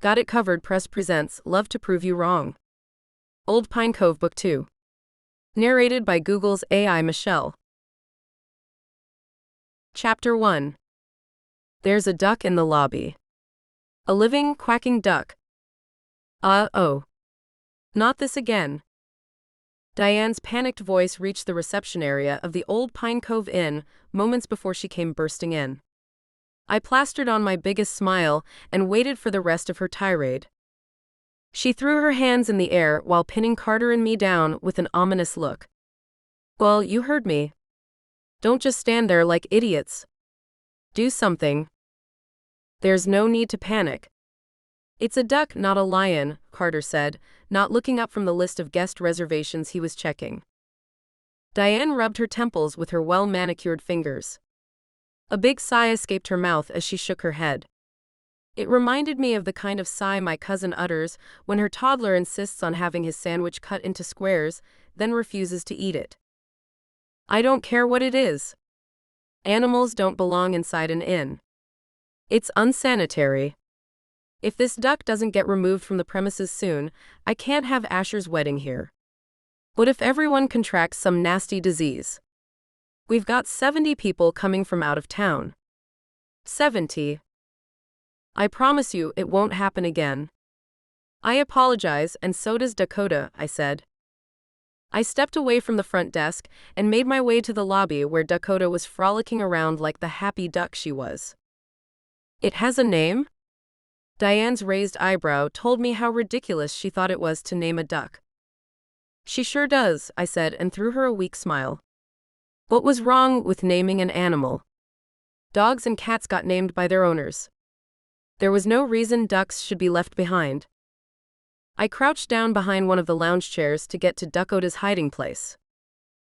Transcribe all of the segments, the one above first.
Got It Covered Press presents Love to Prove You Wrong. Old Pine Cove Book 2. Narrated by Google's AI Michelle. Chapter 1. There's a duck in the lobby. A living, quacking duck. Oh. Not this again. Diane's panicked voice reached the reception area of the Old Pine Cove Inn moments before she came bursting in. I plastered on my biggest smile and waited for the rest of her tirade. She threw her hands in the air while pinning Carter and me down with an ominous look. Well, you heard me. Don't just stand there like idiots. Do something. There's no need to panic. It's a duck, not a lion, Carter said, not looking up from the list of guest reservations he was checking. Diane rubbed her temples with her well-manicured fingers. A big sigh escaped her mouth as she shook her head. It reminded me of the kind of sigh my cousin utters when her toddler insists on having his sandwich cut into squares, then refuses to eat it. I don't care what it is. Animals don't belong inside an inn. It's unsanitary. If this duck doesn't get removed from the premises soon, I can't have Asher's wedding here. What if everyone contracts some nasty disease? We've got 70 people coming from out of town. 70. I promise you it won't happen again. I apologize, and so does Dakota, I said. I stepped away from the front desk and made my way to the lobby where Dakota was frolicking around like the happy duck she was. It has a name? Diane's raised eyebrow told me how ridiculous she thought it was to name a duck. She sure does, I said and threw her a weak smile. What was wrong with naming an animal? Dogs and cats got named by their owners. There was no reason ducks should be left behind. I crouched down behind one of the lounge chairs to get to Dakota's hiding place.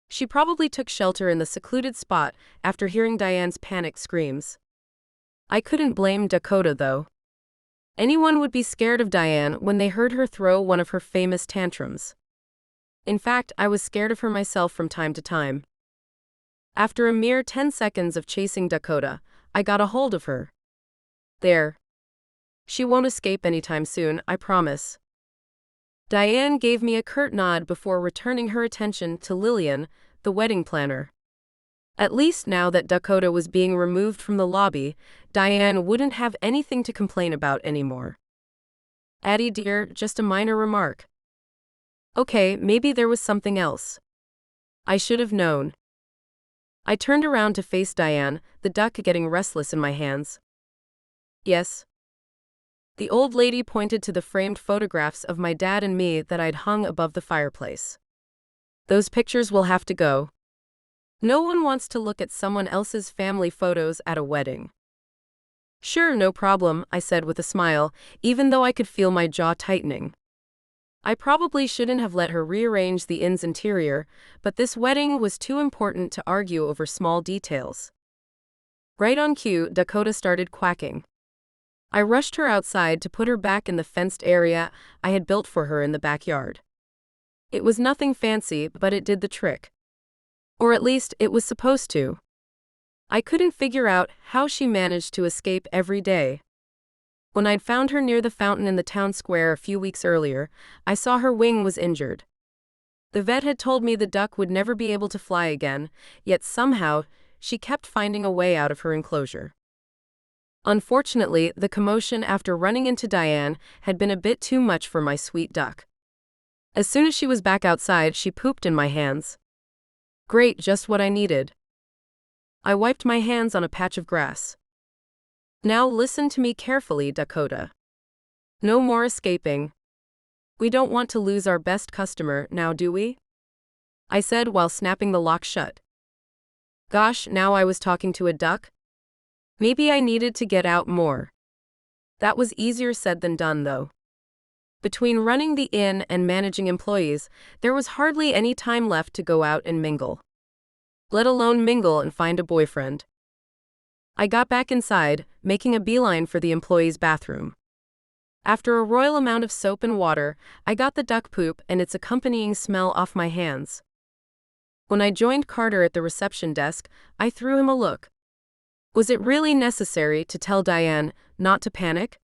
She probably took shelter in the secluded spot after hearing Diane's panicked screams. I couldn't blame Dakota, though. Anyone would be scared of Diane when they heard her throw one of her famous tantrums. In fact, I was scared of her myself from time to time. After a mere 10 seconds of chasing Dakota, I got a hold of her. There. She won't escape anytime soon, I promise. Diane gave me a curt nod before returning her attention to Lillian, the wedding planner. At least now that Dakota was being removed from the lobby, Diane wouldn't have anything to complain about anymore. Addy dear, just a minor remark. Okay, maybe there was something else. I should have known. I turned around to face Diane, the duck getting restless in my hands. Yes. The old lady pointed to the framed photographs of my dad and me that I'd hung above the fireplace. Those pictures will have to go. No one wants to look at someone else's family photos at a wedding. Sure, no problem, I said with a smile, even though I could feel my jaw tightening. I probably shouldn't have let her rearrange the inn's interior, but this wedding was too important to argue over small details. Right on cue, Dakota started quacking. I rushed her outside to put her back in the fenced area I had built for her in the backyard. It was nothing fancy, but it did the trick. Or at least, it was supposed to. I couldn't figure out how she managed to escape every day. When I'd found her near the fountain in the town square a few weeks earlier, I saw her wing was injured. The vet had told me the duck would never be able to fly again, yet somehow, she kept finding a way out of her enclosure. Unfortunately, the commotion after running into Diane had been a bit too much for my sweet duck. As soon as she was back outside, she pooped in my hands. Great, just what I needed. I wiped my hands on a patch of grass. Now listen to me carefully, Dakota. No more escaping. We don't want to lose our best customer, now do we? I said while snapping the lock shut. Gosh, now I was talking to a duck? Maybe I needed to get out more. That was easier said than done, though. Between running the inn and managing employees, there was hardly any time left to go out and mingle. Let alone mingle and find a boyfriend. I got back inside, making a beeline for the employees' bathroom. After a royal amount of soap and water, I got the duck poop and its accompanying smell off my hands. When I joined Carter at the reception desk, I threw him a look. Was it really necessary to tell Diane not to panic?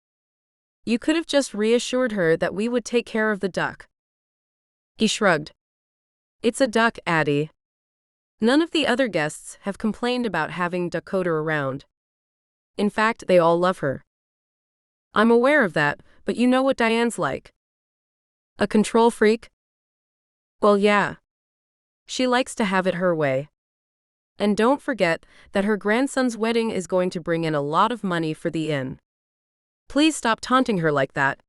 You could have just reassured her that we would take care of the duck. He shrugged. It's a duck, Addy. None of the other guests have complained about having Dakota around. In fact, they all love her. I'm aware of that, but you know what Diane's like. A control freak? Well, yeah. She likes to have it her way. And don't forget that her grandson's wedding is going to bring in a lot of money for the inn. Please stop taunting her like that.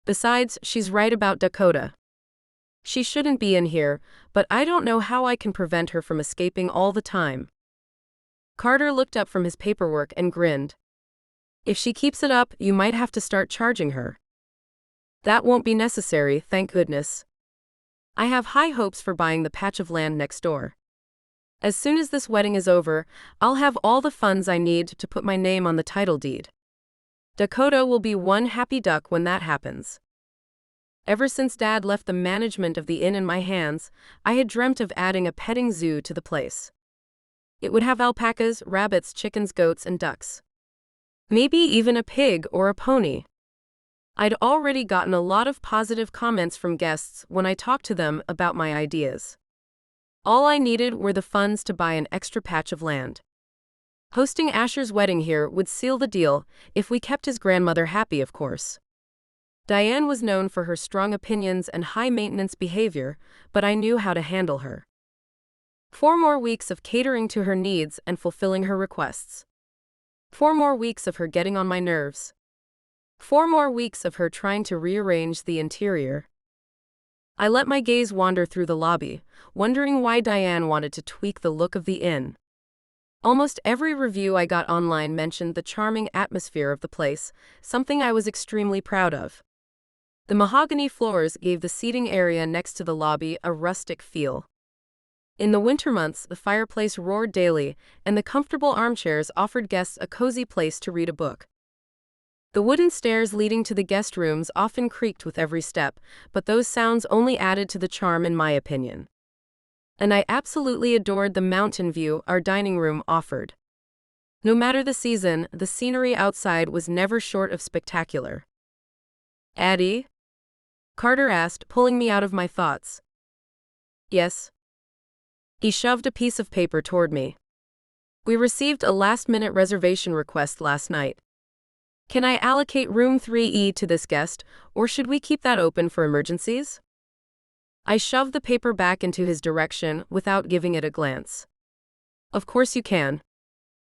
Besides, she's right about Dakota. She shouldn't be in here, but I don't know how I can prevent her from escaping all the time. Carter looked up from his paperwork and grinned. If she keeps it up, you might have to start charging her. That won't be necessary, thank goodness. I have high hopes for buying the patch of land next door. As soon as this wedding is over, I'll have all the funds I need to put my name on the title deed. Dakota will be one happy duck when that happens. Ever since Dad left the management of the inn in my hands, I had dreamt of adding a petting zoo to the place. It would have alpacas, rabbits, chickens, goats, and ducks. Maybe even a pig or a pony. I'd already gotten a lot of positive comments from guests when I talked to them about my ideas. All I needed were the funds to buy an extra patch of land. Hosting Asher's wedding here would seal the deal, if we kept his grandmother happy, of course. Diane was known for her strong opinions and high-maintenance behavior, but I knew how to handle her. 4 more weeks of catering to her needs and fulfilling her requests. 4 more weeks of her getting on my nerves. 4 more weeks of her trying to rearrange the interior. I let my gaze wander through the lobby, wondering why Diane wanted to tweak the look of the inn. Almost every review I got online mentioned the charming atmosphere of the place, something I was extremely proud of. The mahogany floors gave the seating area next to the lobby a rustic feel. In the winter months, the fireplace roared daily, and the comfortable armchairs offered guests a cozy place to read a book. The wooden stairs leading to the guest rooms often creaked with every step, but those sounds only added to the charm in my opinion. And I absolutely adored the mountain view our dining room offered. No matter the season, the scenery outside was never short of spectacular. Addy? Carter asked, pulling me out of my thoughts. Yes. He shoved a piece of paper toward me. We received a last-minute reservation request last night. Can I allocate room 3E to this guest, or should we keep that open for emergencies? I shoved the paper back into his direction without giving it a glance. Of course you can.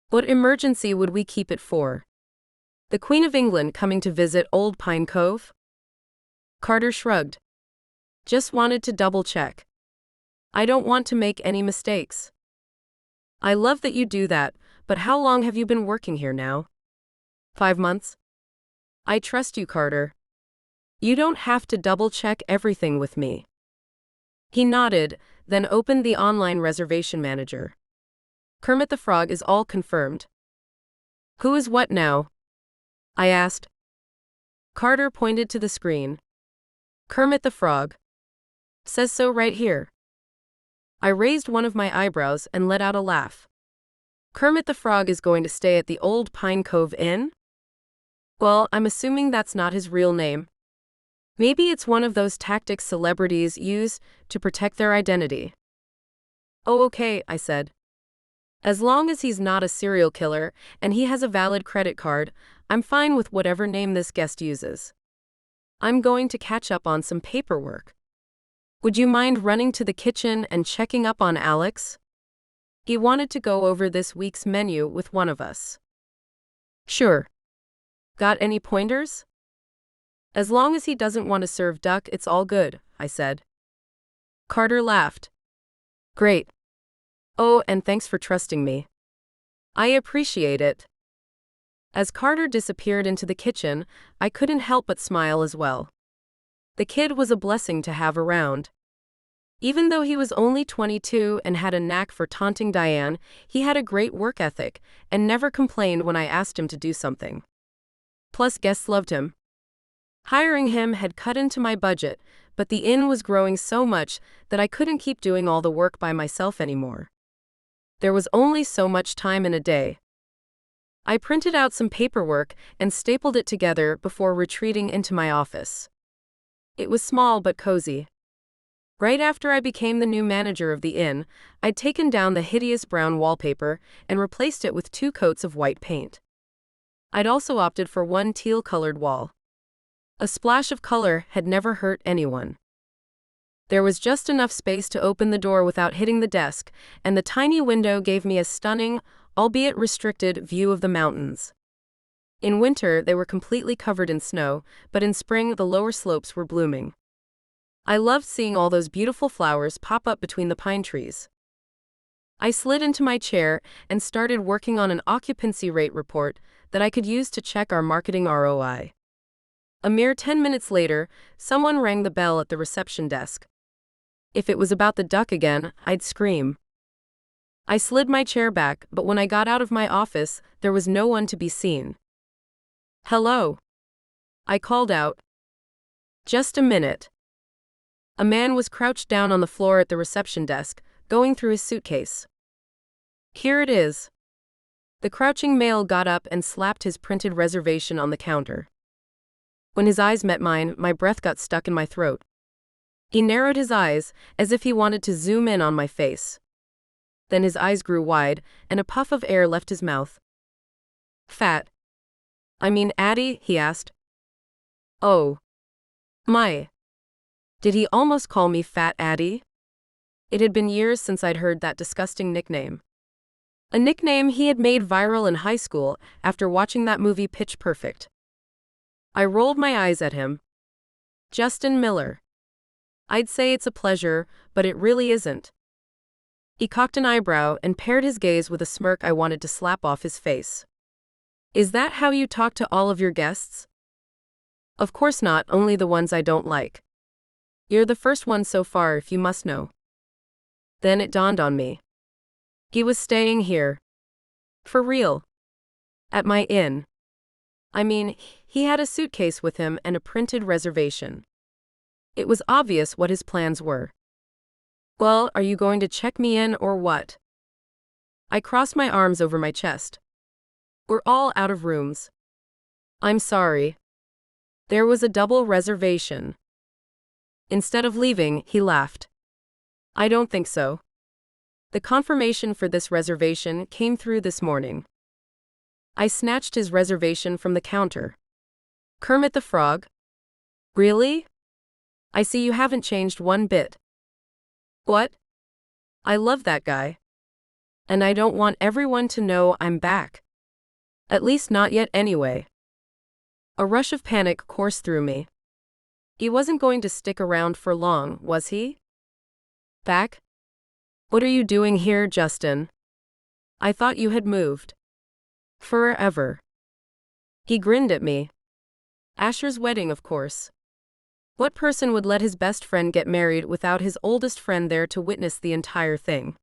What emergency would we keep it for? The Queen of England coming to visit Old Pine Cove? Carter shrugged. Just wanted to double-check. I don't want to make any mistakes. I love that you do that, but how long have you been working here now? 5 months? I trust you, Carter. You don't have to double-check everything with me. He nodded, then opened the online reservation manager. Kermit the Frog is all confirmed. Who is what now? I asked. Carter pointed to the screen. Kermit the Frog. Says so right here. I raised one of my eyebrows and let out a laugh. Kermit the Frog is going to stay at the Old Pine Cove Inn? Well, I'm assuming that's not his real name. Maybe it's one of those tactics celebrities use to protect their identity. Oh, okay, I said. As long as he's not a serial killer and he has a valid credit card, I'm fine with whatever name this guest uses. I'm going to catch up on some paperwork. Would you mind running to the kitchen and checking up on Alex? He wanted to go over this week's menu with one of us. Sure. Got any pointers? As long as he doesn't want to serve duck, it's all good, I said. Carter laughed. Great. Oh, and thanks for trusting me. I appreciate it. As Carter disappeared into the kitchen, I couldn't help but smile as well. The kid was a blessing to have around. Even though he was only 22 and had a knack for taunting Diane, he had a great work ethic and never complained when I asked him to do something. Plus, guests loved him. Hiring him had cut into my budget, but the inn was growing so much that I couldn't keep doing all the work by myself anymore. There was only so much time in a day. I printed out some paperwork and stapled it together before retreating into my office. It was small but cozy. Right after I became the new manager of the inn, I'd taken down the hideous brown wallpaper and replaced it with 2 coats of white paint. I'd also opted for one teal-colored wall. A splash of color had never hurt anyone. There was just enough space to open the door without hitting the desk, and the tiny window gave me a stunning, albeit restricted, view of the mountains. In winter, they were completely covered in snow, but in spring, the lower slopes were blooming. I loved seeing all those beautiful flowers pop up between the pine trees. I slid into my chair and started working on an occupancy rate report that I could use to check our marketing ROI. A mere 10 minutes later, someone rang the bell at the reception desk. If it was about the duck again, I'd scream. I slid my chair back, but when I got out of my office, there was no one to be seen. "Hello?" I called out. "Just a minute." A man was crouched down on the floor at the reception desk, going through his suitcase. "Here it is." The crouching male got up and slapped his printed reservation on the counter. When his eyes met mine, my breath got stuck in my throat. He narrowed his eyes, as if he wanted to zoom in on my face. Then his eyes grew wide, and a puff of air left his mouth. "Fat. I mean Addy?" he asked. "Oh. My. Did he almost call me Fat Addy?" It had been years since I'd heard that disgusting nickname. A nickname he had made viral in high school after watching that movie Pitch Perfect. I rolled my eyes at him. "Justin Miller. I'd say it's a pleasure, but it really isn't." He cocked an eyebrow and paired his gaze with a smirk I wanted to slap off his face. "Is that how you talk to all of your guests?" "Of course not, only the ones I don't like. You're the first one so far, if you must know." Then it dawned on me. He was staying here. For real. At my inn. I mean, he had a suitcase with him and a printed reservation. It was obvious what his plans were. "Well, are you going to check me in or what?" I crossed my arms over my chest. "We're all out of rooms." "I'm sorry. There was a double reservation." Instead of leaving, he laughed. "I don't think so. The confirmation for this reservation came through this morning." I snatched his reservation from the counter. "Kermit the Frog? Really? I see you haven't changed one bit." "What? I love that guy. And I don't want everyone to know I'm back. At least not yet anyway." A rush of panic coursed through me. He wasn't going to stick around for long, was he? "Back? What are you doing here, Justin? I thought you had moved." "Forever." He grinned at me. "Asher's wedding, of course. What person would let his best friend get married without his oldest friend there to witness the entire thing?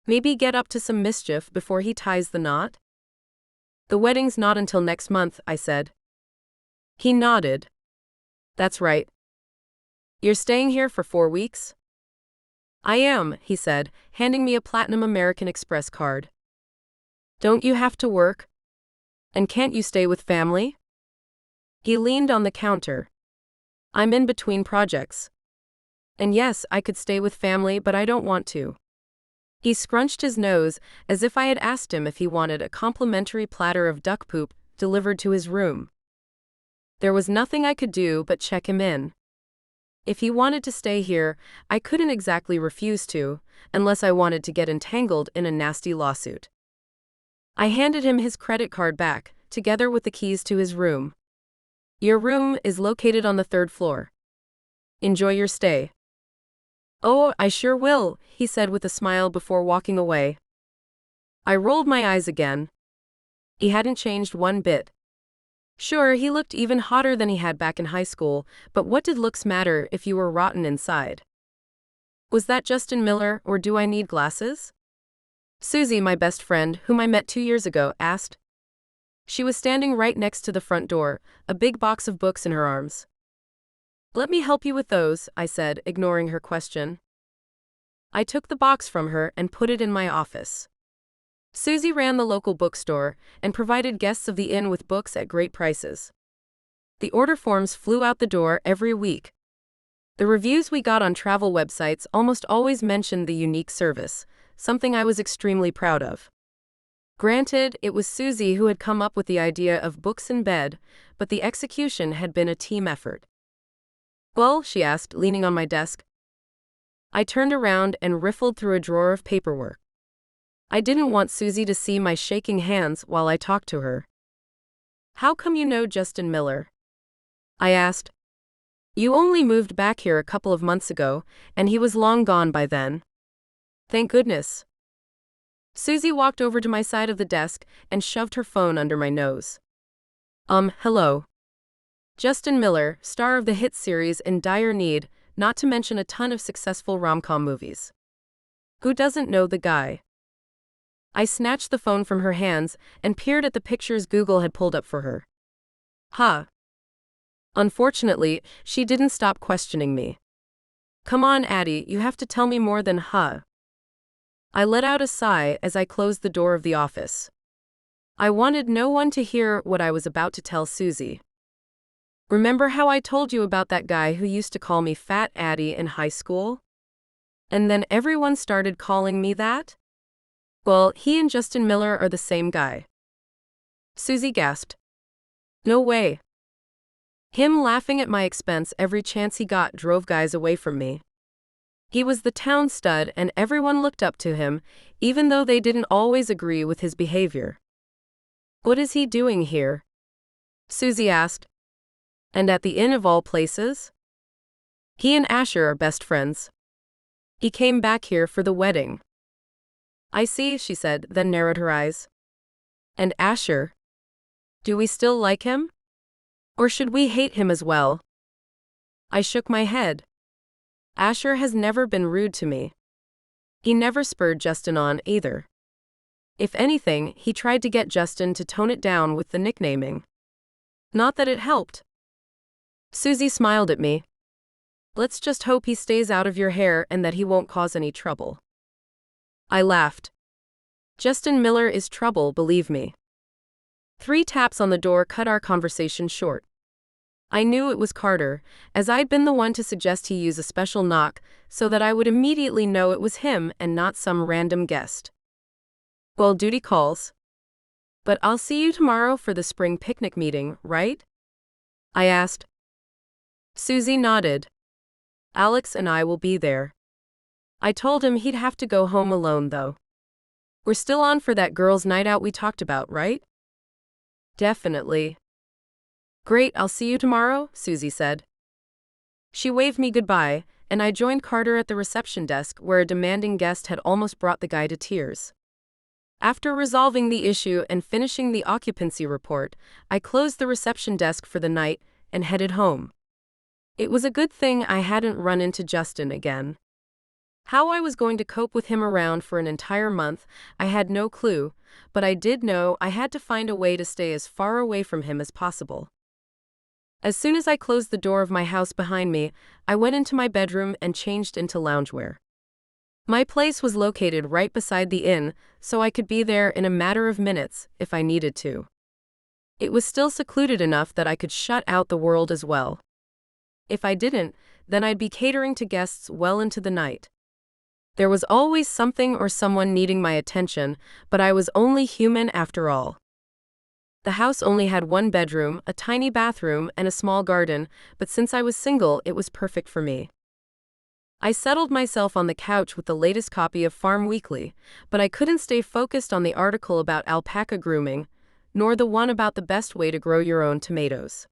Maybe get up to some mischief before he ties the knot?" "The wedding's not until next month," I said. He nodded. "That's right. You're staying here for 4 weeks?" "I am," he said, handing me a Platinum American Express card. "Don't you have to work? And can't you stay with family?" He leaned on the counter. "I'm in between projects. And yes, I could stay with family, but I don't want to." He scrunched his nose, as if I had asked him if he wanted a complimentary platter of duck poop delivered to his room. There was nothing I could do but check him in. If he wanted to stay here, I couldn't exactly refuse to, unless I wanted to get entangled in a nasty lawsuit. I handed him his credit card back, together with the keys to his room. "Your room is located on the 3rd floor. Enjoy your stay." "Oh, I sure will," he said with a smile before walking away. I rolled my eyes again. He hadn't changed one bit. Sure, he looked even hotter than he had back in high school, but what did looks matter if you were rotten inside? Was that Justin Miller, or do I need glasses? Susie, my best friend, whom I met 2 years ago, asked. She was standing right next to the front door, a big box of books in her arms. "Let me help you with those," I said, ignoring her question. I took the box from her and put it in my office. Susie ran the local bookstore and provided guests of the inn with books at great prices. The order forms flew out the door every week. The reviews we got on travel websites almost always mentioned the unique service, something I was extremely proud of. Granted, it was Susie who had come up with the idea of books in bed, but the execution had been a team effort. "Well?" she asked, leaning on my desk. I turned around and riffled through a drawer of paperwork. I didn't want Susie to see my shaking hands while I talked to her. "How come you know Justin Miller?" I asked. "You only moved back here a couple of months ago, and he was long gone by then." "Thank goodness." Susie walked over to my side of the desk and shoved her phone under my nose. Hello. Justin Miller, star of the hit series In Dire Need, not to mention a ton of successful rom-com movies. Who doesn't know the guy?" I snatched the phone from her hands and peered at the pictures Google had pulled up for her. Huh. Unfortunately, she didn't stop questioning me. "Come on, Addy, you have to tell me more than huh." I let out a sigh as I closed the door of the office. I wanted no one to hear what I was about to tell Susie. "Remember how I told you about that guy who used to call me Fat Addy in high school? And then everyone started calling me that? Well, he and Justin Miller are the same guy." Susie gasped. "No way." Him laughing at my expense every chance he got drove guys away from me. He was the town stud and everyone looked up to him, even though they didn't always agree with his behavior. "What is he doing here?" Susie asked. "And at the inn of all places?" "He and Asher are best friends. He came back here for the wedding." "I see," she said, then narrowed her eyes. "And Asher? Do we still like him? Or should we hate him as well?" I shook my head. Asher has never been rude to me. He never spurred Justin on, either. If anything, he tried to get Justin to tone it down with the nicknaming. Not that it helped. Susie smiled at me. "Let's just hope he stays out of your hair and that he won't cause any trouble." I laughed. "Justin Miller is trouble, believe me." 3 taps on the door cut our conversation short. I knew it was Carter, as I'd been the one to suggest he use a special knock so that I would immediately know it was him and not some random guest. "Well, duty calls. But I'll see you tomorrow for the spring picnic meeting, right?" I asked. Susie nodded. "Alex and I will be there." I told him he'd have to go home alone, though. "We're still on for that girls' night out we talked about, right?" "Definitely." "Great, I'll see you tomorrow," Susie said. She waved me goodbye, and I joined Carter at the reception desk where a demanding guest had almost brought the guy to tears. After resolving the issue and finishing the occupancy report, I closed the reception desk for the night and headed home. It was a good thing I hadn't run into Justin again. How I was going to cope with him around for an entire month, I had no clue, but I did know I had to find a way to stay as far away from him as possible. As soon as I closed the door of my house behind me, I went into my bedroom and changed into loungewear. My place was located right beside the inn, so I could be there in a matter of minutes if I needed to. It was still secluded enough that I could shut out the world as well. If I didn't, then I'd be catering to guests well into the night. There was always something or someone needing my attention, but I was only human after all. The house only had 1 bedroom, a tiny bathroom, and a small garden, but since I was single, it was perfect for me. I settled myself on the couch with the latest copy of Farm Weekly, but I couldn't stay focused on the article about alpaca grooming, nor the one about the best way to grow your own tomatoes.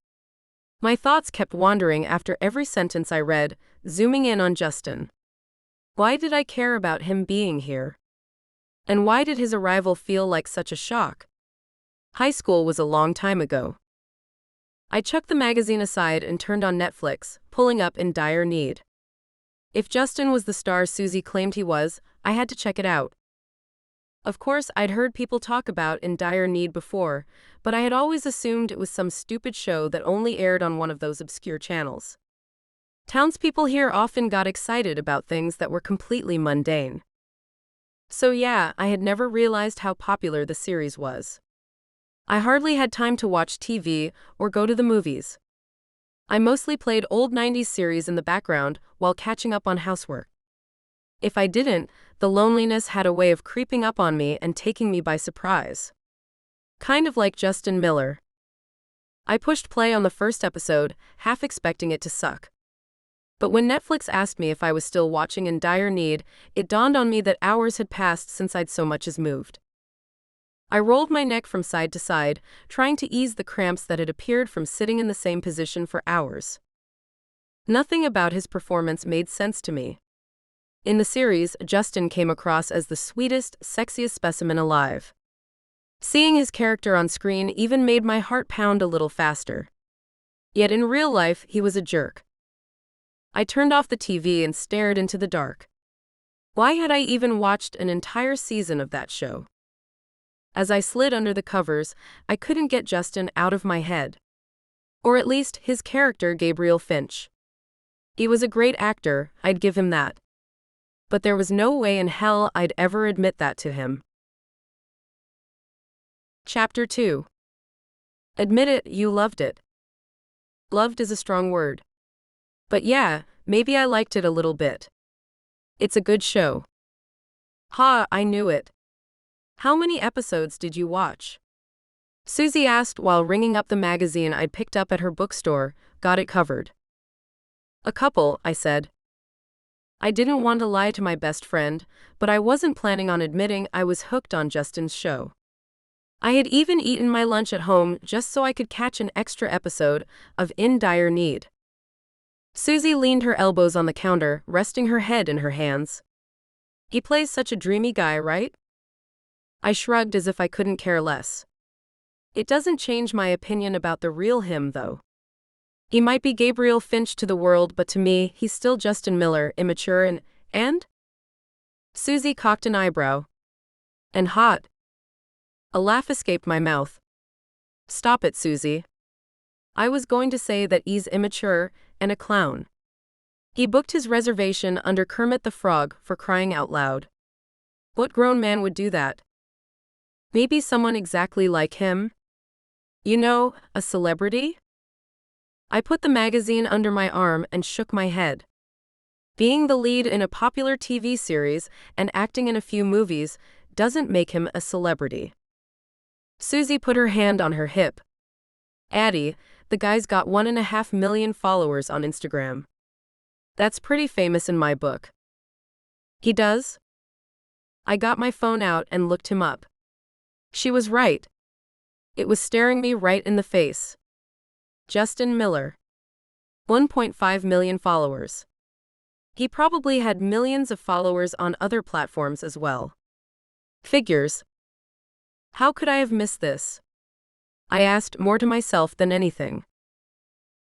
My thoughts kept wandering after every sentence I read, zooming in on Justin. Why did I care about him being here? And why did his arrival feel like such a shock? High school was a long time ago. I chucked the magazine aside and turned on Netflix, pulling up In Dire Need. If Justin was the star Susie claimed he was, I had to check it out. Of course, I'd heard people talk about In Dire Need before, but I had always assumed it was some stupid show that only aired on one of those obscure channels. Townspeople here often got excited about things that were completely mundane. So yeah, I had never realized how popular the series was. I hardly had time to watch TV or go to the movies. I mostly played old 90s series in the background while catching up on housework. If I didn't, the loneliness had a way of creeping up on me and taking me by surprise. Kind of like Justin Miller. I pushed play on the first episode, half expecting it to suck. But when Netflix asked me if I was still watching in dire need, it dawned on me that hours had passed since I'd so much as moved. I rolled my neck from side to side, trying to ease the cramps that had appeared from sitting in the same position for hours. Nothing about his performance made sense to me. In the series, Justin came across as the sweetest, sexiest specimen alive. Seeing his character on screen even made my heart pound a little faster. Yet in real life, he was a jerk. I turned off the TV and stared into the dark. Why had I even watched an entire season of that show? As I slid under the covers, I couldn't get Justin out of my head. Or at least his character, Gabriel Finch. He was a great actor, I'd give him that. But there was no way in hell I'd ever admit that to him. Chapter 2. Admit it, you loved it. Loved is a strong word. But yeah, maybe I liked it a little bit. It's a good show. Ha, I knew it. How many episodes did you watch? Susie asked while ringing up the magazine I'd picked up at her bookstore. Got it covered. A couple, I said. I didn't want to lie to my best friend, but I wasn't planning on admitting I was hooked on Justin's show. I had even eaten my lunch at home just so I could catch an extra episode of In Dire Need. Susie leaned her elbows on the counter, resting her head in her hands. He plays such a dreamy guy, right? I shrugged as if I couldn't care less. It doesn't change my opinion about the real him, though. He might be Gabriel Finch to the world, but to me, he's still Justin Miller, immature and? Susie cocked an eyebrow. And hot. A laugh escaped my mouth. Stop it, Susie. I was going to say that he's immature and a clown. He booked his reservation under Kermit the Frog, for crying out loud. What grown man would do that? Maybe someone exactly like him? You know, a celebrity? I put the magazine under my arm and shook my head. Being the lead in a popular TV series and acting in a few movies doesn't make him a celebrity. Susie put her hand on her hip. Addy, the guy's got 1.5 million followers on Instagram. That's pretty famous in my book. He does? I got my phone out and looked him up. She was right. It was staring me right in the face. Justin Miller. 1.5 million followers. He probably had millions of followers on other platforms as well. Figures. How could I have missed this? I asked, more to myself than anything.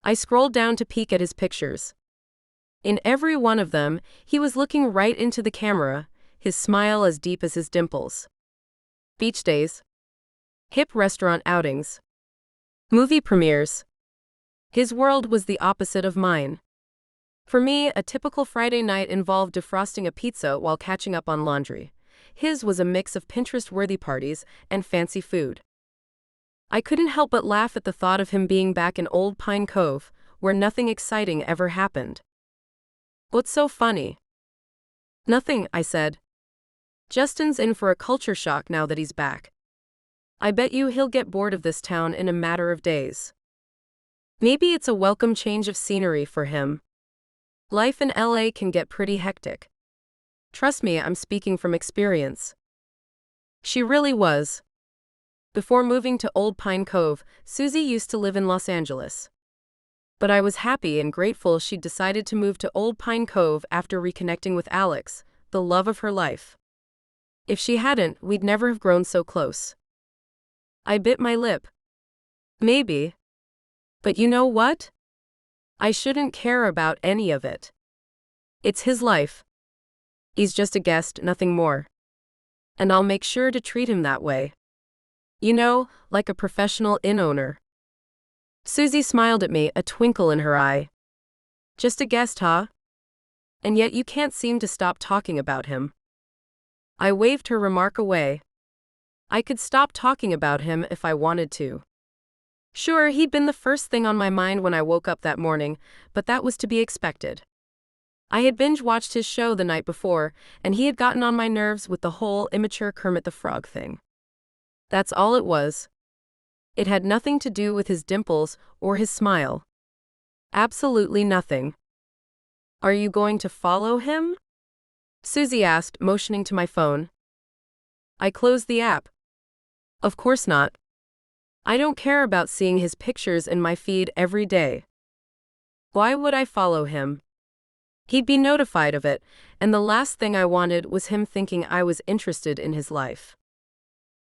I scrolled down to peek at his pictures. In every one of them, he was looking right into the camera, his smile as deep as his dimples. Beach days. Hip restaurant outings. Movie premieres. His world was the opposite of mine. For me, a typical Friday night involved defrosting a pizza while catching up on laundry. His was a mix of Pinterest-worthy parties and fancy food. I couldn't help but laugh at the thought of him being back in Old Pine Cove, where nothing exciting ever happened. What's so funny? Nothing, I said. Justin's in for a culture shock now that he's back. I bet you he'll get bored of this town in a matter of days. Maybe it's a welcome change of scenery for him. Life in LA can get pretty hectic. Trust me, I'm speaking from experience. She really was. Before moving to Old Pine Cove, Susie used to live in Los Angeles. But I was happy and grateful she'd decided to move to Old Pine Cove after reconnecting with Alex, the love of her life. If she hadn't, we'd never have grown so close. I bit my lip. Maybe. But you know what? I shouldn't care about any of it. It's his life. He's just a guest, nothing more. And I'll make sure to treat him that way. You know, like a professional inn owner. Susie smiled at me, a twinkle in her eye. Just a guest, huh? And yet you can't seem to stop talking about him. I waved her remark away. I could stop talking about him if I wanted to. Sure, he'd been the first thing on my mind when I woke up that morning, but that was to be expected. I had binge-watched his show the night before, and he had gotten on my nerves with the whole immature Kermit the Frog thing. That's all it was. It had nothing to do with his dimples or his smile. Absolutely nothing. Are you going to follow him? Susie asked, motioning to my phone. I closed the app. Of course not. I don't care about seeing his pictures in my feed every day. Why would I follow him? He'd be notified of it, and the last thing I wanted was him thinking I was interested in his life.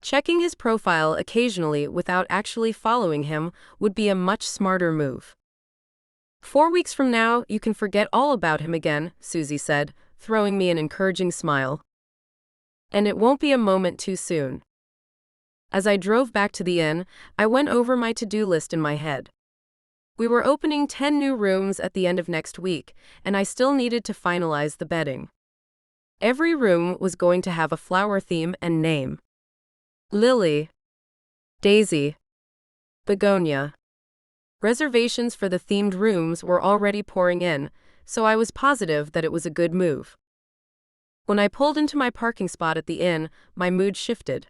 Checking his profile occasionally without actually following him would be a much smarter move. 4 weeks from now, you can forget all about him again, Susie said, throwing me an encouraging smile. And it won't be a moment too soon. As I drove back to the inn, I went over my to-do list in my head. We were opening 10 new rooms at the end of next week, and I still needed to finalize the bedding. Every room was going to have a flower theme and name. Lily, Daisy, Begonia. Reservations for the themed rooms were already pouring in, so I was positive that it was a good move. When I pulled into my parking spot at the inn, my mood shifted.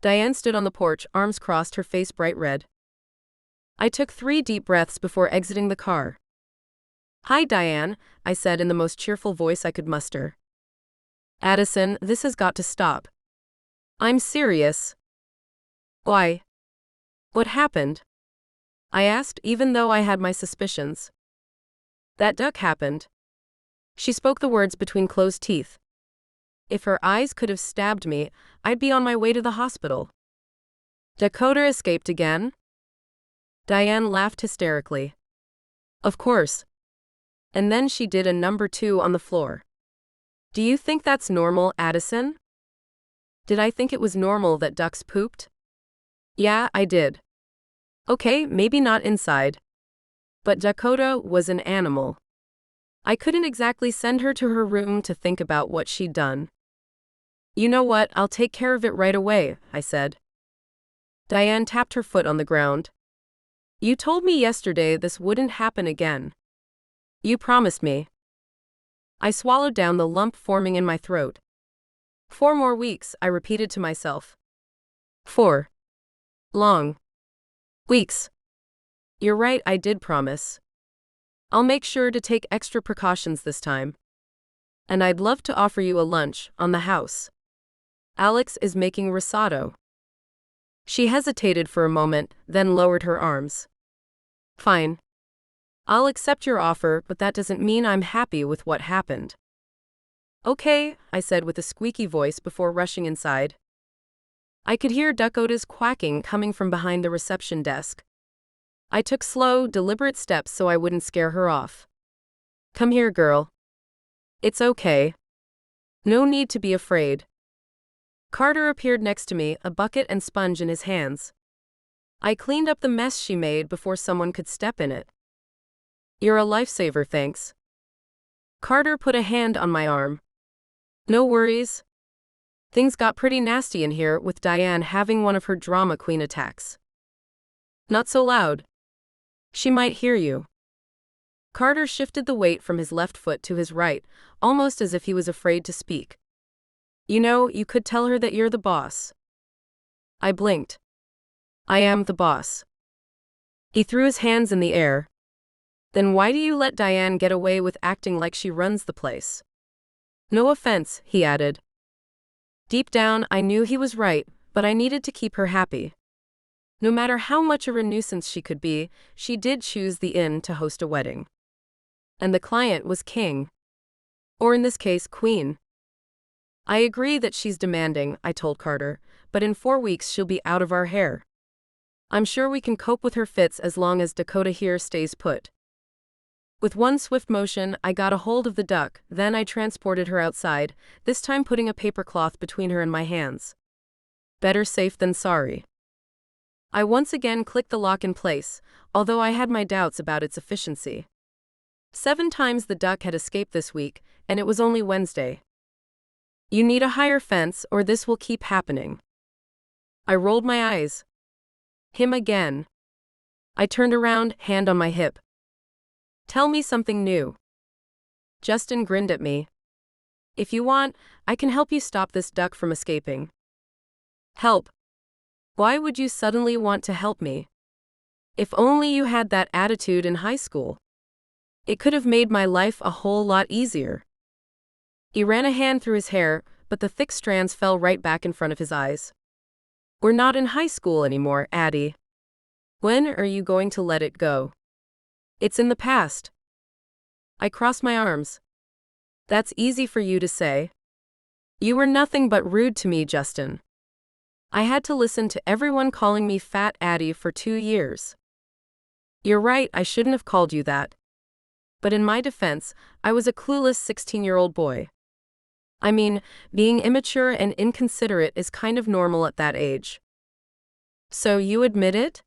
Diane stood on the porch, arms crossed, her face bright red. I took 3 deep breaths before exiting the car. Hi, Diane, I said in the most cheerful voice I could muster. Addison, this has got to stop. I'm serious. Why? What happened? I asked, even though I had my suspicions. That duck happened. She spoke the words between closed teeth. If her eyes could have stabbed me, I'd be on my way to the hospital. Dakota escaped again? Diane laughed hysterically. Of course. And then she did a number 2 on the floor. Do you think that's normal, Addison? Did I think it was normal that ducks pooped? Yeah, I did. Okay, maybe not inside. But Dakota was an animal. I couldn't exactly send her to her room to think about what she'd done. You know what, I'll take care of it right away, I said. Diane tapped her foot on the ground. You told me yesterday this wouldn't happen again. You promised me. I swallowed down the lump forming in my throat. 4 more weeks, I repeated to myself. 4 long weeks. You're right, I did promise. I'll make sure to take extra precautions this time. And I'd love to offer you a lunch on the house. Alex is making risotto. She hesitated for a moment, then lowered her arms. Fine. I'll accept your offer, but that doesn't mean I'm happy with what happened. Okay, I said with a squeaky voice before rushing inside. I could hear Dakota's quacking coming from behind the reception desk. I took slow, deliberate steps so I wouldn't scare her off. Come here, girl. It's okay. No need to be afraid. Carter appeared next to me, a bucket and sponge in his hands. I cleaned up the mess she made before someone could step in it. You're a lifesaver, thanks. Carter put a hand on my arm. No worries. Things got pretty nasty in here with Diane having one of her drama queen attacks. Not so loud. She might hear you. Carter shifted the weight from his left foot to his right, almost as if he was afraid to speak. You know, you could tell her that you're the boss. I blinked. I am the boss. He threw his hands in the air. Then why do you let Diane get away with acting like she runs the place? No offense, he added. Deep down, I knew he was right, but I needed to keep her happy. No matter how much of a nuisance she could be, she did choose the inn to host a wedding. And the client was king. Or in this case, queen. I agree that she's demanding, I told Carter, but in 4 weeks she'll be out of our hair. I'm sure we can cope with her fits as long as Dakota here stays put. With one swift motion, I got a hold of the duck, then I transported her outside, this time putting a paper cloth between her and my hands. Better safe than sorry. I once again clicked the lock in place, although I had my doubts about its efficiency. 7 times the duck had escaped this week, and it was only Wednesday. You need a higher fence or this will keep happening. I rolled my eyes. Him again. I turned around, hand on my hip. Tell me something new. Justin grinned at me. If you want, I can help you stop this duck from escaping. Help? Why would you suddenly want to help me? If only you had that attitude in high school. It could have made my life a whole lot easier. He ran a hand through his hair, but the thick strands fell right back in front of his eyes. We're not in high school anymore, Addy. When are you going to let it go? It's in the past. I crossed my arms. That's easy for you to say. You were nothing but rude to me, Justin. I had to listen to everyone calling me Fat Addy for 2 years. You're right, I shouldn't have called you that. But in my defense, I was a clueless 16-year-old boy. I mean, being immature and inconsiderate is kind of normal at that age. So you admit it?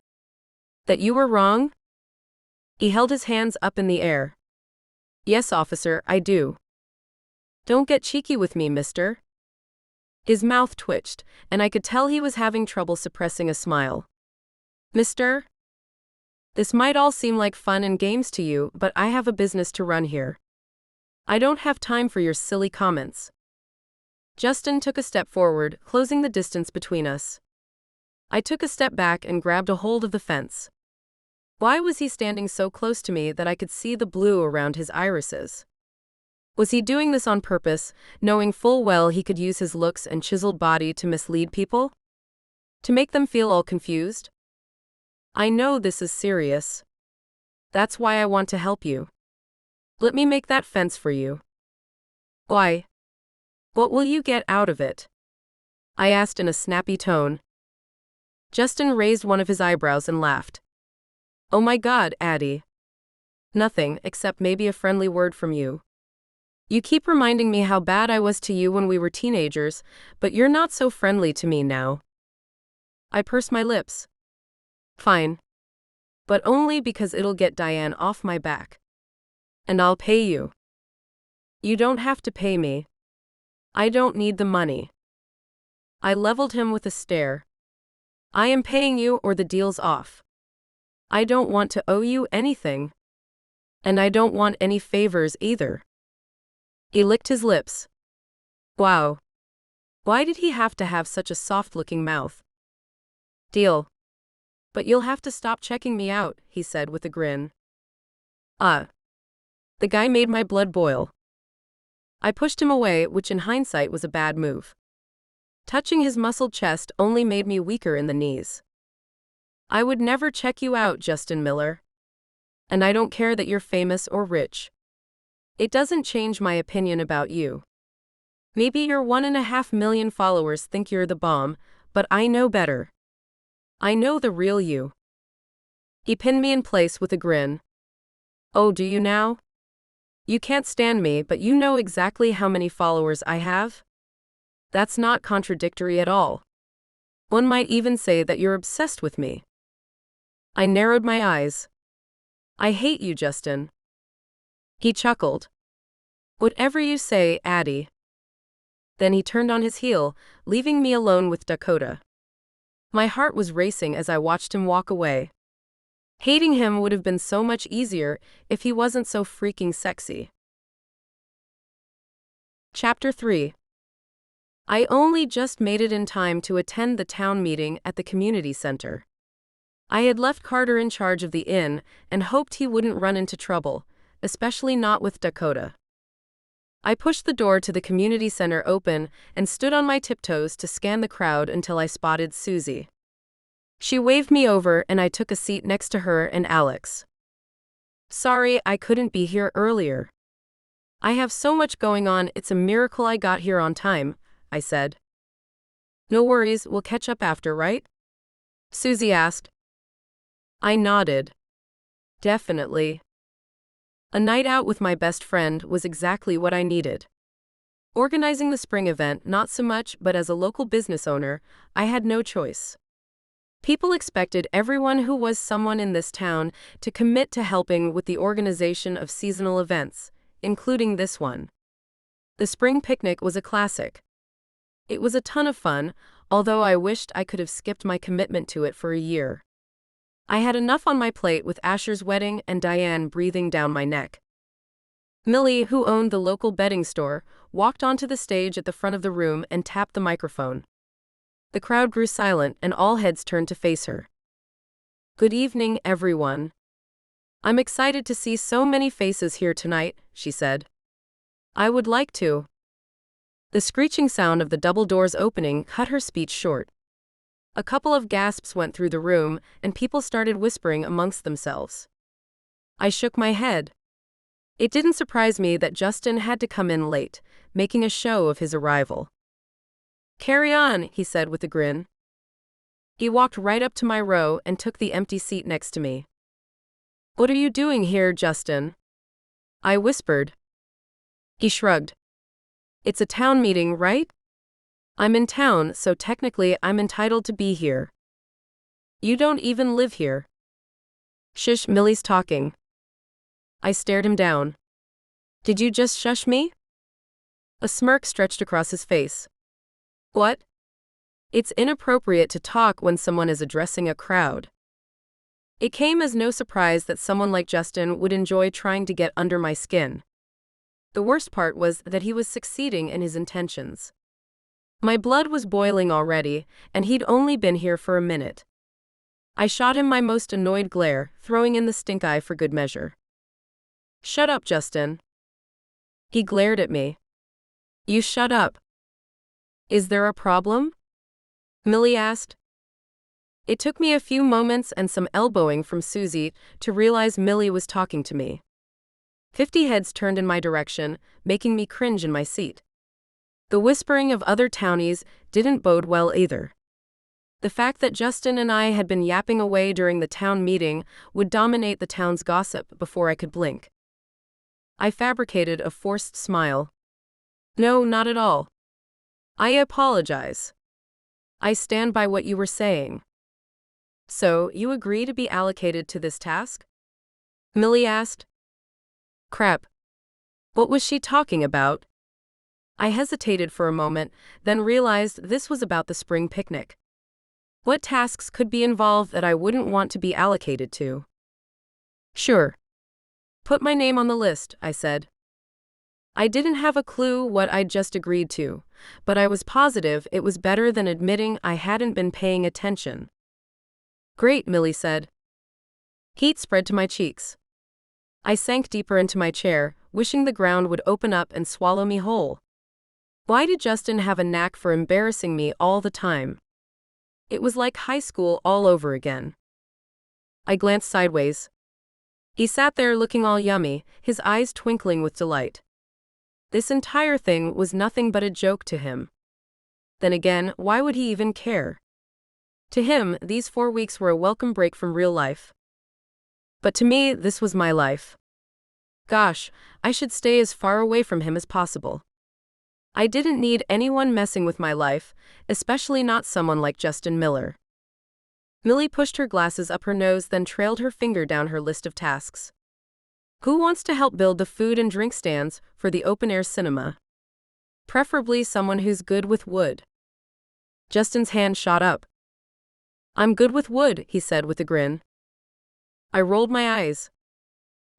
That you were wrong? He held his hands up in the air. Yes, officer, I do. Don't get cheeky with me, mister. His mouth twitched, and I could tell he was having trouble suppressing a smile. Mister? This might all seem like fun and games to you, but I have a business to run here. I don't have time for your silly comments. Justin took a step forward, closing the distance between us. I took a step back and grabbed a hold of the fence. Why was he standing so close to me that I could see the blue around his irises? Was he doing this on purpose, knowing full well he could use his looks and chiseled body to mislead people? To make them feel all confused? I know this is serious. That's why I want to help you. Let me make that fence for you. Why? What will you get out of it? I asked in a snappy tone. Justin raised one of his eyebrows and laughed. Oh my God, Addy. Nothing, except maybe a friendly word from you. You keep reminding me how bad I was to you when we were teenagers, but you're not so friendly to me now. I pursed my lips. Fine. But only because it'll get Diane off my back. And I'll pay you. You don't have to pay me. I don't need the money. I leveled him with a stare. I am paying you or the deal's off. I don't want to owe you anything. And I don't want any favors either. He licked his lips. Wow. Why did he have to have such a soft-looking mouth? Deal. But you'll have to stop checking me out, he said with a grin. The guy made my blood boil. I pushed him away, which in hindsight was a bad move. Touching his muscled chest only made me weaker in the knees. I would never check you out, Justin Miller. And I don't care that you're famous or rich. It doesn't change my opinion about you. Maybe your 1.5 million followers think you're the bomb, but I know better. I know the real you. He pinned me in place with a grin. Oh, do you now? You can't stand me, but you know exactly how many followers I have? That's not contradictory at all. One might even say that you're obsessed with me. I narrowed my eyes. I hate you, Justin. He chuckled. Whatever you say, Addy. Then he turned on his heel, leaving me alone with Dakota. My heart was racing as I watched him walk away. Hating him would have been so much easier if he wasn't so freaking sexy. Chapter 3. I only just made it in time to attend the town meeting at the community center. I had left Carter in charge of the inn and hoped he wouldn't run into trouble, especially not with Dakota. I pushed the door to the community center open and stood on my tiptoes to scan the crowd until I spotted Susie. She waved me over and I took a seat next to her and Alex. Sorry, I couldn't be here earlier. I have so much going on, it's a miracle I got here on time, I said. No worries, we'll catch up after, right? Susie asked. I nodded. Definitely. A night out with my best friend was exactly what I needed. Organizing the spring event, not so much, but as a local business owner, I had no choice. People expected everyone who was someone in this town to commit to helping with the organization of seasonal events, including this one. The spring picnic was a classic. It was a ton of fun, although I wished I could have skipped my commitment to it for a year. I had enough on my plate with Asher's wedding and Diane breathing down my neck. Millie, who owned the local bedding store, walked onto the stage at the front of the room and tapped the microphone. The crowd grew silent and all heads turned to face her. "Good evening, everyone. I'm excited to see so many faces here tonight," she said. "I would like to." The screeching sound of the double doors opening cut her speech short. A couple of gasps went through the room, and people started whispering amongst themselves. I shook my head. It didn't surprise me that Justin had to come in late, making a show of his arrival. "Carry on," he said with a grin. He walked right up to my row and took the empty seat next to me. "What are you doing here, Justin?" I whispered. He shrugged. "It's a town meeting, right? I'm in town, so technically I'm entitled to be here." "You don't even live here." "Shush, Millie's talking." I stared him down. "Did you just shush me?" A smirk stretched across his face. "What?" "It's inappropriate to talk when someone is addressing a crowd." It came as no surprise that someone like Justin would enjoy trying to get under my skin. The worst part was that he was succeeding in his intentions. My blood was boiling already, and he'd only been here for a minute. I shot him my most annoyed glare, throwing in the stink eye for good measure. "Shut up, Justin." He glared at me. "You shut up." "Is there a problem?" Millie asked. It took me a few moments and some elbowing from Susie to realize Millie was talking to me. 50 heads turned in my direction, making me cringe in my seat. The whispering of other townies didn't bode well either. The fact that Justin and I had been yapping away during the town meeting would dominate the town's gossip before I could blink. I fabricated a forced smile. "No, not at all. I apologize. I stand by what you were saying." "So, you agree to be allocated to this task?" Millie asked. Crap. What was she talking about? I hesitated for a moment, then realized this was about the spring picnic. What tasks could be involved that I wouldn't want to be allocated to? "Sure. Put my name on the list," I said. I didn't have a clue what I'd just agreed to, but I was positive it was better than admitting I hadn't been paying attention. "Great," Millie said. Heat spread to my cheeks. I sank deeper into my chair, wishing the ground would open up and swallow me whole. Why did Justin have a knack for embarrassing me all the time? It was like high school all over again. I glanced sideways. He sat there looking all yummy, his eyes twinkling with delight. This entire thing was nothing but a joke to him. Then again, why would he even care? To him, these 4 weeks were a welcome break from real life. But to me, this was my life. Gosh, I should stay as far away from him as possible. I didn't need anyone messing with my life, especially not someone like Justin Miller. Millie pushed her glasses up her nose, then trailed her finger down her list of tasks. "Who wants to help build the food and drink stands for the open-air cinema? Preferably someone who's good with wood." Justin's hand shot up. "I'm good with wood," he said with a grin. I rolled my eyes.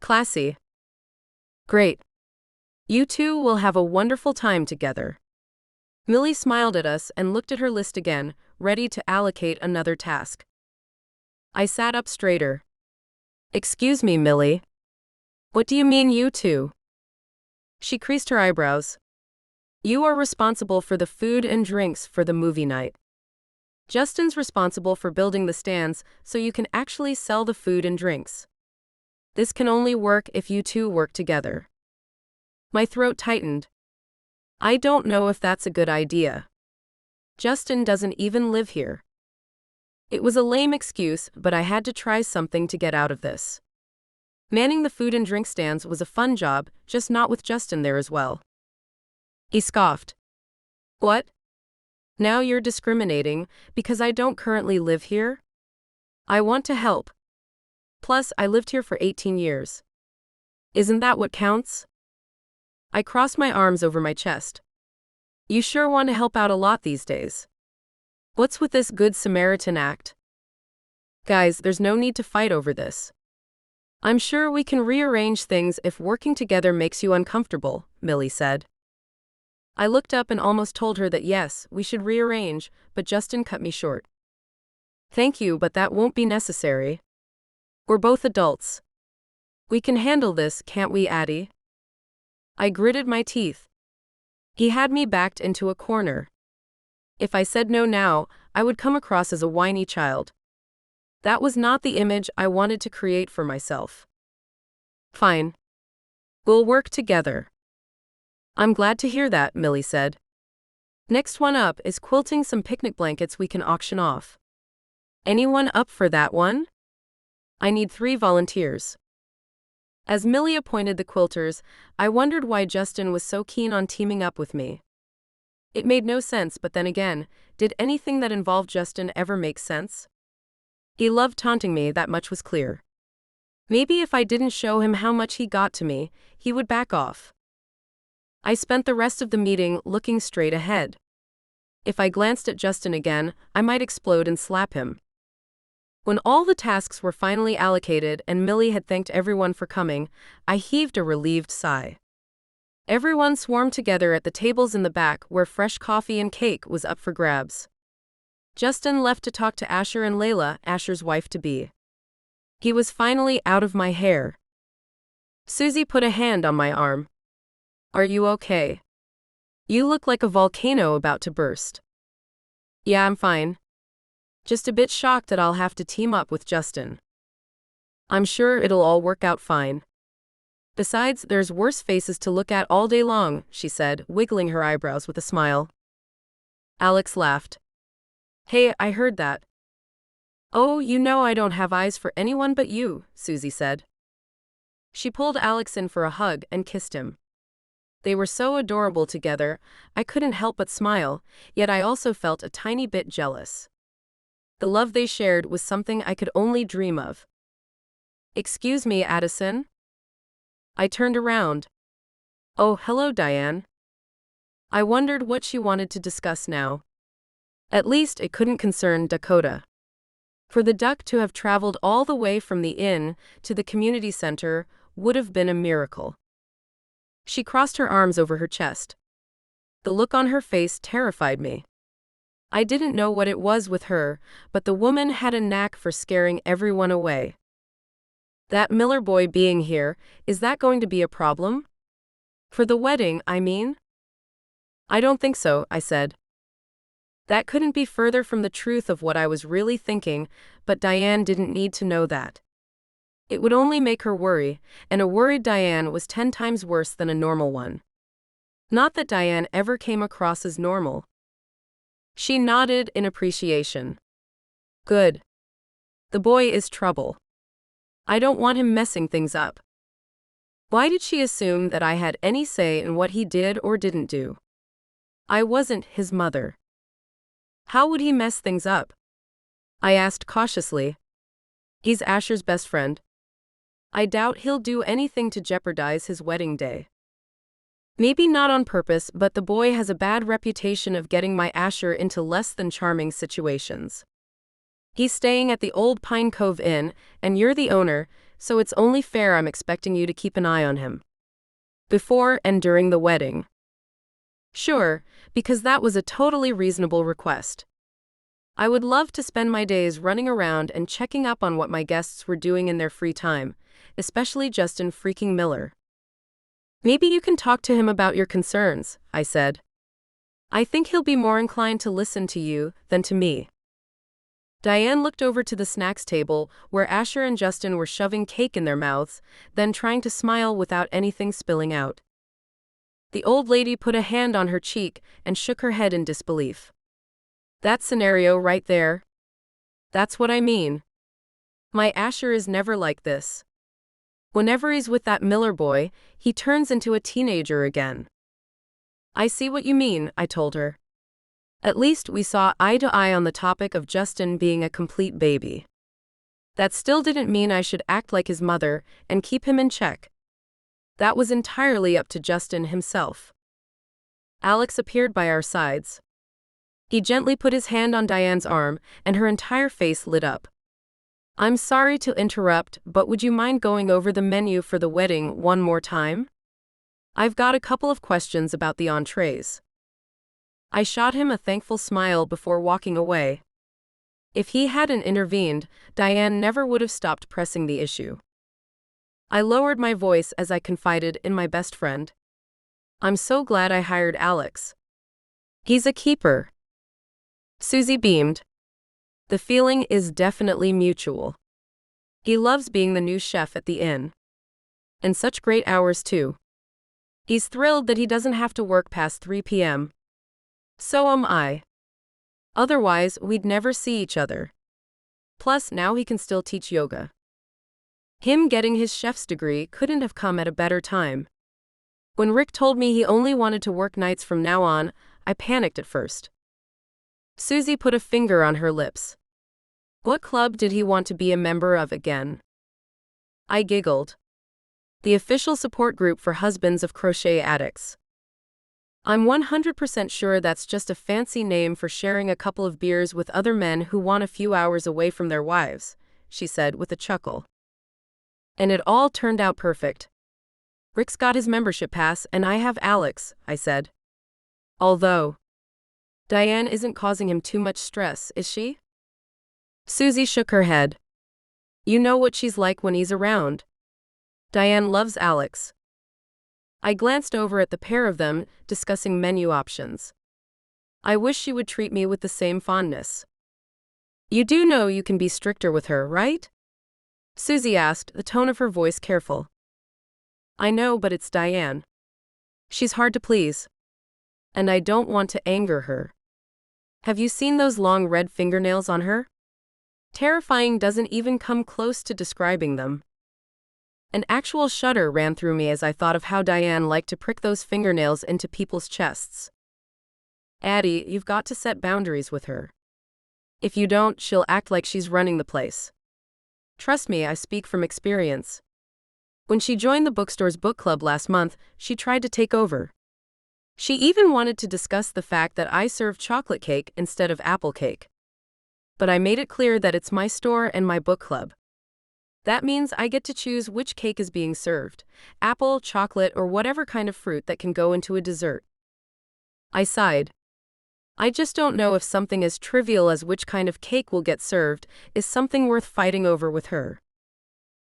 "Classy. Great. You two will have a wonderful time together." Millie smiled at us and looked at her list again, ready to allocate another task. I sat up straighter. "Excuse me, Millie. What do you mean, you two?" She creased her eyebrows. "You are responsible for the food and drinks for the movie night. Justin's responsible for building the stands so you can actually sell the food and drinks. This can only work if you two work together." My throat tightened. I don't know if that's a good idea. Justin doesn't even live here. It was a lame excuse, but I had to try something to get out of this. Manning the food and drink stands was a fun job, just not with Justin there as well. He scoffed. "What? Now you're discriminating because I don't currently live here? I want to help. Plus, I lived here for 18 years. Isn't that what counts?" I crossed my arms over my chest. You sure want to help out a lot these days. What's with this Good Samaritan act? Guys, there's no need to fight over this. I'm sure we can rearrange things if working together makes you uncomfortable, Millie said. I looked up and almost told her that yes, we should rearrange, but Justin cut me short. Thank you, but that won't be necessary. We're both adults. We can handle this, can't we, Addy? I gritted my teeth. He had me backed into a corner. If I said no now, I would come across as a whiny child. That was not the image I wanted to create for myself. Fine. We'll work together. I'm glad to hear that, Millie said. Next one up is quilting some picnic blankets we can auction off. Anyone up for that one? I need 3 volunteers. As Millie appointed the quilters, I wondered why Justin was so keen on teaming up with me. It made no sense, but then again, did anything that involved Justin ever make sense? He loved taunting me, that much was clear. Maybe if I didn't show him how much he got to me, he would back off. I spent the rest of the meeting looking straight ahead. If I glanced at Justin again, I might explode and slap him. When all the tasks were finally allocated and Millie had thanked everyone for coming, I heaved a relieved sigh. Everyone swarmed together at the tables in the back where fresh coffee and cake was up for grabs. Justin left to talk to Asher and Layla, Asher's wife-to-be. He was finally out of my hair. Susie put a hand on my arm. Are you okay? You look like a volcano about to burst. Yeah, I'm fine. Just a bit shocked that I'll have to team up with Justin. I'm sure it'll all work out fine. Besides, there's worse faces to look at all day long, she said, wiggling her eyebrows with a smile. Alex laughed. Hey, I heard that. Oh, you know I don't have eyes for anyone but you, Susie said. She pulled Alex in for a hug and kissed him. They were so adorable together, I couldn't help but smile, yet I also felt a tiny bit jealous. The love they shared was something I could only dream of. Excuse me, Addison? I turned around. Oh, hello, Diane. I wondered what she wanted to discuss now. At least it couldn't concern Dakota. For the duck to have traveled all the way from the inn to the community center would have been a miracle. She crossed her arms over her chest. The look on her face terrified me. I didn't know what it was with her, but the woman had a knack for scaring everyone away. That Miller boy being here, is that going to be a problem? For the wedding, I mean? I don't think so, I said. That couldn't be further from the truth of what I was really thinking, but Diane didn't need to know that. It would only make her worry, and a worried Diane was 10 times worse than a normal one. Not that Diane ever came across as normal. She nodded in appreciation. Good. The boy is trouble. I don't want him messing things up. Why did she assume that I had any say in what he did or didn't do? I wasn't his mother. How would he mess things up? I asked cautiously. He's Asher's best friend. I doubt he'll do anything to jeopardize his wedding day. Maybe not on purpose, but the boy has a bad reputation of getting my Asher into less than charming situations. He's staying at the old Pine Cove Inn, and you're the owner, so it's only fair I'm expecting you to keep an eye on him. Before and during the wedding. Sure, because that was a totally reasonable request. I would love to spend my days running around and checking up on what my guests were doing in their free time, especially Justin freaking Miller. Maybe you can talk to him about your concerns, I said. I think he'll be more inclined to listen to you than to me. Diane looked over to the snacks table where Asher and Justin were shoving cake in their mouths, then trying to smile without anything spilling out. The old lady put a hand on her cheek and shook her head in disbelief. That scenario right there. That's what I mean. My Asher is never like this. Whenever he's with that Miller boy, he turns into a teenager again. I see what you mean, I told her. At least we saw eye to eye on the topic of Justin being a complete baby. That still didn't mean I should act like his mother and keep him in check. That was entirely up to Justin himself. Alex appeared by our sides. He gently put his hand on Diane's arm, and her entire face lit up. I'm sorry to interrupt, but would you mind going over the menu for the wedding one more time? I've got a couple of questions about the entrees. I shot him a thankful smile before walking away. If he hadn't intervened, Diane never would have stopped pressing the issue. I lowered my voice as I confided in my best friend. I'm so glad I hired Alex. He's a keeper. Susie beamed. The feeling is definitely mutual. He loves being the new chef at the inn. And such great hours too. He's thrilled that he doesn't have to work past 3 p.m. So am I. Otherwise, we'd never see each other. Plus, now he can still teach yoga. Him getting his chef's degree couldn't have come at a better time. When Rick told me he only wanted to work nights from now on, I panicked at first. Susie put a finger on her lips. What club did he want to be a member of again? I giggled. The official support group for husbands of crochet addicts. I'm 100% sure that's just a fancy name for sharing a couple of beers with other men who want a few hours away from their wives, she said with a chuckle. And it all turned out perfect. Rick's got his membership pass and I have Alex, I said. Although, Diane isn't causing him too much stress, is she? Susie shook her head. You know what she's like when he's around. Diane loves Alex. I glanced over at the pair of them, discussing menu options. I wish she would treat me with the same fondness. You do know you can be stricter with her, right? Susie asked, the tone of her voice careful. I know, but it's Diane. She's hard to please. And I don't want to anger her. Have you seen those long red fingernails on her? Terrifying doesn't even come close to describing them. An actual shudder ran through me as I thought of how Diane liked to prick those fingernails into people's chests. Addy, you've got to set boundaries with her. If you don't, she'll act like she's running the place. Trust me, I speak from experience. When she joined the bookstore's book club last month, she tried to take over. She even wanted to discuss the fact that I serve chocolate cake instead of apple cake. But I made it clear that it's my store and my book club. That means I get to choose which cake is being served, apple, chocolate, or whatever kind of fruit that can go into a dessert. I sighed. I just don't know if something as trivial as which kind of cake will get served is something worth fighting over with her.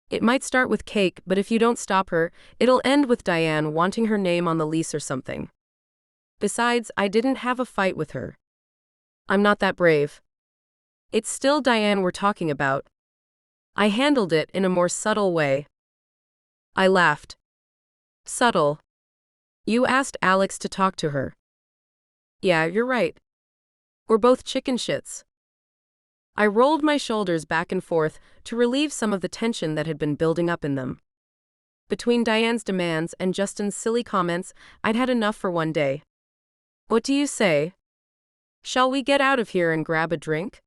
It might start with cake, but if you don't stop her, it'll end with Diane wanting her name on the lease or something. Besides, I didn't have a fight with her. I'm not that brave. It's still Diane we're talking about. I handled it in a more subtle way. I laughed. Subtle. You asked Alex to talk to her. Yeah, you're right. We're both chicken shits. I rolled my shoulders back and forth to relieve some of the tension that had been building up in them. Between Diane's demands and Justin's silly comments, I'd had enough for one day. What do you say? Shall we get out of here and grab a drink?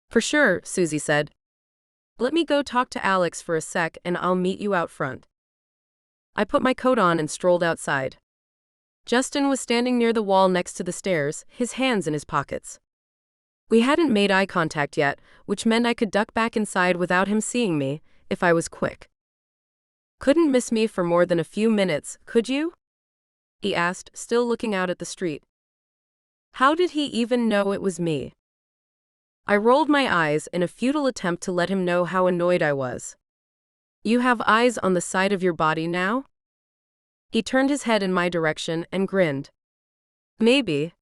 For sure, Susie said. Let me go talk to Alex for a sec and I'll meet you out front. I put my coat on and strolled outside. Justin was standing near the wall next to the stairs, his hands in his pockets. We hadn't made eye contact yet, which meant I could duck back inside without him seeing me, if I was quick. Couldn't miss me for more than a few minutes, could you? He asked, still looking out at the street. How did he even know it was me? I rolled my eyes in a futile attempt to let him know how annoyed I was. You have eyes on the side of your body now? He turned his head in my direction and grinned. Maybe.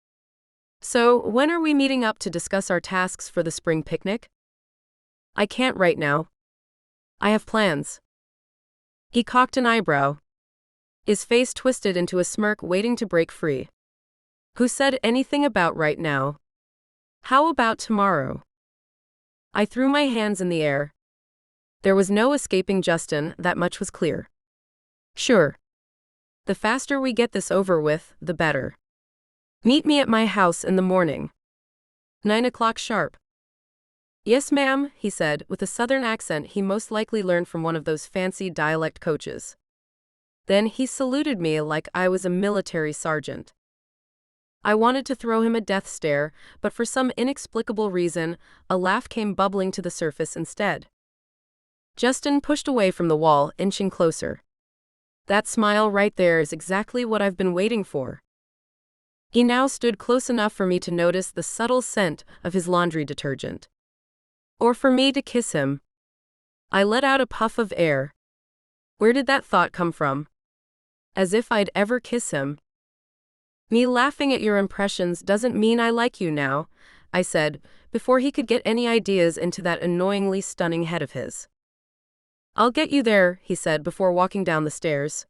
So, when are we meeting up to discuss our tasks for the spring picnic? I can't right now. I have plans. He cocked an eyebrow. His face twisted into a smirk waiting to break free. Who said anything about right now? How about tomorrow? I threw my hands in the air. There was no escaping Justin, that much was clear. Sure. The faster we get this over with, the better. Meet me at my house in the morning. 9 o'clock sharp. Yes, ma'am, he said, with a southern accent he most likely learned from one of those fancy dialect coaches. Then he saluted me like I was a military sergeant. I wanted to throw him a death stare, but for some inexplicable reason, a laugh came bubbling to the surface instead. Justin pushed away from the wall, inching closer. That smile right there is exactly what I've been waiting for. He now stood close enough for me to notice the subtle scent of his laundry detergent. Or for me to kiss him. I let out a puff of air. Where did that thought come from? As if I'd ever kiss him. Me laughing at your impressions doesn't mean I like you now, I said, before he could get any ideas into that annoyingly stunning head of his. I'll get you there, he said before walking down the stairs.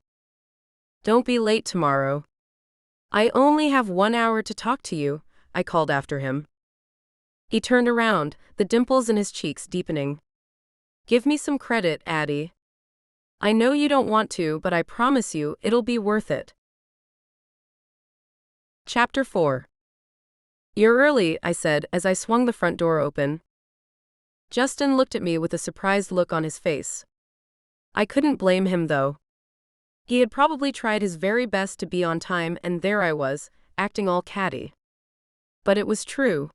Don't be late tomorrow. I only have 1 hour to talk to you, I called after him. He turned around, the dimples in his cheeks deepening. Give me some credit, Addy. I know you don't want to, but I promise you it'll be worth it. Chapter 4. You're early, I said as I swung the front door open. Justin looked at me with a surprised look on his face. I couldn't blame him though. He had probably tried his very best to be on time, and there I was, acting all catty. But it was true.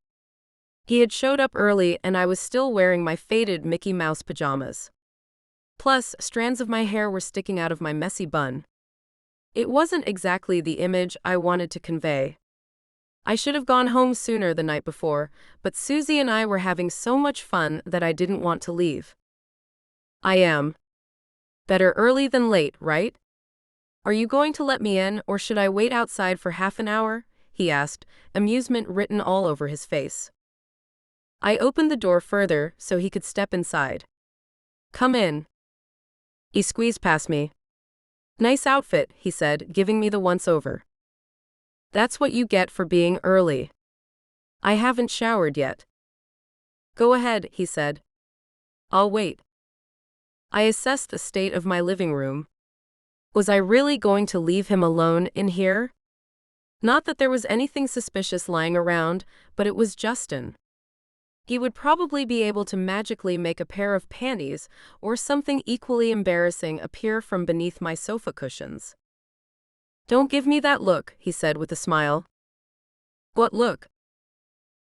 He had showed up early and I was still wearing my faded Mickey Mouse pajamas. Plus, strands of my hair were sticking out of my messy bun. It wasn't exactly the image I wanted to convey. I should have gone home sooner the night before, but Susie and I were having so much fun that I didn't want to leave. I am. Better early than late, right? Are you going to let me in, or should I wait outside for half an hour? He asked, amusement written all over his face. I opened the door further so he could step inside. Come in. He squeezed past me. Nice outfit, he said, giving me the once-over. That's what you get for being early. I haven't showered yet. Go ahead, he said. I'll wait. I assessed the state of my living room. Was I really going to leave him alone in here? Not that there was anything suspicious lying around, but it was Justin. He would probably be able to magically make a pair of panties or something equally embarrassing appear from beneath my sofa cushions. Don't give me that look, he said with a smile. What look?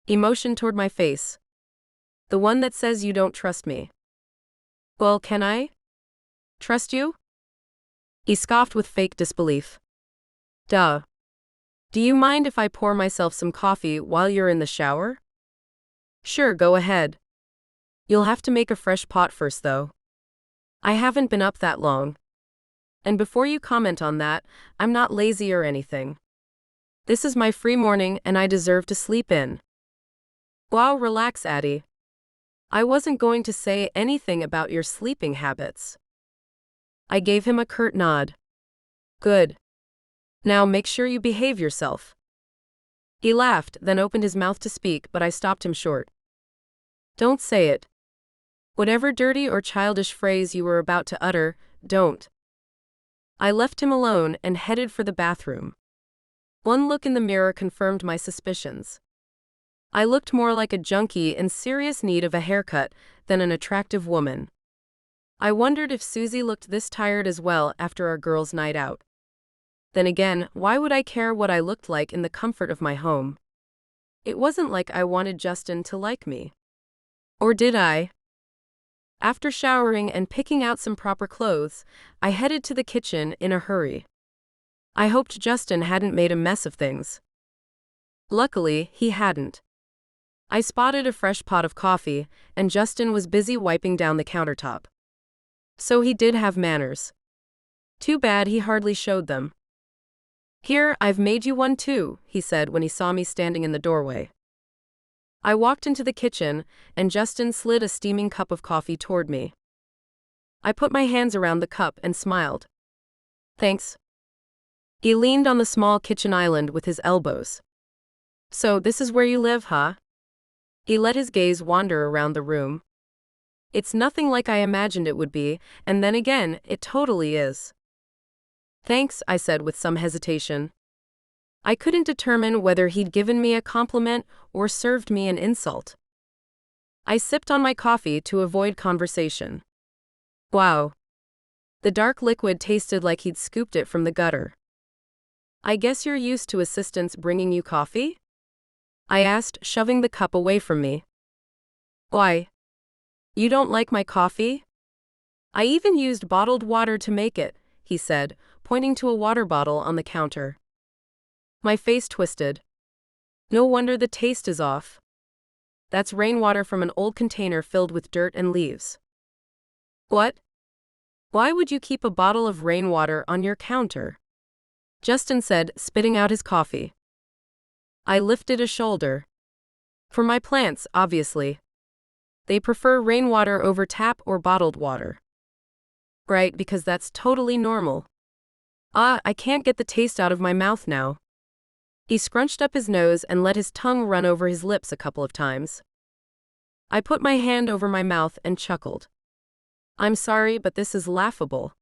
He motioned toward my face. The one that says you don't trust me. Well, can I? Trust you? He scoffed with fake disbelief. Duh. Do you mind if I pour myself some coffee while you're in the shower? Sure, go ahead. You'll have to make a fresh pot first, though. I haven't been up that long. And before you comment on that, I'm not lazy or anything. This is my free morning and I deserve to sleep in. Wow, relax, Addy. I wasn't going to say anything about your sleeping habits. I gave him a curt nod. Good. Now make sure you behave yourself. He laughed, then opened his mouth to speak, but I stopped him short. Don't say it. Whatever dirty or childish phrase you were about to utter, don't. I left him alone and headed for the bathroom. One look in the mirror confirmed my suspicions. I looked more like a junkie in serious need of a haircut than an attractive woman. I wondered if Susie looked this tired as well after our girls' night out. Then again, why would I care what I looked like in the comfort of my home? It wasn't like I wanted Justin to like me. Or did I? After showering and picking out some proper clothes, I headed to the kitchen in a hurry. I hoped Justin hadn't made a mess of things. Luckily, he hadn't. I spotted a fresh pot of coffee, and Justin was busy wiping down the countertop. So he did have manners. Too bad he hardly showed them. Here, I've made you one too, he said when he saw me standing in the doorway. I walked into the kitchen, and Justin slid a steaming cup of coffee toward me. I put my hands around the cup and smiled. Thanks. He leaned on the small kitchen island with his elbows. So, this is where you live, huh? He let his gaze wander around the room. It's nothing like I imagined it would be, and then again, it totally is. Thanks, I said with some hesitation. I couldn't determine whether he'd given me a compliment or served me an insult. I sipped on my coffee to avoid conversation. Wow. The dark liquid tasted like he'd scooped it from the gutter. I guess you're used to assistants bringing you coffee? I asked, shoving the cup away from me. Why? You don't like my coffee? I even used bottled water to make it, he said, pointing to a water bottle on the counter. My face twisted. No wonder the taste is off. That's rainwater from an old container filled with dirt and leaves. What? Why would you keep a bottle of rainwater on your counter? Justin said, spitting out his coffee. I lifted a shoulder. For my plants, obviously. They prefer rainwater over tap or bottled water. Right, because that's totally normal. I can't get the taste out of my mouth now. He scrunched up his nose and let his tongue run over his lips a couple of times. I put my hand over my mouth and chuckled. I'm sorry, but this is laughable.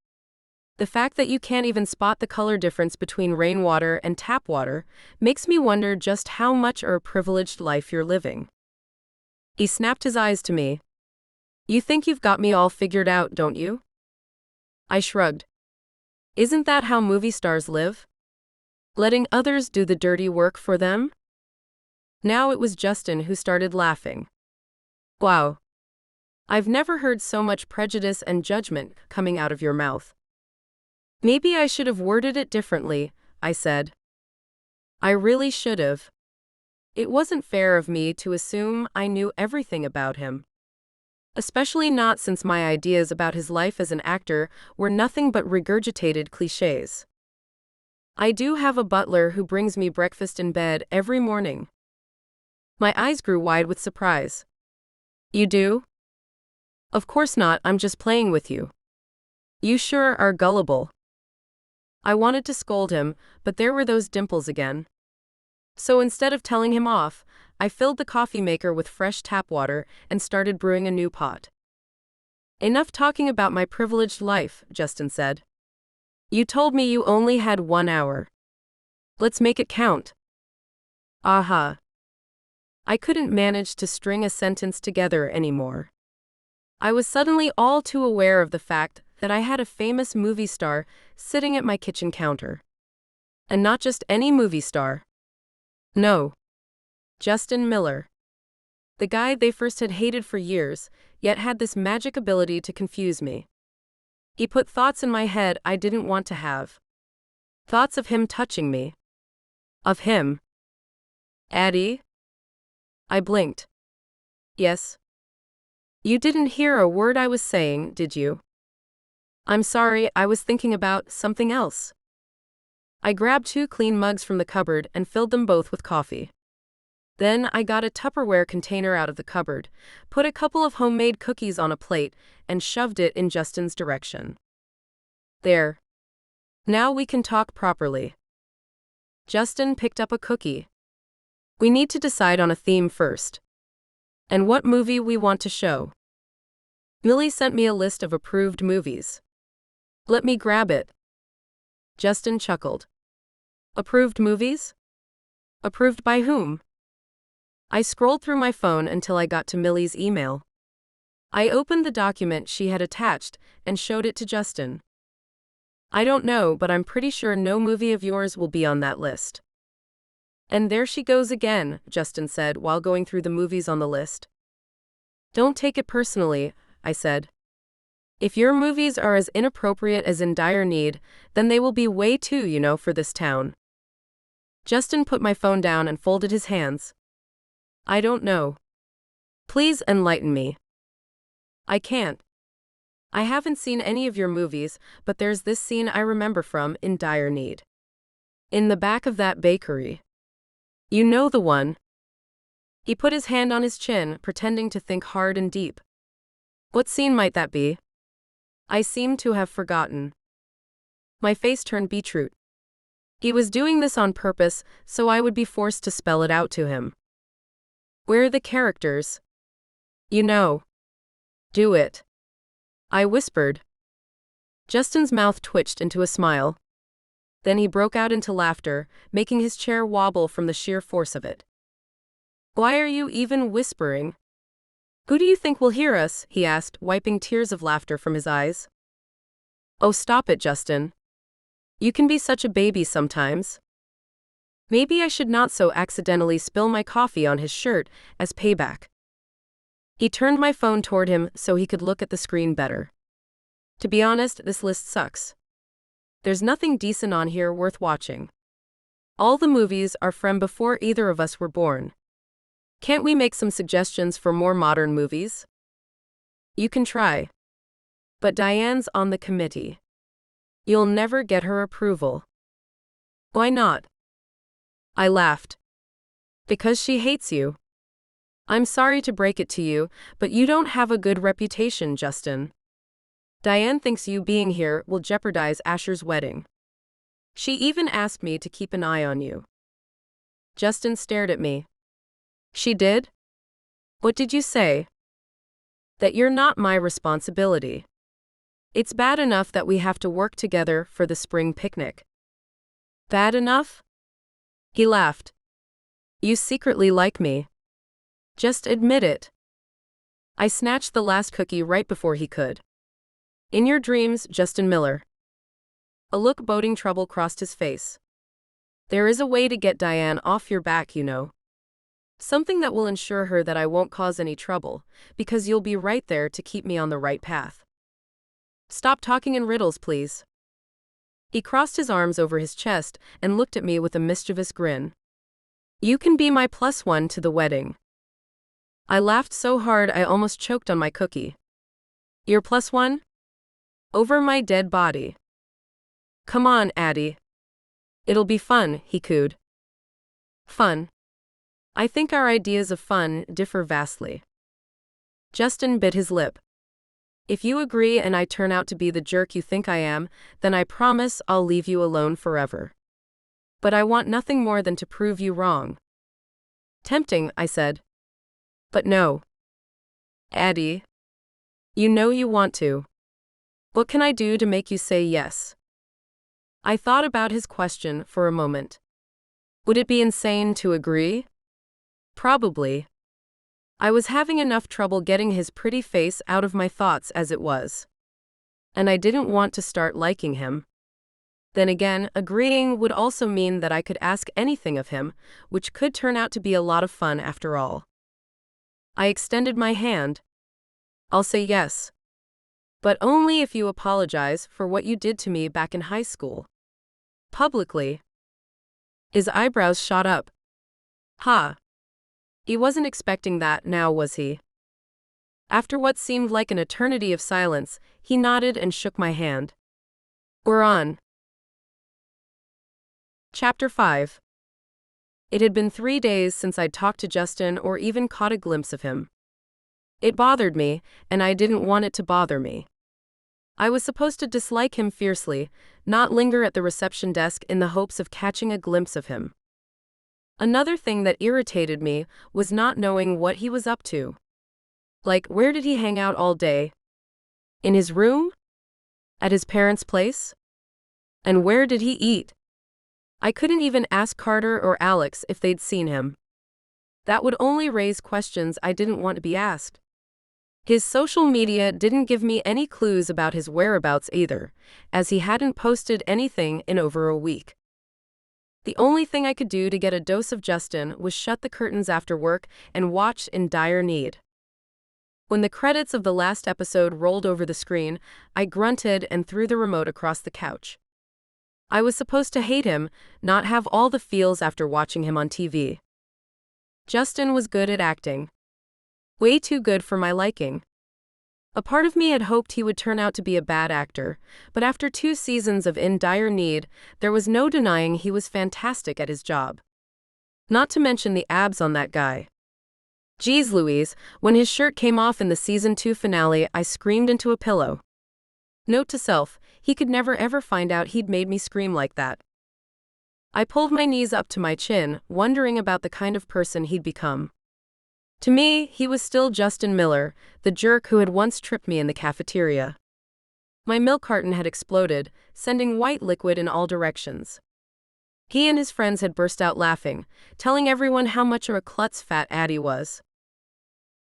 The fact that you can't even spot the color difference between rainwater and tap water makes me wonder just how much of a privileged life you're living. He snapped his eyes to me. You think you've got me all figured out, don't you? I shrugged. Isn't that how movie stars live? Letting others do the dirty work for them? Now it was Justin who started laughing. Wow. I've never heard so much prejudice and judgment coming out of your mouth. Maybe I should have worded it differently, I said. I really should have. It wasn't fair of me to assume I knew everything about him. Especially not since my ideas about his life as an actor were nothing but regurgitated cliches. I do have a butler who brings me breakfast in bed every morning. My eyes grew wide with surprise. You do? Of course not, I'm just playing with you. You sure are gullible. I wanted to scold him, but there were those dimples again. So instead of telling him off, I filled the coffee maker with fresh tap water and started brewing a new pot. Enough talking about my privileged life, Justin said. You told me you only had 1 hour. Let's make it count. Aha. I couldn't manage to string a sentence together anymore. I was suddenly all too aware of the fact that I had a famous movie star sitting at my kitchen counter. And not just any movie star. No. Justin Miller. The guy they first had hated for years, yet had this magic ability to confuse me. He put thoughts in my head I didn't want to have. Thoughts of him touching me. Of him. Addy? I blinked. Yes. You didn't hear a word I was saying, did you? I'm sorry, I was thinking about something else. I grabbed 2 clean mugs from the cupboard and filled them both with coffee. Then I got a Tupperware container out of the cupboard, put a couple of homemade cookies on a plate, and shoved it in Justin's direction. There. Now we can talk properly. Justin picked up a cookie. We need to decide on a theme first. And what movie we want to show. Millie sent me a list of approved movies. Let me grab it. Justin chuckled. Approved movies? Approved by whom? I scrolled through my phone until I got to Millie's email. I opened the document she had attached and showed it to Justin. I don't know, but I'm pretty sure no movie of yours will be on that list. And there she goes again, Justin said while going through the movies on the list. Don't take it personally, I said. If your movies are as inappropriate as In Dire Need, then they will be way too, for this town. Justin put my phone down and folded his hands. I don't know. Please enlighten me. I can't. I haven't seen any of your movies, but there's this scene I remember from In Dire Need. In the back of that bakery. You know the one. He put his hand on his chin, pretending to think hard and deep. What scene might that be? I seemed to have forgotten. My face turned beetroot. He was doing this on purpose, so I would be forced to spell it out to him. Where are the characters? You know. Do it. I whispered. Justin's mouth twitched into a smile. Then he broke out into laughter, making his chair wobble from the sheer force of it. Why are you even whispering? Who do you think will hear us? He asked, wiping tears of laughter from his eyes. Oh, stop it, Justin. You can be such a baby sometimes. Maybe I should not so accidentally spill my coffee on his shirt as payback. He turned my phone toward him so he could look at the screen better. To be honest, this list sucks. There's nothing decent on here worth watching. All the movies are from before either of us were born. Can't we make some suggestions for more modern movies? You can try. But Diane's on the committee. You'll never get her approval. Why not? I laughed. Because she hates you. I'm sorry to break it to you, but you don't have a good reputation, Justin. Diane thinks you being here will jeopardize Asher's wedding. She even asked me to keep an eye on you. Justin stared at me. She did? What did you say? That you're not my responsibility. It's bad enough that we have to work together for the spring picnic. Bad enough? He laughed. You secretly like me. Just admit it. I snatched the last cookie right before he could. In your dreams, Justin Miller. A look boding trouble crossed his face. There is a way to get Diane off your back, you know. Something that will ensure her that I won't cause any trouble, because you'll be right there to keep me on the right path. Stop talking in riddles, please. He crossed his arms over his chest and looked at me with a mischievous grin. You can be my +1 to the wedding. I laughed so hard I almost choked on my cookie. Your +1? Over my dead body. Come on, Addy. It'll be fun, he cooed. Fun. I think our ideas of fun differ vastly. Justin bit his lip. If you agree and I turn out to be the jerk you think I am, then I promise I'll leave you alone forever. But I want nothing more than to prove you wrong. Tempting, I said. But no. Addy. You know you want to. What can I do to make you say yes? I thought about his question for a moment. Would it be insane to agree? Probably. I was having enough trouble getting his pretty face out of my thoughts as it was. And I didn't want to start liking him. Then again, agreeing would also mean that I could ask anything of him, which could turn out to be a lot of fun after all. I extended my hand. I'll say yes. But only if you apologize for what you did to me back in high school. Publicly. His eyebrows shot up. Ha. He wasn't expecting that now, was he? After what seemed like an eternity of silence, he nodded and shook my hand. We're on. Chapter 5. It had been 3 days since I'd talked to Justin or even caught a glimpse of him. It bothered me, and I didn't want it to bother me. I was supposed to dislike him fiercely, not linger at the reception desk in the hopes of catching a glimpse of him. Another thing that irritated me was not knowing what he was up to. Like, where did he hang out all day? In his room? At his parents' place? And where did he eat? I couldn't even ask Carter or Alex if they'd seen him. That would only raise questions I didn't want to be asked. His social media didn't give me any clues about his whereabouts either, as he hadn't posted anything in over a week. The only thing I could do to get a dose of Justin was shut the curtains after work and watch in dire need. When the credits of the last episode rolled over the screen, I grunted and threw the remote across the couch. I was supposed to hate him, not have all the feels after watching him on TV. Justin was good at acting. Way too good for my liking. A part of me had hoped he would turn out to be a bad actor, but after 2 seasons of In Dire Need, there was no denying he was fantastic at his job. Not to mention the abs on that guy. Geez Louise, when his shirt came off in the season 2 finale, I screamed into a pillow. Note to self, he could never ever find out he'd made me scream like that. I pulled my knees up to my chin, wondering about the kind of person he'd become. To me, he was still Justin Miller, the jerk who had once tripped me in the cafeteria. My milk carton had exploded, sending white liquid in all directions. He and his friends had burst out laughing, telling everyone how much of a klutz fat Addy was.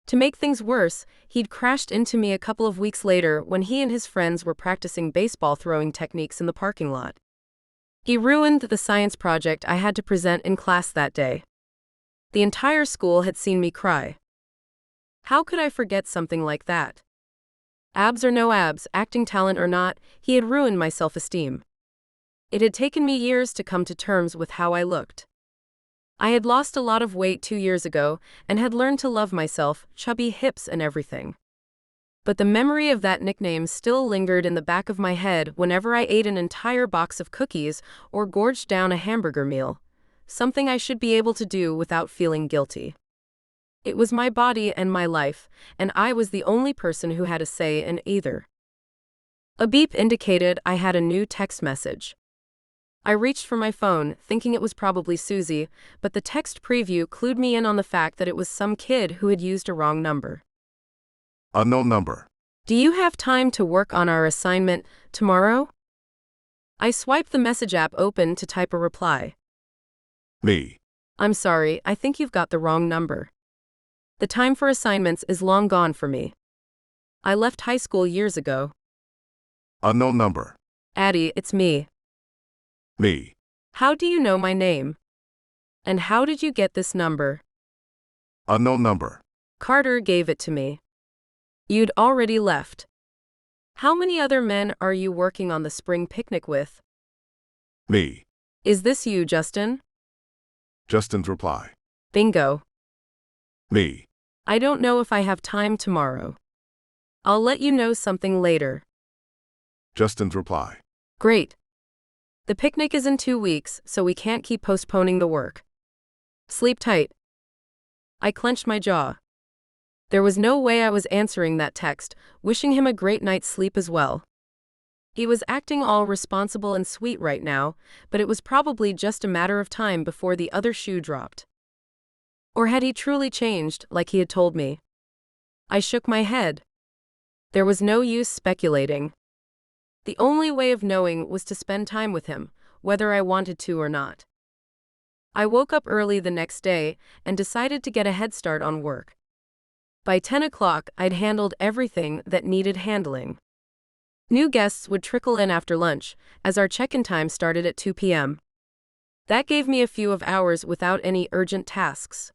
To make things worse, he'd crashed into me a couple of weeks later when he and his friends were practicing baseball throwing techniques in the parking lot. He ruined the science project I had to present in class that day. The entire school had seen me cry. How could I forget something like that? Abs or no abs, acting talent or not, he had ruined my self-esteem. It had taken me years to come to terms with how I looked. I had lost a lot of weight 2 years ago and had learned to love myself, chubby hips and everything. But the memory of that nickname still lingered in the back of my head whenever I ate an entire box of cookies or gorged down a hamburger meal, something I should be able to do without feeling guilty. It was my body and my life, and I was the only person who had a say in either. A beep indicated I had a new text message. I reached for my phone, thinking it was probably Susie, but the text preview clued me in on the fact that it was some kid who had used a wrong number. Unknown number. Do you have time to work on our assignment tomorrow? I swiped the message app open to type a reply. Me. I'm sorry, I think you've got the wrong number. The time for assignments is long gone for me. I left high school years ago. Unknown number. Addy, it's me. Me. How do you know my name? And how did you get this number? Unknown number. Carter gave it to me. You'd already left. How many other men are you working on the spring picnic with? Me. Is this you, Justin? Justin's reply. Bingo. Me. I don't know if I have time tomorrow. I'll let you know something later. Justin's reply. Great. The picnic is in 2 weeks, so we can't keep postponing the work. Sleep tight. I clenched my jaw. There was no way I was answering that text, wishing him a great night's sleep as well. He was acting all responsible and sweet right now, but it was probably just a matter of time before the other shoe dropped. Or had he truly changed, like he had told me? I shook my head. There was no use speculating. The only way of knowing was to spend time with him, whether I wanted to or not. I woke up early the next day and decided to get a head start on work. By 10 o'clock, I'd handled everything that needed handling. New guests would trickle in after lunch, as our check-in time started at 2 p.m. That gave me a few of hours without any urgent tasks.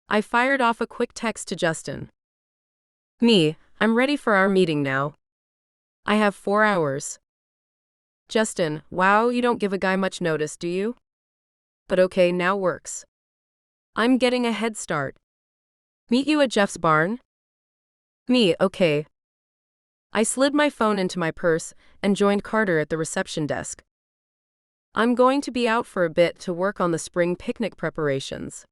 I fired off a quick text to Justin. Me, I'm ready for our meeting now. I have 4 hours. Justin, wow, you don't give a guy much notice, do you? But okay, now works. I'm getting a head start. Meet you at Jeff's barn? Me, okay. I slid my phone into my purse and joined Carter at the reception desk. I'm going to be out for a bit to work on the spring picnic preparations.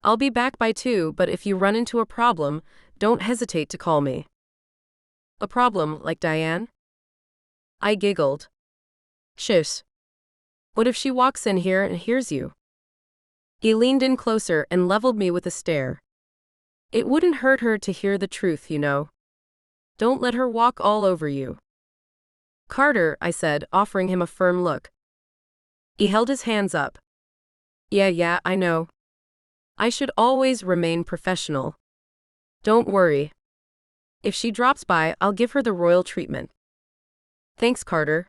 I'll be back by 2, but if you run into a problem, don't hesitate to call me. A problem, like Diane? I giggled. Shush. What if she walks in here and hears you? He leaned in closer and leveled me with a stare. It wouldn't hurt her to hear the truth, you know. Don't let her walk all over you. Carter, I said, offering him a firm look. He held his hands up. Yeah, I know. I should always remain professional. Don't worry. If she drops by, I'll give her the royal treatment. Thanks, Carter.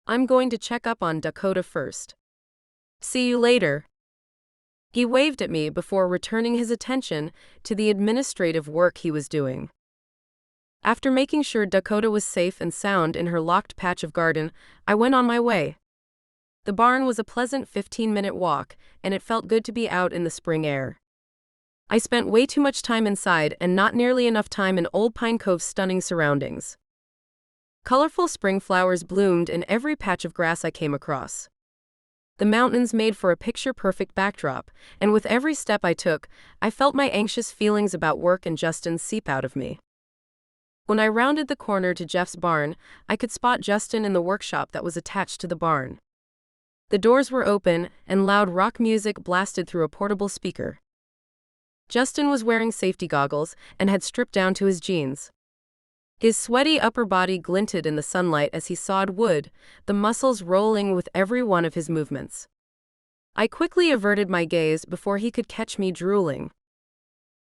I'm going to check up on Dakota first. See you later. He waved at me before returning his attention to the administrative work he was doing. After making sure Dakota was safe and sound in her locked patch of garden, I went on my way. The barn was a pleasant 15-minute walk, and it felt good to be out in the spring air. I spent way too much time inside and not nearly enough time in Old Pine Cove's stunning surroundings. Colorful spring flowers bloomed in every patch of grass I came across. The mountains made for a picture-perfect backdrop, and with every step I took, I felt my anxious feelings about work and Justin seep out of me. When I rounded the corner to Jeff's barn, I could spot Justin in the workshop that was attached to the barn. The doors were open, and loud rock music blasted through a portable speaker. Justin was wearing safety goggles and had stripped down to his jeans. His sweaty upper body glinted in the sunlight as he sawed wood, the muscles rolling with every one of his movements. I quickly averted my gaze before he could catch me drooling.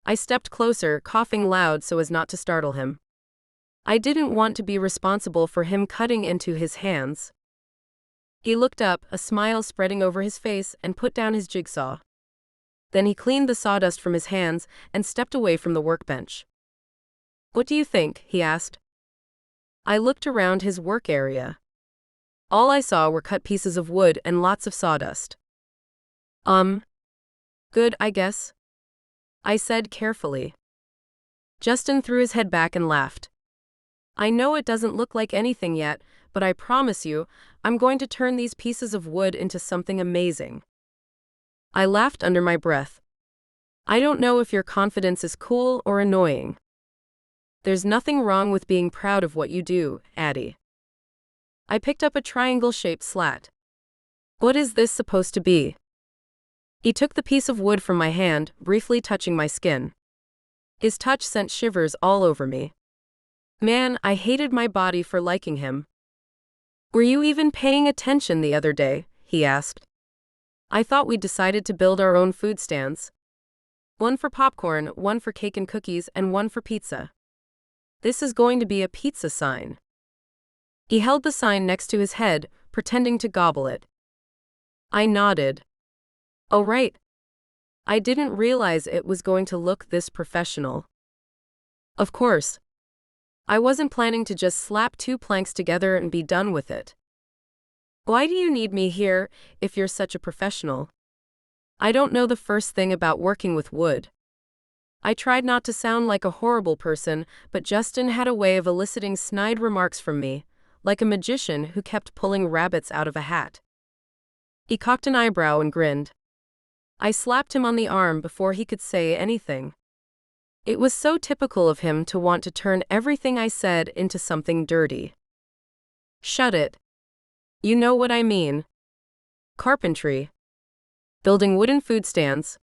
I stepped closer, coughing loud so as not to startle him. I didn't want to be responsible for him cutting into his hands. He looked up, a smile spreading over his face, and put down his jigsaw. Then he cleaned the sawdust from his hands and stepped away from the workbench. "What do you think?" he asked. I looked around his work area. All I saw were cut pieces of wood and lots of sawdust. Good, I guess," I said carefully. Justin threw his head back and laughed. "I know it doesn't look like anything yet, but I promise you, I'm going to turn these pieces of wood into something amazing." I laughed under my breath. "I don't know if your confidence is cool or annoying." "There's nothing wrong with being proud of what you do, Addy." I picked up a triangle-shaped slat. "What is this supposed to be?" He took the piece of wood from my hand, briefly touching my skin. His touch sent shivers all over me. Man, I hated my body for liking him. "Were you even paying attention the other day?" he asked. "I thought we'd decided to build our own food stands. One for popcorn, one for cake and cookies, and one for pizza. This is going to be a pizza sign." He held the sign next to his head, pretending to gobble it. I nodded. "Oh right. I didn't realize it was going to look this professional." Of course. I wasn't planning to just slap two planks together and be done with it. "Why do you need me here, if you're such a professional?" I don't know the first thing about working with wood. I tried not to sound like a horrible person, but Justin had a way of eliciting snide remarks from me, like a magician who kept pulling rabbits out of a hat. He cocked an eyebrow and grinned. I slapped him on the arm before he could say anything. It was so typical of him to want to turn everything I said into something dirty. "Shut it. You know what I mean. Carpentry. Building wooden food stands."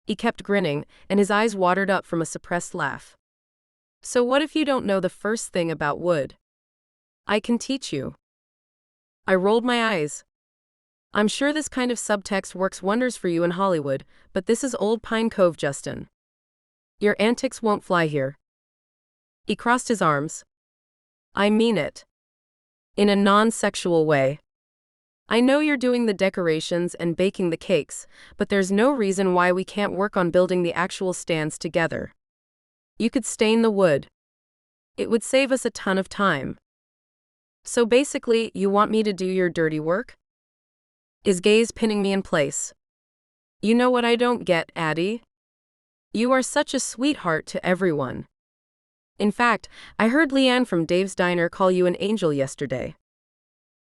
He kept grinning, and his eyes watered up from a suppressed laugh. "So what if you don't know the first thing about wood? I can teach you." I rolled my eyes. "I'm sure this kind of subtext works wonders for you in Hollywood, but this is Old Pine Cove, Justin. Your antics won't fly here." He crossed his arms. "I mean it. In a non-sexual way. I know you're doing the decorations and baking the cakes, but there's no reason why we can't work on building the actual stands together. You could stain the wood. It would save us a ton of time." "So basically, you want me to do your dirty work?" His gaze pinning me in place. "You know what I don't get, Addy? You are such a sweetheart to everyone. In fact, I heard Leanne from Dave's Diner call you an angel yesterday.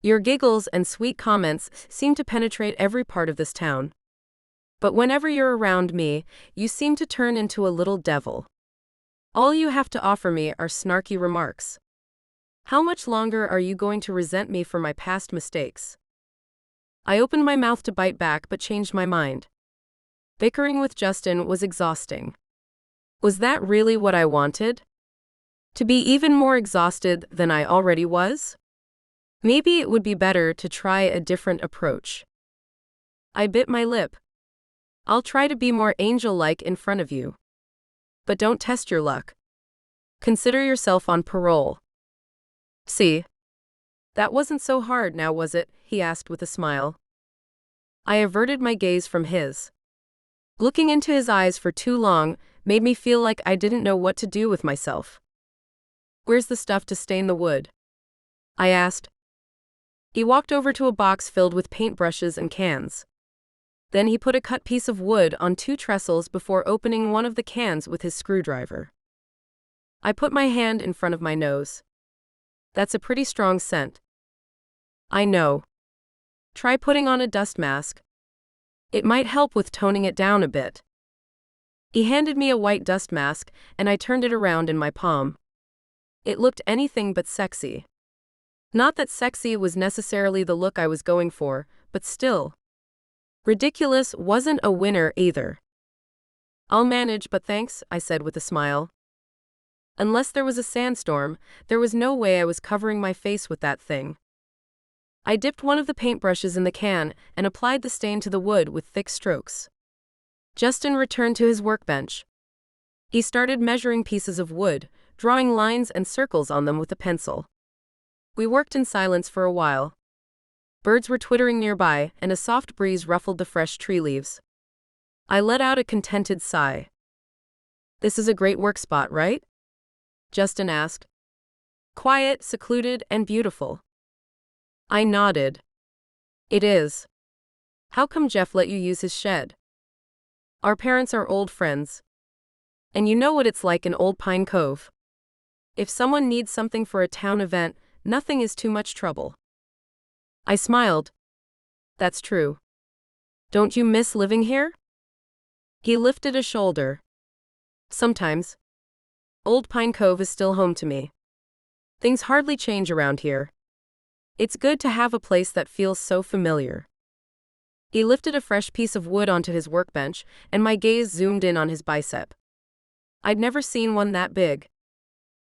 Your giggles and sweet comments seem to penetrate every part of this town. But whenever you're around me, you seem to turn into a little devil. All you have to offer me are snarky remarks. How much longer are you going to resent me for my past mistakes?" I opened my mouth to bite back but changed my mind. Bickering with Justin was exhausting. Was that really what I wanted? To be even more exhausted than I already was? Maybe it would be better to try a different approach. I bit my lip. "I'll try to be more angel-like in front of you. But don't test your luck. Consider yourself on parole." "See? That wasn't so hard now, was it?" he asked with a smile. I averted my gaze from his. Looking into his eyes for too long made me feel like I didn't know what to do with myself. "Where's the stuff to stain the wood?" I asked. He walked over to a box filled with paintbrushes and cans. Then he put a cut piece of wood on two trestles before opening one of the cans with his screwdriver. I put my hand in front of my nose. "That's a pretty strong scent." "I know. Try putting on a dust mask. It might help with toning it down a bit." He handed me a white dust mask, and I turned it around in my palm. It looked anything but sexy. Not that sexy was necessarily the look I was going for, but still. Ridiculous wasn't a winner either. "I'll manage, but thanks," I said with a smile. Unless there was a sandstorm, there was no way I was covering my face with that thing. I dipped one of the paintbrushes in the can and applied the stain to the wood with thick strokes. Justin returned to his workbench. He started measuring pieces of wood, drawing lines and circles on them with a pencil. We worked in silence for a while. Birds were twittering nearby, and a soft breeze ruffled the fresh tree leaves. I let out a contented sigh. "This is a great work spot, right?" Justin asked. "Quiet, secluded, and beautiful." I nodded. "It is. How come Jeff let you use his shed?" "Our parents are old friends. And you know what it's like in Old Pine Cove. If someone needs something for a town event, nothing is too much trouble." I smiled. "That's true. Don't you miss living here?" He lifted a shoulder. "Sometimes. Old Pine Cove is still home to me. Things hardly change around here. It's good to have a place that feels so familiar." He lifted a fresh piece of wood onto his workbench, and my gaze zoomed in on his bicep. I'd never seen one that big.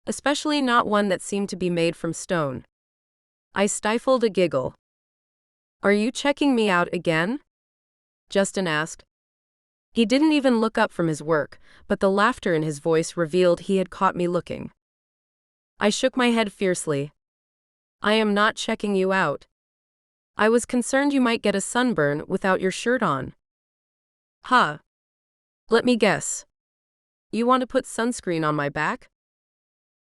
Especially not one that seemed to be made from stone. I stifled a giggle. "Are you checking me out again?" Justin asked. He didn't even look up from his work, but the laughter in his voice revealed he had caught me looking. I shook my head fiercely. "I am not checking you out. I was concerned you might get a sunburn without your shirt on." "Huh. Let me guess. You want to put sunscreen on my back?"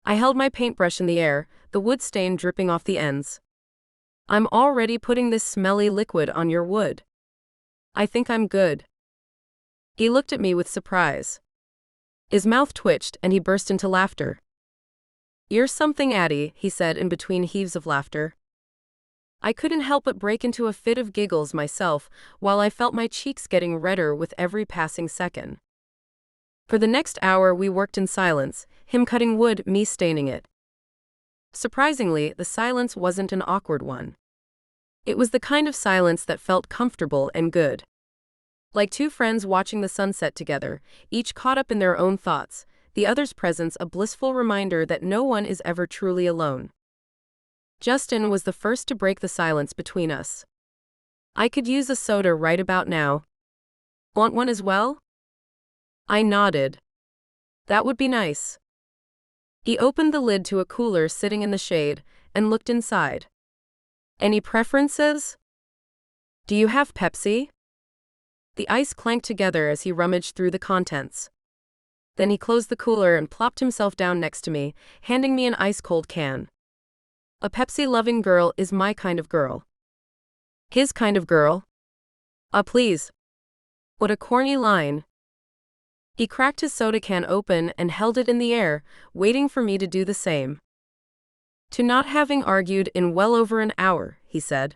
I held my paintbrush in the air, the wood stain dripping off the ends. "I'm already putting this smelly liquid on your wood. I think I'm good." He looked at me with surprise. His mouth twitched and he burst into laughter. "You're something, Addy," he said in between heaves of laughter. I couldn't help but break into a fit of giggles myself, while I felt my cheeks getting redder with every passing second. For the next hour we worked in silence, him cutting wood, me staining it. Surprisingly, the silence wasn't an awkward one. It was the kind of silence that felt comfortable and good. Like two friends watching the sunset together, each caught up in their own thoughts, the other's presence a blissful reminder that no one is ever truly alone. Justin was the first to break the silence between us. "I could use a soda right about now. Want one as well?" I nodded. "That would be nice." He opened the lid to a cooler sitting in the shade and looked inside. "Any preferences? Do you have Pepsi?" The ice clanked together as he rummaged through the contents. Then he closed the cooler and plopped himself down next to me, handing me an ice-cold can. A Pepsi-loving girl is my kind of girl. His kind of girl? Please. What a corny line. He cracked his soda can open and held it in the air, waiting for me to do the same. "To not having argued in well over an hour," he said.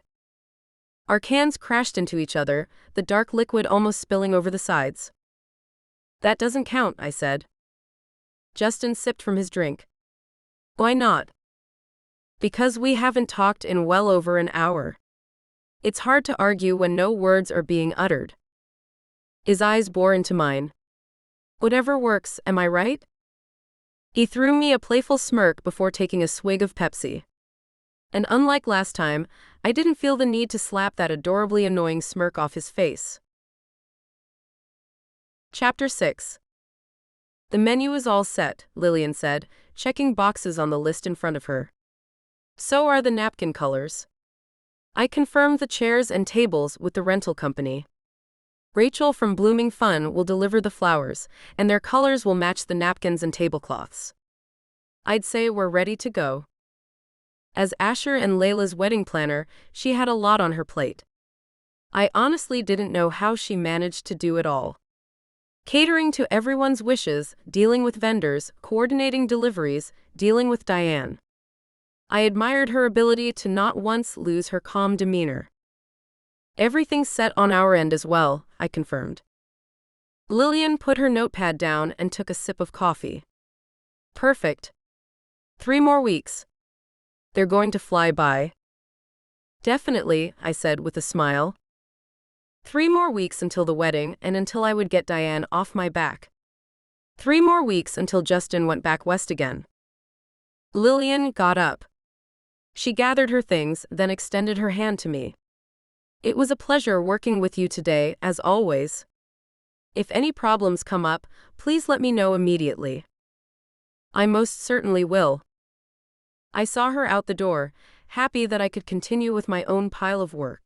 Our cans crashed into each other, the dark liquid almost spilling over the sides. "That doesn't count," I said. Justin sipped from his drink. "Why not?" "Because we haven't talked in well over an hour. It's hard to argue when no words are being uttered." His eyes bore into mine. "Whatever works, am I right?" He threw me a playful smirk before taking a swig of Pepsi. And unlike last time, I didn't feel the need to slap that adorably annoying smirk off his face. Chapter 6. "The menu is all set," Lillian said, checking boxes on the list in front of her. "So are the napkin colors." I confirmed the chairs and tables with the rental company. Rachel from Blooming Fun will deliver the flowers, and their colors will match the napkins and tablecloths. I'd say we're ready to go. As Asher and Layla's wedding planner, she had a lot on her plate. I honestly didn't know how she managed to do it all. Catering to everyone's wishes, dealing with vendors, coordinating deliveries, dealing with Diane. I admired her ability to not once lose her calm demeanor. "Everything's set on our end as well," I confirmed. Lillian put her notepad down and took a sip of coffee. "Perfect. 3 more weeks. They're going to fly by." "Definitely," I said with a smile. 3 more weeks until the wedding and until I would get Diane off my back. 3 more weeks until Justin went back west again. Lillian got up. She gathered her things, then extended her hand to me. "It was a pleasure working with you today, as always. If any problems come up, please let me know immediately." "I most certainly will." I saw her out the door, happy that I could continue with my own pile of work.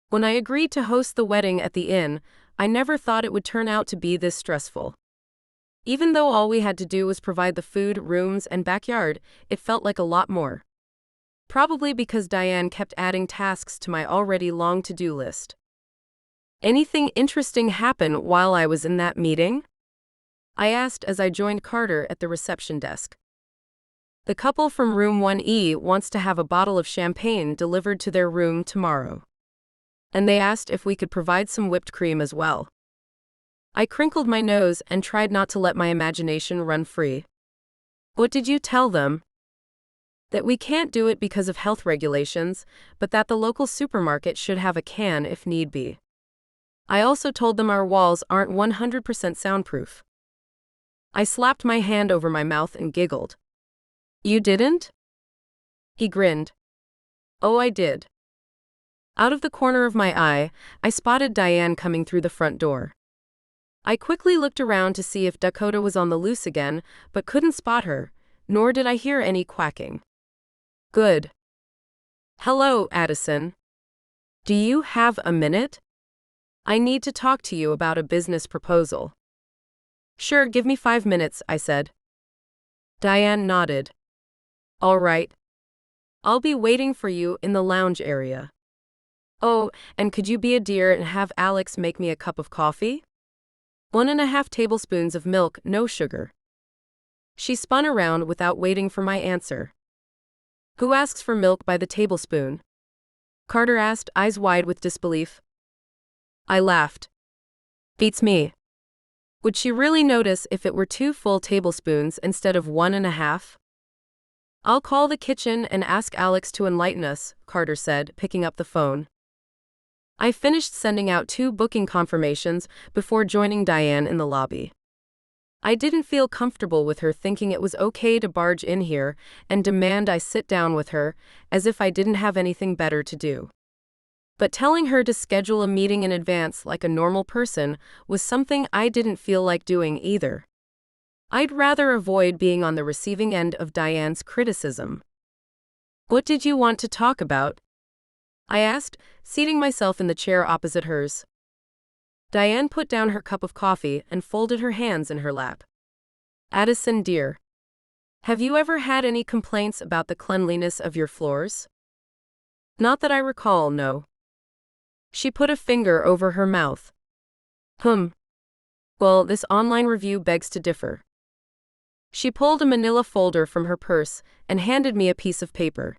When I agreed to host the wedding at the inn, I never thought it would turn out to be this stressful. Even though all we had to do was provide the food, rooms, and backyard, it felt like a lot more. Probably because Diane kept adding tasks to my already long to-do list. Anything interesting happen while I was in that meeting? I asked as I joined Carter at the reception desk. The couple from room 1E wants to have a bottle of champagne delivered to their room tomorrow. And they asked if we could provide some whipped cream as well. I crinkled my nose and tried not to let my imagination run free. What did you tell them? That we can't do it because of health regulations, but that the local supermarket should have a can if need be. I also told them our walls aren't 100% soundproof. I slapped my hand over my mouth and giggled. You didn't? He grinned. Oh, I did. Out of the corner of my eye, I spotted Diane coming through the front door. I quickly looked around to see if Dakota was on the loose again, but couldn't spot her, nor did I hear any quacking. Good. Hello, Addison. Do you have a minute? I need to talk to you about a business proposal. Sure, give me 5 minutes, I said. Diane nodded. All right. I'll be waiting for you in the lounge area. Oh, and could you be a dear and have Alex make me a cup of coffee? 1.5 tablespoons of milk, no sugar. She spun around without waiting for my answer. Who asks for milk by the tablespoon? Carter asked, eyes wide with disbelief. I laughed. Beats me. Would she really notice if it were 2 full tablespoons instead of 1.5? I'll call the kitchen and ask Alex to enlighten us, Carter said, picking up the phone. I finished sending out 2 booking confirmations before joining Diane in the lobby. I didn't feel comfortable with her thinking it was okay to barge in here and demand I sit down with her, as if I didn't have anything better to do. But telling her to schedule a meeting in advance like a normal person was something I didn't feel like doing either. I'd rather avoid being on the receiving end of Diane's criticism. What did you want to talk about? I asked, seating myself in the chair opposite hers. Diane put down her cup of coffee and folded her hands in her lap. Addison, dear. Have you ever had any complaints about the cleanliness of your floors? Not that I recall, no. She put a finger over her mouth. Well, this online review begs to differ. She pulled a manila folder from her purse and handed me a piece of paper.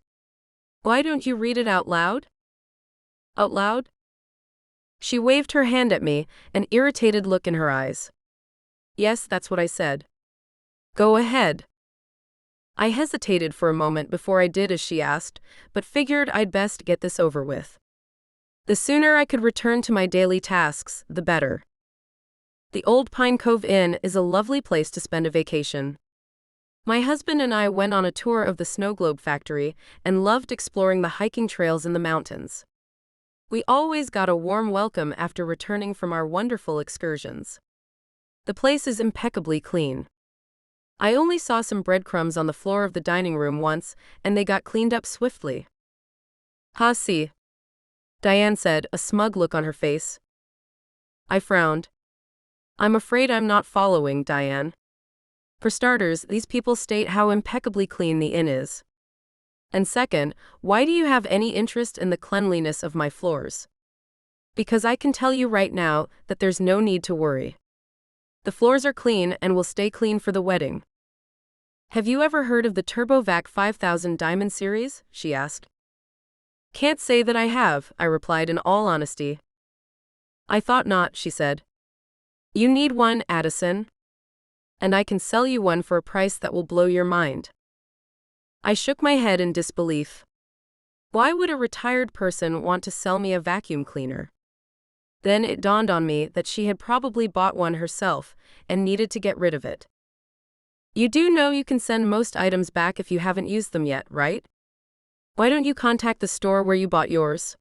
Why don't you read it out loud? Out loud? She waved her hand at me, an irritated look in her eyes. Yes, that's what I said. Go ahead. I hesitated for a moment before I did as she asked, but figured I'd best get this over with. The sooner I could return to my daily tasks, the better. The Old Pine Cove Inn is a lovely place to spend a vacation. My husband and I went on a tour of the snow globe factory and loved exploring the hiking trails in the mountains. We always got a warm welcome after returning from our wonderful excursions. The place is impeccably clean. I only saw some breadcrumbs on the floor of the dining room once, and they got cleaned up swiftly. Ha, see, Diane said, a smug look on her face. I frowned. I'm afraid I'm not following, Diane. For starters, these people state how impeccably clean the inn is. And second, why do you have any interest in the cleanliness of my floors? Because I can tell you right now that there's no need to worry. The floors are clean and will stay clean for the wedding. Have you ever heard of the TurboVac 5000 Diamond Series? She asked. Can't say that I have, I replied in all honesty. I thought not, she said. You need one, Addison. And I can sell you one for a price that will blow your mind. I shook my head in disbelief. Why would a retired person want to sell me a vacuum cleaner? Then it dawned on me that she had probably bought one herself and needed to get rid of it. You do know you can send most items back if you haven't used them yet, right? Why don't you contact the store where you bought yours?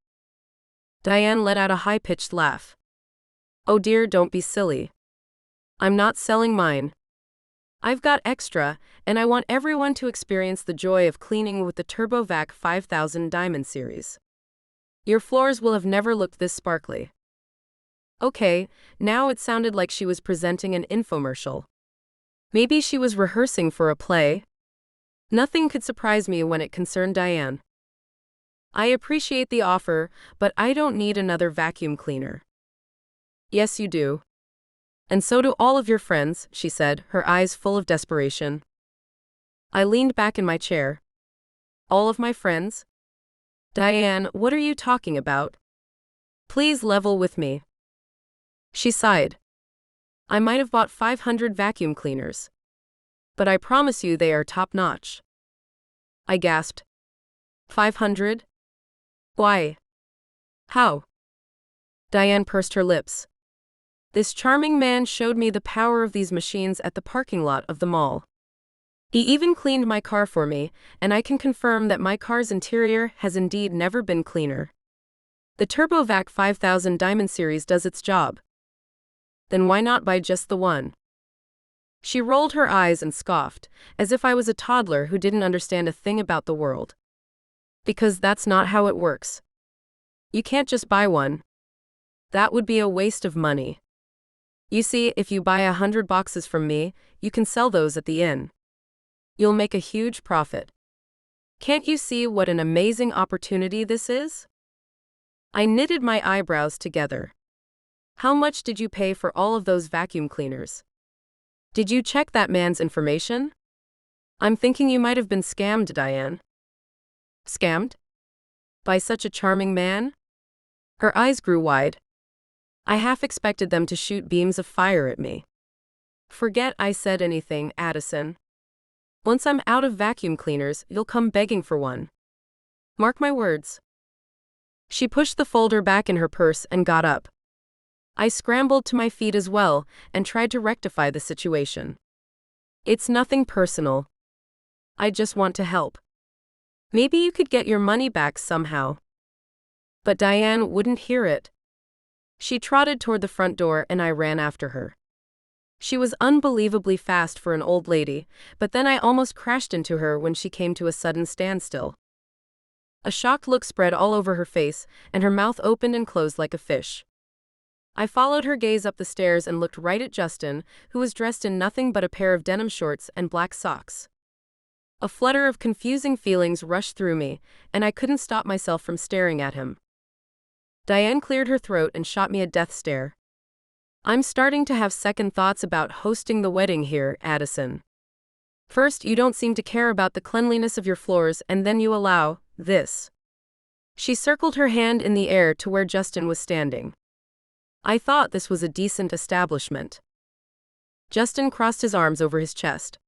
Diane let out a high-pitched laugh. Oh dear, don't be silly. I'm not selling mine. I've got extra, and I want everyone to experience the joy of cleaning with the TurboVac 5000 Diamond Series. Your floors will have never looked this sparkly. Okay, now it sounded like she was presenting an infomercial. Maybe she was rehearsing for a play. Nothing could surprise me when it concerned Diane. I appreciate the offer, but I don't need another vacuum cleaner. Yes, you do. And so do all of your friends, she said, her eyes full of desperation. I leaned back in my chair. All of my friends? Diane, what are you talking about? Please level with me. She sighed. I might have bought 500 vacuum cleaners. But I promise you they are top-notch. I gasped. 500? Why? How? Diane pursed her lips. This charming man showed me the power of these machines at the parking lot of the mall. He even cleaned my car for me, and I can confirm that my car's interior has indeed never been cleaner. The TurboVac 5000 Diamond Series does its job. Then why not buy just the one? She rolled her eyes and scoffed, as if I was a toddler who didn't understand a thing about the world. Because that's not how it works. You can't just buy one. That would be a waste of money. You see, if you buy 100 boxes from me, you can sell those at the inn. You'll make a huge profit. Can't you see what an amazing opportunity this is? I knitted my eyebrows together. How much did you pay for all of those vacuum cleaners? Did you check that man's information? I'm thinking you might have been scammed, Diane. Scammed? By such a charming man? Her eyes grew wide. I half expected them to shoot beams of fire at me. Forget I said anything, Addison. Once I'm out of vacuum cleaners, you'll come begging for one. Mark my words. She pushed the folder back in her purse and got up. I scrambled to my feet as well and tried to rectify the situation. It's nothing personal. I just want to help. Maybe you could get your money back somehow. But Diane wouldn't hear it. She trotted toward the front door and I ran after her. She was unbelievably fast for an old lady, but then I almost crashed into her when she came to a sudden standstill. A shocked look spread all over her face, and her mouth opened and closed like a fish. I followed her gaze up the stairs and looked right at Justin, who was dressed in nothing but a pair of denim shorts and black socks. A flutter of confusing feelings rushed through me, and I couldn't stop myself from staring at him. Diane cleared her throat and shot me a death stare. I'm starting to have second thoughts about hosting the wedding here, Addison. First, you don't seem to care about the cleanliness of your floors, and then you allow this. She circled her hand in the air to where Justin was standing. I thought this was a decent establishment. Justin crossed his arms over his chest.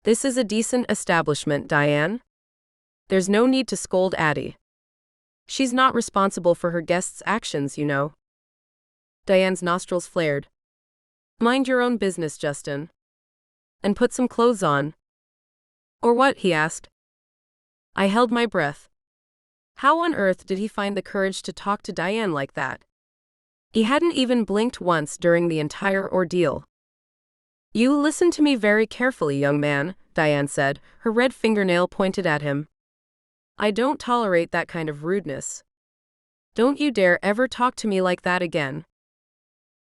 This is a decent establishment, Diane. There's no need to scold Addy. She's not responsible for her guests' actions, you know. Diane's nostrils flared. Mind your own business, Justin. And put some clothes on. Or what? He asked. I held my breath. How on earth did he find the courage to talk to Diane like that? He hadn't even blinked once during the entire ordeal. You listen to me very carefully, young man, Diane said, her red fingernail pointed at him. I don't tolerate that kind of rudeness. Don't you dare ever talk to me like that again.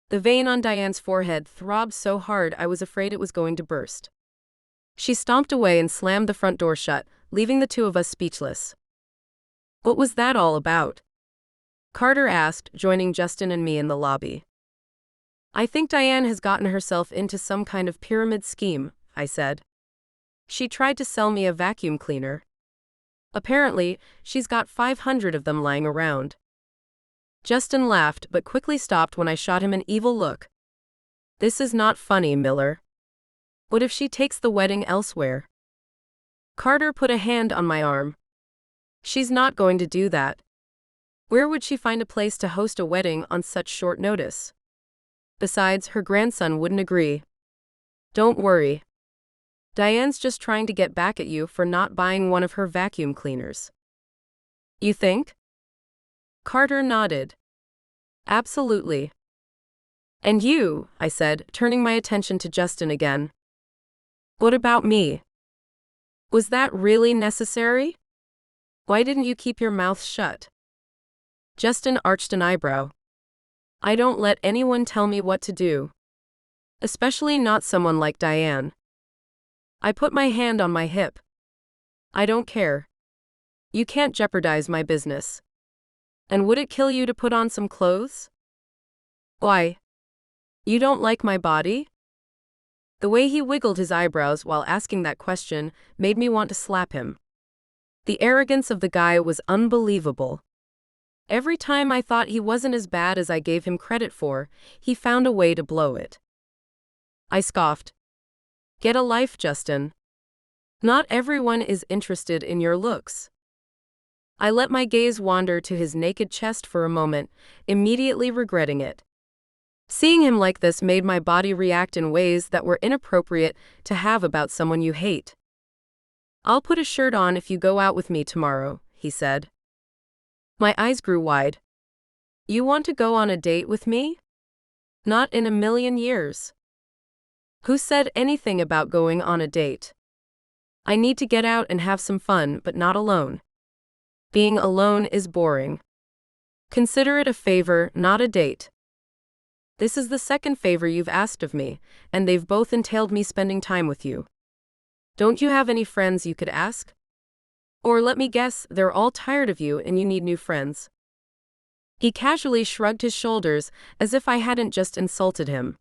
The vein on Diane's forehead throbbed so hard I was afraid it was going to burst. She stomped away and slammed the front door shut, leaving the two of us speechless. What was that all about? Carter asked, joining Justin and me in the lobby. I think Diane has gotten herself into some kind of pyramid scheme, I said. She tried to sell me a vacuum cleaner. Apparently, she's got 500 of them lying around. Justin laughed but quickly stopped when I shot him an evil look. This is not funny, Miller. What if she takes the wedding elsewhere? Carter put a hand on my arm. She's not going to do that. Where would she find a place to host a wedding on such short notice? Besides, her grandson wouldn't agree. Don't worry. Diane's just trying to get back at you for not buying one of her vacuum cleaners. You think? Carter nodded. Absolutely. And you, I said, turning my attention to Justin again. What about me? Was that really necessary? Why didn't you keep your mouth shut? Justin arched an eyebrow. I don't let anyone tell me what to do. Especially not someone like Diane. I put my hand on my hip. I don't care. You can't jeopardize my business. And would it kill you to put on some clothes? Why? You don't like my body? The way he wiggled his eyebrows while asking that question made me want to slap him. The arrogance of the guy was unbelievable. Every time I thought he wasn't as bad as I gave him credit for, he found a way to blow it. I scoffed. Get a life, Justin. Not everyone is interested in your looks. I let my gaze wander to his naked chest for a moment, immediately regretting it. Seeing him like this made my body react in ways that were inappropriate to have about someone you hate. I'll put a shirt on if you go out with me tomorrow, he said. My eyes grew wide. You want to go on a date with me? Not in a million years. Who said anything about going on a date? I need to get out and have some fun, but not alone. Being alone is boring. Consider it a favor, not a date. This is the second favor you've asked of me, and they've both entailed me spending time with you. Don't you have any friends you could ask? Or let me guess, they're all tired of you and you need new friends. He casually shrugged his shoulders as if I hadn't just insulted him.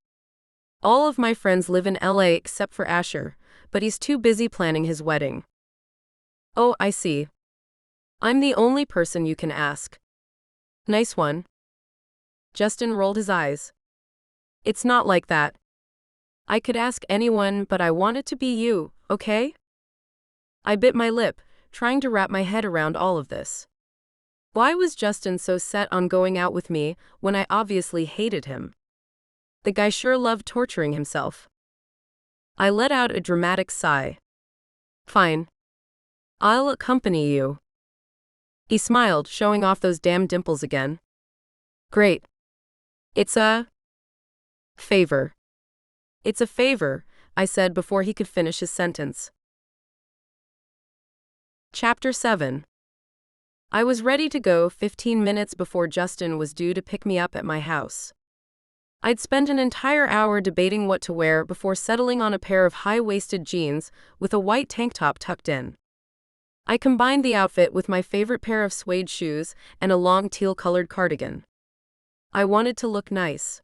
All of my friends live in LA except for Asher, but he's too busy planning his wedding. Oh, I see. I'm the only person you can ask. Nice one. Justin rolled his eyes. It's not like that. I could ask anyone, but I want it to be you, okay? I bit my lip, trying to wrap my head around all of this. Why was Justin so set on going out with me when I obviously hated him? The guy sure loved torturing himself. I let out a dramatic sigh. Fine. I'll accompany you. He smiled, showing off those damn dimples again. Great. It's a favor. It's a favor, I said before he could finish his sentence. Chapter 7. I was ready to go 15 minutes before Justin was due to pick me up at my house. I'd spent an entire hour debating what to wear before settling on a pair of high-waisted jeans with a white tank top tucked in. I combined the outfit with my favorite pair of suede shoes and a long teal-colored cardigan. I wanted to look nice.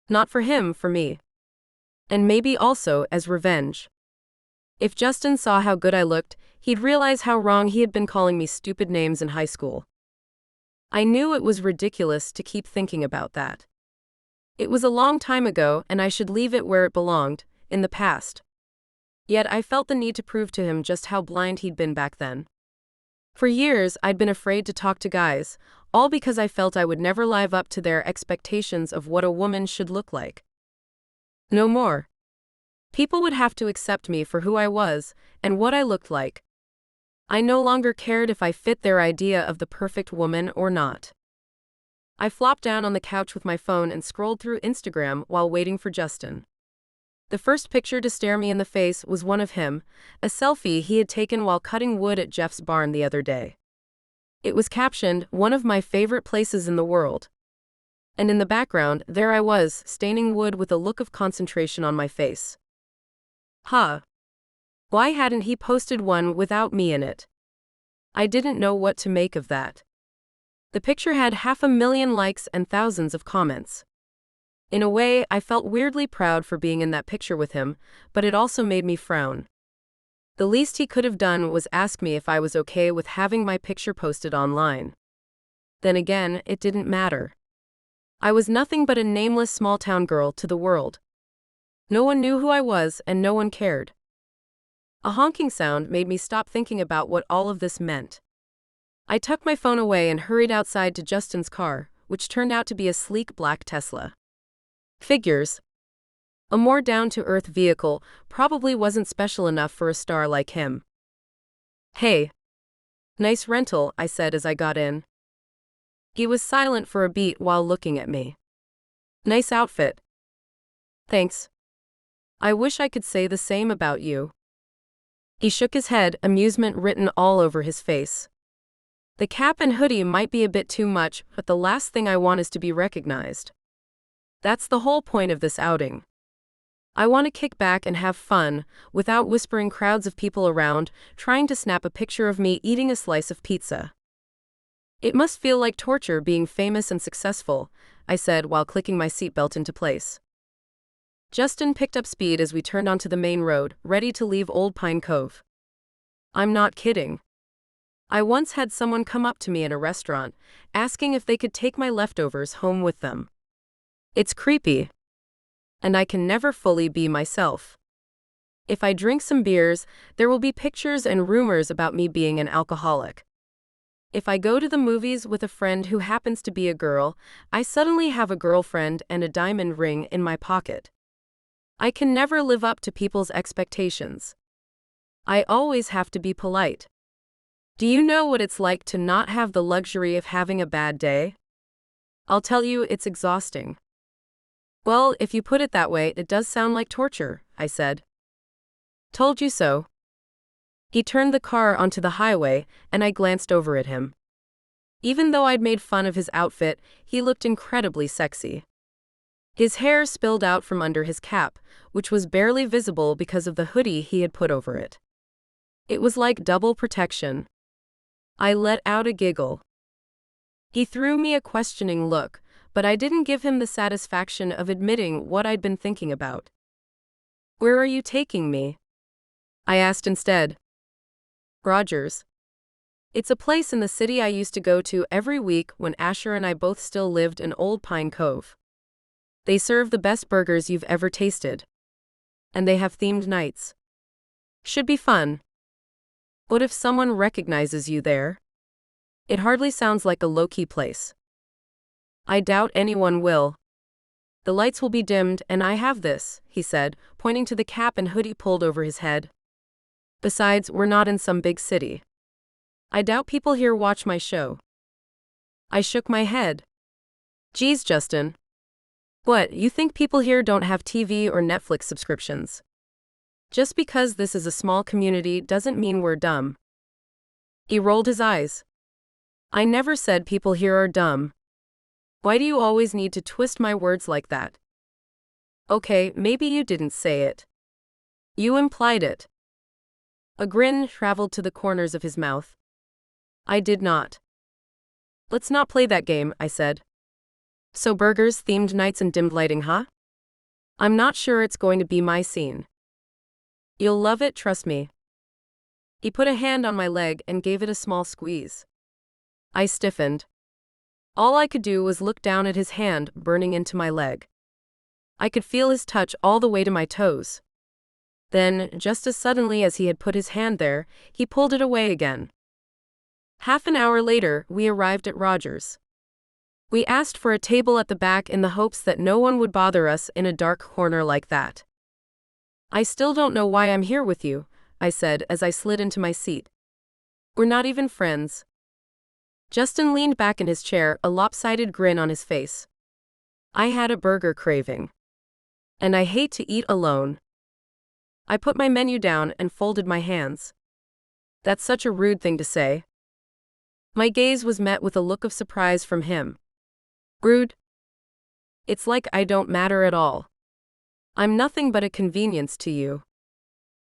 Not for him, for me. And maybe also as revenge. If Justin saw how good I looked, he'd realize how wrong he had been calling me stupid names in high school. I knew it was ridiculous to keep thinking about that. It was a long time ago, and I should leave it where it belonged, in the past. Yet I felt the need to prove to him just how blind he'd been back then. For years, I'd been afraid to talk to guys, all because I felt I would never live up to their expectations of what a woman should look like. No more. People would have to accept me for who I was and what I looked like. I no longer cared if I fit their idea of the perfect woman or not. I flopped down on the couch with my phone and scrolled through Instagram while waiting for Justin. The first picture to stare me in the face was one of him, a selfie he had taken while cutting wood at Jeff's barn the other day. It was captioned, "One of my favorite places in the world." And in the background, there I was, staining wood with a look of concentration on my face. Huh. Why hadn't he posted one without me in it? I didn't know what to make of that. The picture had 500,000 likes and thousands of comments. In a way, I felt weirdly proud for being in that picture with him, but it also made me frown. The least he could have done was ask me if I was okay with having my picture posted online. Then again, it didn't matter. I was nothing but a nameless small-town girl to the world. No one knew who I was, and no one cared. A honking sound made me stop thinking about what all of this meant. I tucked my phone away and hurried outside to Justin's car, which turned out to be a sleek black Tesla. Figures. A more down-to-earth vehicle probably wasn't special enough for a star like him. Hey. Nice rental, I said as I got in. He was silent for a beat while looking at me. Nice outfit. Thanks. I wish I could say the same about you. He shook his head, amusement written all over his face. The cap and hoodie might be a bit too much, but the last thing I want is to be recognized. That's the whole point of this outing. I want to kick back and have fun, without whispering crowds of people around, trying to snap a picture of me eating a slice of pizza. It must feel like torture being famous and successful, I said while clicking my seatbelt into place. Justin picked up speed as we turned onto the main road, ready to leave Old Pine Cove. I'm not kidding. I once had someone come up to me at a restaurant, asking if they could take my leftovers home with them. It's creepy. And I can never fully be myself. If I drink some beers, there will be pictures and rumors about me being an alcoholic. If I go to the movies with a friend who happens to be a girl, I suddenly have a girlfriend and a diamond ring in my pocket. I can never live up to people's expectations. I always have to be polite. Do you know what it's like to not have the luxury of having a bad day? I'll tell you, it's exhausting. Well, if you put it that way, it does sound like torture, I said. Told you so. He turned the car onto the highway, and I glanced over at him. Even though I'd made fun of his outfit, he looked incredibly sexy. His hair spilled out from under his cap, which was barely visible because of the hoodie he had put over it. It was like double protection. I let out a giggle. He threw me a questioning look, but I didn't give him the satisfaction of admitting what I'd been thinking about. Where are you taking me? I asked instead. Rogers. It's a place in the city I used to go to every week when Asher and I both still lived in Old Pine Cove. They serve the best burgers you've ever tasted. And they have themed nights. Should be fun. What if someone recognizes you there? It hardly sounds like a low-key place. I doubt anyone will. The lights will be dimmed, and I have this, he said, pointing to the cap and hoodie pulled over his head. Besides, we're not in some big city. I doubt people here watch my show. I shook my head. Geez, Justin. What, you think people here don't have TV or Netflix subscriptions? Just because this is a small community doesn't mean we're dumb. He rolled his eyes. I never said people here are dumb. Why do you always need to twist my words like that? Okay, maybe you didn't say it. You implied it. A grin traveled to the corners of his mouth. I did not. Let's not play that game, I said. So burgers, themed nights and dimmed lighting, huh? I'm not sure it's going to be my scene. You'll love it, trust me. He put a hand on my leg and gave it a small squeeze. I stiffened. All I could do was look down at his hand burning into my leg. I could feel his touch all the way to my toes. Then, just as suddenly as he had put his hand there, he pulled it away again. Half an hour later, we arrived at Rogers. We asked for a table at the back in the hopes that no one would bother us in a dark corner like that. I still don't know why I'm here with you, I said as I slid into my seat. We're not even friends. Justin leaned back in his chair, a lopsided grin on his face. I had a burger craving. And I hate to eat alone. I put my menu down and folded my hands. That's such a rude thing to say. My gaze was met with a look of surprise from him. Rude? It's like I don't matter at all. I'm nothing but a convenience to you.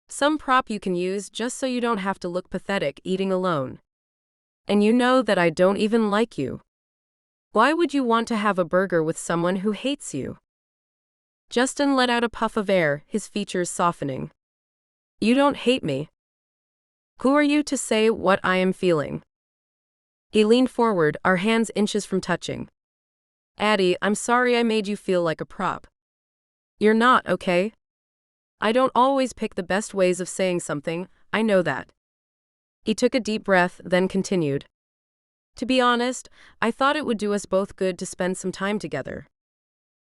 Some prop you can use just so you don't have to look pathetic eating alone. And you know that I don't even like you. Why would you want to have a burger with someone who hates you? Justin let out a puff of air, his features softening. You don't hate me. Who are you to say what I am feeling? He leaned forward, our hands inches from touching. Addy, I'm sorry I made you feel like a prop. You're not, okay? I don't always pick the best ways of saying something, I know that. He took a deep breath, then continued. To be honest, I thought it would do us both good to spend some time together.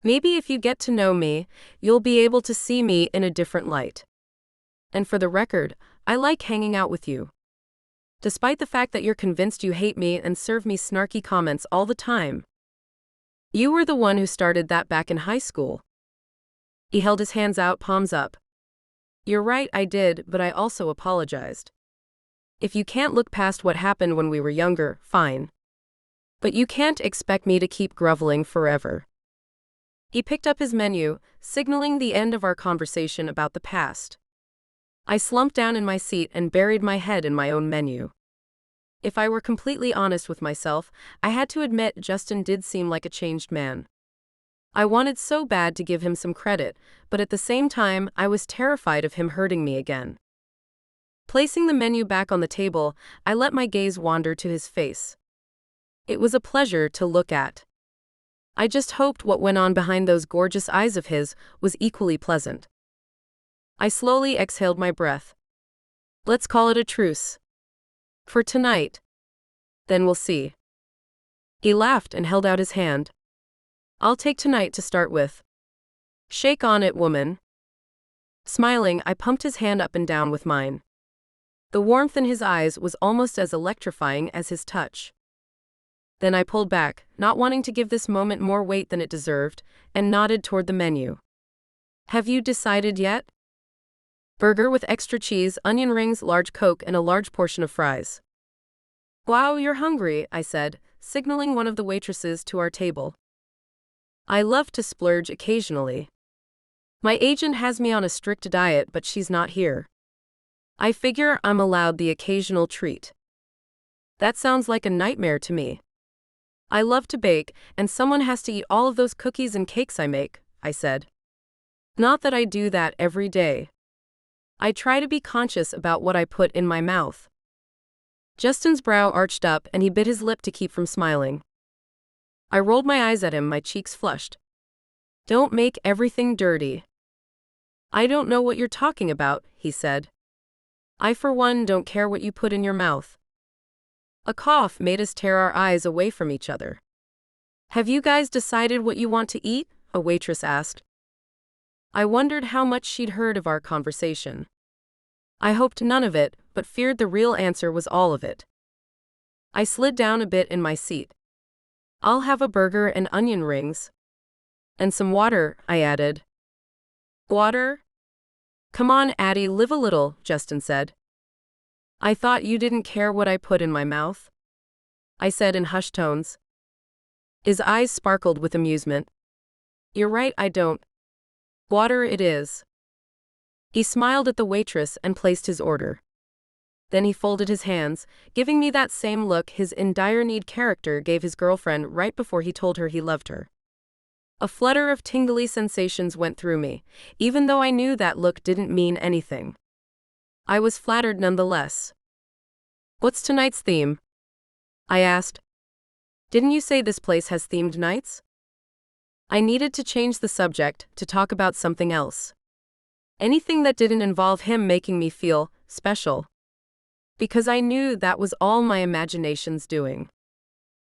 Maybe if you get to know me, you'll be able to see me in a different light. And for the record, I like hanging out with you. Despite the fact that you're convinced you hate me and serve me snarky comments all the time. You were the one who started that back in high school. He held his hands out, palms up. You're right, I did, but I also apologized. If you can't look past what happened when we were younger, fine. But you can't expect me to keep groveling forever. He picked up his menu, signaling the end of our conversation about the past. I slumped down in my seat and buried my head in my own menu. If I were completely honest with myself, I had to admit Justin did seem like a changed man. I wanted so bad to give him some credit, but at the same time, I was terrified of him hurting me again. Placing the menu back on the table, I let my gaze wander to his face. It was a pleasure to look at. I just hoped what went on behind those gorgeous eyes of his was equally pleasant. I slowly exhaled my breath. Let's call it a truce. For tonight. Then we'll see. He laughed and held out his hand. I'll take tonight to start with. Shake on it, woman. Smiling, I pumped his hand up and down with mine. The warmth in his eyes was almost as electrifying as his touch. Then I pulled back, not wanting to give this moment more weight than it deserved, and nodded toward the menu. Have you decided yet? Burger with extra cheese, onion rings, large Coke, and a large portion of fries. Wow, you're hungry, I said, signaling one of the waitresses to our table. I love to splurge occasionally. My agent has me on a strict diet, but she's not here. I figure I'm allowed the occasional treat. That sounds like a nightmare to me. I love to bake, and someone has to eat all of those cookies and cakes I make, I said. Not that I do that every day. I try to be conscious about what I put in my mouth. Justin's brow arched up and he bit his lip to keep from smiling. I rolled my eyes at him, my cheeks flushed. Don't make everything dirty. I don't know what you're talking about, he said. I for one don't care what you put in your mouth. A cough made us tear our eyes away from each other. Have you guys decided what you want to eat? A waitress asked. I wondered how much she'd heard of our conversation. I hoped none of it, but feared the real answer was all of it. I slid down a bit in my seat. I'll have a burger and onion rings. And some water, I added. Water? Come on, Addy, live a little, Justin said. I thought you didn't care what I put in my mouth, I said in hushed tones. His eyes sparkled with amusement. You're right, I don't. Water it is. He smiled at the waitress and placed his order. Then he folded his hands, giving me that same look his in dire need character gave his girlfriend right before he told her he loved her. A flutter of tingly sensations went through me, even though I knew that look didn't mean anything. I was flattered nonetheless. What's tonight's theme? I asked. Didn't you say this place has themed nights? I needed to change the subject to talk about something else. Anything that didn't involve him making me feel special. Because I knew that was all my imagination's doing.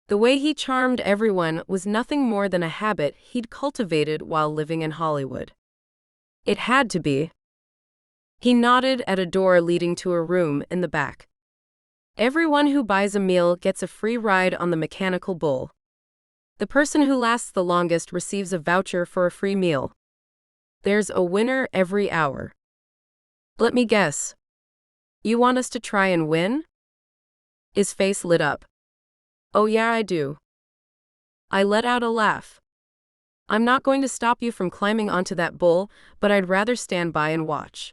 The way he charmed everyone was nothing more than a habit he'd cultivated while living in Hollywood. It had to be. He nodded at a door leading to a room in the back. Everyone who buys a meal gets a free ride on the mechanical bull. The person who lasts the longest receives a voucher for a free meal. There's a winner every hour. Let me guess. You want us to try and win? His face lit up. Oh yeah, I do. I let out a laugh. I'm not going to stop you from climbing onto that bull, but I'd rather stand by and watch.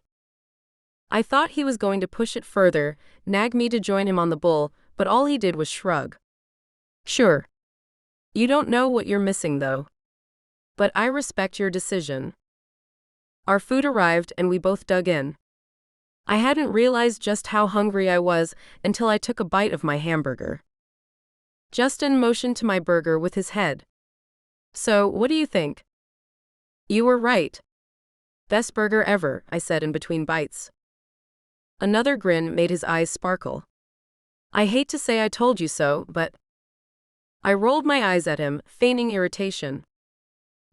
I thought he was going to push it further, nag me to join him on the bull, but all he did was shrug. Sure. You don't know what you're missing though. But I respect your decision. Our food arrived and we both dug in. I hadn't realized just how hungry I was until I took a bite of my hamburger. Justin motioned to my burger with his head. So, what do you think? You were right. Best burger ever, I said in between bites. Another grin made his eyes sparkle. I hate to say I told you so, but... I rolled my eyes at him, feigning irritation.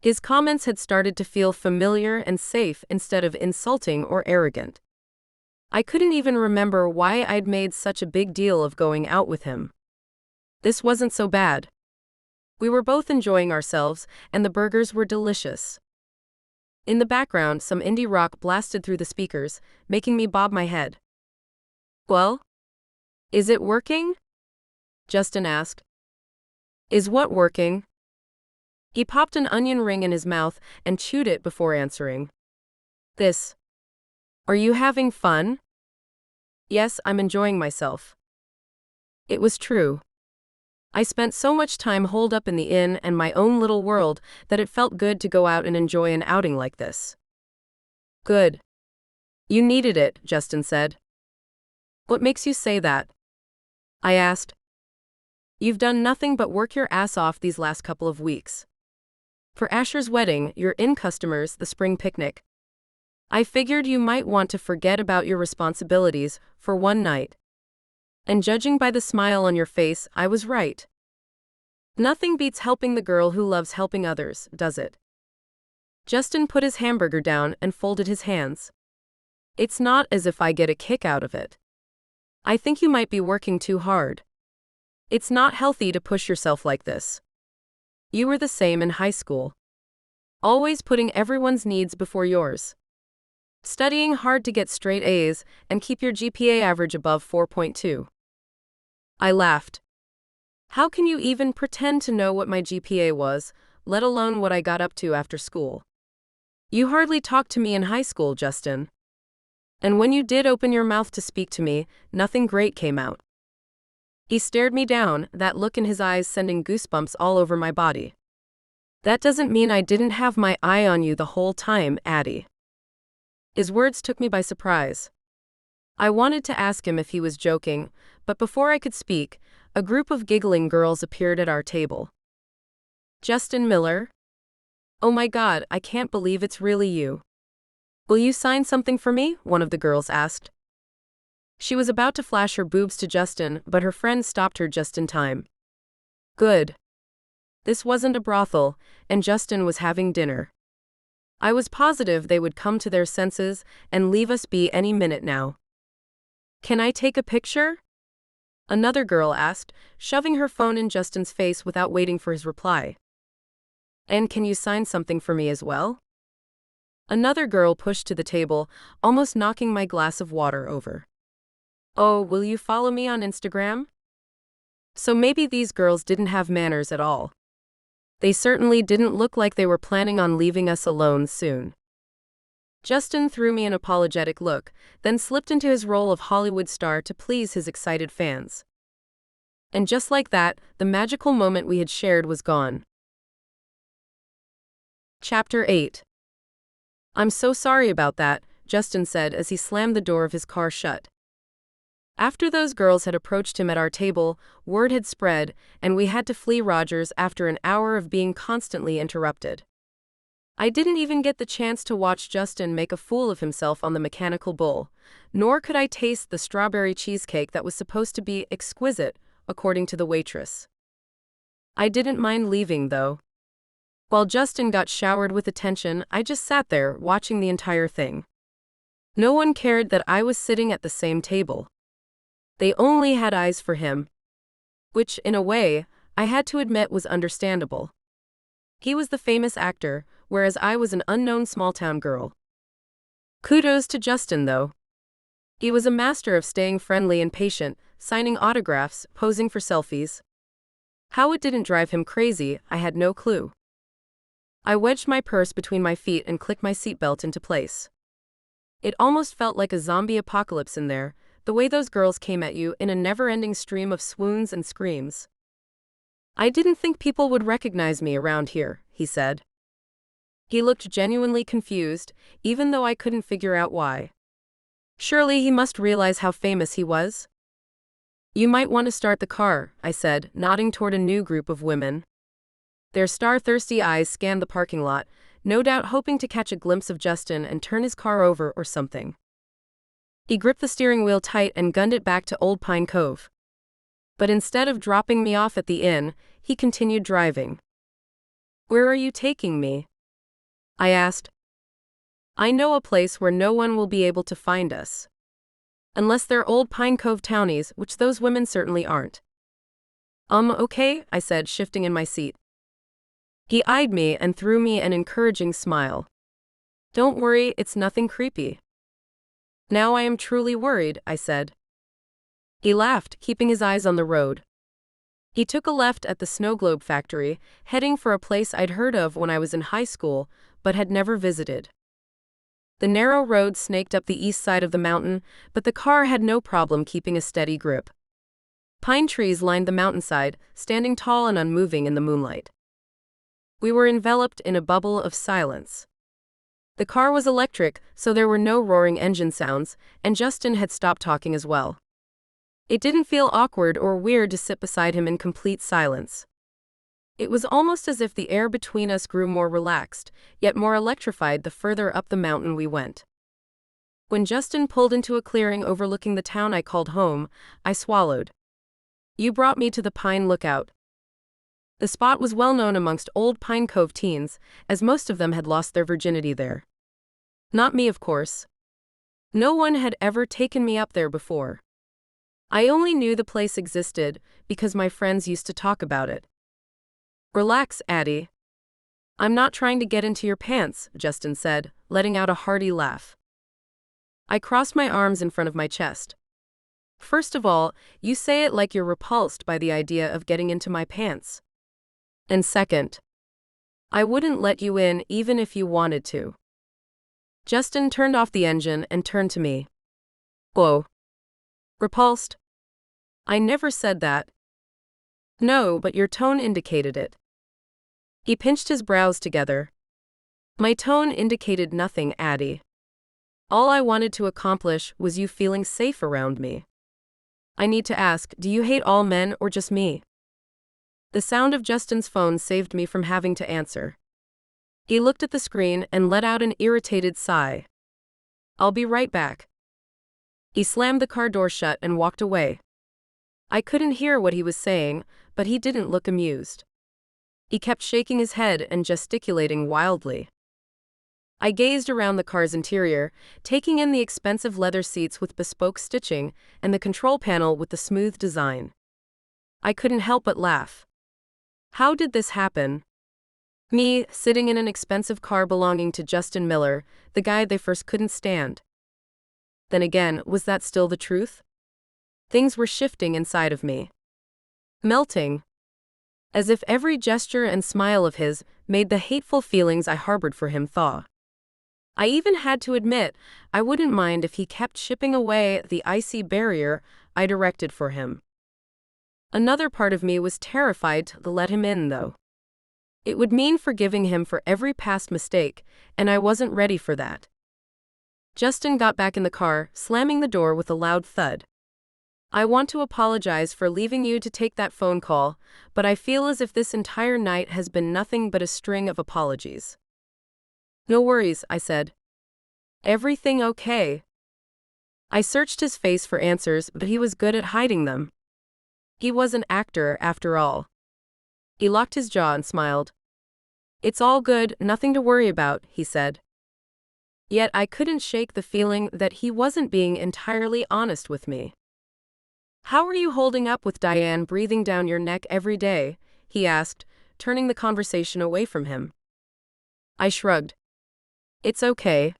His comments had started to feel familiar and safe instead of insulting or arrogant. I couldn't even remember why I'd made such a big deal of going out with him. This wasn't so bad. We were both enjoying ourselves, and the burgers were delicious. In the background, some indie rock blasted through the speakers, making me bob my head. Well? Is it working? Justin asked. Is what working? He popped an onion ring in his mouth and chewed it before answering. This. Are you having fun? Yes, I'm enjoying myself. It was true. I spent so much time holed up in the inn and my own little world that it felt good to go out and enjoy an outing like this. Good. You needed it, Justin said. What makes you say that? I asked. You've done nothing but work your ass off these last couple of weeks. For Asher's wedding, your inn customers, the spring picnic. I figured you might want to forget about your responsibilities for one night. And judging by the smile on your face, I was right. Nothing beats helping the girl who loves helping others, does it? Justin put his hamburger down and folded his hands. It's not as if I get a kick out of it. I think you might be working too hard. It's not healthy to push yourself like this. You were the same in high school. Always putting everyone's needs before yours. Studying hard to get straight A's and keep your GPA average above 4.2. I laughed. How can you even pretend to know what my GPA was, let alone what I got up to after school? You hardly talked to me in high school, Justin. And when you did open your mouth to speak to me, nothing great came out. He stared me down, that look in his eyes sending goosebumps all over my body. That doesn't mean I didn't have my eye on you the whole time, Addy. His words took me by surprise. I wanted to ask him if he was joking, but before I could speak, a group of giggling girls appeared at our table. Justin Miller? Oh my God, I can't believe it's really you. Will you sign something for me? One of the girls asked. She was about to flash her boobs to Justin, but her friend stopped her just in time. Good. This wasn't a brothel, and Justin was having dinner. I was positive they would come to their senses and leave us be any minute now. Can I take a picture? Another girl asked, shoving her phone in Justin's face without waiting for his reply. And can you sign something for me as well? Another girl pushed to the table, almost knocking my glass of water over. Oh, will you follow me on Instagram? So maybe these girls didn't have manners at all. They certainly didn't look like they were planning on leaving us alone soon. Justin threw me an apologetic look, then slipped into his role of Hollywood star to please his excited fans. And just like that, the magical moment we had shared was gone. Chapter 8. I'm so sorry about that, Justin said as he slammed the door of his car shut. After those girls had approached him at our table, word had spread, and we had to flee Rogers after an hour of being constantly interrupted. I didn't even get the chance to watch Justin make a fool of himself on the mechanical bull, nor could I taste the strawberry cheesecake that was supposed to be exquisite, according to the waitress. I didn't mind leaving, though. While Justin got showered with attention, I just sat there, watching the entire thing. No one cared that I was sitting at the same table. They only had eyes for him. Which, in a way, I had to admit was understandable. He was the famous actor, whereas I was an unknown small-town girl. Kudos to Justin, though. He was a master of staying friendly and patient, signing autographs, posing for selfies. How it didn't drive him crazy, I had no clue. I wedged my purse between my feet and clicked my seatbelt into place. It almost felt like a zombie apocalypse in there, the way those girls came at you in a never-ending stream of swoons and screams. I didn't think people would recognize me around here, he said. He looked genuinely confused, even though I couldn't figure out why. Surely he must realize how famous he was. You might want to start the car, I said, nodding toward a new group of women. Their star-thirsty eyes scanned the parking lot, no doubt hoping to catch a glimpse of Justin and turn his car over or something. He gripped the steering wheel tight and gunned it back to Old Pine Cove. But instead of dropping me off at the inn, he continued driving. Where are you taking me? I asked. I know a place where no one will be able to find us. Unless they're Old Pine Cove townies, which those women certainly aren't. Okay, I said, shifting in my seat. He eyed me and threw me an encouraging smile. Don't worry, it's nothing creepy. Now I am truly worried, I said. He laughed, keeping his eyes on the road. He took a left at the snow globe factory, heading for a place I'd heard of when I was in high school, but had never visited. The narrow road snaked up the east side of the mountain, but the car had no problem keeping a steady grip. Pine trees lined the mountainside, standing tall and unmoving in the moonlight. We were enveloped in a bubble of silence. The car was electric, so there were no roaring engine sounds, and Justin had stopped talking as well. It didn't feel awkward or weird to sit beside him in complete silence. It was almost as if the air between us grew more relaxed, yet more electrified the further up the mountain we went. When Justin pulled into a clearing overlooking the town I called home, I swallowed. You brought me to the Pine Lookout. The spot was well known amongst old Pine Cove teens, as most of them had lost their virginity there. Not me, of course. No one had ever taken me up there before. I only knew the place existed because my friends used to talk about it. Relax, Addy. I'm not trying to get into your pants, Justin said, letting out a hearty laugh. I crossed my arms in front of my chest. First of all, you say it like you're repulsed by the idea of getting into my pants. And second, I wouldn't let you in even if you wanted to. Justin turned off the engine and turned to me. Whoa. Repulsed? I never said that. No, but your tone indicated it. He pinched his brows together. My tone indicated nothing, Addy. All I wanted to accomplish was you feeling safe around me. I need to ask, do you hate all men or just me? The sound of Justin's phone saved me from having to answer. He looked at the screen and let out an irritated sigh. I'll be right back. He slammed the car door shut and walked away. I couldn't hear what he was saying, but he didn't look amused. He kept shaking his head and gesticulating wildly. I gazed around the car's interior, taking in the expensive leather seats with bespoke stitching and the control panel with the smooth design. I couldn't help but laugh. How did this happen? Me, sitting in an expensive car belonging to Justin Miller, the guy they first couldn't stand. Then again, was that still the truth? Things were shifting inside of me. Melting. As if every gesture and smile of his made the hateful feelings I harbored for him thaw. I even had to admit, I wouldn't mind if he kept chipping away the icy barrier I erected for him. Another part of me was terrified to let him in, though. It would mean forgiving him for every past mistake, and I wasn't ready for that. Justin got back in the car, slamming the door with a loud thud. I want to apologize for leaving you to take that phone call, but I feel as if this entire night has been nothing but a string of apologies. No worries, I said. Everything okay? I searched his face for answers, but he was good at hiding them. He was an actor, after all. He locked his jaw and smiled. It's all good, nothing to worry about, he said. Yet I couldn't shake the feeling that he wasn't being entirely honest with me. How are you holding up with Diane breathing down your neck every day? He asked, turning the conversation away from him. I shrugged. It's okay.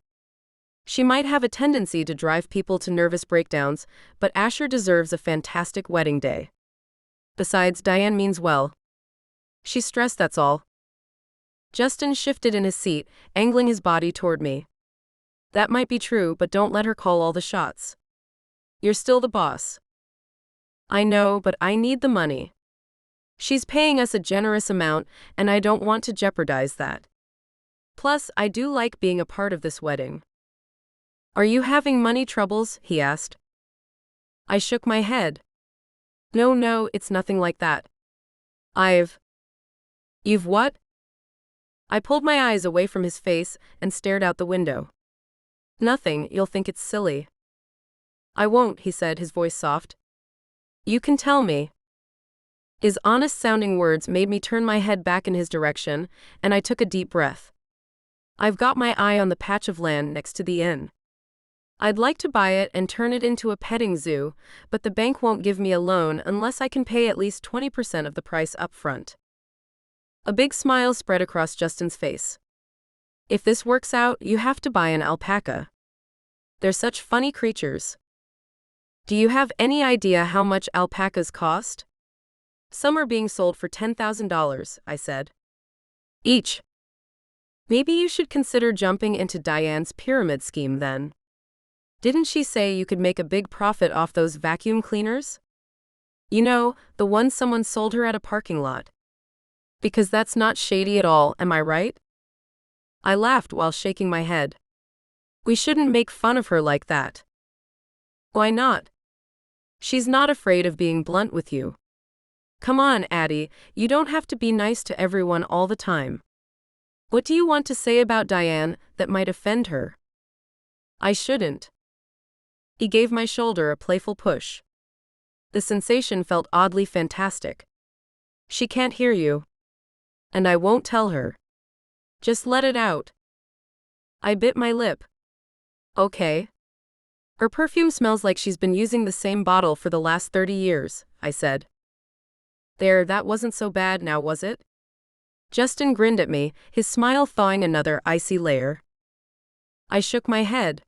She might have a tendency to drive people to nervous breakdowns, but Asher deserves a fantastic wedding day. Besides, Diane means well. She's stressed, that's all. Justin shifted in his seat, angling his body toward me. That might be true, but don't let her call all the shots. You're still the boss. I know, but I need the money. She's paying us a generous amount, and I don't want to jeopardize that. Plus, I do like being a part of this wedding. Are you having money troubles? He asked. I shook my head. No, it's nothing like that. You've what? I pulled my eyes away from his face and stared out the window. Nothing, you'll think it's silly. I won't, he said, his voice soft. You can tell me. His honest-sounding words made me turn my head back in his direction, and I took a deep breath. I've got my eye on the patch of land next to the inn. I'd like to buy it and turn it into a petting zoo, but the bank won't give me a loan unless I can pay at least 20% of the price up front. A big smile spread across Justin's face. If this works out, you have to buy an alpaca. They're such funny creatures. Do you have any idea how much alpacas cost? Some are being sold for $10,000, I said. Each. Maybe you should consider jumping into Diane's pyramid scheme then. Didn't she say you could make a big profit off those vacuum cleaners? You know, the ones someone sold her at a parking lot. Because that's not shady at all, am I right? I laughed while shaking my head. We shouldn't make fun of her like that. Why not? She's not afraid of being blunt with you. Come on, Addy, you don't have to be nice to everyone all the time. What do you want to say about Diane that might offend her? I shouldn't. He gave my shoulder a playful push. The sensation felt oddly fantastic. She can't hear you. And I won't tell her. Just let it out. I bit my lip. Okay. Her perfume smells like she's been using the same bottle for the last 30 years, I said. There, that wasn't so bad now, was it? Justin grinned at me, his smile thawing another icy layer. I shook my head.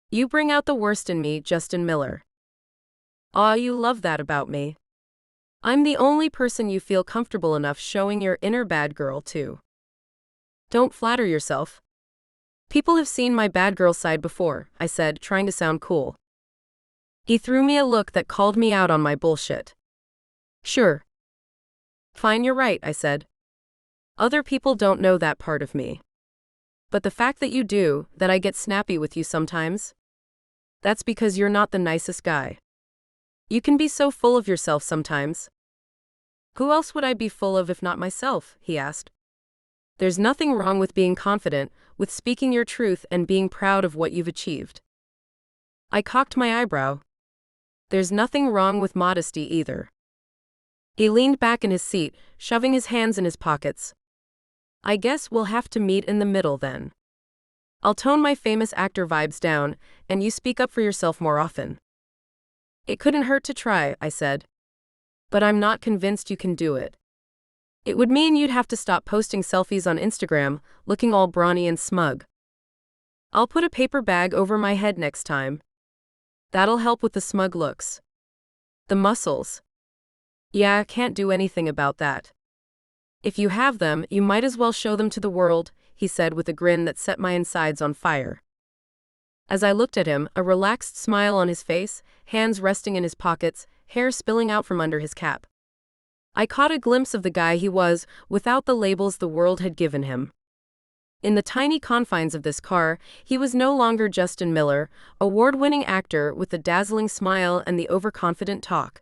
You bring out the worst in me, Justin Miller. Aw, you love that about me. I'm the only person you feel comfortable enough showing your inner bad girl to. Don't flatter yourself. People have seen my bad girl side before, I said, trying to sound cool. He threw me a look that called me out on my bullshit. Sure. Fine, you're right, I said. Other people don't know that part of me. But the fact that you do, that I get snappy with you sometimes, that's because you're not the nicest guy. You can be so full of yourself sometimes. Who else would I be full of if not myself? He asked. There's nothing wrong with being confident, with speaking your truth and being proud of what you've achieved. I cocked my eyebrow. There's nothing wrong with modesty either. He leaned back in his seat, shoving his hands in his pockets. I guess we'll have to meet in the middle then. I'll tone my famous actor vibes down, and you speak up for yourself more often. It couldn't hurt to try, I said. But I'm not convinced you can do it. It would mean you'd have to stop posting selfies on Instagram, looking all brawny and smug. I'll put a paper bag over my head next time. That'll help with the smug looks. The muscles. Yeah, can't do anything about that. If you have them, you might as well show them to the world, he said with a grin that set my insides on fire. As I looked at him, a relaxed smile on his face, hands resting in his pockets, hair spilling out from under his cap. I caught a glimpse of the guy he was, without the labels the world had given him. In the tiny confines of this car, he was no longer Justin Miller, award-winning actor with the dazzling smile and the overconfident talk.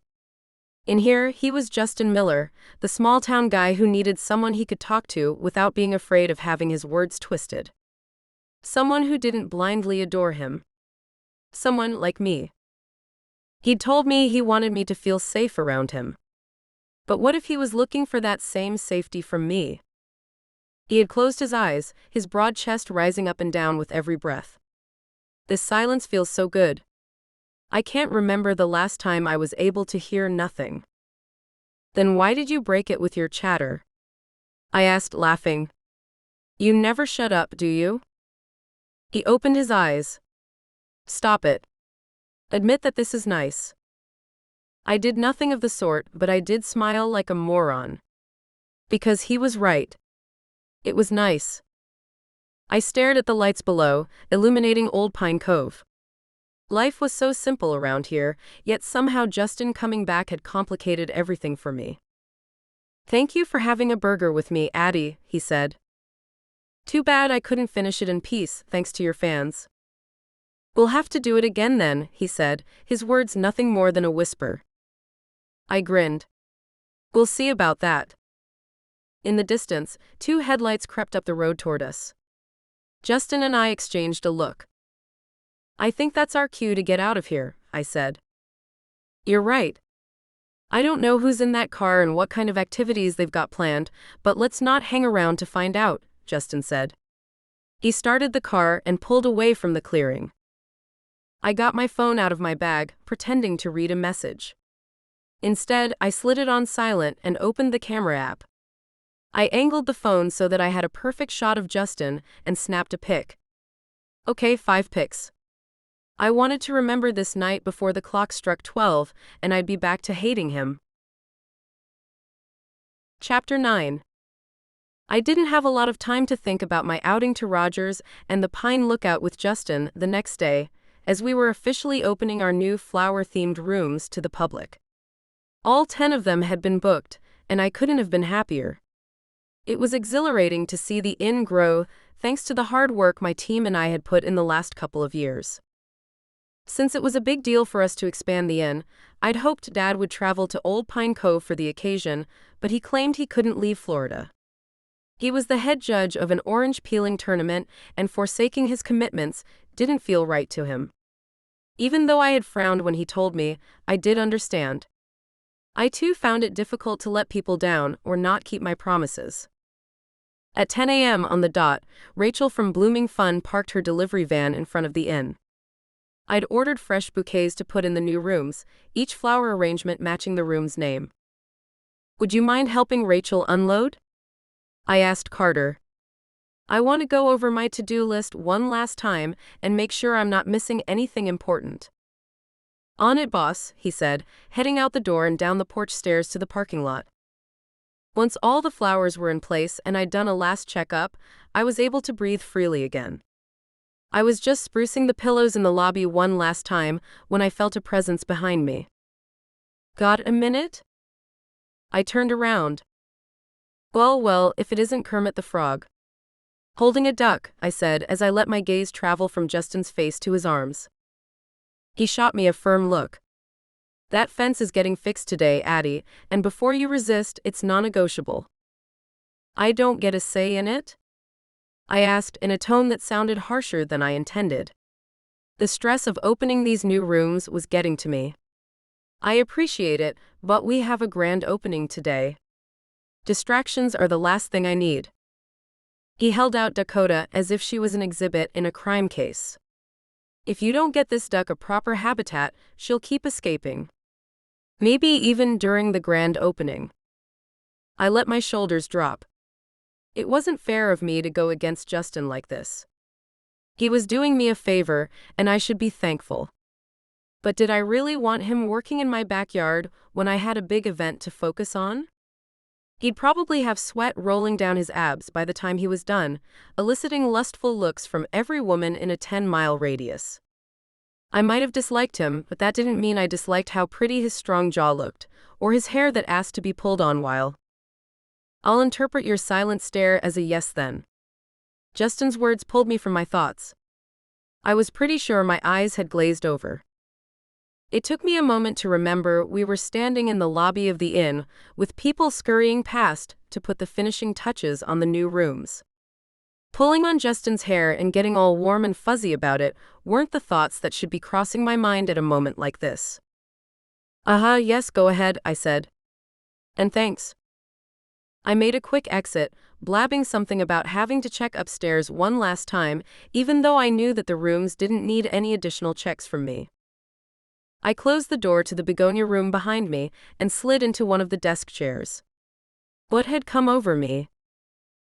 In here, he was Justin Miller, the small-town guy who needed someone he could talk to without being afraid of having his words twisted. Someone who didn't blindly adore him. Someone like me. He'd told me he wanted me to feel safe around him. But what if he was looking for that same safety from me? He had closed his eyes, his broad chest rising up and down with every breath. This silence feels so good. I can't remember the last time I was able to hear nothing. Then why did you break it with your chatter? I asked, laughing. You never shut up, do you? He opened his eyes. Stop it. Admit that this is nice. I did nothing of the sort, but I did smile like a moron. Because he was right. It was nice. I stared at the lights below, illuminating Old Pine Cove. Life was so simple around here, yet somehow Justin coming back had complicated everything for me. Thank you for having a burger with me, Addy, he said. Too bad I couldn't finish it in peace, thanks to your fans. We'll have to do it again then, he said, his words nothing more than a whisper. I grinned. We'll see about that. In the distance, two headlights crept up the road toward us. Justin and I exchanged a look. I think that's our cue to get out of here, I said. You're right. I don't know who's in that car and what kind of activities they've got planned, but let's not hang around to find out, Justin said. He started the car and pulled away from the clearing. I got my phone out of my bag, pretending to read a message. Instead, I slid it on silent and opened the camera app. I angled the phone so that I had a perfect shot of Justin and snapped a pic. Okay, 5 pics. I wanted to remember this night before the clock struck 12, and I'd be back to hating him. Chapter 9. I didn't have a lot of time to think about my outing to Rogers and the Pine Lookout with Justin the next day, as we were officially opening our new flower-themed rooms to the public. All 10 of them had been booked, and I couldn't have been happier. It was exhilarating to see the inn grow, thanks to the hard work my team and I had put in the last couple of years. Since it was a big deal for us to expand the inn, I'd hoped Dad would travel to Old Pine Cove for the occasion, but he claimed he couldn't leave Florida. He was the head judge of an orange peeling tournament, and forsaking his commitments didn't feel right to him. Even though I had frowned when he told me, I did understand. I too found it difficult to let people down or not keep my promises. At 10 a.m. on the dot, Rachel from Blooming Fun parked her delivery van in front of the inn. I'd ordered fresh bouquets to put in the new rooms, each flower arrangement matching the room's name. Would you mind helping Rachel unload? I asked Carter. I want to go over my to-do list one last time and make sure I'm not missing anything important. On it, boss, he said, heading out the door and down the porch stairs to the parking lot. Once all the flowers were in place and I'd done a last checkup, I was able to breathe freely again. I was just sprucing the pillows in the lobby one last time when I felt a presence behind me. Got a minute? I turned around. Well, if it isn't Kermit the Frog. Holding a duck, I said as I let my gaze travel from Justin's face to his arms. He shot me a firm look. That fence is getting fixed today, Addy, and before you resist, it's non-negotiable. I don't get a say in it? I asked in a tone that sounded harsher than I intended. The stress of opening these new rooms was getting to me. I appreciate it, but we have a grand opening today. Distractions are the last thing I need. He held out Dakota as if she was an exhibit in a crime case. If you don't get this duck a proper habitat, she'll keep escaping. Maybe even during the grand opening. I let my shoulders drop. It wasn't fair of me to go against Justin like this. He was doing me a favor, and I should be thankful. But did I really want him working in my backyard when I had a big event to focus on? He'd probably have sweat rolling down his abs by the time he was done, eliciting lustful looks from every woman in a 10-mile radius. I might have disliked him, but that didn't mean I disliked how pretty his strong jaw looked, or his hair that asked to be pulled on while. I'll interpret your silent stare as a yes then. Justin's words pulled me from my thoughts. I was pretty sure my eyes had glazed over. It took me a moment to remember we were standing in the lobby of the inn, with people scurrying past to put the finishing touches on the new rooms. Pulling on Justin's hair and getting all warm and fuzzy about it weren't the thoughts that should be crossing my mind at a moment like this. Yes, go ahead, I said. And thanks. I made a quick exit, blabbing something about having to check upstairs one last time, even though I knew that the rooms didn't need any additional checks from me. I closed the door to the begonia room behind me and slid into one of the desk chairs. What had come over me?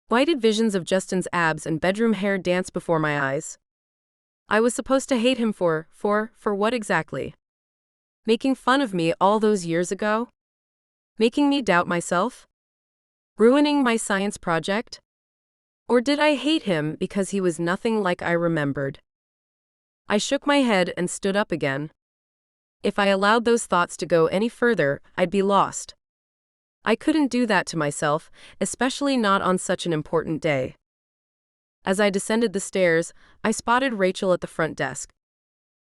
Why did visions of Justin's abs and bedroom hair dance before my eyes? I was supposed to hate him for what exactly? Making fun of me all those years ago? Making me doubt myself? Ruining my science project? Or did I hate him because he was nothing like I remembered? I shook my head and stood up again. If I allowed those thoughts to go any further, I'd be lost. I couldn't do that to myself, especially not on such an important day. As I descended the stairs, I spotted Rachel at the front desk.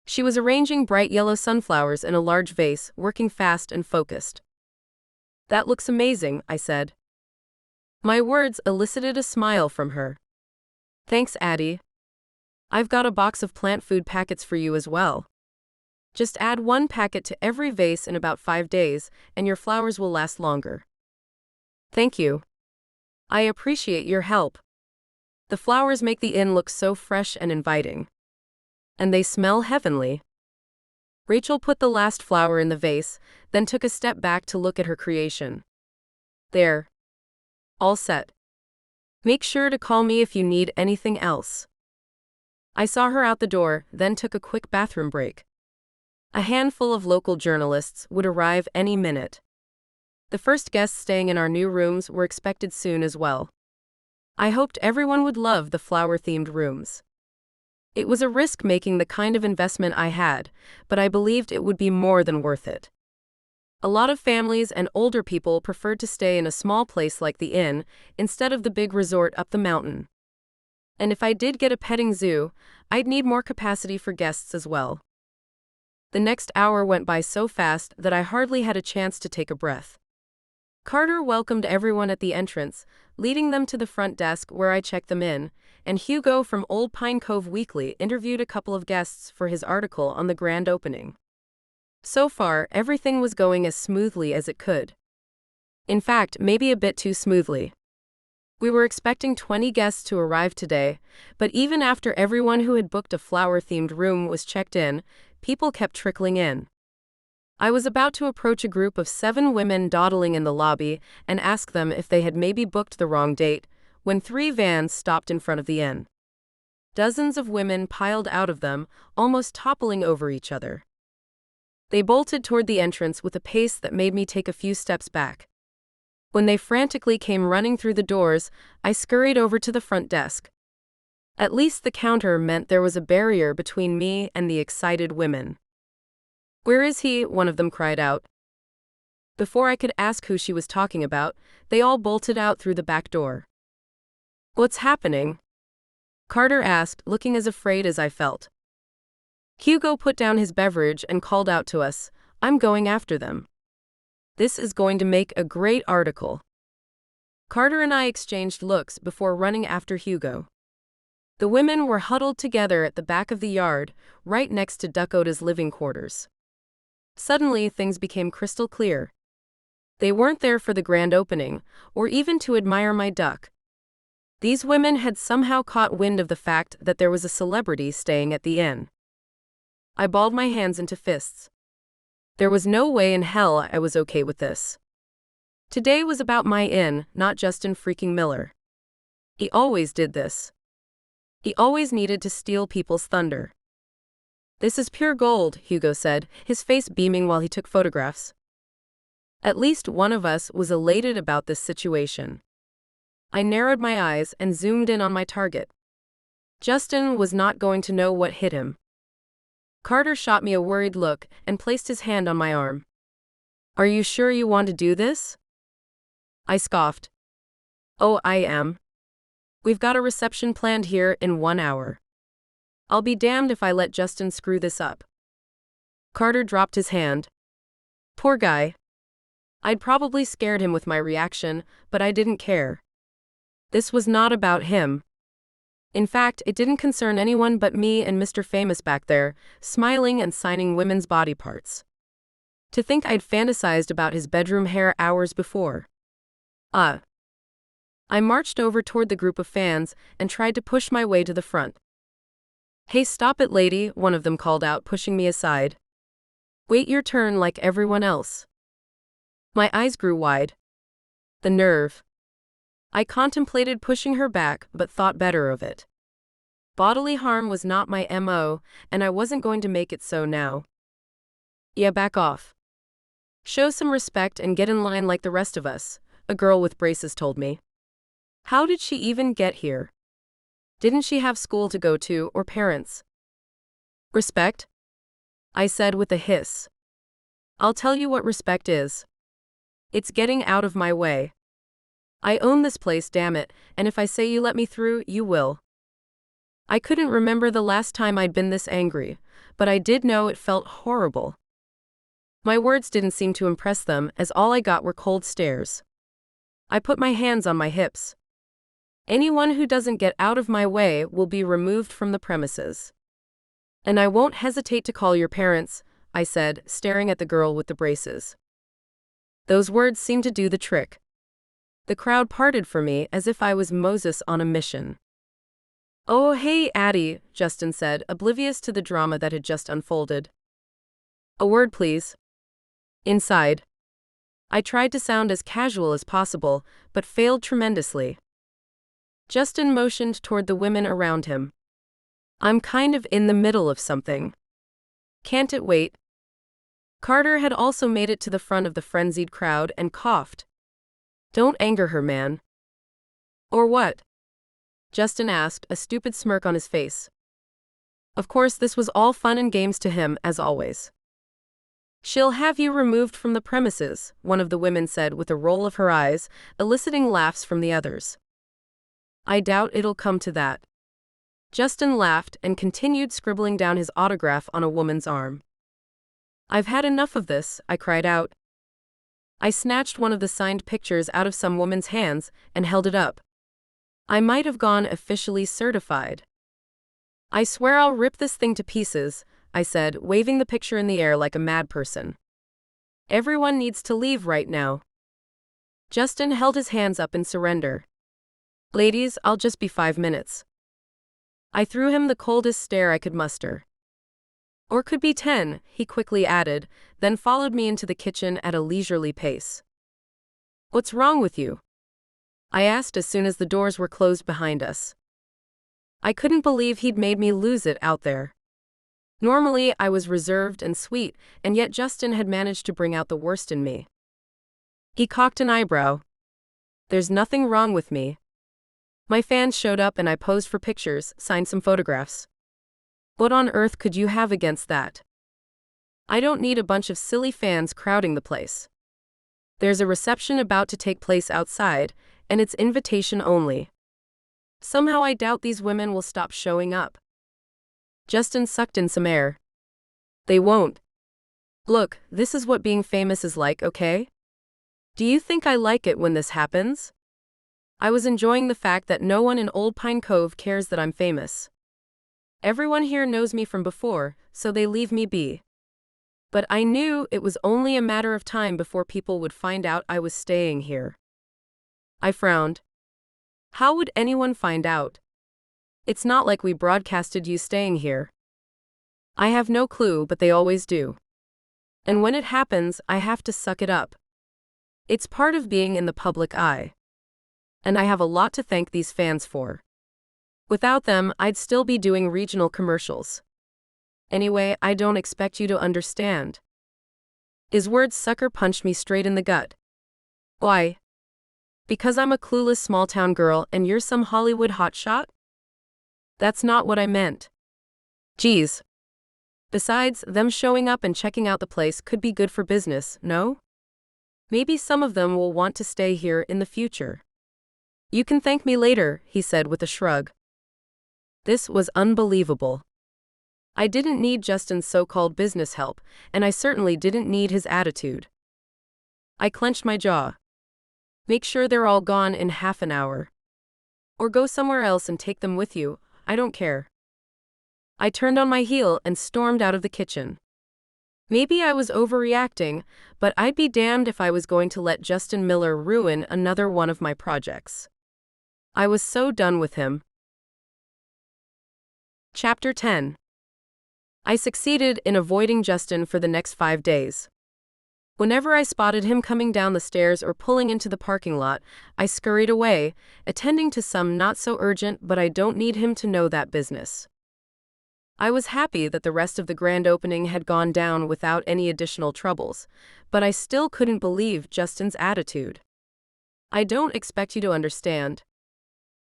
She was arranging bright yellow sunflowers in a large vase, working fast and focused. That looks amazing, I said. My words elicited a smile from her. Thanks, Addy. I've got a box of plant food packets for you as well. Just add 1 packet to every vase in about 5 days, and your flowers will last longer. Thank you. I appreciate your help. The flowers make the inn look so fresh and inviting. And they smell heavenly. Rachel put the last flower in the vase, then took a step back to look at her creation. There. All set. Make sure to call me if you need anything else. I saw her out the door, then took a quick bathroom break. A handful of local journalists would arrive any minute. The first guests staying in our new rooms were expected soon as well. I hoped everyone would love the flower-themed rooms. It was a risk making the kind of investment I had, but I believed it would be more than worth it. A lot of families and older people preferred to stay in a small place like the inn instead of the big resort up the mountain. And if I did get a petting zoo, I'd need more capacity for guests as well. The next hour went by so fast that I hardly had a chance to take a breath. Carter welcomed everyone at the entrance, leading them to the front desk where I checked them in, and Hugo from Old Pine Cove Weekly interviewed a couple of guests for his article on the grand opening. So far, everything was going as smoothly as it could. In fact, maybe a bit too smoothly. We were expecting 20 guests to arrive today, but even after everyone who had booked a flower-themed room was checked in, people kept trickling in. I was about to approach a group of 7 women dawdling in the lobby and ask them if they had maybe booked the wrong date, when 3 vans stopped in front of the inn. Dozens of women piled out of them, almost toppling over each other. They bolted toward the entrance with a pace that made me take a few steps back. When they frantically came running through the doors, I scurried over to the front desk. At least the counter meant there was a barrier between me and the excited women. "Where is he?" one of them cried out. Before I could ask who she was talking about, they all bolted out through the back door. "What's happening?" Carter asked, looking as afraid as I felt. Hugo put down his beverage and called out to us, "I'm going after them. This is going to make a great article." Carter and I exchanged looks before running after Hugo. The women were huddled together at the back of the yard, right next to Dakota's living quarters. Suddenly, things became crystal clear. They weren't there for the grand opening, or even to admire my duck. These women had somehow caught wind of the fact that there was a celebrity staying at the inn. I balled my hands into fists. There was no way in hell I was okay with this. Today was about my inn, not Justin freaking Miller. He always did this. He always needed to steal people's thunder. "This is pure gold," Hugo said, his face beaming while he took photographs. At least one of us was elated about this situation. I narrowed my eyes and zoomed in on my target. Justin was not going to know what hit him. Carter shot me a worried look and placed his hand on my arm. "Are you sure you want to do this?" I scoffed. "Oh, I am. We've got a reception planned here in 1 hour. I'll be damned if I let Justin screw this up." Carter dropped his hand. Poor guy. I'd probably scared him with my reaction, but I didn't care. This was not about him. In fact, it didn't concern anyone but me and Mr. Famous back there, smiling and signing women's body parts. To think I'd fantasized about his bedroom hair hours before. I marched over toward the group of fans and tried to push my way to the front. "Hey, stop it, lady," one of them called out, pushing me aside. "Wait your turn like everyone else." My eyes grew wide. The nerve. I contemplated pushing her back, but thought better of it. Bodily harm was not my MO, and I wasn't going to make it so now. "Yeah, back off. Show some respect and get in line like the rest of us," a girl with braces told me. How did she even get here? Didn't she have school to go to or parents? "Respect?" I said with a hiss. "I'll tell you what respect is. It's getting out of my way. I own this place, damn it, and if I say you let me through, you will." I couldn't remember the last time I'd been this angry, but I did know it felt horrible. My words didn't seem to impress them, as all I got were cold stares. I put my hands on my hips. "Anyone who doesn't get out of my way will be removed from the premises. And I won't hesitate to call your parents," I said, staring at the girl with the braces. Those words seemed to do the trick. The crowd parted for me as if I was Moses on a mission. "Oh, hey, Addy," Justin said, oblivious to the drama that had just unfolded. "A word, please." "Inside." I tried to sound as casual as possible, but failed tremendously. Justin motioned toward the women around him. I'm kind of in the middle of something. Can't it wait? Carter had also made it to the front of the frenzied crowd and coughed. Don't anger her, man. Or what? Justin asked, a stupid smirk on his face. Of course, this was all fun and games to him, as always. She'll have you removed from the premises, one of the women said with a roll of her eyes, eliciting laughs from the others. I doubt it'll come to that. Justin laughed and continued scribbling down his autograph on a woman's arm. I've had enough of this, I cried out. I snatched one of the signed pictures out of some woman's hands and held it up. I might have gone officially certified. I swear I'll rip this thing to pieces, I said, waving the picture in the air like a mad person. Everyone needs to leave right now. Justin held his hands up in surrender. Ladies, I'll just be 5 minutes. I threw him the coldest stare I could muster. Or could be 10, he quickly added, then followed me into the kitchen at a leisurely pace. What's wrong with you? I asked as soon as the doors were closed behind us. I couldn't believe he'd made me lose it out there. Normally, I was reserved and sweet, and yet Justin had managed to bring out the worst in me. He cocked an eyebrow. There's nothing wrong with me. My fans showed up and I posed for pictures, signed some photographs. What on earth could you have against that? I don't need a bunch of silly fans crowding the place. There's a reception about to take place outside, and it's invitation only. Somehow I doubt these women will stop showing up. Justin sucked in some air. They won't. Look, this is what being famous is like, okay? Do you think I like it when this happens? I was enjoying the fact that no one in Old Pine Cove cares that I'm famous. Everyone here knows me from before, so they leave me be. But I knew it was only a matter of time before people would find out I was staying here. I frowned. How would anyone find out? It's not like we broadcasted you staying here. I have no clue, but they always do. And when it happens, I have to suck it up. It's part of being in the public eye. And I have a lot to thank these fans for. Without them, I'd still be doing regional commercials. Anyway, I don't expect you to understand. His words sucker punched me straight in the gut. Why? Because I'm a clueless small-town girl and you're some Hollywood hotshot? That's not what I meant. Geez. Besides, them showing up and checking out the place could be good for business, no? Maybe some of them will want to stay here in the future. You can thank me later, he said with a shrug. This was unbelievable. I didn't need Justin's so-called business help, and I certainly didn't need his attitude. I clenched my jaw. Make sure they're all gone in half an hour. Or go somewhere else and take them with you, I don't care. I turned on my heel and stormed out of the kitchen. Maybe I was overreacting, but I'd be damned if I was going to let Justin Miller ruin another one of my projects. I was so done with him. Chapter 10. I succeeded in avoiding Justin for the next 5 days. Whenever I spotted him coming down the stairs or pulling into the parking lot, I scurried away, attending to some not so urgent but I don't need him to know that business. I was happy that the rest of the grand opening had gone down without any additional troubles, but I still couldn't believe Justin's attitude. I don't expect you to understand.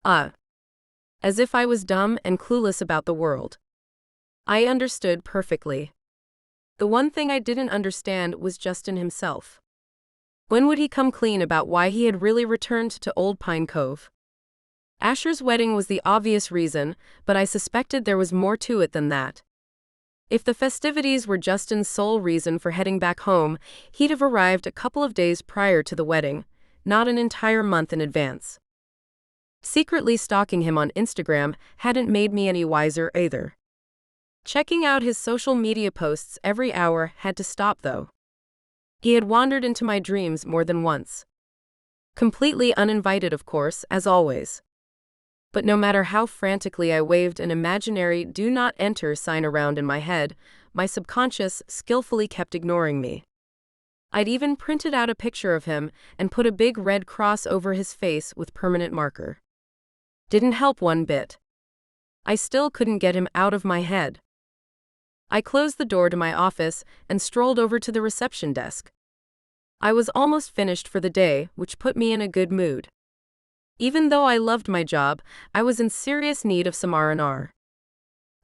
As if I was dumb and clueless about the world. I understood perfectly. The one thing I didn't understand was Justin himself. When would he come clean about why he had really returned to Old Pine Cove? Asher's wedding was the obvious reason, but I suspected there was more to it than that. If the festivities were Justin's sole reason for heading back home, he'd have arrived a couple of days prior to the wedding, not an entire month in advance. Secretly stalking him on Instagram hadn't made me any wiser either. Checking out his social media posts every hour had to stop though. He had wandered into my dreams more than once. Completely uninvited, of course, as always. But no matter how frantically I waved an imaginary "do not enter" sign around in my head, my subconscious skillfully kept ignoring me. I'd even printed out a picture of him and put a big red cross over his face with permanent marker. Didn't help one bit. I still couldn't get him out of my head. I closed the door to my office and strolled over to the reception desk. I was almost finished for the day, which put me in a good mood. Even though I loved my job, I was in serious need of some R&R.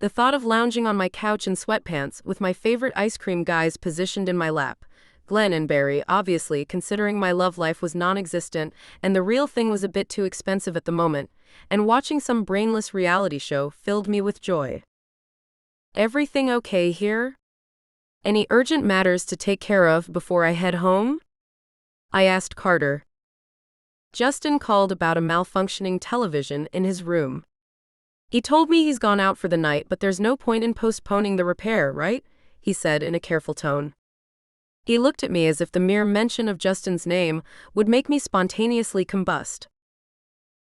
The thought of lounging on my couch in sweatpants with my favorite ice cream guys positioned in my lap, Glenn and Barry, obviously, considering my love life was non-existent and the real thing was a bit too expensive at the moment, and watching some brainless reality show filled me with joy. Everything okay here? Any urgent matters to take care of before I head home? I asked Carter. Justin called about a malfunctioning television in his room. He told me he's gone out for the night, but there's no point in postponing the repair, right? He said in a careful tone. He looked at me as if the mere mention of Justin's name would make me spontaneously combust.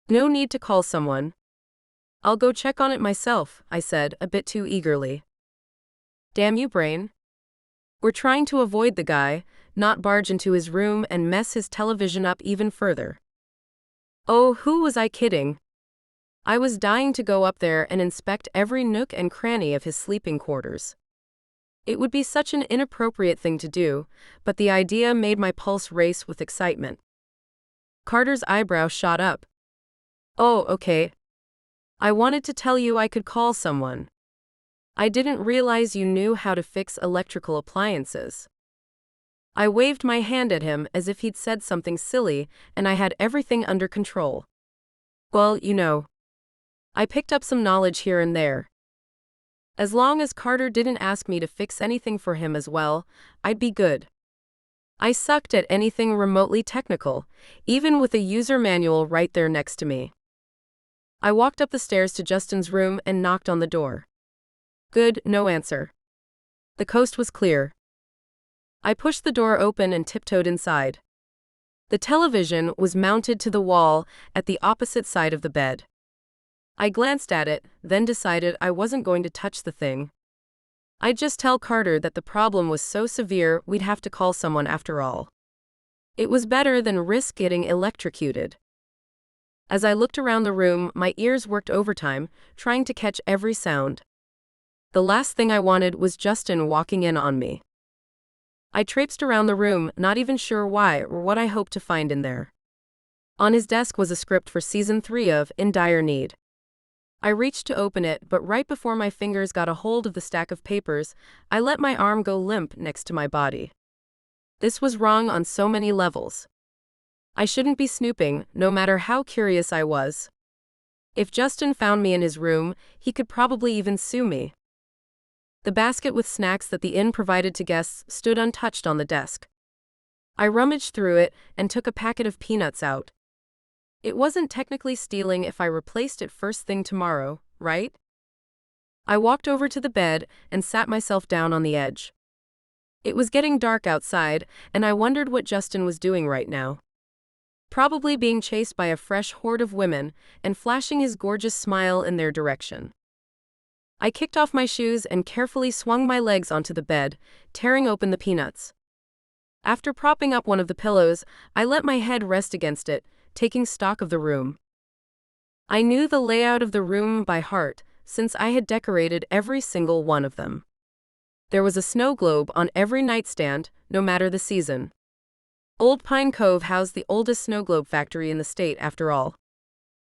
No need to call someone. I'll go check on it myself, I said, a bit too eagerly. Damn you, brain. We're trying to avoid the guy, not barge into his room and mess his television up even further. Oh, who was I kidding? I was dying to go up there and inspect every nook and cranny of his sleeping quarters. It would be such an inappropriate thing to do, but the idea made my pulse race with excitement. Carter's eyebrow shot up. Oh, okay. I wanted to tell you I could call someone. I didn't realize you knew how to fix electrical appliances. I waved my hand at him as if he'd said something silly and I had everything under control. Well, you know. I picked up some knowledge here and there. As long as Carter didn't ask me to fix anything for him as well, I'd be good. I sucked at anything remotely technical, even with a user manual right there next to me. I walked up the stairs to Justin's room and knocked on the door. Good, no answer. The coast was clear. I pushed the door open and tiptoed inside. The television was mounted to the wall at the opposite side of the bed. I glanced at it, then decided I wasn't going to touch the thing. I'd just tell Carter that the problem was so severe we'd have to call someone after all. It was better than risk getting electrocuted. As I looked around the room, my ears worked overtime, trying to catch every sound. The last thing I wanted was Justin walking in on me. I traipsed around the room, not even sure why or what I hoped to find in there. On his desk was a script for Season 3 of In Dire Need. I reached to open it, but right before my fingers got a hold of the stack of papers, I let my arm go limp next to my body. This was wrong on so many levels. I shouldn't be snooping, no matter how curious I was. If Justin found me in his room, he could probably even sue me. The basket with snacks that the inn provided to guests stood untouched on the desk. I rummaged through it and took a packet of peanuts out. It wasn't technically stealing if I replaced it first thing tomorrow, right? I walked over to the bed and sat myself down on the edge. It was getting dark outside, and I wondered what Justin was doing right now. Probably being chased by a fresh horde of women and flashing his gorgeous smile in their direction. I kicked off my shoes and carefully swung my legs onto the bed, tearing open the peanuts. After propping up one of the pillows, I let my head rest against it, taking stock of the room. I knew the layout of the room by heart, since I had decorated every single one of them. There was a snow globe on every nightstand, no matter the season. Old Pine Cove housed the oldest snow globe factory in the state, after all.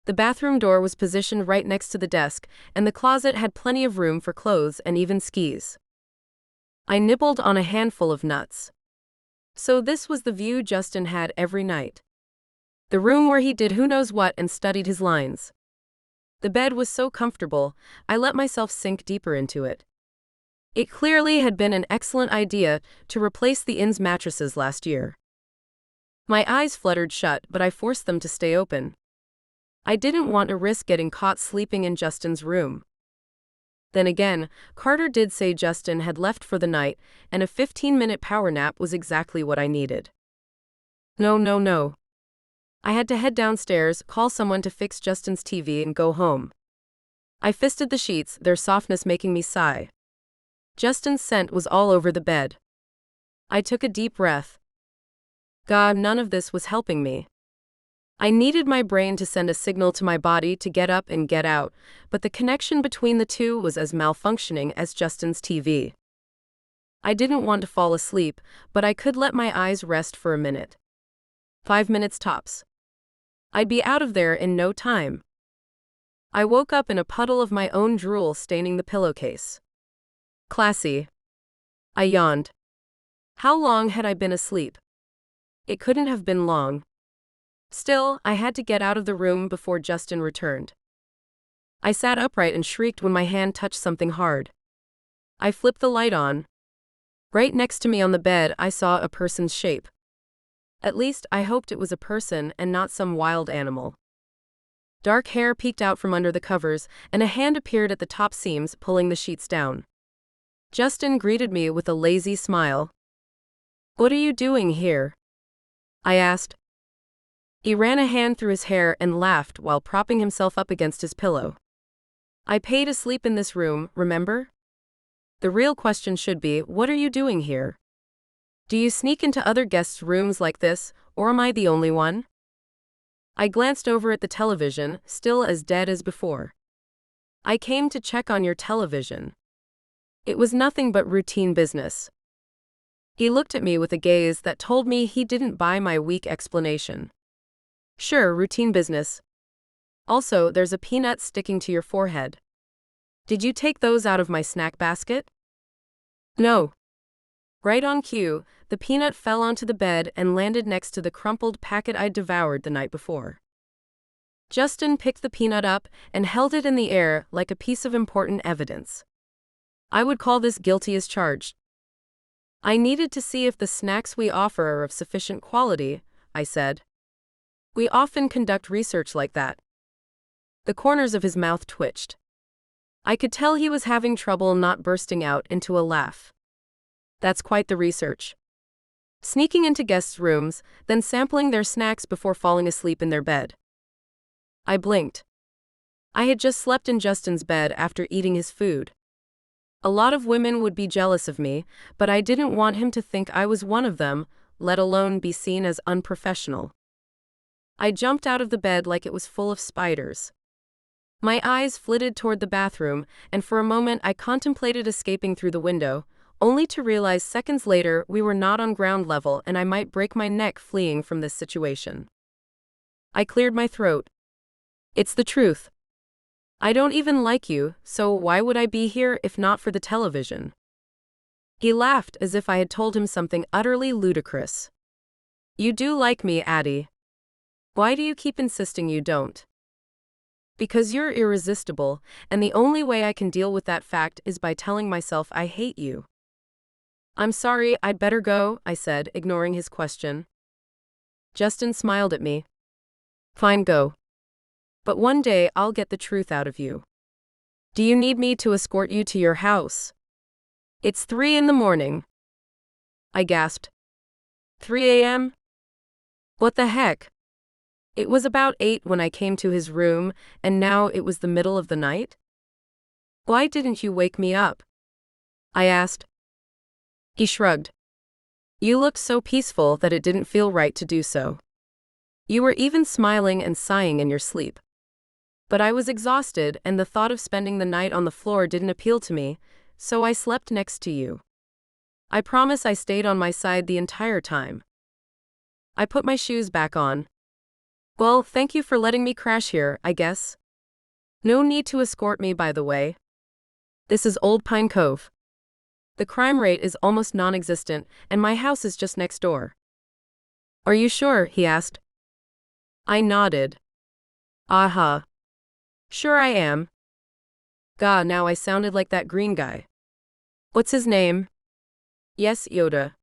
The bathroom door was positioned right next to the desk, and the closet had plenty of room for clothes and even skis. I nibbled on a handful of nuts. So this was the view Justin had every night. The room where he did who knows what and studied his lines. The bed was so comfortable, I let myself sink deeper into it. It clearly had been an excellent idea to replace the inn's mattresses last year. My eyes fluttered shut, but I forced them to stay open. I didn't want to risk getting caught sleeping in Justin's room. Then again, Carter did say Justin had left for the night, and a 15-minute power nap was exactly what I needed. No. I had to head downstairs, call someone to fix Justin's TV, and go home. I fisted the sheets, their softness making me sigh. Justin's scent was all over the bed. I took a deep breath. God, none of this was helping me. I needed my brain to send a signal to my body to get up and get out, but the connection between the two was as malfunctioning as Justin's TV. I didn't want to fall asleep, but I could let my eyes rest for a minute. 5 minutes tops. I'd be out of there in no time. I woke up in a puddle of my own drool staining the pillowcase. Classy. I yawned. How long had I been asleep? It couldn't have been long. Still, I had to get out of the room before Justin returned. I sat upright and shrieked when my hand touched something hard. I flipped the light on. Right next to me on the bed, I saw a person's shape. At least, I hoped it was a person and not some wild animal. Dark hair peeked out from under the covers, and a hand appeared at the top seams, pulling the sheets down. Justin greeted me with a lazy smile. "What are you doing here?" I asked. He ran a hand through his hair and laughed while propping himself up against his pillow. "I pay to sleep in this room, remember? The real question should be, what are you doing here? Do you sneak into other guests' rooms like this, or am I the only one?" I glanced over at the television, still as dead as before. "I came to check on your television." It was nothing but routine business. He looked at me with a gaze that told me he didn't buy my weak explanation. "Sure, routine business. Also, there's a peanut sticking to your forehead. Did you take those out of my snack basket?" "No." Right on cue, the peanut fell onto the bed and landed next to the crumpled packet I'd devoured the night before. Justin picked the peanut up and held it in the air like a piece of important evidence. "I would call this guilty as charged." "I needed to see if the snacks we offer are of sufficient quality," I said. "We often conduct research like that." The corners of his mouth twitched. I could tell he was having trouble not bursting out into a laugh. "That's quite the research. Sneaking into guests' rooms, then sampling their snacks before falling asleep in their bed." I blinked. I had just slept in Justin's bed after eating his food. A lot of women would be jealous of me, but I didn't want him to think I was one of them, let alone be seen as unprofessional. I jumped out of the bed like it was full of spiders. My eyes flitted toward the bathroom, and for a moment I contemplated escaping through the window, only to realize seconds later we were not on ground level and I might break my neck fleeing from this situation. I cleared my throat. "It's the truth. I don't even like you, so why would I be here if not for the television?" He laughed as if I had told him something utterly ludicrous. "You do like me, Addy. Why do you keep insisting you don't?" "Because you're irresistible, and the only way I can deal with that fact is by telling myself I hate you." "I'm sorry, I'd better go," I said, ignoring his question. Justin smiled at me. "Fine, go. But one day I'll get the truth out of you. Do you need me to escort you to your house?" "It's 3 in the morning." I gasped. 3 a.m.? What the heck? It was about 8 when I came to his room, and now it was the middle of the night? "Why didn't you wake me up?" I asked. He shrugged. "You looked so peaceful that it didn't feel right to do so. You were even smiling and sighing in your sleep. But I was exhausted, and the thought of spending the night on the floor didn't appeal to me, so I slept next to you. I promise I stayed on my side the entire time." I put my shoes back on. "Well, thank you for letting me crash here, I guess. No need to escort me, by the way. This is Old Pine Cove. The crime rate is almost non-existent, and my house is just next door." "Are you sure?" he asked. I nodded. "Aha. Sure I am." God, now I sounded like that green guy. "What's his name?" "Yes, Yoda."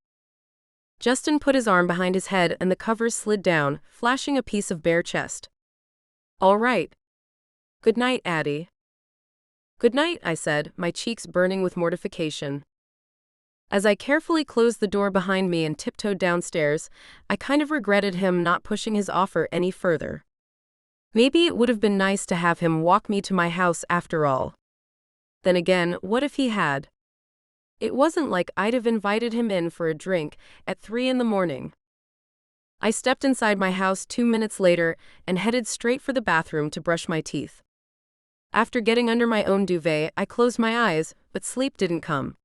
Justin put his arm behind his head and the covers slid down, flashing a piece of bare chest. "All right. Good night, Addy." "Good night," I said, my cheeks burning with mortification. As I carefully closed the door behind me and tiptoed downstairs, I kind of regretted him not pushing his offer any further. Maybe it would have been nice to have him walk me to my house after all. Then again, what if he had? It wasn't like I'd have invited him in for a drink at 3 in the morning. I stepped inside my house 2 minutes later and headed straight for the bathroom to brush my teeth. After getting under my own duvet, I closed my eyes, but sleep didn't come.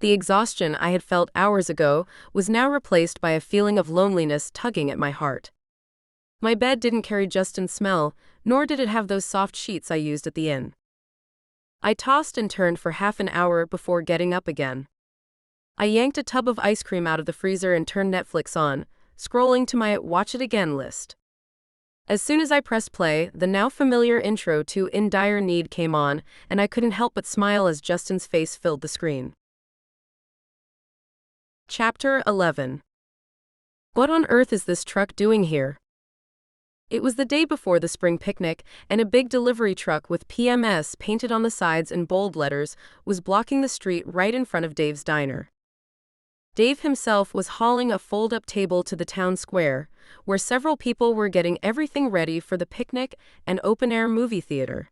The exhaustion I had felt hours ago was now replaced by a feeling of loneliness tugging at my heart. My bed didn't carry Justin's smell, nor did it have those soft sheets I used at the inn. I tossed and turned for half an hour before getting up again. I yanked a tub of ice cream out of the freezer and turned Netflix on, scrolling to my Watch It Again list. As soon as I pressed play, the now familiar intro to In Dire Need came on, and I couldn't help but smile as Justin's face filled the screen. Chapter 11. What on earth is this truck doing here? It was the day before the spring picnic, and a big delivery truck with PMS painted on the sides in bold letters was blocking the street right in front of Dave's diner. Dave himself was hauling a fold-up table to the town square, where several people were getting everything ready for the picnic and open-air movie theater.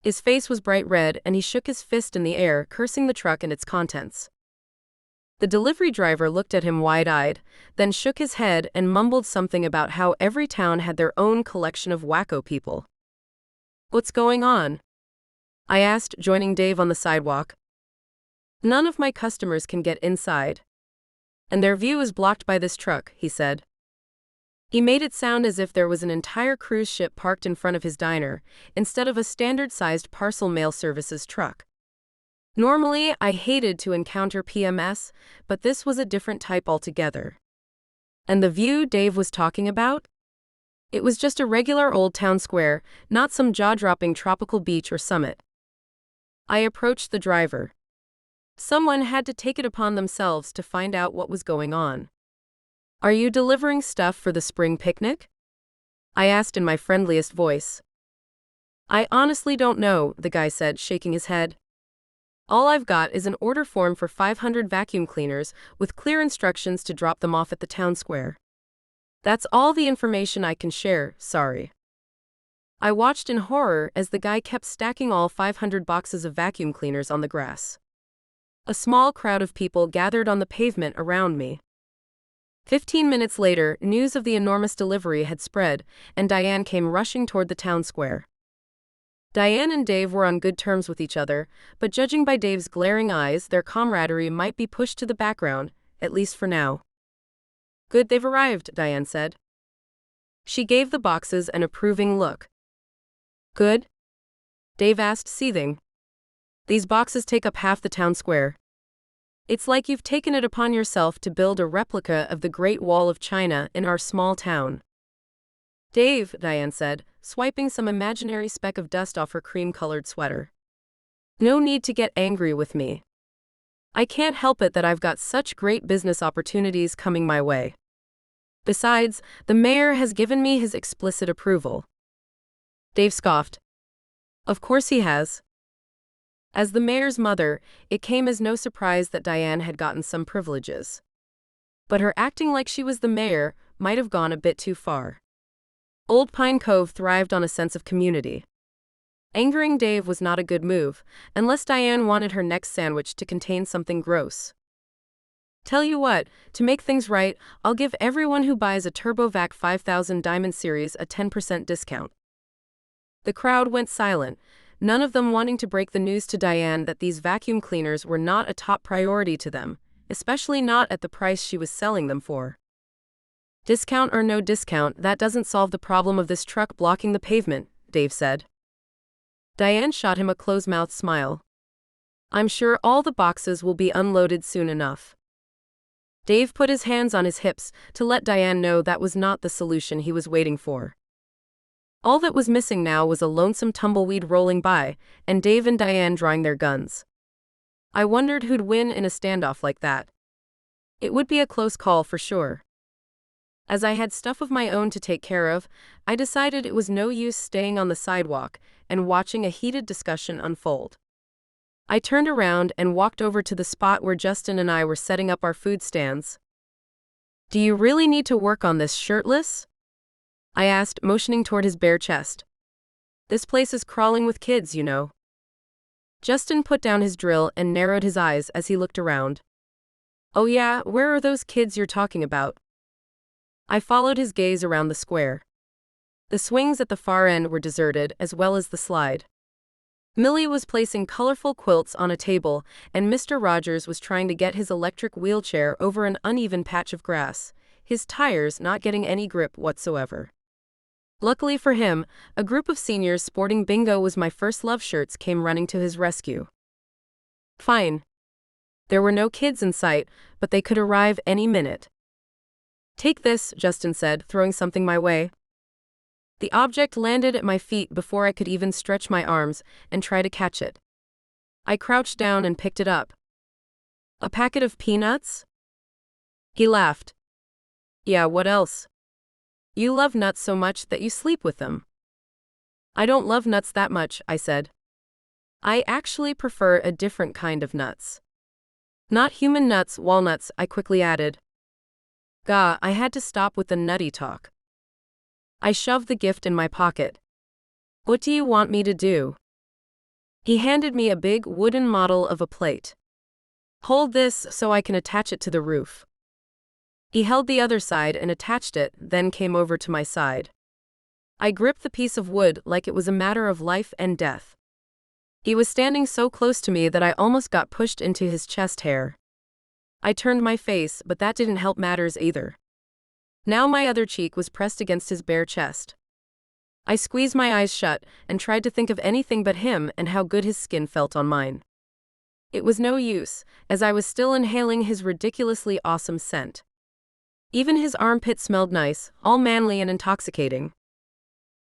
His face was bright red, and he shook his fist in the air, cursing the truck and its contents. The delivery driver looked at him wide-eyed, then shook his head and mumbled something about how every town had their own collection of wacko people. "What's going on?" I asked, joining Dave on the sidewalk. "None of my customers can get inside. And their view is blocked by this truck," he said. He made it sound as if there was an entire cruise ship parked in front of his diner, instead of a standard-sized parcel mail services truck. Normally, I hated to encounter PMS, but this was a different type altogether. And the view Dave was talking about? It was just a regular old town square, not some jaw-dropping tropical beach or summit. I approached the driver. Someone had to take it upon themselves to find out what was going on. "Are you delivering stuff for the spring picnic?" I asked in my friendliest voice. "I honestly don't know," the guy said, shaking his head. "All I've got is an order form for 500 vacuum cleaners with clear instructions to drop them off at the town square. That's all the information I can share, sorry." I watched in horror as the guy kept stacking all 500 boxes of vacuum cleaners on the grass. A small crowd of people gathered on the pavement around me. 15 minutes later, news of the enormous delivery had spread, and Diane came rushing toward the town square. Diane and Dave were on good terms with each other, but judging by Dave's glaring eyes, their camaraderie might be pushed to the background, at least for now. "Good, they've arrived," Diane said. She gave the boxes an approving look. "Good?" Dave asked, seething. "These boxes take up half the town square. It's like you've taken it upon yourself to build a replica of the Great Wall of China in our small town." "Dave," Diane said, swiping some imaginary speck of dust off her cream-colored sweater. "No need to get angry with me. I can't help it that I've got such great business opportunities coming my way. Besides, the mayor has given me his explicit approval." Dave scoffed. "Of course he has." As the mayor's mother, it came as no surprise that Diane had gotten some privileges. But her acting like she was the mayor might have gone a bit too far. Old Pine Cove thrived on a sense of community. Angering Dave was not a good move, unless Diane wanted her next sandwich to contain something gross. "Tell you what, to make things right, I'll give everyone who buys a TurboVac 5000 Diamond Series a 10% discount." The crowd went silent, none of them wanting to break the news to Diane that these vacuum cleaners were not a top priority to them, especially not at the price she was selling them for. "Discount or no discount, that doesn't solve the problem of this truck blocking the pavement," Dave said. Diane shot him a close-mouthed smile. "I'm sure all the boxes will be unloaded soon enough." Dave put his hands on his hips to let Diane know that was not the solution he was waiting for. All that was missing now was a lonesome tumbleweed rolling by, and Dave and Diane drawing their guns. I wondered who'd win in a standoff like that. It would be a close call for sure. As I had stuff of my own to take care of, I decided it was no use staying on the sidewalk and watching a heated discussion unfold. I turned around and walked over to the spot where Justin and I were setting up our food stands. "Do you really need to work on this shirtless?" I asked, motioning toward his bare chest. "This place is crawling with kids, you know." Justin put down his drill and narrowed his eyes as he looked around. "Oh yeah, where are those kids you're talking about?" I followed his gaze around the square. The swings at the far end were deserted, as well as the slide. Millie was placing colorful quilts on a table, and Mr. Rogers was trying to get his electric wheelchair over an uneven patch of grass, his tires not getting any grip whatsoever. Luckily for him, a group of seniors sporting Bingo Was My First Love shirts came running to his rescue. Fine. There were no kids in sight, but they could arrive any minute. Take this, Justin said, throwing something my way. The object landed at my feet before I could even stretch my arms and try to catch it. I crouched down and picked it up. A packet of peanuts? He laughed. Yeah, what else? You love nuts so much that you sleep with them. I don't love nuts that much, I said. I actually prefer a different kind of nuts. Not human nuts, walnuts, I quickly added. Gah, I had to stop with the nutty talk. I shoved the gift in my pocket. What do you want me to do? He handed me a big wooden model of a plate. Hold this so I can attach it to the roof. He held the other side and attached it, then came over to my side. I gripped the piece of wood like it was a matter of life and death. He was standing so close to me that I almost got pushed into his chest hair. I turned my face, but that didn't help matters either. Now my other cheek was pressed against his bare chest. I squeezed my eyes shut and tried to think of anything but him and how good his skin felt on mine. It was no use, as I was still inhaling his ridiculously awesome scent. Even his armpit smelled nice, all manly and intoxicating.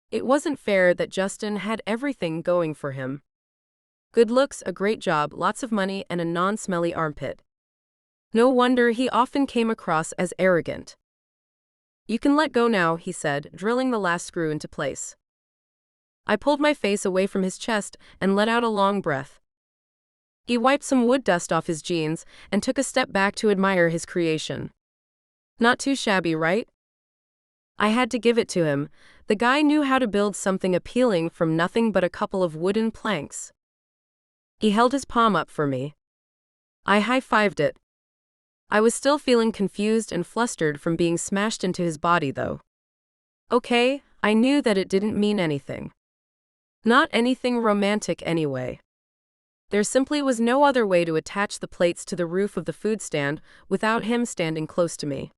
It wasn't fair that Justin had everything going for him. Good looks, a great job, lots of money, and a non-smelly armpit. No wonder he often came across as arrogant. You can let go now, he said, drilling the last screw into place. I pulled my face away from his chest and let out a long breath. He wiped some wood dust off his jeans and took a step back to admire his creation. Not too shabby, right? I had to give it to him. The guy knew how to build something appealing from nothing but a couple of wooden planks. He held his palm up for me. I high-fived it. I was still feeling confused and flustered from being smashed into his body, though. Okay, I knew that it didn't mean anything. Not anything romantic anyway. There simply was no other way to attach the plates to the roof of the food stand without him standing close to me.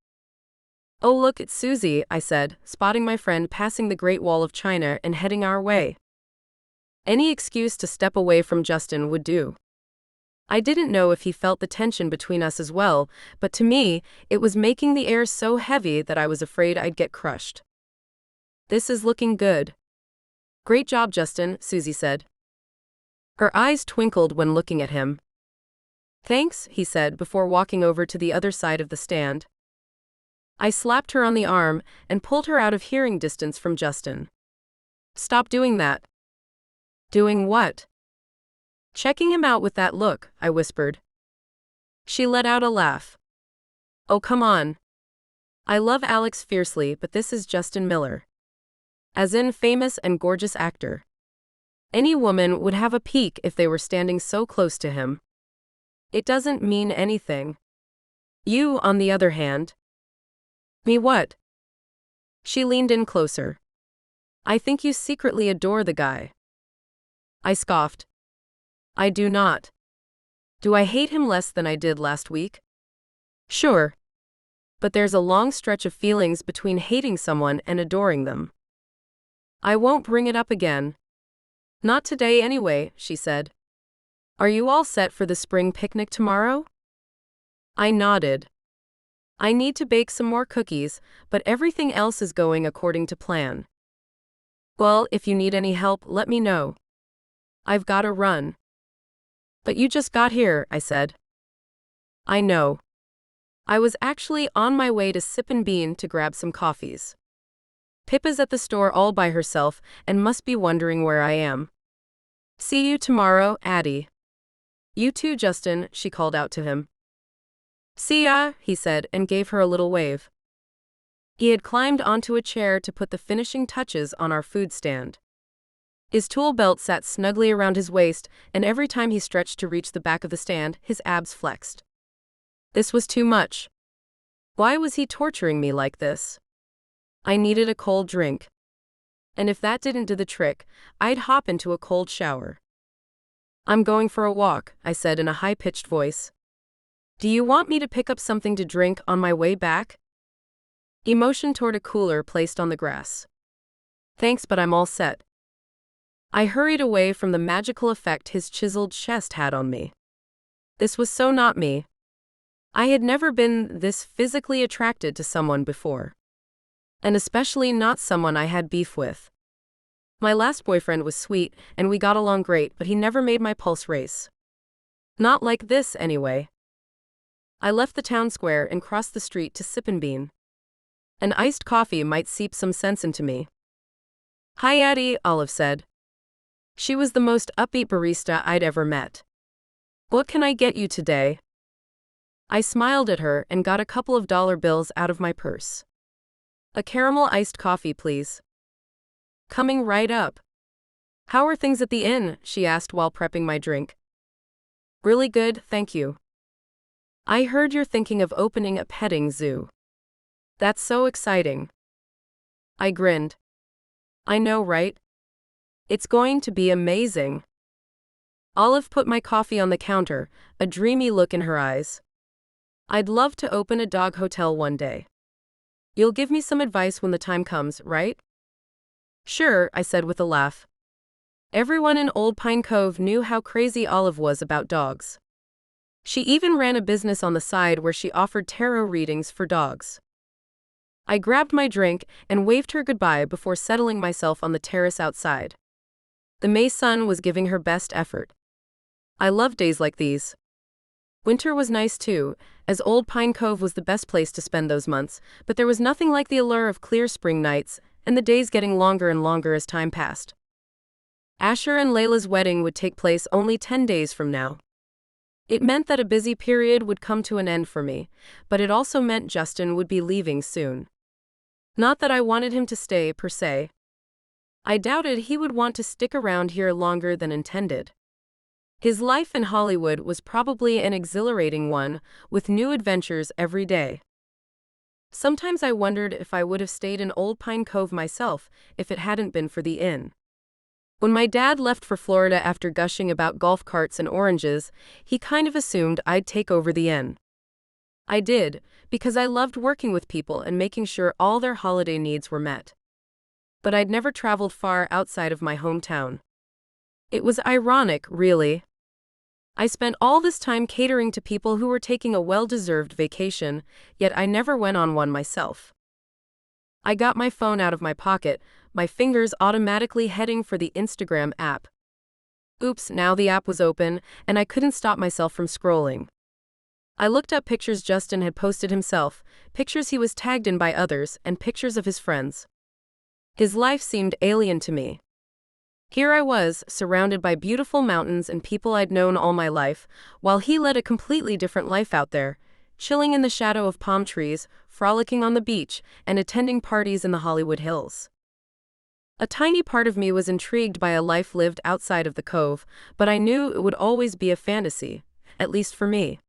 Oh look, it's Susie, I said, spotting my friend passing the Great Wall of China and heading our way. Any excuse to step away from Justin would do. I didn't know if he felt the tension between us as well, but to me, it was making the air so heavy that I was afraid I'd get crushed. This is looking good. Great job, Justin, Susie said. Her eyes twinkled when looking at him. Thanks, he said before walking over to the other side of the stand. I slapped her on the arm and pulled her out of hearing distance from Justin. Stop doing that. Doing what? Checking him out with that look, I whispered. She let out a laugh. Oh, come on. I love Alex fiercely, but this is Justin Miller. As in famous and gorgeous actor. Any woman would have a peek if they were standing so close to him. It doesn't mean anything. You, on the other hand. Me what? She leaned in closer. I think you secretly adore the guy. I scoffed. I do not. Do I hate him less than I did last week? Sure. But there's a long stretch of feelings between hating someone and adoring them. I won't bring it up again. Not today anyway, she said. Are you all set for the spring picnic tomorrow? I nodded. I need to bake some more cookies, but everything else is going according to plan. Well, if you need any help, let me know. I've got to run. But you just got here, I said. I know. I was actually on my way to Sip and Bean to grab some coffees. Pippa's at the store all by herself and must be wondering where I am. See you tomorrow, Addy. You too, Justin, she called out to him. See ya, he said and gave her a little wave. He had climbed onto a chair to put the finishing touches on our food stand. His tool belt sat snugly around his waist, and every time he stretched to reach the back of the stand, his abs flexed. This was too much. Why was he torturing me like this? I needed a cold drink. And if that didn't do the trick, I'd hop into a cold shower. I'm going for a walk, I said in a high-pitched voice. Do you want me to pick up something to drink on my way back? He motioned toward a cooler placed on the grass. Thanks, but I'm all set. I hurried away from the magical effect his chiseled chest had on me. This was so not me. I had never been this physically attracted to someone before. And especially not someone I had beef with. My last boyfriend was sweet, and we got along great, but he never made my pulse race. Not like this, anyway. I left the town square and crossed the street to Sip and Bean. An iced coffee might seep some sense into me. Hi, Addy, Olive said. She was the most upbeat barista I'd ever met. What can I get you today? I smiled at her and got a couple of dollar bills out of my purse. A caramel iced coffee, please. Coming right up. How are things at the inn? She asked while prepping my drink. Really good, thank you. I heard you're thinking of opening a petting zoo. That's so exciting. I grinned. I know, right? It's going to be amazing. Olive put my coffee on the counter, a dreamy look in her eyes. I'd love to open a dog hotel one day. You'll give me some advice when the time comes, right? Sure, I said with a laugh. Everyone in Old Pine Cove knew how crazy Olive was about dogs. She even ran a business on the side where she offered tarot readings for dogs. I grabbed my drink and waved her goodbye before settling myself on the terrace outside. The May sun was giving her best effort. I love days like these. Winter was nice too, as Old Pine Cove was the best place to spend those months, but there was nothing like the allure of clear spring nights, and the days getting longer and longer as time passed. Asher and Layla's wedding would take place only 10 days from now. It meant that a busy period would come to an end for me, but it also meant Justin would be leaving soon. Not that I wanted him to stay, per se. I doubted he would want to stick around here longer than intended. His life in Hollywood was probably an exhilarating one, with new adventures every day. Sometimes I wondered if I would have stayed in Old Pine Cove myself if it hadn't been for the inn. When my dad left for Florida after gushing about golf carts and oranges, he kind of assumed I'd take over the inn. I did, because I loved working with people and making sure all their holiday needs were met. But I'd never traveled far outside of my hometown. It was ironic, really. I spent all this time catering to people who were taking a well-deserved vacation, yet I never went on one myself. I got my phone out of my pocket, my fingers automatically heading for the Instagram app. Oops, now the app was open, and I couldn't stop myself from scrolling. I looked up pictures Justin had posted himself, pictures he was tagged in by others, and pictures of his friends. His life seemed alien to me. Here I was, surrounded by beautiful mountains and people I'd known all my life, while he led a completely different life out there, chilling in the shadow of palm trees, frolicking on the beach, and attending parties in the Hollywood Hills. A tiny part of me was intrigued by a life lived outside of the cove, but I knew it would always be a fantasy, at least for me.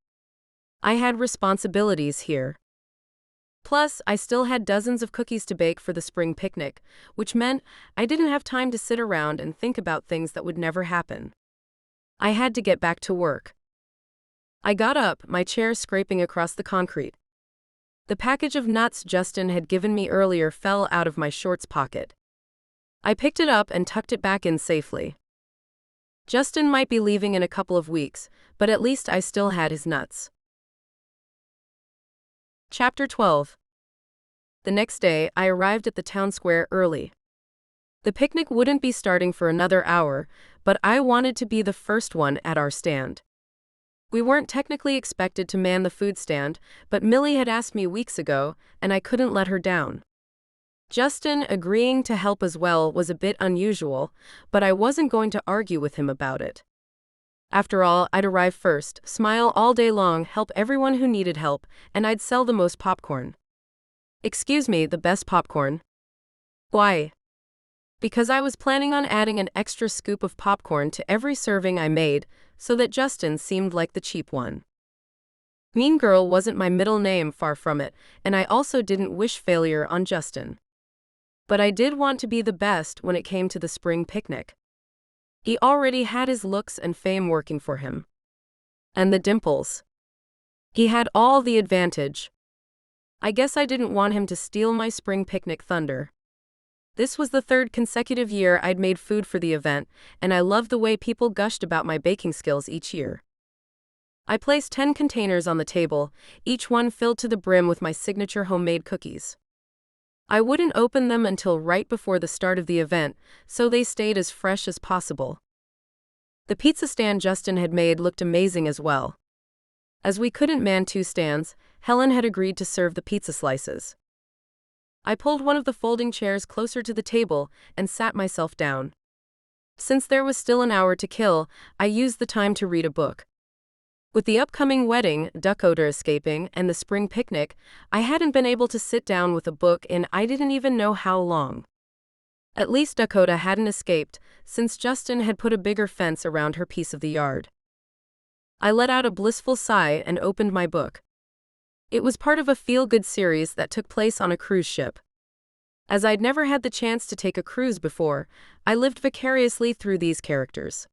I had responsibilities here. Plus, I still had dozens of cookies to bake for the spring picnic, which meant I didn't have time to sit around and think about things that would never happen. I had to get back to work. I got up, my chair scraping across the concrete. The package of nuts Justin had given me earlier fell out of my shorts pocket. I picked it up and tucked it back in safely. Justin might be leaving in a couple of weeks, but at least I still had his nuts. Chapter 12. The next day, I arrived at the town square early. The picnic wouldn't be starting for another hour, but I wanted to be the first one at our stand. We weren't technically expected to man the food stand, but Millie had asked me weeks ago, and I couldn't let her down. Justin agreeing to help as well was a bit unusual, but I wasn't going to argue with him about it. After all, I'd arrive first, smile all day long, help everyone who needed help, and I'd sell the most popcorn. Excuse me, the best popcorn. Why? Because I was planning on adding an extra scoop of popcorn to every serving I made, so that Justin seemed like the cheap one. Mean Girl wasn't my middle name, far from it, and I also didn't wish failure on Justin. But I did want to be the best when it came to the spring picnic. He already had his looks and fame working for him. And the dimples. He had all the advantage. I guess I didn't want him to steal my spring picnic thunder. This was the third consecutive year I'd made food for the event, and I loved the way people gushed about my baking skills each year. I placed 10 containers on the table, each one filled to the brim with my signature homemade cookies. I wouldn't open them until right before the start of the event, so they stayed as fresh as possible. The pizza stand Justin had made looked amazing as well. As we couldn't man 2 stands, Helen had agreed to serve the pizza slices. I pulled one of the folding chairs closer to the table and sat myself down. Since there was still an hour to kill, I used the time to read a book. With the upcoming wedding, duck odor escaping, and the spring picnic, I hadn't been able to sit down with a book in I didn't even know how long. At least Dakota hadn't escaped, since Justin had put a bigger fence around her piece of the yard. I let out a blissful sigh and opened my book. It was part of a feel-good series that took place on a cruise ship. As I'd never had the chance to take a cruise before, I lived vicariously through these characters.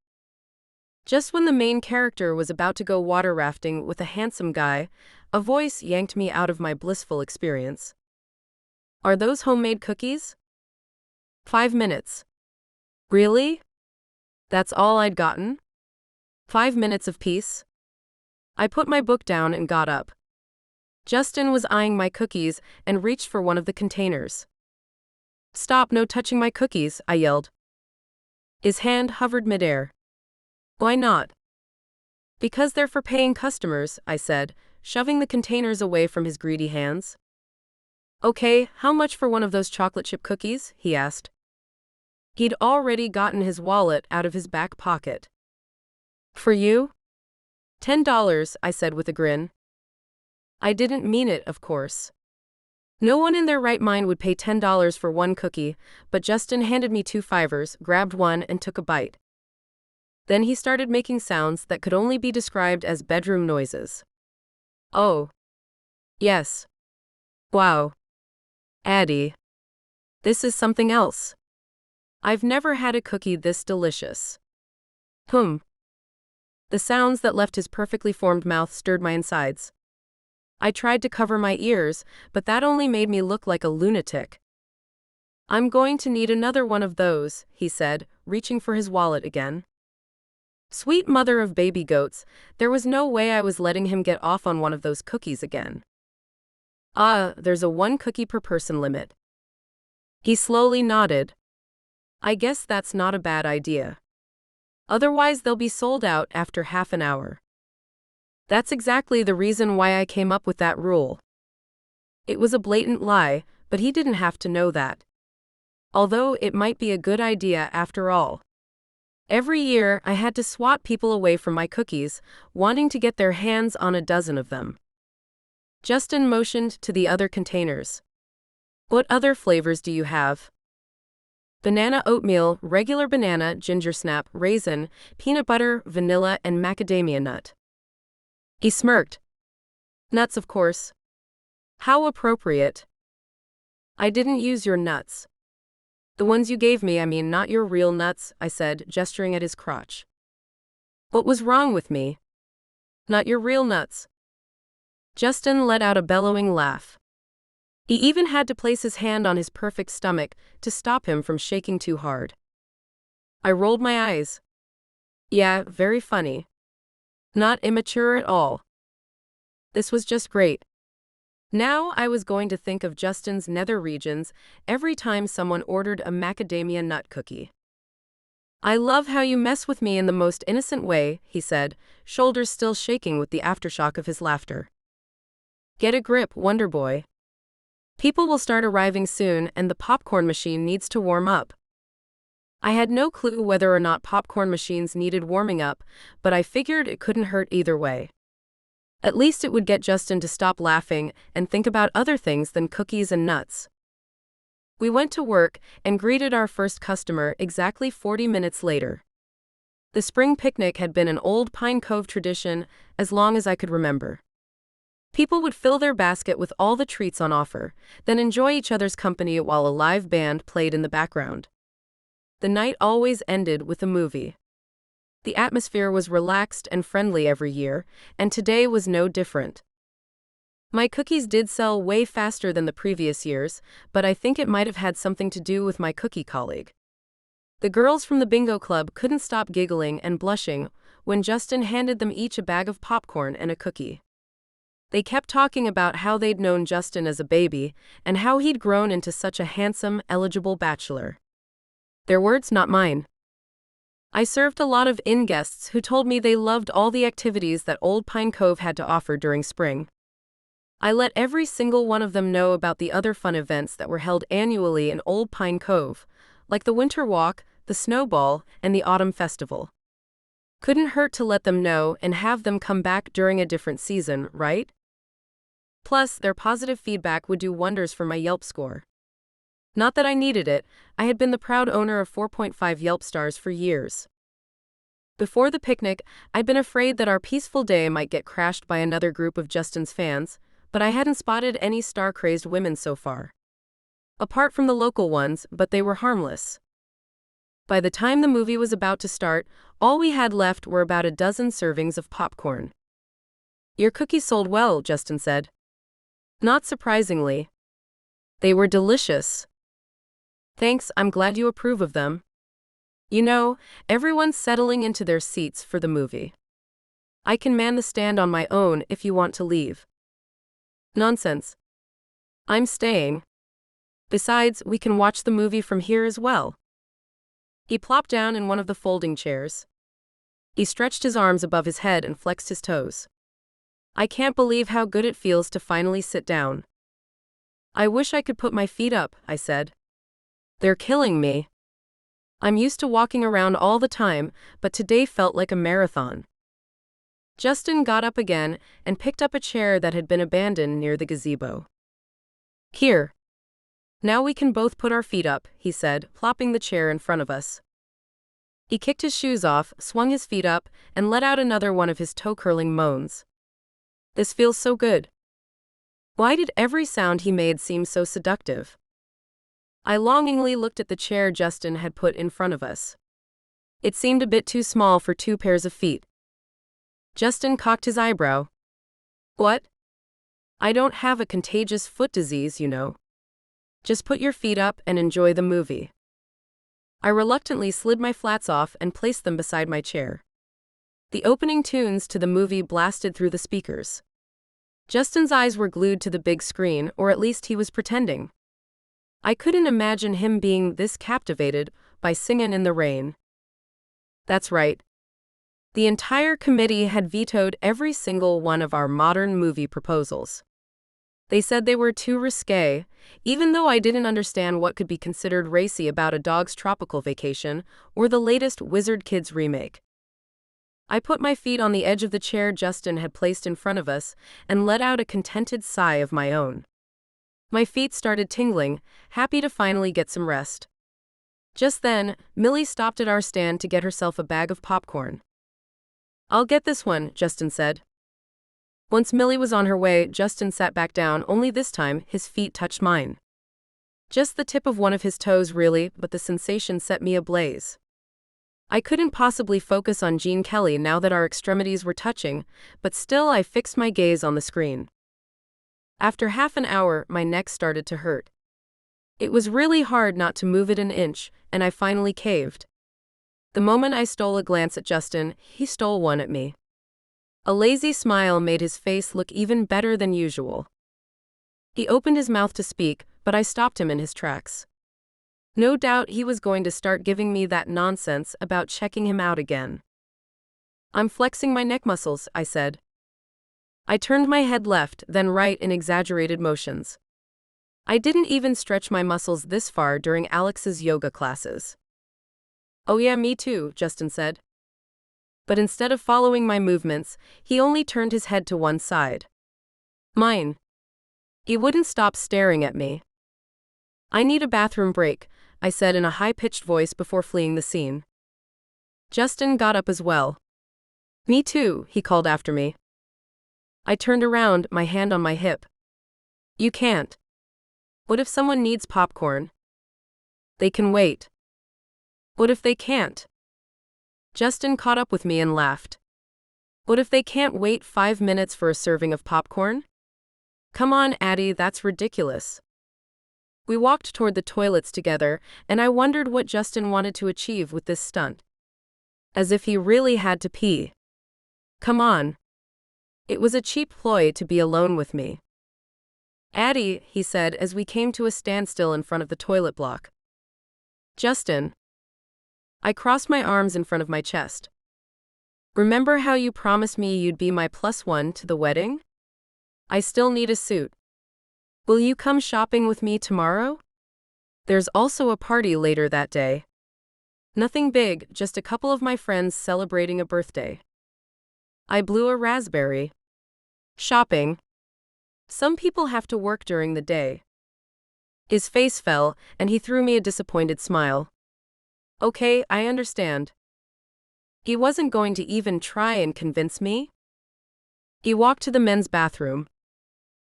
Just when the main character was about to go water rafting with a handsome guy, a voice yanked me out of my blissful experience. "Are those homemade cookies?" 5 minutes. Really? That's all I'd gotten? 5 minutes of peace? I put my book down and got up. Justin was eyeing my cookies and reached for one of the containers. "Stop, no touching my cookies," I yelled. His hand hovered midair. "Why not?" "Because they're for paying customers," I said, shoving the containers away from his greedy hands. "Okay, how much for one of those chocolate chip cookies?" he asked. He'd already gotten his wallet out of his back pocket. "For you?" $10, I said with a grin. I didn't mean it, of course. No one in their right mind would pay $10 for one cookie, but Justin handed me 2 fivers, grabbed one, and took a bite. Then he started making sounds that could only be described as bedroom noises. "Oh. Yes. Wow. Addy. This is something else. I've never had a cookie this delicious." The sounds that left his perfectly formed mouth stirred my insides. I tried to cover my ears, but that only made me look like a lunatic. "I'm going to need another one of those," he said, reaching for his wallet again. Sweet mother of baby goats, there was no way I was letting him get off on one of those cookies again. There's a 1 cookie per person limit." He slowly nodded. "I guess that's not a bad idea. Otherwise they'll be sold out after half an hour." That's exactly the reason why I came up with that rule. It was a blatant lie, but he didn't have to know that. Although it might be a good idea after all. Every year I had to swat people away from my cookies, wanting to get their hands on a dozen of them. Justin motioned to the other containers. "What other flavors do you have?" "Banana oatmeal, regular banana, ginger snap, raisin, peanut butter, vanilla, and macadamia nut." He smirked. "Nuts, of course." "How appropriate." "I didn't use your nuts." "The ones you gave me, I mean, not your real nuts," I said, gesturing at his crotch. "What was wrong with me?" "Not your real nuts." Justin let out a bellowing laugh. He even had to place his hand on his perfect stomach to stop him from shaking too hard. I rolled my eyes. "Yeah, very funny. Not immature at all." This was just great. Now I was going to think of Justin's nether regions every time someone ordered a macadamia nut cookie. "I love how you mess with me in the most innocent way," he said, shoulders still shaking with the aftershock of his laughter. "Get a grip, Wonder Boy. People will start arriving soon and the popcorn machine needs to warm up." I had no clue whether or not popcorn machines needed warming up, but I figured it couldn't hurt either way. At least it would get Justin to stop laughing and think about other things than cookies and nuts. We went to work and greeted our first customer exactly 40 minutes later. The spring picnic had been an old Pine Cove tradition as long as I could remember. People would fill their basket with all the treats on offer, then enjoy each other's company while a live band played in the background. The night always ended with a movie. The atmosphere was relaxed and friendly every year, and today was no different. My cookies did sell way faster than the previous years, but I think it might have had something to do with my cookie colleague. The girls from the bingo club couldn't stop giggling and blushing when Justin handed them each a bag of popcorn and a cookie. They kept talking about how they'd known Justin as a baby and how he'd grown into such a handsome, eligible bachelor. Their words, not mine. I served a lot of in-guests who told me they loved all the activities that Old Pine Cove had to offer during spring. I let every single one of them know about the other fun events that were held annually in Old Pine Cove, like the Winter Walk, the Snowball, and the Autumn Festival. Couldn't hurt to let them know and have them come back during a different season, right? Plus, their positive feedback would do wonders for my Yelp score. Not that I needed it, I had been the proud owner of 4.5 Yelp stars for years. Before the picnic, I'd been afraid that our peaceful day might get crashed by another group of Justin's fans, but I hadn't spotted any star-crazed women so far. Apart from the local ones, but they were harmless. By the time the movie was about to start, all we had left were about a dozen servings of popcorn. "Your cookies sold well," Justin said. Not surprisingly. They were delicious. "Thanks, I'm glad you approve of them. You know, everyone's settling into their seats for the movie. I can man the stand on my own if you want to leave." "Nonsense. I'm staying. Besides, we can watch the movie from here as well." He plopped down in one of the folding chairs. He stretched his arms above his head and flexed his toes. "I can't believe how good it feels to finally sit down." "I wish I could put my feet up," I said. "They're killing me. I'm used to walking around all the time, but today felt like a marathon." Justin got up again and picked up a chair that had been abandoned near the gazebo. "Here. Now we can both put our feet up," he said, plopping the chair in front of us. He kicked his shoes off, swung his feet up, and let out another one of his toe-curling moans. "This feels so good." Why did every sound he made seem so seductive? I longingly looked at the chair Justin had put in front of us. It seemed a bit too small for 2 pairs of feet. Justin cocked his eyebrow. "What? I don't have a contagious foot disease, you know. Just put your feet up and enjoy the movie." I reluctantly slid my flats off and placed them beside my chair. The opening tunes to the movie blasted through the speakers. Justin's eyes were glued to the big screen, or at least he was pretending. I couldn't imagine him being this captivated by Singin' in the Rain. That's right. The entire committee had vetoed every single one of our modern movie proposals. They said they were too risque, even though I didn't understand what could be considered racy about A Dog's Tropical Vacation or the latest Wizard Kids remake. I put my feet on the edge of the chair Justin had placed in front of us and let out a contented sigh of my own. My feet started tingling, happy to finally get some rest. Just then, Millie stopped at our stand to get herself a bag of popcorn. "I'll get this one," Justin said. Once Millie was on her way, Justin sat back down, only this time his feet touched mine. Just the tip of one of his toes really, but the sensation set me ablaze. I couldn't possibly focus on Gene Kelly now that our extremities were touching, but still I fixed my gaze on the screen. After half an hour, my neck started to hurt. It was really hard not to move it an inch, and I finally caved. The moment I stole a glance at Justin, he stole one at me. A lazy smile made his face look even better than usual. He opened his mouth to speak, but I stopped him in his tracks. No doubt he was going to start giving me that nonsense about checking him out again. "I'm flexing my neck muscles," I said. I turned my head left, then right in exaggerated motions. I didn't even stretch my muscles this far during Alex's yoga classes. "Oh yeah, me too," Justin said. But instead of following my movements, he only turned his head to one side. Mine. He wouldn't stop staring at me. "I need a bathroom break," I said in a high-pitched voice before fleeing the scene. Justin got up as well. "Me too," he called after me. I turned around, my hand on my hip. You can't. What if someone needs popcorn? They can wait. What if they can't? Justin caught up with me and laughed. What if they can't wait 5 minutes for a serving of popcorn? Come on, Addy, that's ridiculous. We walked toward the toilets together, and I wondered what Justin wanted to achieve with this stunt. As if he really had to pee. Come on. It was a cheap ploy to be alone with me. Addy, he said as we came to a standstill in front of the toilet block. Justin. I crossed my arms in front of my chest. Remember how you promised me you'd be my +1 to the wedding? I still need a suit. Will you come shopping with me tomorrow? There's also a party later that day. Nothing big, just a couple of my friends celebrating a birthday. I blew a raspberry. Shopping. Some people have to work during the day. His face fell, and he threw me a disappointed smile. Okay, I understand. He wasn't going to even try and convince me. He walked to the men's bathroom.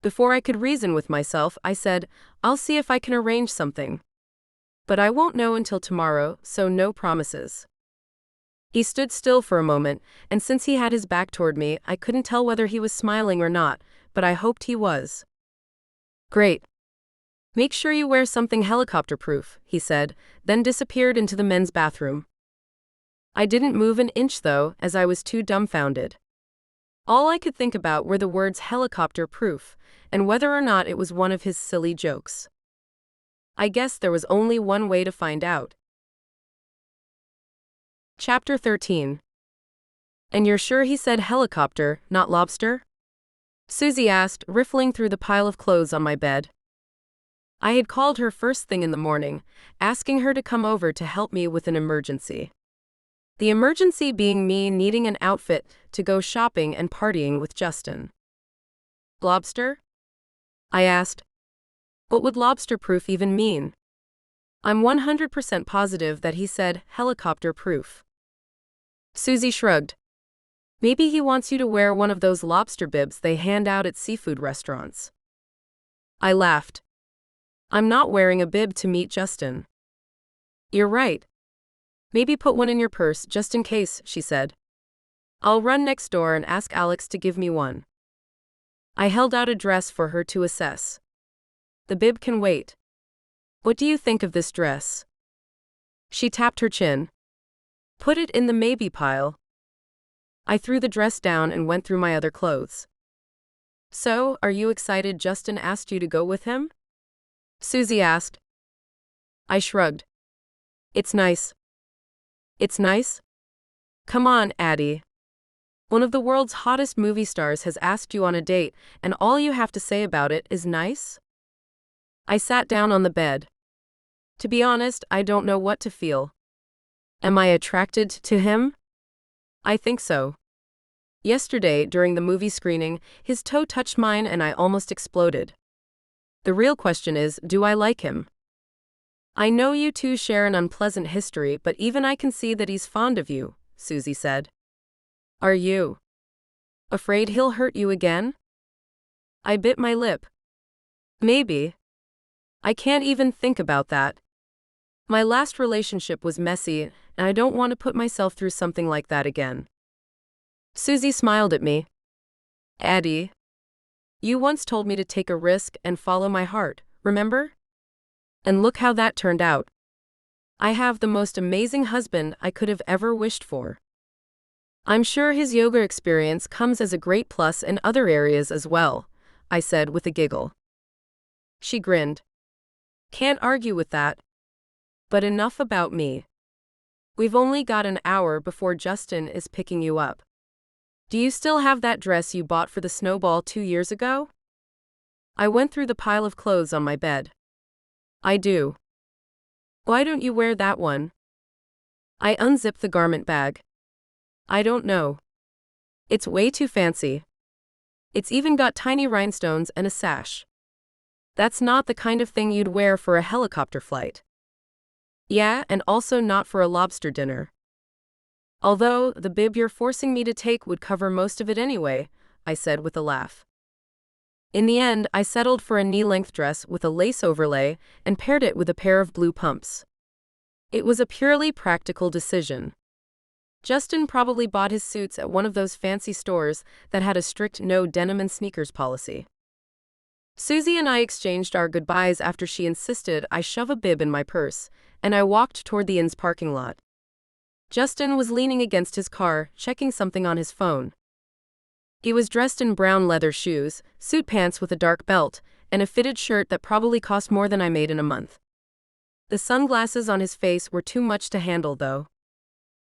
Before I could reason with myself, I said, I'll see if I can arrange something. But I won't know until tomorrow, so no promises. He stood still for a moment, and since he had his back toward me, I couldn't tell whether he was smiling or not, but I hoped he was. Great. Make sure you wear something helicopter-proof, he said, then disappeared into the men's bathroom. I didn't move an inch though, as I was too dumbfounded. All I could think about were the words helicopter-proof, and whether or not it was one of his silly jokes. I guess there was only one way to find out. Chapter 13. And you're sure he said helicopter, not lobster? Susie asked, riffling through the pile of clothes on my bed. I had called her first thing in the morning, asking her to come over to help me with an emergency. The emergency being me needing an outfit to go shopping and partying with Justin. Lobster? I asked. What would lobster-proof even mean? I'm 100% positive that he said helicopter-proof. Susie shrugged. Maybe he wants you to wear one of those lobster bibs they hand out at seafood restaurants. I laughed. I'm not wearing a bib to meet Justin. You're right. Maybe put one in your purse just in case, she said. I'll run next door and ask Alex to give me one. I held out a dress for her to assess. The bib can wait. What do you think of this dress? She tapped her chin. Put it in the maybe pile. I threw the dress down and went through my other clothes. So, are you excited Justin asked you to go with him? Susie asked. I shrugged. It's nice. It's nice? Come on, Addy. One of the world's hottest movie stars has asked you on a date, and all you have to say about it is nice? I sat down on the bed. To be honest, I don't know what to feel. Am I attracted to him? I think so. Yesterday, during the movie screening, his toe touched mine and I almost exploded. The real question is, do I like him? I know you two share an unpleasant history, but even I can see that he's fond of you, Susie said. Are you afraid he'll hurt you again? I bit my lip. Maybe. I can't even think about that. My last relationship was messy, and I don't want to put myself through something like that again. Susie smiled at me. Addy, you once told me to take a risk and follow my heart, remember? And look how that turned out. I have the most amazing husband I could have ever wished for. I'm sure his yoga experience comes as a great plus in other areas as well, I said with a giggle. She grinned. Can't argue with that. But enough about me. We've only got an hour before Justin is picking you up. Do you still have that dress you bought for the snowball 2 years ago? I went through the pile of clothes on my bed. I do. Why don't you wear that one? I unzipped the garment bag. I don't know. It's way too fancy. It's even got tiny rhinestones and a sash. That's not the kind of thing you'd wear for a helicopter flight. Yeah, and also not for a lobster dinner. Although, the bib you're forcing me to take would cover most of it anyway, I said with a laugh. In the end, I settled for a knee-length dress with a lace overlay and paired it with a pair of blue pumps. It was a purely practical decision. Justin probably bought his suits at one of those fancy stores that had a strict no denim and sneakers policy. Susie and I exchanged our goodbyes after she insisted I shove a bib in my purse, and I walked toward the inn's parking lot. Justin was leaning against his car, checking something on his phone. He was dressed in brown leather shoes, suit pants with a dark belt, and a fitted shirt that probably cost more than I made in a month. The sunglasses on his face were too much to handle, though.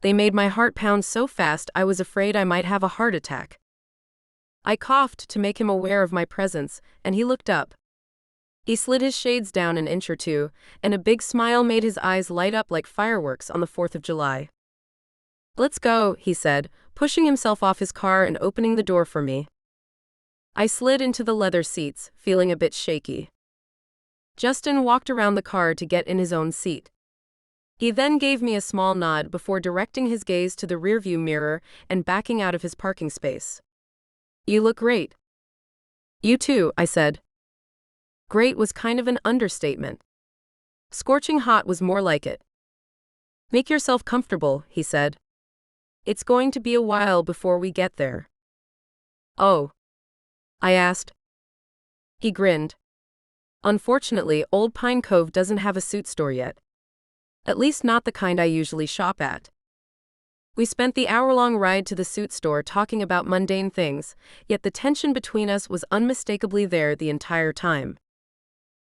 They made my heart pound so fast I was afraid I might have a heart attack. I coughed to make him aware of my presence, and he looked up. He slid his shades down an inch or two, and a big smile made his eyes light up like fireworks on the 4th of July. "Let's go," he said, pushing himself off his car and opening the door for me. I slid into the leather seats, feeling a bit shaky. Justin walked around the car to get in his own seat. He then gave me a small nod before directing his gaze to the rearview mirror and backing out of his parking space. "You look great." "You too," I said. Great was kind of an understatement. Scorching hot was more like it. "Make yourself comfortable," he said. "It's going to be a while before we get there." "Oh?" I asked. He grinned. "Unfortunately, Old Pine Cove doesn't have a suit store yet. At least not the kind I usually shop at." We spent the hour-long ride to the suit store talking about mundane things, yet the tension between us was unmistakably there the entire time.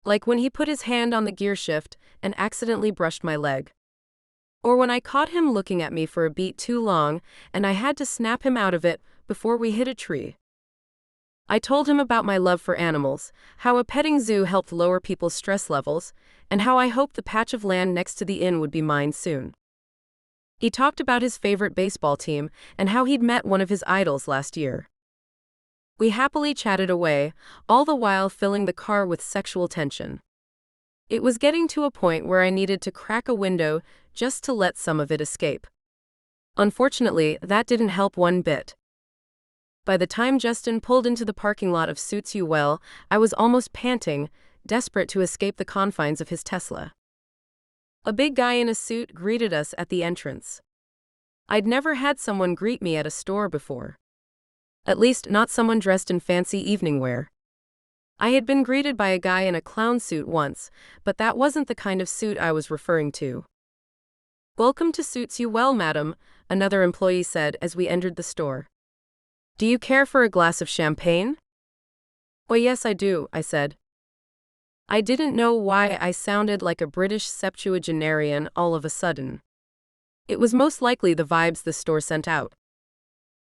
Like when he put his hand on the gear shift and accidentally brushed my leg. Or when I caught him looking at me for a beat too long and I had to snap him out of it before we hit a tree. I told him about my love for animals, how a petting zoo helped lower people's stress levels, and how I hoped the patch of land next to the inn would be mine soon. He talked about his favorite baseball team and how he'd met one of his idols last year. We happily chatted away, all the while filling the car with sexual tension. It was getting to a point where I needed to crack a window just to let some of it escape. Unfortunately, that didn't help one bit. By the time Justin pulled into the parking lot of Suits You Well, I was almost panting, desperate to escape the confines of his Tesla. A big guy in a suit greeted us at the entrance. I'd never had someone greet me at a store before. At least, not someone dressed in fancy evening wear. I had been greeted by a guy in a clown suit once, but that wasn't the kind of suit I was referring to. "Welcome to Suits You Well, madam," another employee said as we entered the store. "Do you care for a glass of champagne?" "Why, yes, I do," I said. I didn't know why I sounded like a British septuagenarian all of a sudden. It was most likely the vibes the store sent out.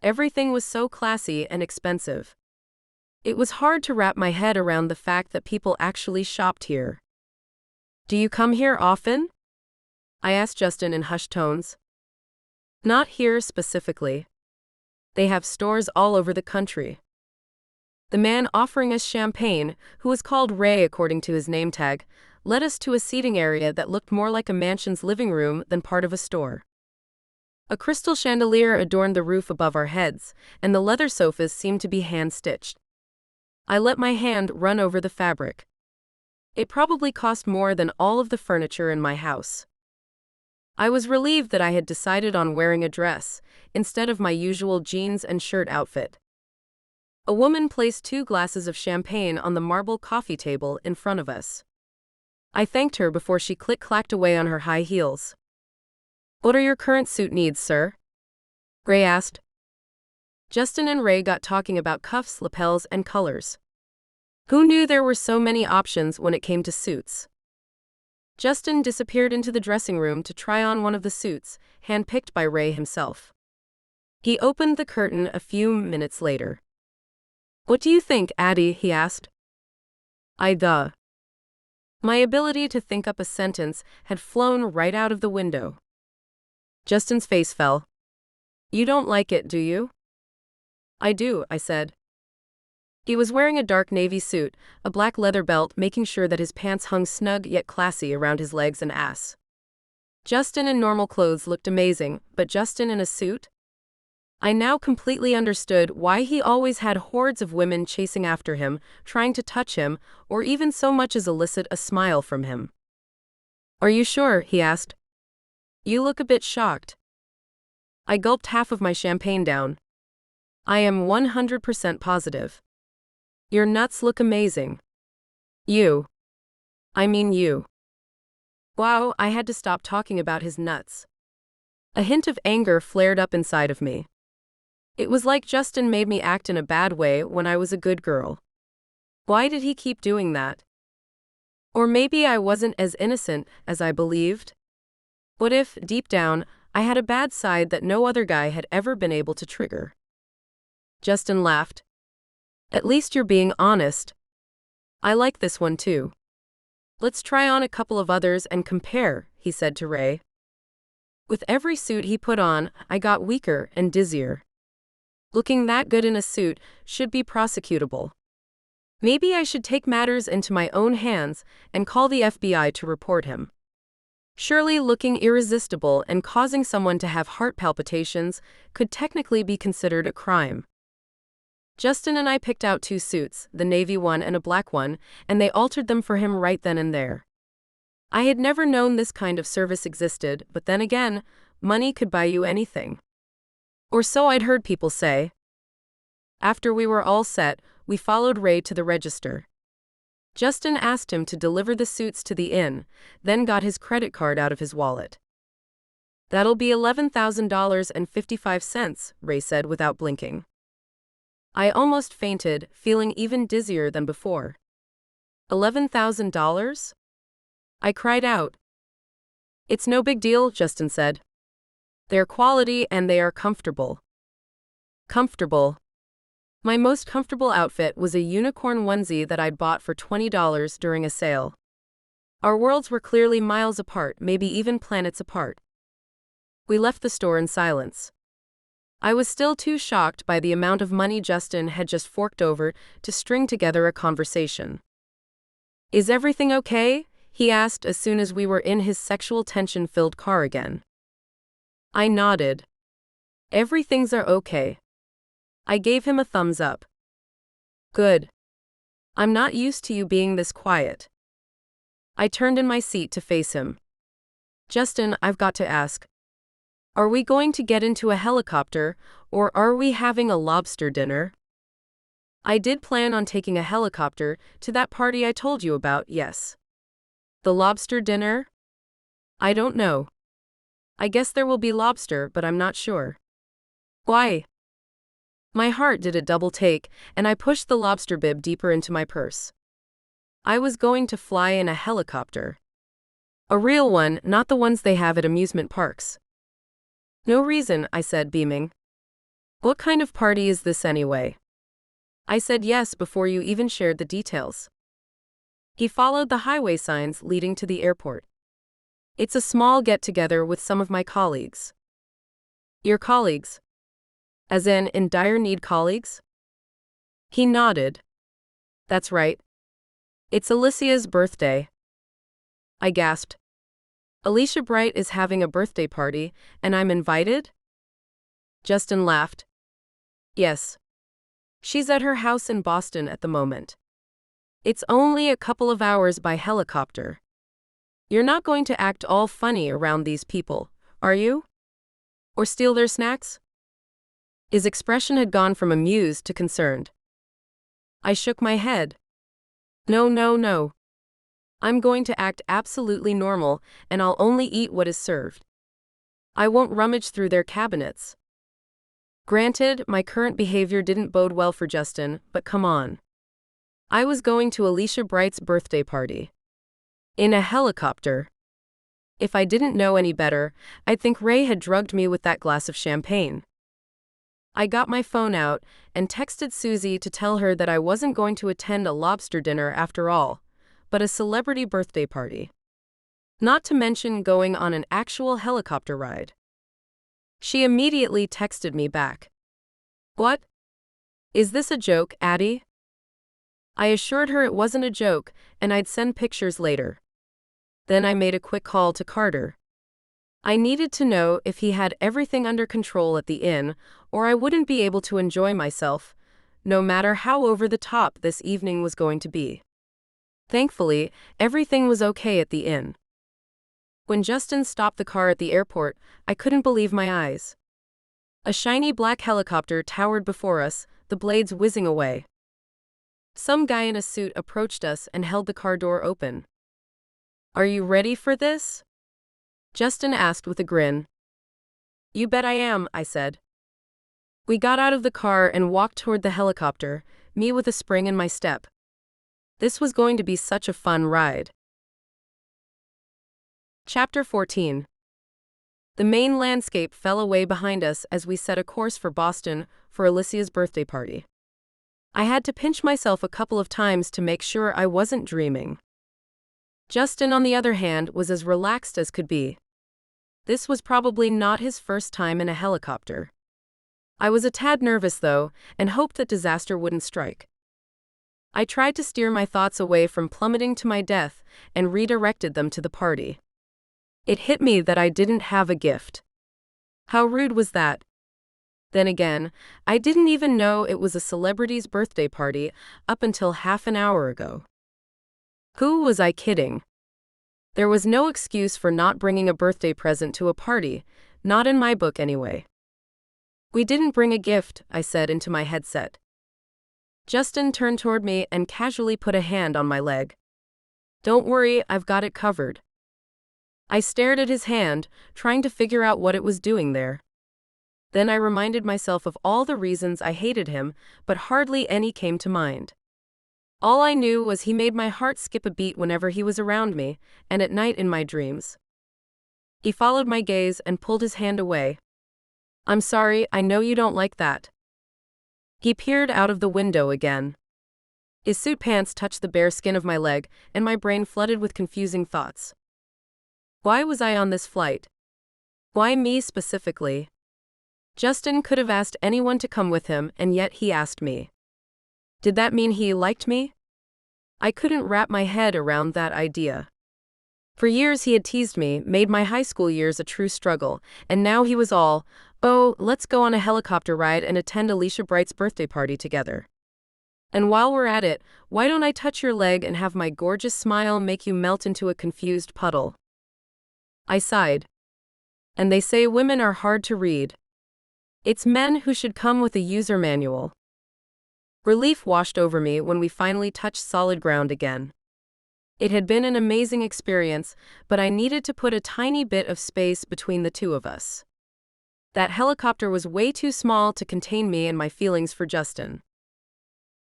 Everything was so classy and expensive. It was hard to wrap my head around the fact that people actually shopped here. "Do you come here often?" I asked Justin in hushed tones. "Not here specifically. They have stores all over the country." The man offering us champagne, who was called Ray according to his name tag, led us to a seating area that looked more like a mansion's living room than part of a store. A crystal chandelier adorned the roof above our heads, and the leather sofas seemed to be hand-stitched. I let my hand run over the fabric. It probably cost more than all of the furniture in my house. I was relieved that I had decided on wearing a dress, instead of my usual jeans and shirt outfit. A woman placed 2 glasses of champagne on the marble coffee table in front of us. I thanked her before she click-clacked away on her high heels. "What are your current suit needs, sir?" Ray asked. Justin and Ray got talking about cuffs, lapels, and colors. Who knew there were so many options when it came to suits? Justin disappeared into the dressing room to try on one of the suits, handpicked by Ray himself. He opened the curtain a few minutes later. "What do you think, Addy?" he asked. My ability to think up a sentence had flown right out of the window. Justin's face fell. "You don't like it, do you?" "I do," I said. He was wearing a dark navy suit, a black leather belt making sure that his pants hung snug yet classy around his legs and ass. Justin in normal clothes looked amazing, but Justin in a suit? I now completely understood why he always had hordes of women chasing after him, trying to touch him, or even so much as elicit a smile from him. "Are you sure?" he asked. "You look a bit shocked." I gulped half of my champagne down. "I am 100% positive. Your nuts look amazing." "You. I mean you." Wow, I had to stop talking about his nuts. A hint of anger flared up inside of me. It was like Justin made me act in a bad way when I was a good girl. Why did he keep doing that? Or maybe I wasn't as innocent as I believed? What if, deep down, I had a bad side that no other guy had ever been able to trigger? Justin laughed. "At least you're being honest. I like this one too. Let's try on a couple of others and compare," he said to Ray. With every suit he put on, I got weaker and dizzier. Looking that good in a suit should be prosecutable. Maybe I should take matters into my own hands and call the FBI to report him. Surely looking irresistible and causing someone to have heart palpitations could technically be considered a crime. Justin and I picked out 2 suits, the navy one and a black one, and they altered them for him right then and there. I had never known this kind of service existed, but then again, money could buy you anything. Or so I'd heard people say. After we were all set, we followed Ray to the register. Justin asked him to deliver the suits to the inn, then got his credit card out of his wallet. "That'll be $11,000.55, Ray said without blinking. I almost fainted, feeling even dizzier than before. $11,000? I cried out. "It's no big deal," Justin said. "They're quality and they are comfortable." Comfortable. My most comfortable outfit was a unicorn onesie that I'd bought for $20 during a sale. Our worlds were clearly miles apart, maybe even planets apart. We left the store in silence. I was still too shocked by the amount of money Justin had just forked over to string together a conversation. "Is everything okay?" he asked as soon as we were in his sexual tension-filled car again. I nodded. "Everything's okay." I gave him a thumbs up. "Good. I'm not used to you being this quiet." I turned in my seat to face him. "Justin, I've got to ask. Are we going to get into a helicopter, or are we having a lobster dinner?" I did plan on taking a helicopter to that party I told you about, yes. The lobster dinner? I don't know. I guess there will be lobster, but I'm not sure. Why? My heart did a double take, and I pushed the lobster bib deeper into my purse. I was going to fly in a helicopter. A real one, not the ones they have at amusement parks. "No reason," I said, beaming. "What kind of party is this anyway?" I said yes before you even shared the details. He followed the highway signs leading to the airport. "It's a small get-together with some of my colleagues." "Your colleagues? As in dire need colleagues?" He nodded. "That's right. It's Alicia's birthday." I gasped. "Alicia Bright is having a birthday party, and I'm invited?" Justin laughed. "Yes. She's at her house in Boston at the moment. It's only a couple of hours by helicopter. You're not going to act all funny around these people, are you? Or steal their snacks?" His expression had gone from amused to concerned. I shook my head. No, no, no. I'm going to act absolutely normal, and I'll only eat what is served. I won't rummage through their cabinets. Granted, my current behavior didn't bode well for Justin, but come on. I was going to Alicia Bright's birthday party. In a helicopter. If I didn't know any better, I'd think Ray had drugged me with that glass of champagne. I got my phone out and texted Susie to tell her that I wasn't going to attend a lobster dinner after all, but a celebrity birthday party. Not to mention going on an actual helicopter ride. She immediately texted me back. "What? Is this a joke, Addy?" I assured her it wasn't a joke and I'd send pictures later. Then I made a quick call to Carter. I needed to know if he had everything under control at the inn, or I wouldn't be able to enjoy myself, no matter how over the top this evening was going to be. Thankfully, everything was okay at the inn. When Justin stopped the car at the airport, I couldn't believe my eyes. A shiny black helicopter towered before us, the blades whizzing away. Some guy in a suit approached us and held the car door open. "Are you ready for this?" Justin asked with a grin. "You bet I am," I said. We got out of the car and walked toward the helicopter, me with a spring in my step. This was going to be such a fun ride. Chapter 14. The main landscape fell away behind us as we set a course for Boston for Alicia's birthday party. I had to pinch myself a couple of times to make sure I wasn't dreaming. Justin, on the other hand, was as relaxed as could be. This was probably not his first time in a helicopter. I was a tad nervous, though, and hoped that disaster wouldn't strike. I tried to steer my thoughts away from plummeting to my death and redirected them to the party. It hit me that I didn't have a gift. How rude was that? Then again, I didn't even know it was a celebrity's birthday party up until half an hour ago. Who was I kidding? There was no excuse for not bringing a birthday present to a party, not in my book anyway. "We didn't bring a gift," I said into my headset. Justin turned toward me and casually put a hand on my leg. "Don't worry, I've got it covered." I stared at his hand, trying to figure out what it was doing there. Then I reminded myself of all the reasons I hated him, but hardly any came to mind. All I knew was he made my heart skip a beat whenever he was around me, and at night in my dreams. He followed my gaze and pulled his hand away. "I'm sorry, I know you don't like that." He peered out of the window again. His suit pants touched the bare skin of my leg, and my brain flooded with confusing thoughts. Why was I on this flight? Why me specifically? Justin could have asked anyone to come with him, and yet he asked me. Did that mean he liked me? I couldn't wrap my head around that idea. For years he had teased me, made my high school years a true struggle, and now he was all, "Oh, let's go on a helicopter ride and attend Alicia Bright's birthday party together. And while we're at it, why don't I touch your leg and have my gorgeous smile make you melt into a confused puddle?" I sighed. And they say women are hard to read. It's men who should come with a user manual. Relief washed over me when we finally touched solid ground again. It had been an amazing experience, but I needed to put a tiny bit of space between the two of us. That helicopter was way too small to contain me and my feelings for Justin.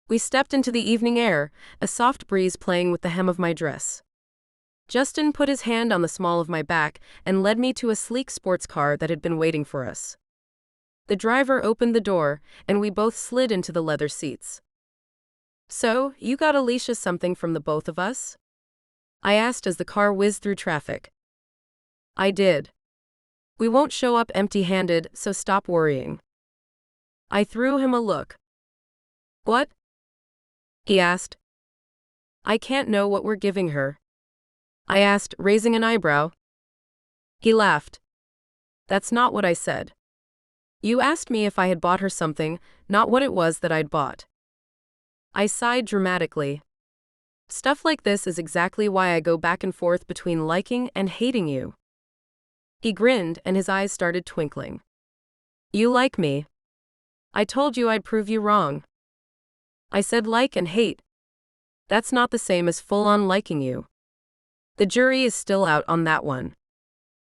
We stepped into the evening air, a soft breeze playing with the hem of my dress. Justin put his hand on the small of my back and led me to a sleek sports car that had been waiting for us. The driver opened the door, and we both slid into the leather seats. "So, you got Alicia something from the both of us?" I asked as the car whizzed through traffic. "I did. We won't show up empty-handed, so stop worrying." I threw him a look. "What?" he asked. "I can't know what we're giving her," I asked, raising an eyebrow. He laughed. "That's not what I said. You asked me if I had bought her something, not what it was that I'd bought." I sighed dramatically. Stuff like this is exactly why I go back and forth between liking and hating you. He grinned and his eyes started twinkling. "You like me. I told you I'd prove you wrong." I said like and hate. That's not the same as full-on liking you. The jury is still out on that one.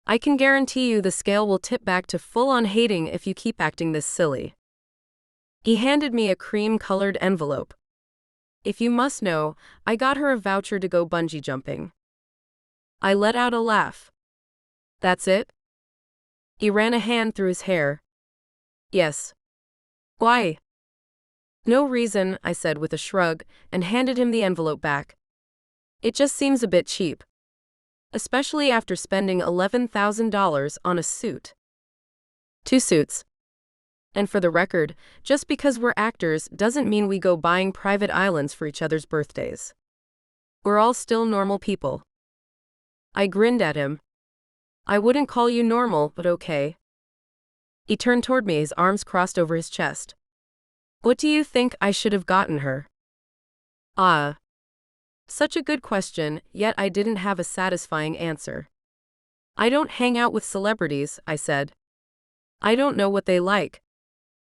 I can guarantee you the scale will tip back to full-on hating if you keep acting this silly. He handed me a cream-colored envelope. "If you must know, I got her a voucher to go bungee jumping." I let out a laugh. "That's it?" He ran a hand through his hair. "Yes." "Why?" "No reason," I said with a shrug, and handed him the envelope back. "It just seems a bit cheap. Especially after spending $11,000 on a suit." 2 suits. And for the record, just because we're actors doesn't mean we go buying private islands for each other's birthdays. We're all still normal people. I grinned at him. I wouldn't call you normal, but okay. He turned toward me, his arms crossed over his chest. What do you think I should have gotten her? Ah. Such a good question, yet I didn't have a satisfying answer. I don't hang out with celebrities, I said. I don't know what they like.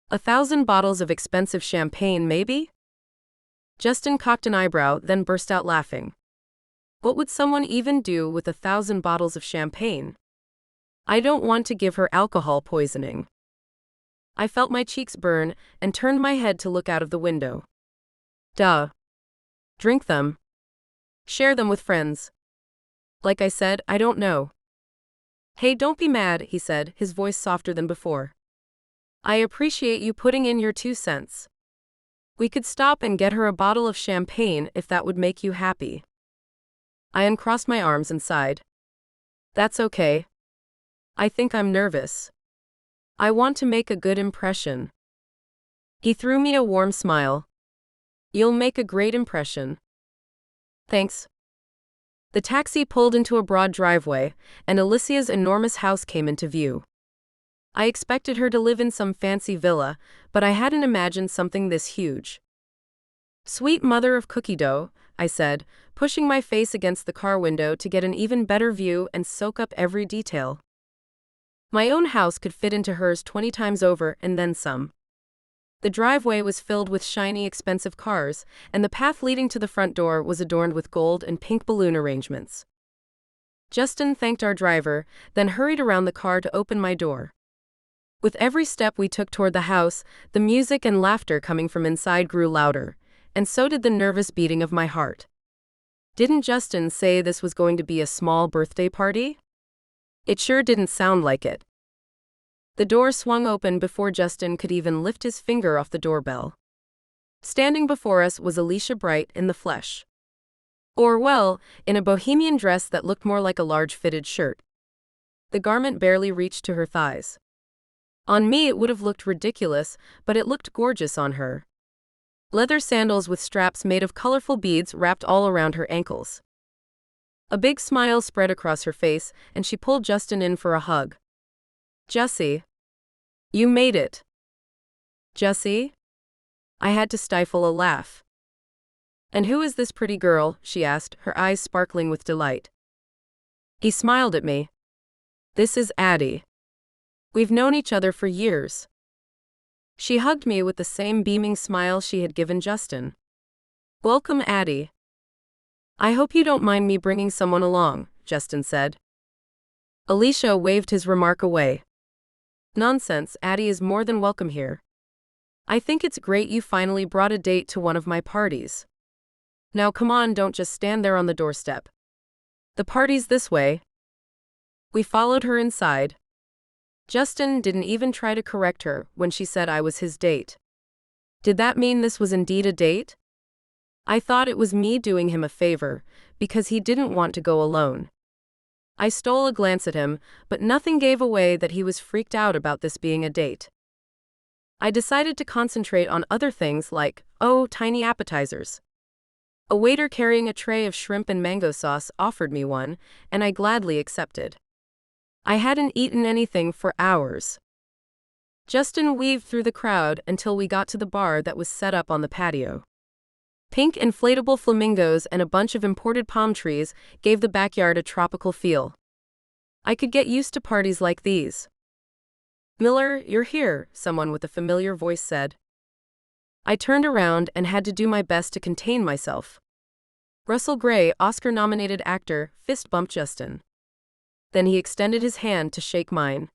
1,000 bottles of expensive champagne, maybe? Justin cocked an eyebrow, then burst out laughing. What would someone even do with 1,000 bottles of champagne? I don't want to give her alcohol poisoning. I felt my cheeks burn and turned my head to look out of the window. Duh. Drink them. Share them with friends. Like I said, I don't know. Hey, don't be mad, he said, his voice softer than before. I appreciate you putting in your 2 cents. We could stop and get her a bottle of champagne if that would make you happy. I uncrossed my arms and sighed. That's okay. I think I'm nervous. I want to make a good impression. He threw me a warm smile. You'll make a great impression. Thanks. The taxi pulled into a broad driveway, and Alicia's enormous house came into view. I expected her to live in some fancy villa, but I hadn't imagined something this huge. Sweet mother of cookie dough, I said, pushing my face against the car window to get an even better view and soak up every detail. My own house could fit into hers 20 times over and then some. The driveway was filled with shiny, expensive cars, and the path leading to the front door was adorned with gold and pink balloon arrangements. Justin thanked our driver, then hurried around the car to open my door. With every step we took toward the house, the music and laughter coming from inside grew louder, and so did the nervous beating of my heart. Didn't Justin say this was going to be a small birthday party? It sure didn't sound like it. The door swung open before Justin could even lift his finger off the doorbell. Standing before us was Alicia Bright in the flesh. Or, well, in a bohemian dress that looked more like a large fitted shirt. The garment barely reached to her thighs. On me it would have looked ridiculous, but it looked gorgeous on her. Leather sandals with straps made of colorful beads wrapped all around her ankles. A big smile spread across her face, and she pulled Justin in for a hug. Jussie. You made it. Jussie? I had to stifle a laugh. And who is this pretty girl? She asked, her eyes sparkling with delight. He smiled at me. This is Addy. We've known each other for years. She hugged me with the same beaming smile she had given Justin. Welcome, Addy. I hope you don't mind me bringing someone along, Justin said. Alicia waved his remark away. Nonsense, Addy is more than welcome here. I think it's great you finally brought a date to one of my parties. Now come on, don't just stand there on the doorstep. The party's this way. We followed her inside. Justin didn't even try to correct her when she said I was his date. Did that mean this was indeed a date? I thought it was me doing him a favor, because he didn't want to go alone. I stole a glance at him, but nothing gave away that he was freaked out about this being a date. I decided to concentrate on other things like, tiny appetizers. A waiter carrying a tray of shrimp and mango sauce offered me one, and I gladly accepted. I hadn't eaten anything for hours. Justin weaved through the crowd until we got to the bar that was set up on the patio. Pink inflatable flamingos and a bunch of imported palm trees gave the backyard a tropical feel. I could get used to parties like these. Miller, you're here, someone with a familiar voice said. I turned around and had to do my best to contain myself. Russell Gray, Oscar-nominated actor, fist-bumped Justin. Then he extended his hand to shake mine.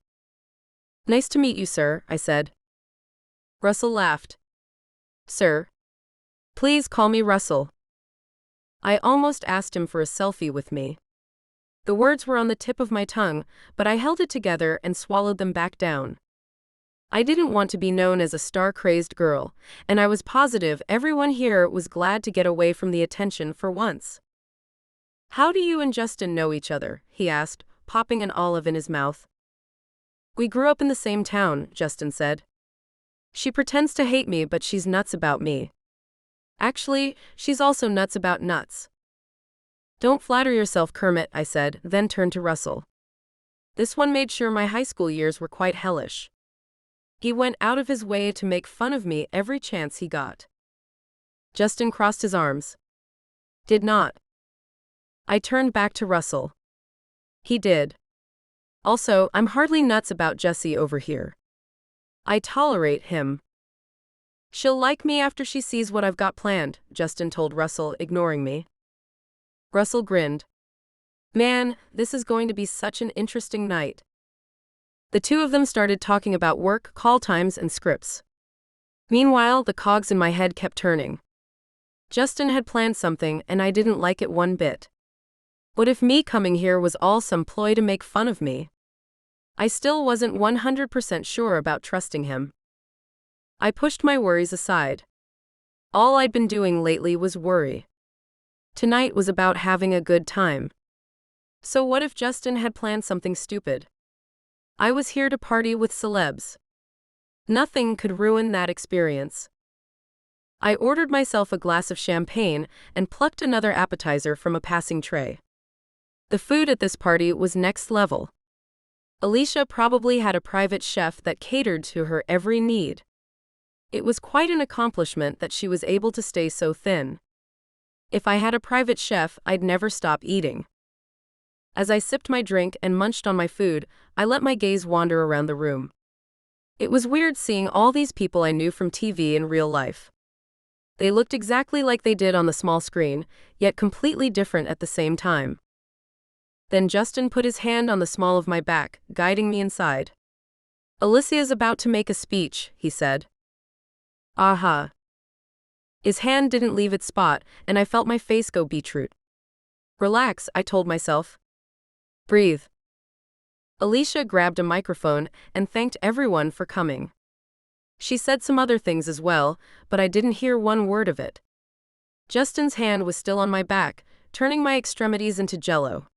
Nice to meet you, sir, I said. Russell laughed. Sir. Please call me Russell. I almost asked him for a selfie with me. The words were on the tip of my tongue, but I held it together and swallowed them back down. I didn't want to be known as a star-crazed girl, and I was positive everyone here was glad to get away from the attention for once. How do you and Justin know each other? He asked, popping an olive in his mouth. We grew up in the same town, Justin said. She pretends to hate me, but she's nuts about me. Actually, she's also nuts about nuts. Don't flatter yourself, Kermit, I said, then turned to Russell. This one made sure my high school years were quite hellish. He went out of his way to make fun of me every chance he got. Justin crossed his arms. Did not. I turned back to Russell. He did. Also, I'm hardly nuts about Jessie over here. I tolerate him. She'll like me after she sees what I've got planned, Justin told Russell, ignoring me. Russell grinned. Man, this is going to be such an interesting night. The two of them started talking about work, call times, and scripts. Meanwhile, the cogs in my head kept turning. Justin had planned something, and I didn't like it one bit. What if me coming here was all some ploy to make fun of me? I still wasn't 100% sure about trusting him. I pushed my worries aside. All I'd been doing lately was worry. Tonight was about having a good time. So what if Justin had planned something stupid? I was here to party with celebs. Nothing could ruin that experience. I ordered myself a glass of champagne and plucked another appetizer from a passing tray. The food at this party was next level. Alicia probably had a private chef that catered to her every need. It was quite an accomplishment that she was able to stay so thin. If I had a private chef, I'd never stop eating. As I sipped my drink and munched on my food, I let my gaze wander around the room. It was weird seeing all these people I knew from TV in real life. They looked exactly like they did on the small screen, yet completely different at the same time. Then Justin put his hand on the small of my back, guiding me inside. Alicia's about to make a speech, he said. Aha. His hand didn't leave its spot, and I felt my face go beetroot. Relax, I told myself. Breathe. Alicia grabbed a microphone and thanked everyone for coming. She said some other things as well, but I didn't hear one word of it. Justin's hand was still on my back, turning my extremities into jello.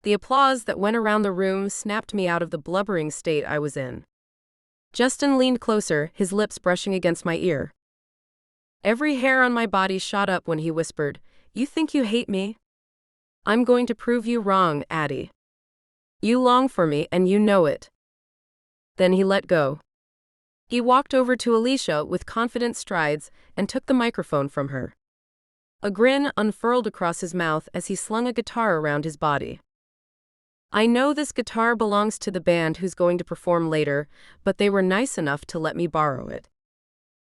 The applause that went around the room snapped me out of the blubbering state I was in. Justin leaned closer, his lips brushing against my ear. Every hair on my body shot up when he whispered, "You think you hate me? I'm going to prove you wrong, Addy. You long for me and you know it." Then he let go. He walked over to Alicia with confident strides and took the microphone from her. A grin unfurled across his mouth as he slung a guitar around his body. I know this guitar belongs to the band who's going to perform later, but they were nice enough to let me borrow it.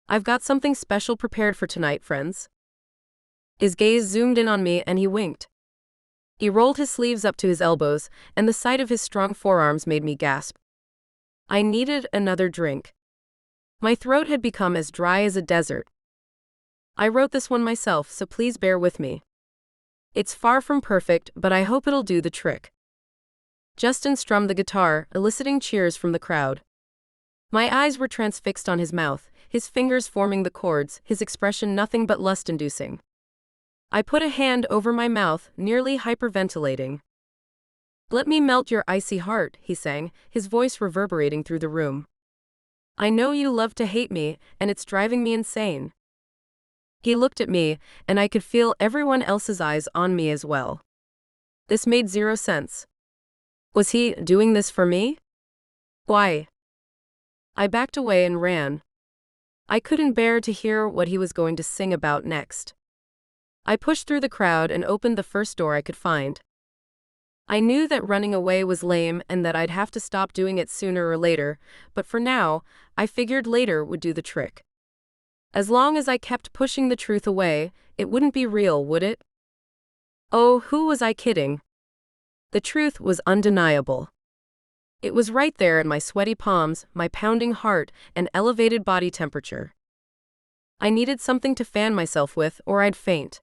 I've got something special prepared for tonight, friends. His gaze zoomed in on me and he winked. He rolled his sleeves up to his elbows, and the sight of his strong forearms made me gasp. I needed another drink. My throat had become as dry as a desert. I wrote this one myself, so please bear with me. It's far from perfect, but I hope it'll do the trick. Justin strummed the guitar, eliciting cheers from the crowd. My eyes were transfixed on his mouth, his fingers forming the chords, his expression nothing but lust-inducing. I put a hand over my mouth, nearly hyperventilating. "Let me melt your icy heart," he sang, his voice reverberating through the room. "I know you love to hate me, and it's driving me insane." He looked at me, and I could feel everyone else's eyes on me as well. This made zero sense. Was he doing this for me? Why? I backed away and ran. I couldn't bear to hear what he was going to sing about next. I pushed through the crowd and opened the first door I could find. I knew that running away was lame and that I'd have to stop doing it sooner or later, but for now, I figured later would do the trick. As long as I kept pushing the truth away, it wouldn't be real, would it? Oh, who was I kidding? The truth was undeniable. It was right there in my sweaty palms, my pounding heart, and elevated body temperature. I needed something to fan myself with, or I'd faint.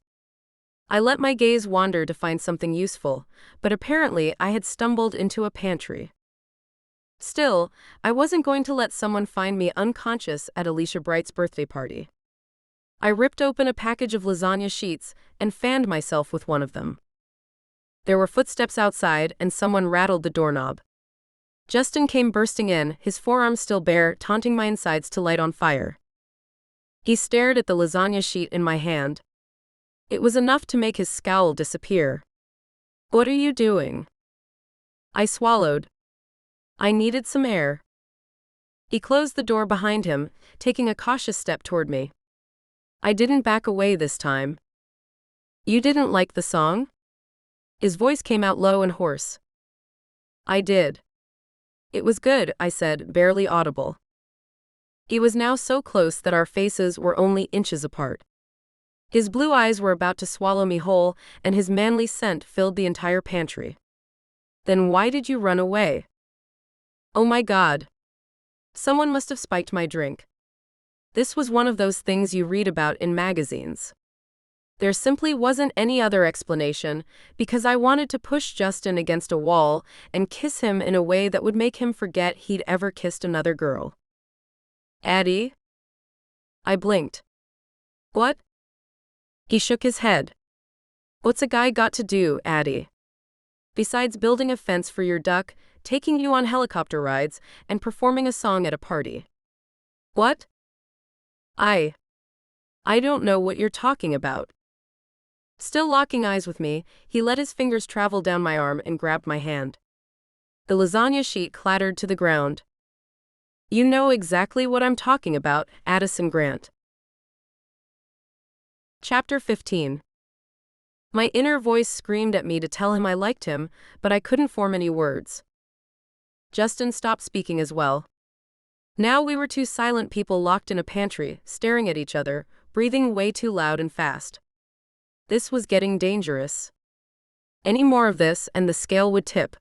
I let my gaze wander to find something useful, but apparently I had stumbled into a pantry. Still, I wasn't going to let someone find me unconscious at Alicia Bright's birthday party. I ripped open a package of lasagna sheets and fanned myself with one of them. There were footsteps outside and someone rattled the doorknob. Justin came bursting in, his forearms still bare, taunting my insides to light on fire. He stared at the lasagna sheet in my hand. It was enough to make his scowl disappear. "What are you doing?" I swallowed. I needed some air. He closed the door behind him, taking a cautious step toward me. I didn't back away this time. You didn't like the song? His voice came out low and hoarse. I did. It was good, I said, barely audible. He was now so close that our faces were only inches apart. His blue eyes were about to swallow me whole, and his manly scent filled the entire pantry. Then why did you run away? Oh my God. Someone must have spiked my drink. This was one of those things you read about in magazines. There simply wasn't any other explanation, because I wanted to push Justin against a wall and kiss him in a way that would make him forget he'd ever kissed another girl. Addy? I blinked. What? He shook his head. What's a guy got to do, Addy? Besides building a fence for your duck, taking you on helicopter rides, and performing a song at a party. What? I don't know what you're talking about. Still locking eyes with me, he let his fingers travel down my arm and grabbed my hand. The lasagna sheet clattered to the ground. You know exactly what I'm talking about, Addison Grant. Chapter 15. My inner voice screamed at me to tell him I liked him, but I couldn't form any words. Justin stopped speaking as well. Now we were two silent people locked in a pantry, staring at each other, breathing way too loud and fast. This was getting dangerous. Any more of this and the scale would tip.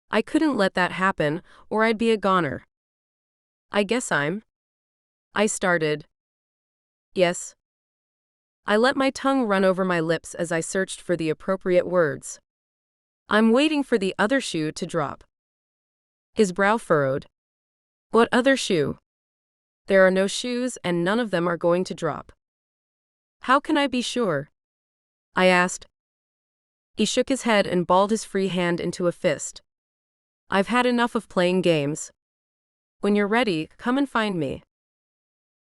I couldn't let that happen, or I'd be a goner. I guess I started. Yes. I let my tongue run over my lips as I searched for the appropriate words. I'm waiting for the other shoe to drop. His brow furrowed. What other shoe? There are no shoes and none of them are going to drop. How can I be sure? I asked. He shook his head and balled his free hand into a fist. I've had enough of playing games. When you're ready, come and find me.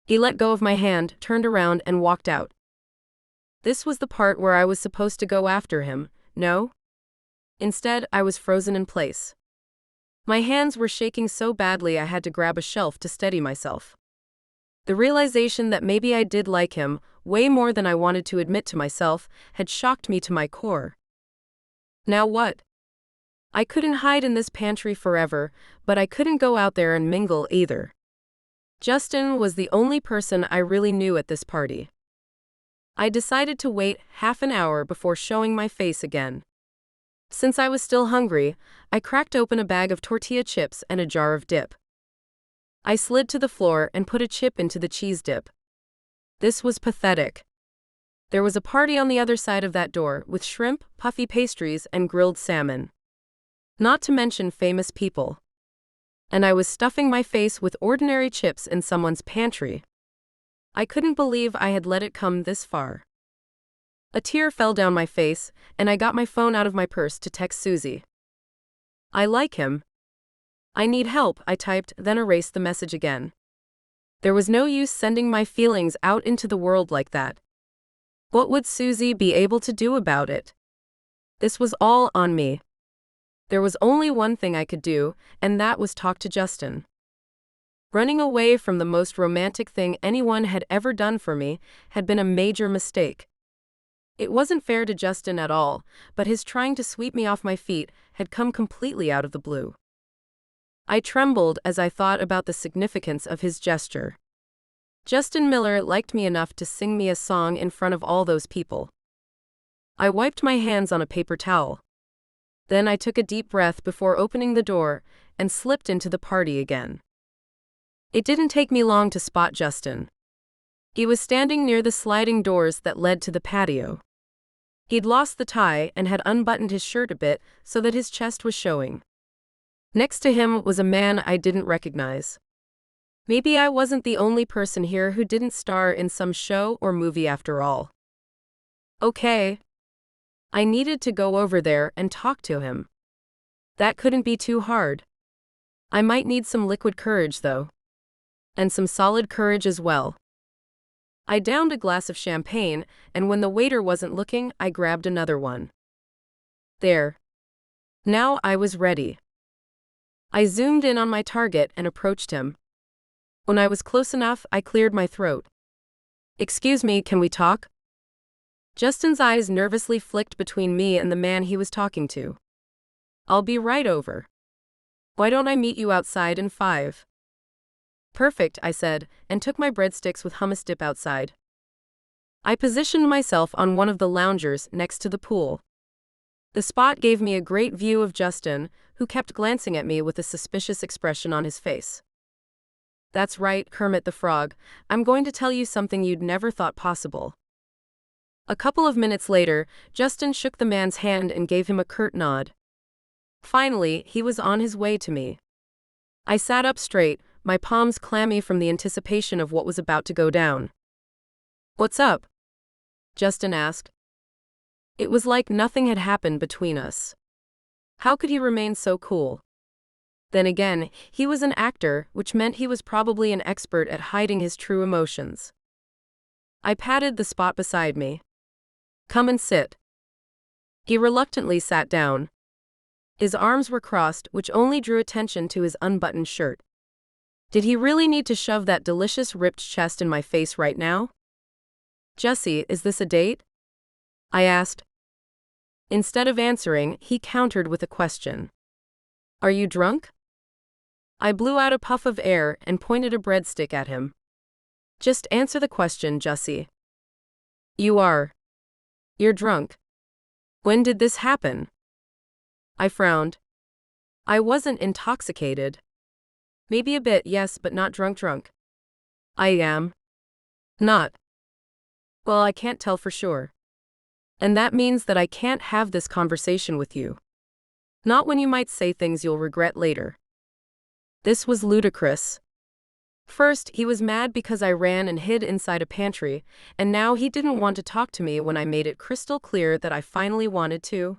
He let go of my hand, turned around and walked out. This was the part where I was supposed to go after him, no? Instead, I was frozen in place. My hands were shaking so badly I had to grab a shelf to steady myself. The realization that maybe I did like him, way more than I wanted to admit to myself, had shocked me to my core. Now what? I couldn't hide in this pantry forever, but I couldn't go out there and mingle either. Justin was the only person I really knew at this party. I decided to wait half an hour before showing my face again. Since I was still hungry, I cracked open a bag of tortilla chips and a jar of dip. I slid to the floor and put a chip into the cheese dip. This was pathetic. There was a party on the other side of that door, with shrimp, puffy pastries, and grilled salmon. Not to mention famous people. And I was stuffing my face with ordinary chips in someone's pantry. I couldn't believe I had let it come this far. A tear fell down my face, and I got my phone out of my purse to text Susie. I like him. I need help, I typed, then erased the message again. There was no use sending my feelings out into the world like that. What would Susie be able to do about it? This was all on me. There was only one thing I could do, and that was talk to Justin. Running away from the most romantic thing anyone had ever done for me had been a major mistake. It wasn't fair to Justin at all, but his trying to sweep me off my feet had come completely out of the blue. I trembled as I thought about the significance of his gesture. Justin Miller liked me enough to sing me a song in front of all those people. I wiped my hands on a paper towel. Then I took a deep breath before opening the door and slipped into the party again. It didn't take me long to spot Justin. He was standing near the sliding doors that led to the patio. He'd lost the tie and had unbuttoned his shirt a bit so that his chest was showing. Next to him was a man I didn't recognize. Maybe I wasn't the only person here who didn't star in some show or movie after all. Okay. I needed to go over there and talk to him. That couldn't be too hard. I might need some liquid courage, though. And some solid courage as well. I downed a glass of champagne, and when the waiter wasn't looking, I grabbed another one. There. Now I was ready. I zoomed in on my target and approached him. When I was close enough, I cleared my throat. "Excuse me, can we talk?" Justin's eyes nervously flicked between me and the man he was talking to. "I'll be right over. Why don't I meet you outside in 5? "Perfect," I said, and took my breadsticks with hummus dip outside. I positioned myself on one of the loungers next to the pool. The spot gave me a great view of Justin, who kept glancing at me with a suspicious expression on his face. "That's right, Kermit the Frog, I'm going to tell you something you'd never thought possible." A couple of minutes later, Justin shook the man's hand and gave him a curt nod. Finally, he was on his way to me. I sat up straight, my palms clammy from the anticipation of what was about to go down. "What's up?" Justin asked. It was like nothing had happened between us. How could he remain so cool? Then again, he was an actor, which meant he was probably an expert at hiding his true emotions. I patted the spot beside me. "Come and sit." He reluctantly sat down. His arms were crossed, which only drew attention to his unbuttoned shirt. Did he really need to shove that delicious ripped chest in my face right now? "Jussie, is this a date?" I asked. Instead of answering, he countered with a question. "Are you drunk?" I blew out a puff of air and pointed a breadstick at him. "Just answer the question, Jussie." "You are. You're drunk. When did this happen?" I frowned. I wasn't intoxicated. Maybe a bit, yes, but not drunk. "I am. Not." "Well, I can't tell for sure. And that means that I can't have this conversation with you. Not when you might say things you'll regret later." This was ludicrous. First, he was mad because I ran and hid inside a pantry, and now he didn't want to talk to me when I made it crystal clear that I finally wanted to.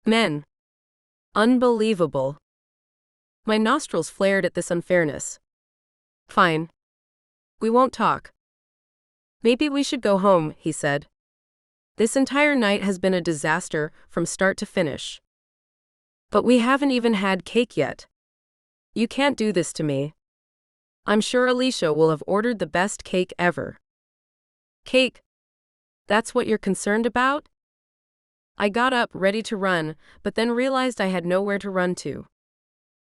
Men. Unbelievable. My nostrils flared at this unfairness. "Fine. We won't talk." "Maybe we should go home," he said. "This entire night has been a disaster from start to finish. But we haven't even had cake yet. You can't do this to me. I'm sure Alicia will have ordered the best cake ever." "Cake? That's what you're concerned about?" I got up, ready to run, but then realized I had nowhere to run to.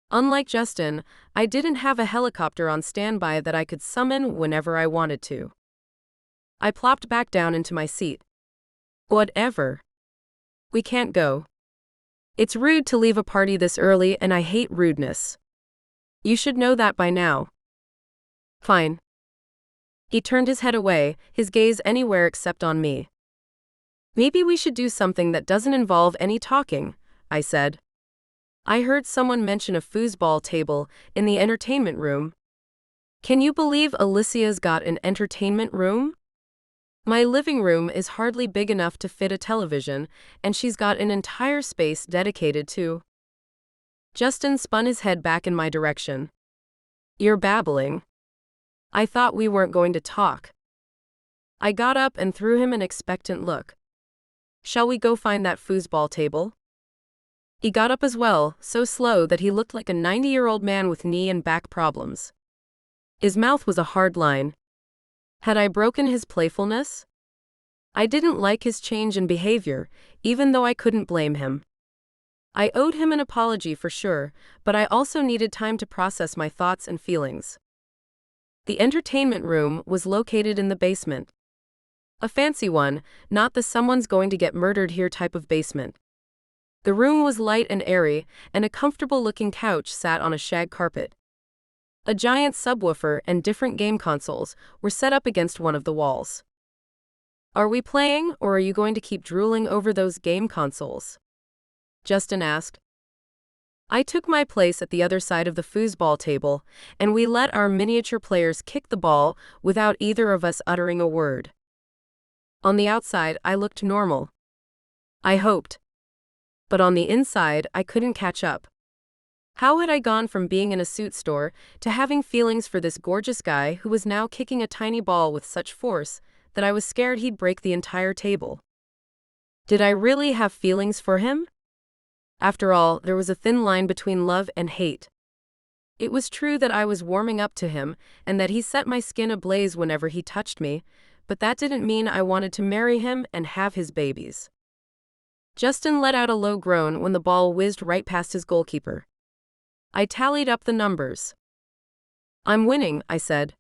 Unlike Justin, I didn't have a helicopter on standby that I could summon whenever I wanted to. I plopped back down into my seat. "Whatever. We can't go. It's rude to leave a party this early, and I hate rudeness. You should know that by now." "Fine." He turned his head away, his gaze anywhere except on me. "Maybe we should do something that doesn't involve any talking," I said. "I heard someone mention a foosball table in the entertainment room. Can you believe Alicia's got an entertainment room? My living room is hardly big enough to fit a television, and she's got an entire space dedicated to—" Justin spun his head back in my direction. "You're babbling. I thought we weren't going to talk." I got up and threw him an expectant look. "Shall we go find that foosball table?" He got up as well, so slow that he looked like a 90-year-old man with knee and back problems. His mouth was a hard line. Had I broken his playfulness? I didn't like his change in behavior, even though I couldn't blame him. I owed him an apology for sure, but I also needed time to process my thoughts and feelings. The entertainment room was located in the basement. A fancy one, not the "someone's going to get murdered here" type of basement. The room was light and airy, and a comfortable-looking couch sat on a shag carpet. A giant subwoofer and different game consoles were set up against one of the walls. "Are we playing, or are you going to keep drooling over those game consoles?" Justin asked. I took my place at the other side of the foosball table, and we let our miniature players kick the ball without either of us uttering a word. On the outside, I looked normal. I hoped. But on the inside, I couldn't catch up. How had I gone from being in a suit store to having feelings for this gorgeous guy who was now kicking a tiny ball with such force that I was scared he'd break the entire table? Did I really have feelings for him? After all, there was a thin line between love and hate. It was true that I was warming up to him, and that he set my skin ablaze whenever he touched me, but that didn't mean I wanted to marry him and have his babies. Justin let out a low groan when the ball whizzed right past his goalkeeper. I tallied up the numbers. "I'm winning," I said.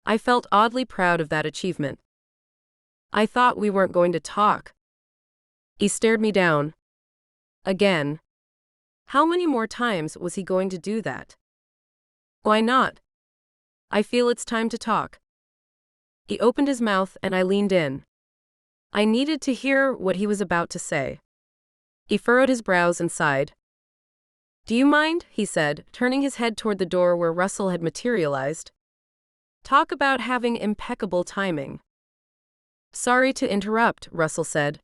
I felt oddly proud of that achievement. "I thought we weren't going to talk." He stared me down. Again. How many more times was he going to do that? "Why not? I feel it's time to talk." He opened his mouth and I leaned in. I needed to hear what he was about to say. He furrowed his brows and sighed. "Do you mind?" he said, turning his head toward the door where Russell had materialized. "Talk about having impeccable timing." "Sorry to interrupt," Russell said.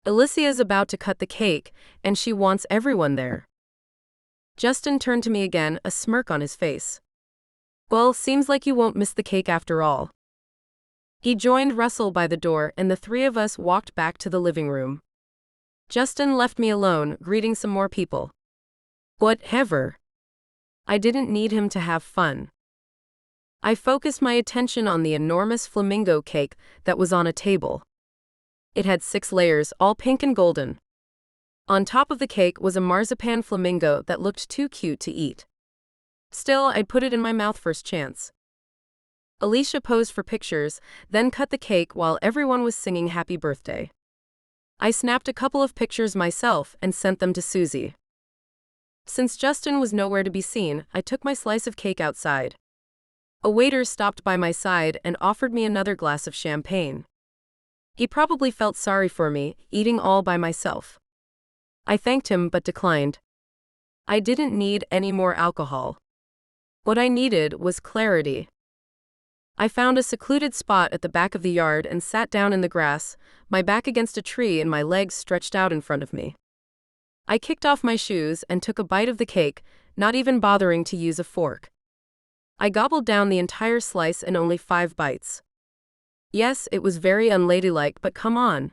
"Alicia's about to cut the cake, and she wants everyone there." Justin turned to me again, a smirk on his face. "Well, seems like you won't miss the cake after all." He joined Russell by the door, and the three of us walked back to the living room. Justin left me alone, greeting some more people. Whatever. I didn't need him to have fun. I focused my attention on the enormous flamingo cake that was on a table. It had 6 layers, all pink and golden. On top of the cake was a marzipan flamingo that looked too cute to eat. Still, I'd put it in my mouth first chance. Alicia posed for pictures, then cut the cake while everyone was singing happy birthday. I snapped a couple of pictures myself and sent them to Susie. Since Justin was nowhere to be seen, I took my slice of cake outside. A waiter stopped by my side and offered me another glass of champagne. He probably felt sorry for me, eating all by myself. I thanked him but declined. I didn't need any more alcohol. What I needed was clarity. I found a secluded spot at the back of the yard and sat down in the grass, my back against a tree and my legs stretched out in front of me. I kicked off my shoes and took a bite of the cake, not even bothering to use a fork. I gobbled down the entire slice in only 5 bites. Yes, it was very unladylike, but come on.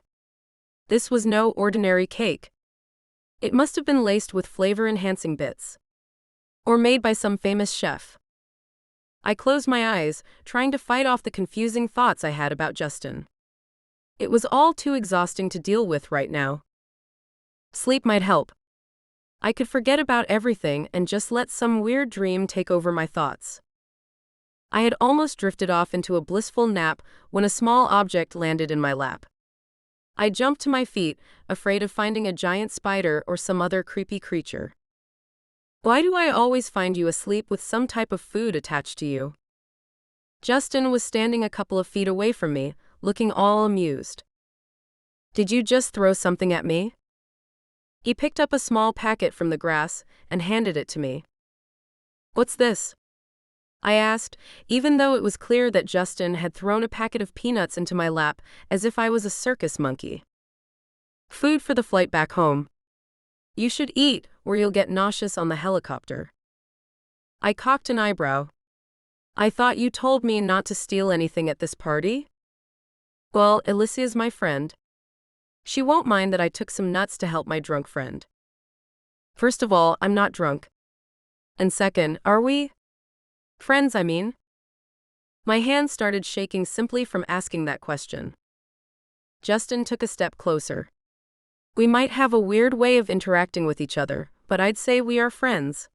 This was no ordinary cake. It must have been laced with flavor-enhancing bits. Or made by some famous chef. I closed my eyes, trying to fight off the confusing thoughts I had about Justin. It was all too exhausting to deal with right now. Sleep might help. I could forget about everything and just let some weird dream take over my thoughts. I had almost drifted off into a blissful nap when a small object landed in my lap. I jumped to my feet, afraid of finding a giant spider or some other creepy creature. "Why do I always find you asleep with some type of food attached to you?" Justin was standing a couple of feet away from me, looking all amused. "Did you just throw something at me?" He picked up a small packet from the grass and handed it to me. "What's this?" I asked, even though it was clear that Justin had thrown a packet of peanuts into my lap as if I was a circus monkey. "Food for the flight back home. You should eat, or you'll get nauseous on the helicopter." I cocked an eyebrow. "I thought you told me not to steal anything at this party?" "Well, Alicia's my friend. She won't mind that I took some nuts to help my drunk friend. First of all, I'm not drunk. And second, are we? Friends, I mean." My hands started shaking simply from asking that question. Justin took a step closer. "We might have a weird way of interacting with each other, but I'd say we are friends.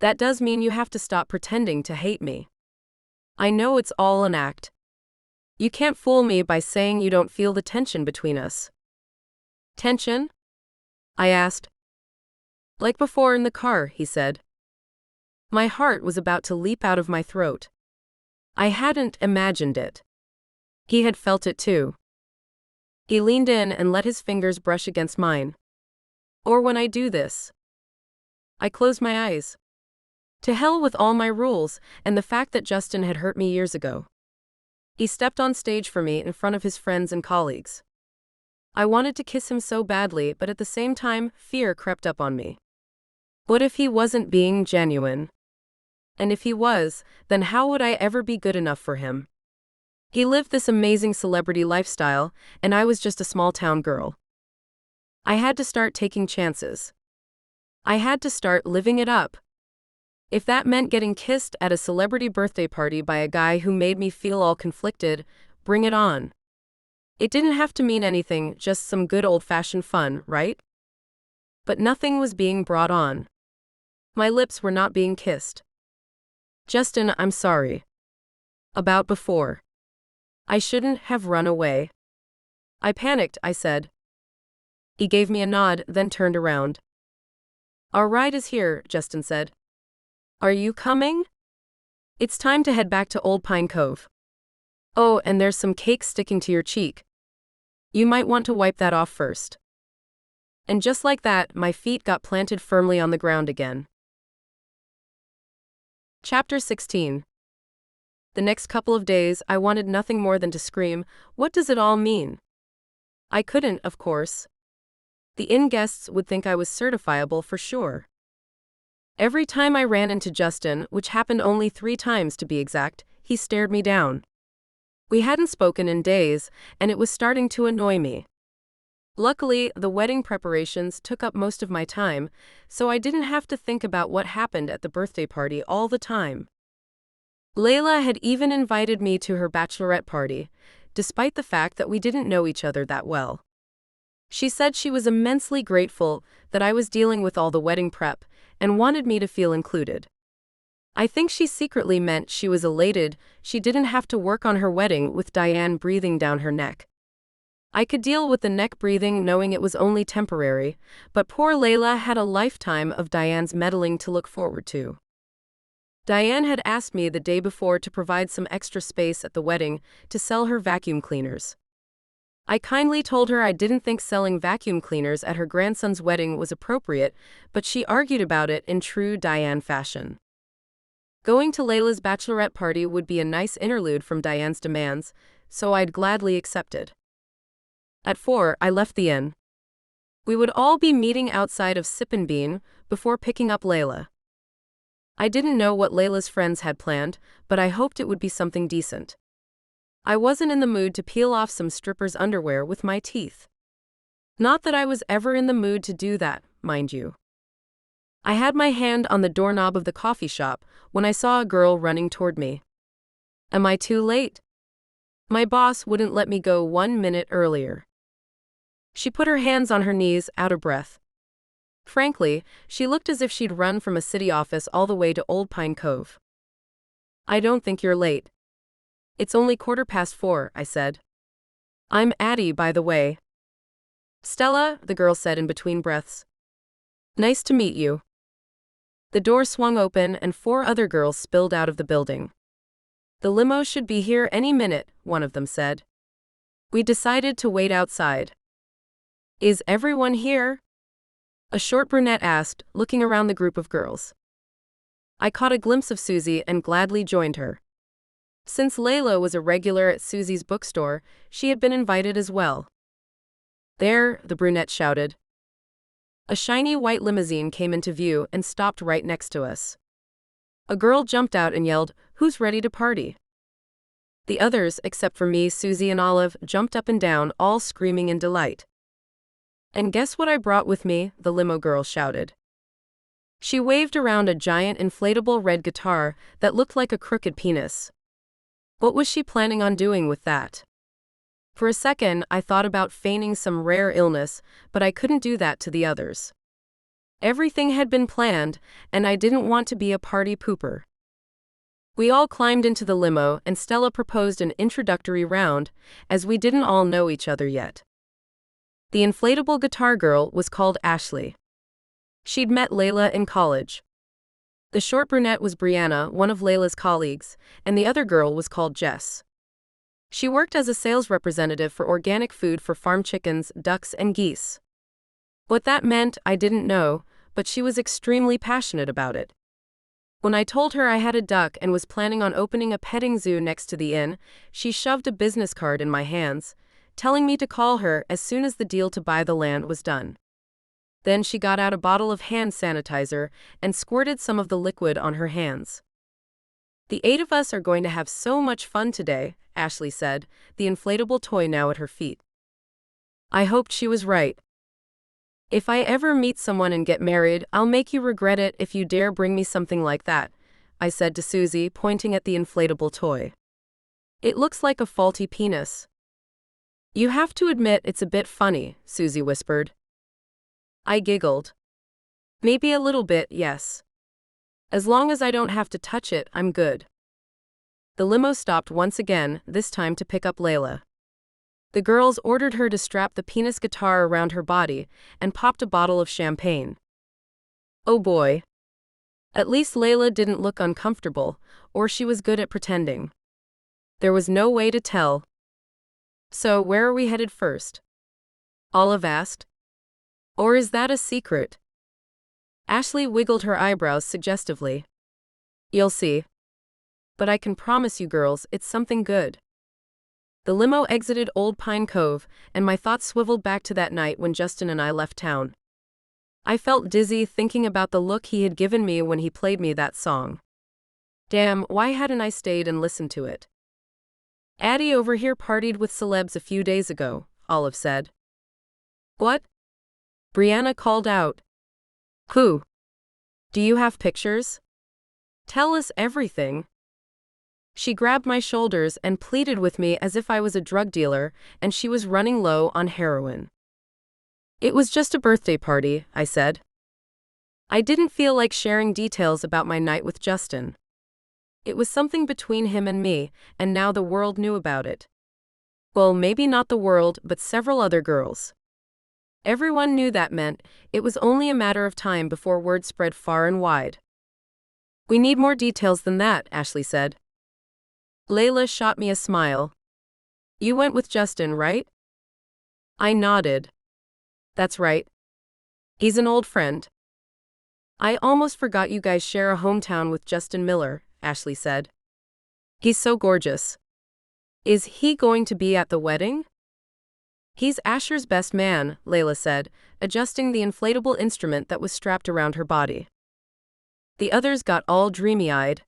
That does mean you have to stop pretending to hate me. I know it's all an act. You can't fool me by saying you don't feel the tension between us." "Tension?" I asked. "Like before in the car," he said. My heart was about to leap out of my throat. I hadn't imagined it. He had felt it too. He leaned in and let his fingers brush against mine. "Or when I do this." I closed my eyes. To hell with all my rules and the fact that Justin had hurt me years ago. He stepped on stage for me in front of his friends and colleagues. I wanted to kiss him so badly, but at the same time, fear crept up on me. What if he wasn't being genuine? And if he was, then how would I ever be good enough for him? He lived this amazing celebrity lifestyle, and I was just a small-town girl. I had to start taking chances. I had to start living it up. If that meant getting kissed at a celebrity birthday party by a guy who made me feel all conflicted, bring it on. It didn't have to mean anything, just some good old-fashioned fun, right? But nothing was being brought on. My lips were not being kissed. Justin, I'm sorry. About before. I shouldn't have run away. I panicked, I said. He gave me a nod, then turned around. Our ride is here, Justin said. Are you coming? It's time to head back to Old Pine Cove. Oh, and there's some cake sticking to your cheek. You might want to wipe that off first. And just like that, my feet got planted firmly on the ground again. Chapter 16. The next couple of days, I wanted nothing more than to scream, what does it all mean? I couldn't, of course. The inn guests would think I was certifiable for sure. Every time I ran into Justin, which happened only 3 times to be exact, he stared me down. We hadn't spoken in days, and it was starting to annoy me. Luckily, the wedding preparations took up most of my time, so I didn't have to think about what happened at the birthday party all the time. Layla had even invited me to her bachelorette party, despite the fact that we didn't know each other that well. She said she was immensely grateful that I was dealing with all the wedding prep and wanted me to feel included. I think she secretly meant she was elated she didn't have to work on her wedding with Diane breathing down her neck. I could deal with the neck breathing knowing it was only temporary, but poor Layla had a lifetime of Diane's meddling to look forward to. Diane had asked me the day before to provide some extra space at the wedding to sell her vacuum cleaners. I kindly told her I didn't think selling vacuum cleaners at her grandson's wedding was appropriate, but she argued about it in true Diane fashion. Going to Layla's bachelorette party would be a nice interlude from Diane's demands, so I'd gladly accepted. At 4, I left the inn. We would all be meeting outside of Sip and Bean before picking up Layla. I didn't know what Layla's friends had planned, but I hoped it would be something decent. I wasn't in the mood to peel off some stripper's underwear with my teeth. Not that I was ever in the mood to do that, mind you. I had my hand on the doorknob of the coffee shop when I saw a girl running toward me. Am I too late? My boss wouldn't let me go 1 minute earlier. She put her hands on her knees, out of breath. Frankly, she looked as if she'd run from a city office all the way to Old Pine Cove. I don't think you're late. It's only 4:15, I said. I'm Addy, by the way. Stella, the girl said in between breaths. Nice to meet you. The door swung open and 4 other girls spilled out of the building. The limo should be here any minute, one of them said. We decided to wait outside. Is everyone here? A short brunette asked, looking around the group of girls. I caught a glimpse of Susie and gladly joined her. Since Layla was a regular at Susie's bookstore, she had been invited as well. There, the brunette shouted. A shiny white limousine came into view and stopped right next to us. A girl jumped out and yelled, "Who's ready to party?" The others, except for me, Susie and Olive, jumped up and down, all screaming in delight. And guess what I brought with me? The limo girl shouted. She waved around a giant inflatable red guitar that looked like a crooked penis. What was she planning on doing with that? For a second, I thought about feigning some rare illness, but I couldn't do that to the others. Everything had been planned, and I didn't want to be a party pooper. We all climbed into the limo, and Stella proposed an introductory round, as we didn't all know each other yet. The inflatable guitar girl was called Ashley. She'd met Layla in college. The short brunette was Brianna, one of Layla's colleagues, and the other girl was called Jess. She worked as a sales representative for organic food for farm chickens, ducks, and geese. What that meant, I didn't know, but she was extremely passionate about it. When I told her I had a duck and was planning on opening a petting zoo next to the inn, she shoved a business card in my hands, telling me to call her as soon as the deal to buy the land was done. Then she got out a bottle of hand sanitizer and squirted some of the liquid on her hands. The 8 of us are going to have so much fun today, Ashley said, the inflatable toy now at her feet. I hoped she was right. If I ever meet someone and get married, I'll make you regret it if you dare bring me something like that, I said to Susie, pointing at the inflatable toy. It looks like a faulty penis. You have to admit it's a bit funny, Susie whispered. I giggled. Maybe a little bit, yes. As long as I don't have to touch it, I'm good. The limo stopped once again, this time to pick up Layla. The girls ordered her to strap the penis guitar around her body and popped a bottle of champagne. Oh boy. At least Layla didn't look uncomfortable, or she was good at pretending. There was no way to tell. So, where are we headed first? Olive asked. Or is that a secret? Ashley wiggled her eyebrows suggestively. You'll see. But I can promise you girls, it's something good. The limo exited Old Pine Cove, and my thoughts swiveled back to that night when Justin and I left town. I felt dizzy thinking about the look he had given me when he played me that song. Damn, why hadn't I stayed and listened to it? Addy over here partied with celebs a few days ago, Olive said. What? Brianna called out. Who? Do you have pictures? Tell us everything. She grabbed my shoulders and pleaded with me as if I was a drug dealer and she was running low on heroin. It was just a birthday party, I said. I didn't feel like sharing details about my night with Justin. It was something between him and me, and now the world knew about it. Well, maybe not the world, but several other girls. Everyone knew that meant it was only a matter of time before word spread far and wide. We need more details than that, Ashley said. Layla shot me a smile. You went with Justin, right? I nodded. That's right. He's an old friend. I almost forgot you guys share a hometown with Justin Miller, Ashley said. He's so gorgeous. Is he going to be at the wedding? He's Asher's best man, Layla said, adjusting the inflatable instrument that was strapped around her body. The others got all dreamy-eyed.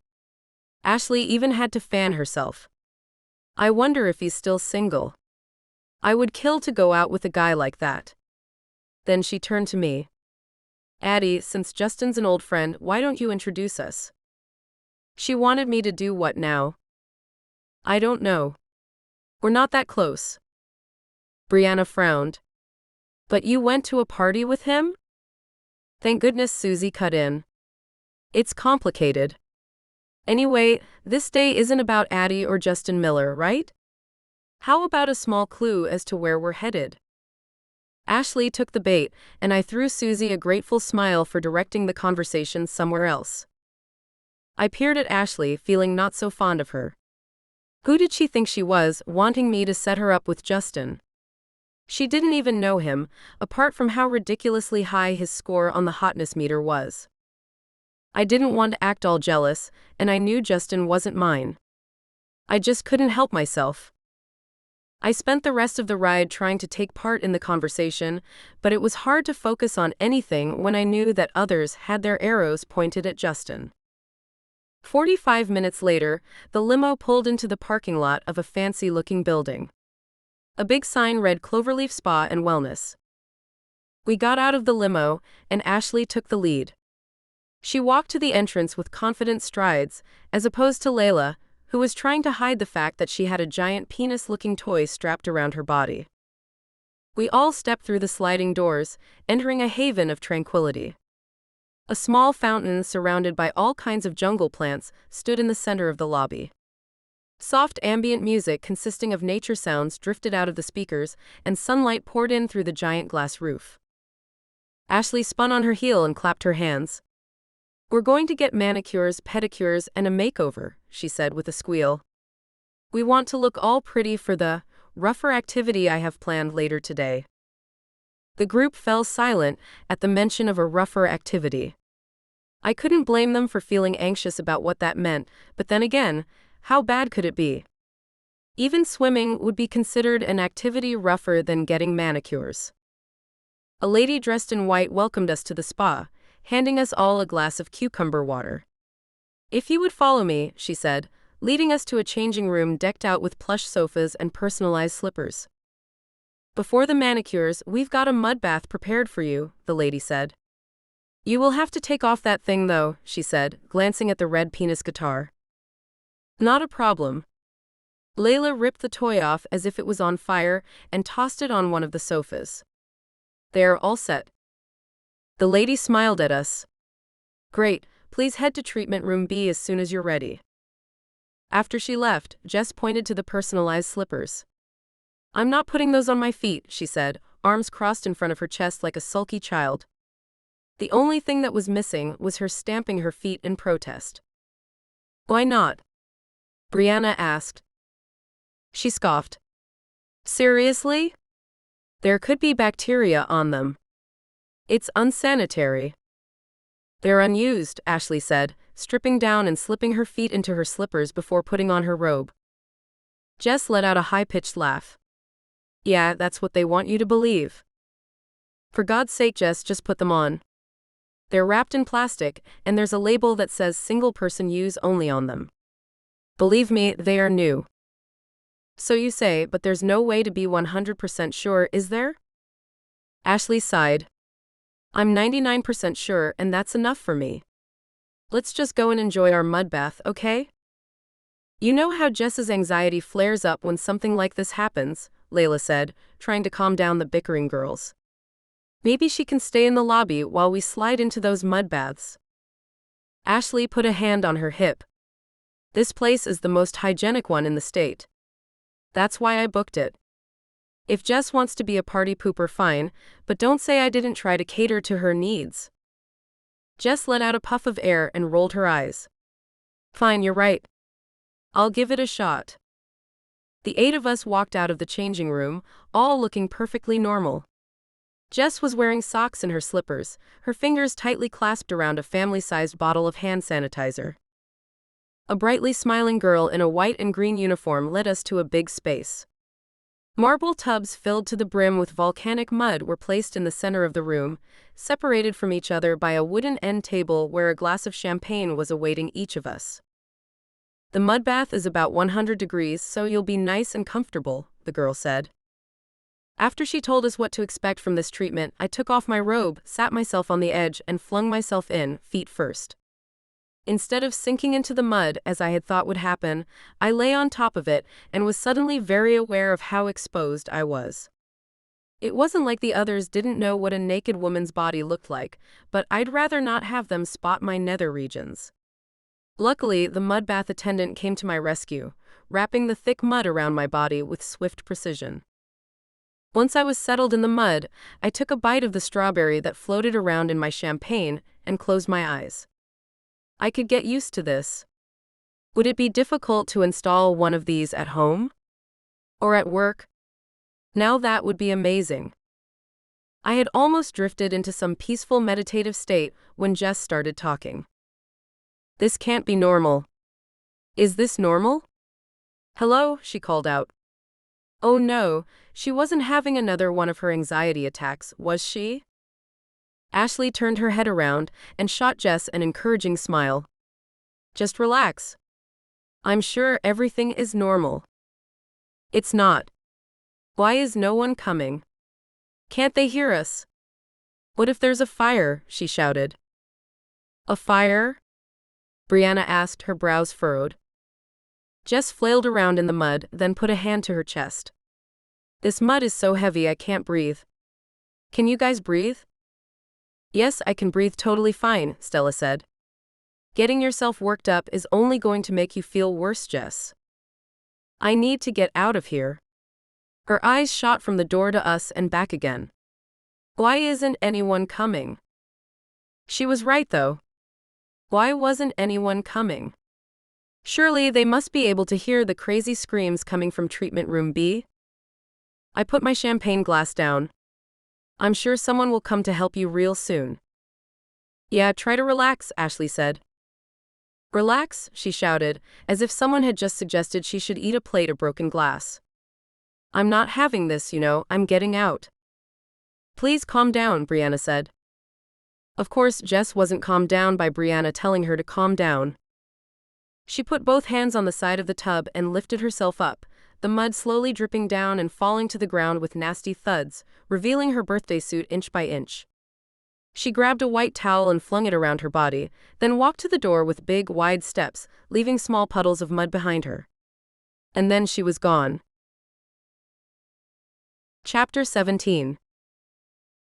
Ashley even had to fan herself. I wonder if he's still single. I would kill to go out with a guy like that. Then she turned to me. Addy, since Justin's an old friend, why don't you introduce us? She wanted me to do what now? I don't know. We're not that close. Brianna frowned. But you went to a party with him? Thank goodness Susie cut in. It's complicated. Anyway, this day isn't about Addy or Justin Miller, right? How about a small clue as to where we're headed? Ashley took the bait, and I threw Susie a grateful smile for directing the conversation somewhere else. I peered at Ashley, feeling not so fond of her. Who did she think she was, wanting me to set her up with Justin? She didn't even know him, apart from how ridiculously high his score on the hotness meter was. I didn't want to act all jealous, and I knew Justin wasn't mine. I just couldn't help myself. I spent the rest of the ride trying to take part in the conversation, but it was hard to focus on anything when I knew that others had their arrows pointed at Justin. 45 minutes later, the limo pulled into the parking lot of a fancy-looking building. A big sign read Cloverleaf Spa and Wellness. We got out of the limo, and Ashley took the lead. She walked to the entrance with confident strides, as opposed to Layla, who was trying to hide the fact that she had a giant penis-looking toy strapped around her body. We all stepped through the sliding doors, entering a haven of tranquility. A small fountain surrounded by all kinds of jungle plants stood in the center of the lobby. Soft ambient music consisting of nature sounds drifted out of the speakers, and sunlight poured in through the giant glass roof. Ashley spun on her heel and clapped her hands. We're going to get manicures, pedicures, and a makeover, she said with a squeal. We want to look all pretty for the rougher activity I have planned later today. The group fell silent at the mention of a rougher activity. I couldn't blame them for feeling anxious about what that meant, but then again, how bad could it be? Even swimming would be considered an activity rougher than getting manicures. A lady dressed in white welcomed us to the spa, handing us all a glass of cucumber water. If you would follow me, she said, leading us to a changing room decked out with plush sofas and personalized slippers. Before the manicures, we've got a mud bath prepared for you, the lady said. You will have to take off that thing though, she said, glancing at the red penis guitar. Not a problem. Layla ripped the toy off as if it was on fire and tossed it on one of the sofas. They are all set. The lady smiled at us. Great, please head to treatment room B as soon as you're ready. After she left, Jess pointed to the personalized slippers. I'm not putting those on my feet, she said, arms crossed in front of her chest like a sulky child. The only thing that was missing was her stamping her feet in protest. Why not? Brianna asked. She scoffed. Seriously? There could be bacteria on them. It's unsanitary. They're unused, Ashley said, stripping down and slipping her feet into her slippers before putting on her robe. Jess let out a high-pitched laugh. Yeah, that's what they want you to believe. For God's sake, Jess, just put them on. They're wrapped in plastic, and there's a label that says single-person use only on them. Believe me, they are new. So you say, but there's no way to be 100% sure, is there? Ashley sighed. I'm 99% sure, and that's enough for me. Let's just go and enjoy our mud bath, okay? You know how Jess's anxiety flares up when something like this happens, Layla said, trying to calm down the bickering girls. Maybe she can stay in the lobby while we slide into those mud baths. Ashley put a hand on her hip. This place is the most hygienic one in the state. That's why I booked it. If Jess wants to be a party pooper, fine, but don't say I didn't try to cater to her needs. Jess let out a puff of air and rolled her eyes. Fine, you're right. I'll give it a shot. The 8 of us walked out of the changing room, all looking perfectly normal. Jess was wearing socks in her slippers, her fingers tightly clasped around a family-sized bottle of hand sanitizer. A brightly smiling girl in a white and green uniform led us to a big space. Marble tubs filled to the brim with volcanic mud were placed in the center of the room, separated from each other by a wooden end table where a glass of champagne was awaiting each of us. The mud bath is about 100 degrees, so you'll be nice and comfortable, the girl said. After she told us what to expect from this treatment, I took off my robe, sat myself on the edge, and flung myself in, feet first. Instead of sinking into the mud, as I had thought would happen, I lay on top of it and was suddenly very aware of how exposed I was. It wasn't like the others didn't know what a naked woman's body looked like, but I'd rather not have them spot my nether regions. Luckily, the mud bath attendant came to my rescue, wrapping the thick mud around my body with swift precision. Once I was settled in the mud, I took a bite of the strawberry that floated around in my champagne and closed my eyes. I could get used to this. Would it be difficult to install one of these at home? Or at work? Now that would be amazing. I had almost drifted into some peaceful meditative state when Jess started talking. This can't be normal. Is this normal? Hello, she called out. Oh no, she wasn't having another one of her anxiety attacks, was she? Ashley turned her head around and shot Jess an encouraging smile. Just relax. I'm sure everything is normal. It's not. Why is no one coming? Can't they hear us? What if there's a fire? She shouted. A fire? Brianna asked, her brows furrowed. Jess flailed around in the mud, then put a hand to her chest. This mud is so heavy I can't breathe. Can you guys breathe? Yes, I can breathe totally fine, Stella said. Getting yourself worked up is only going to make you feel worse, Jess. I need to get out of here. Her eyes shot from the door to us and back again. Why isn't anyone coming? She was right, though. Why wasn't anyone coming? Surely they must be able to hear the crazy screams coming from treatment room B. I put my champagne glass down. I'm sure someone will come to help you real soon. Yeah, try to relax, Ashley said. Relax, she shouted, as if someone had just suggested she should eat a plate of broken glass. I'm not having this, I'm getting out. Please calm down, Brianna said. Of course, Jess wasn't calmed down by Brianna telling her to calm down. She put both hands on the side of the tub and lifted herself up, the mud slowly dripping down and falling to the ground with nasty thuds, revealing her birthday suit inch by inch. She grabbed a white towel and flung it around her body, then walked to the door with big, wide steps, leaving small puddles of mud behind her. And then she was gone. Chapter 17.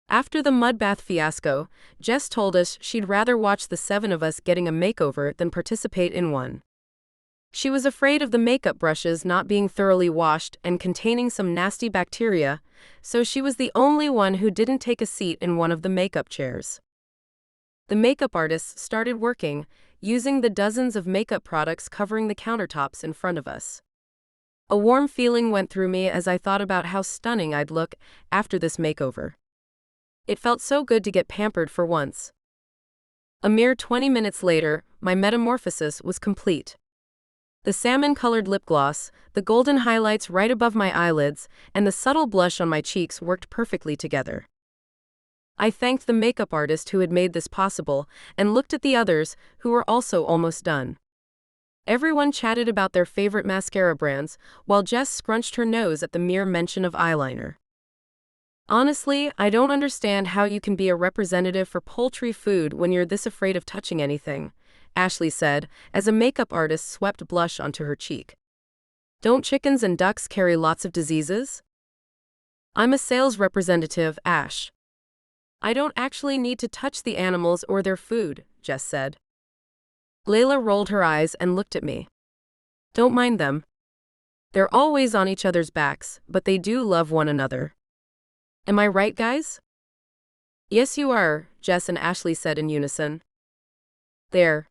After the mud bath fiasco, Jess told us she'd rather watch the 7 of us getting a makeover than participate in one. She was afraid of the makeup brushes not being thoroughly washed and containing some nasty bacteria, so she was the only one who didn't take a seat in one of the makeup chairs. The makeup artists started working, using the dozens of makeup products covering the countertops in front of us. A warm feeling went through me as I thought about how stunning I'd look after this makeover. It felt so good to get pampered for once. A mere 20 minutes later, my metamorphosis was complete. The salmon-colored lip gloss, the golden highlights right above my eyelids, and the subtle blush on my cheeks worked perfectly together. I thanked the makeup artist who had made this possible, and looked at the others, who were also almost done. Everyone chatted about their favorite mascara brands, while Jess scrunched her nose at the mere mention of eyeliner. Honestly, I don't understand how you can be a representative for poultry food when you're this afraid of touching anything, Ashley said, as a makeup artist swept blush onto her cheek. Don't chickens and ducks carry lots of diseases? I'm a sales representative, Ash. I don't actually need to touch the animals or their food, Jess said. Layla rolled her eyes and looked at me. Don't mind them. They're always on each other's backs, but they do love one another. Am I right, guys? Yes, you are, Jess and Ashley said in unison. There.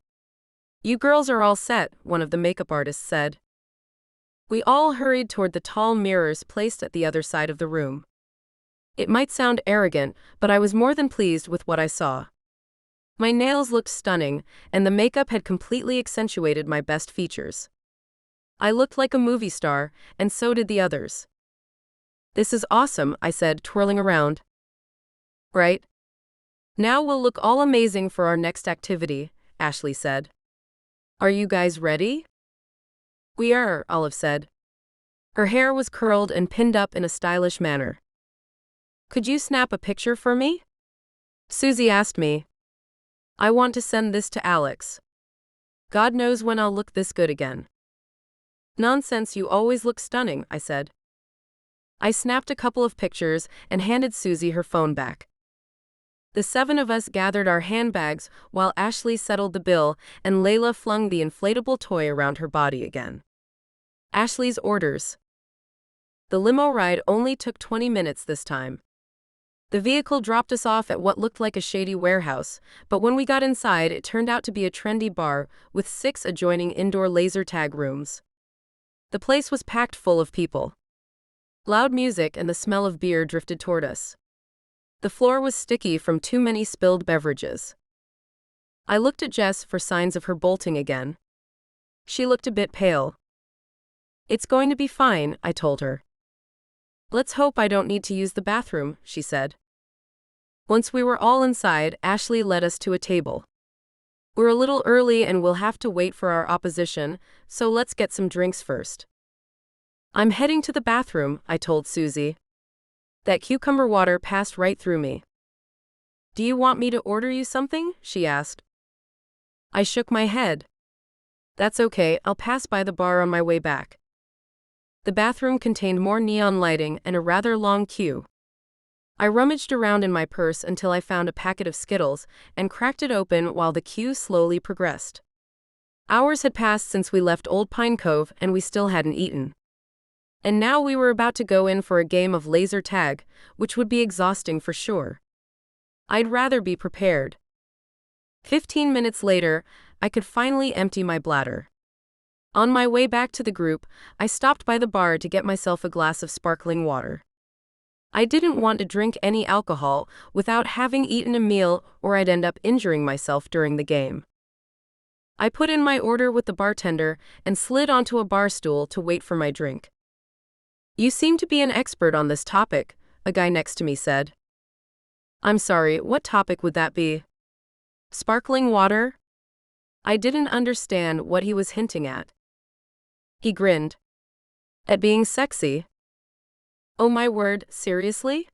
You girls are all set, one of the makeup artists said. We all hurried toward the tall mirrors placed at the other side of the room. It might sound arrogant, but I was more than pleased with what I saw. My nails looked stunning, and the makeup had completely accentuated my best features. I looked like a movie star, and so did the others. This is awesome, I said, twirling around. Right? Now we'll look all amazing for our next activity, Ashley said. Are you guys ready? We are, Olive said. Her hair was curled and pinned up in a stylish manner. Could you snap a picture for me? Susie asked me. I want to send this to Alex. God knows when I'll look this good again. Nonsense, you always look stunning, I said. I snapped a couple of pictures and handed Susie her phone back. The 7 of us gathered our handbags while Ashley settled the bill and Layla flung the inflatable toy around her body again. Ashley's orders. The limo ride only took 20 minutes this time. The vehicle dropped us off at what looked like a shady warehouse, but when we got inside it turned out to be a trendy bar with 6 adjoining indoor laser tag rooms. The place was packed full of people. Loud music and the smell of beer drifted toward us. The floor was sticky from too many spilled beverages. I looked at Jess for signs of her bolting again. She looked a bit pale. It's going to be fine, I told her. Let's hope I don't need to use the bathroom, she said. Once we were all inside, Ashley led us to a table. We're a little early and we'll have to wait for our opposition, so let's get some drinks first. I'm heading to the bathroom, I told Susie. That cucumber water passed right through me. Do you want me to order you something? She asked. I shook my head. That's okay, I'll pass by the bar on my way back. The bathroom contained more neon lighting and a rather long queue. I rummaged around in my purse until I found a packet of Skittles and cracked it open while the queue slowly progressed. Hours had passed since we left Old Pine Cove and we still hadn't eaten. And now we were about to go in for a game of laser tag, which would be exhausting for sure. I'd rather be prepared. 15 minutes later, I could finally empty my bladder. On my way back to the group, I stopped by the bar to get myself a glass of sparkling water. I didn't want to drink any alcohol without having eaten a meal or I'd end up injuring myself during the game. I put in my order with the bartender and slid onto a bar stool to wait for my drink. You seem to be an expert on this topic, a guy next to me said. I'm sorry, what topic would that be? Sparkling water? I didn't understand what he was hinting at. He grinned. At being sexy? Oh my word, seriously?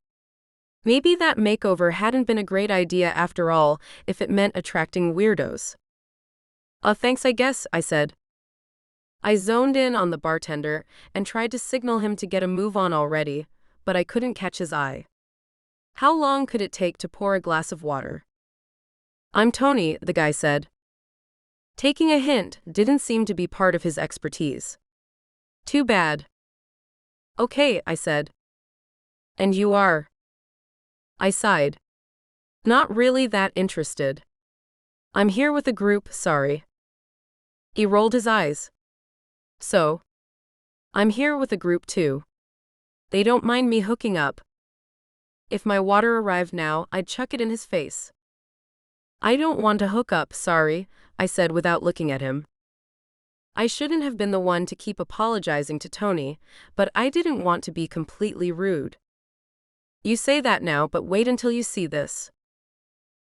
Maybe that makeover hadn't been a great idea after all, if it meant attracting weirdos. Thanks I guess, I said. I zoned in on the bartender and tried to signal him to get a move on already, but I couldn't catch his eye. How long could it take to pour a glass of water? I'm Tony, the guy said. Taking a hint didn't seem to be part of his expertise. Too bad. Okay, I said. And you are? I sighed. Not really that interested. I'm here with a group, sorry. He rolled his eyes. So? I'm here with a group too. They don't mind me hooking up. If my water arrived now, I'd chuck it in his face. I don't want to hook up, sorry, I said without looking at him. I shouldn't have been the one to keep apologizing to Tony, but I didn't want to be completely rude. You say that now, but wait until you see this.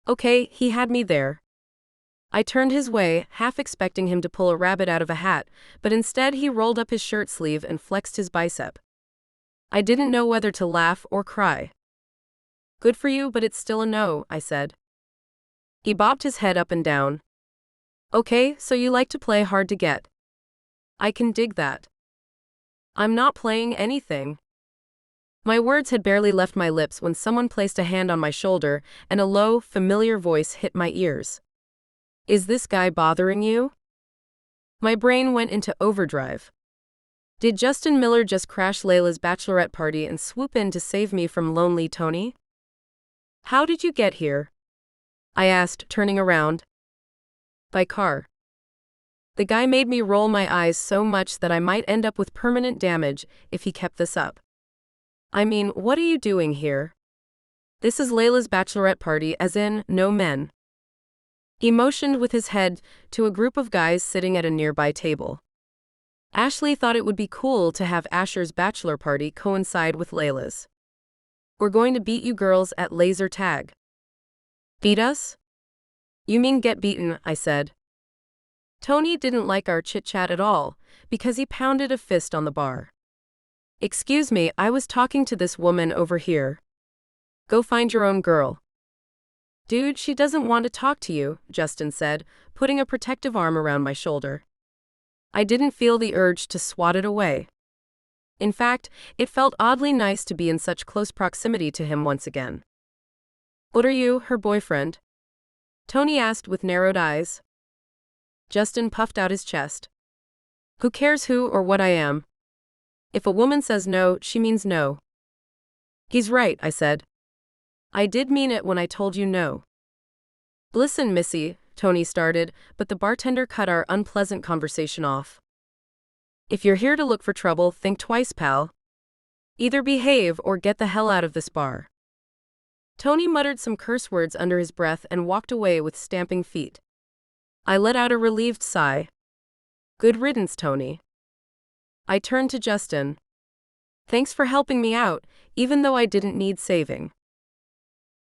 Okay, he had me there. I turned his way, half expecting him to pull a rabbit out of a hat, but instead he rolled up his shirt sleeve and flexed his bicep. I didn't know whether to laugh or cry. Good for you, but it's still a no, I said. He bobbed his head up and down. Okay, so you like to play hard to get. I can dig that. I'm not playing anything. My words had barely left my lips when someone placed a hand on my shoulder and a low, familiar voice hit my ears. Is this guy bothering you? My brain went into overdrive. Did Justin Miller just crash Layla's bachelorette party and swoop in to save me from lonely Tony? How did you get here? I asked, turning around. By car. The guy made me roll my eyes so much that I might end up with permanent damage if he kept this up. I mean, what are you doing here? This is Layla's bachelorette party, as in, no men. He motioned with his head to a group of guys sitting at a nearby table. Ashley thought it would be cool to have Asher's bachelor party coincide with Layla's. We're going to beat you girls at laser tag. Beat us? You mean get beaten, I said. Tony didn't like our chit-chat at all, because he pounded a fist on the bar. Excuse me, I was talking to this woman over here. Go find your own girl. Dude, she doesn't want to talk to you, Justin said, putting a protective arm around my shoulder. I didn't feel the urge to swat it away. In fact, it felt oddly nice to be in such close proximity to him once again. What are you, her boyfriend? Tony asked with narrowed eyes. Justin puffed out his chest. Who cares who or what I am? If a woman says no, she means no. He's right, I said. I did mean it when I told you no. Listen, Missy, Tony started, but the bartender cut our unpleasant conversation off. If you're here to look for trouble, think twice, pal. Either behave or get the hell out of this bar. Tony muttered some curse words under his breath and walked away with stamping feet. I let out a relieved sigh. Good riddance, Tony. I turned to Justin. Thanks for helping me out, even though I didn't need saving.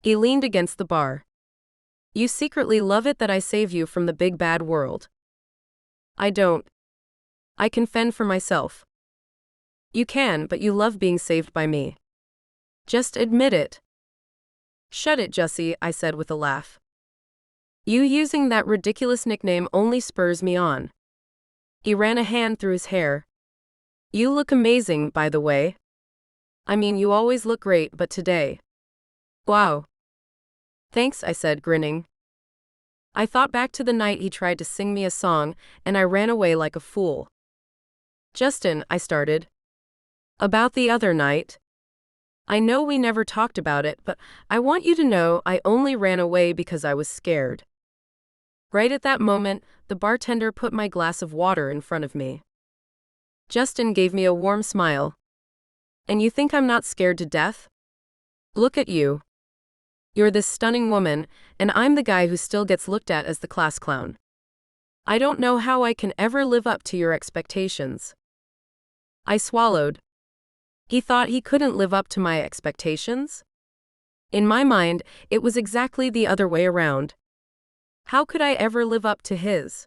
He leaned against the bar. You secretly love it that I save you from the big bad world. I don't. I can fend for myself. You can, but you love being saved by me. Just admit it. Shut it, Jussie, I said with a laugh. You using that ridiculous nickname only spurs me on. He ran a hand through his hair. You look amazing, by the way. I mean, you always look great, but today. Wow. Thanks, I said, grinning. I thought back to the night he tried to sing me a song, and I ran away like a fool. Justin, I started. About the other night. I know we never talked about it, but I want you to know I only ran away because I was scared. Right at that moment, the bartender put my glass of water in front of me. Justin gave me a warm smile. And you think I'm not scared to death? Look at you. You're this stunning woman, and I'm the guy who still gets looked at as the class clown. I don't know how I can ever live up to your expectations. I swallowed. He thought he couldn't live up to my expectations? In my mind, it was exactly the other way around. How could I ever live up to his?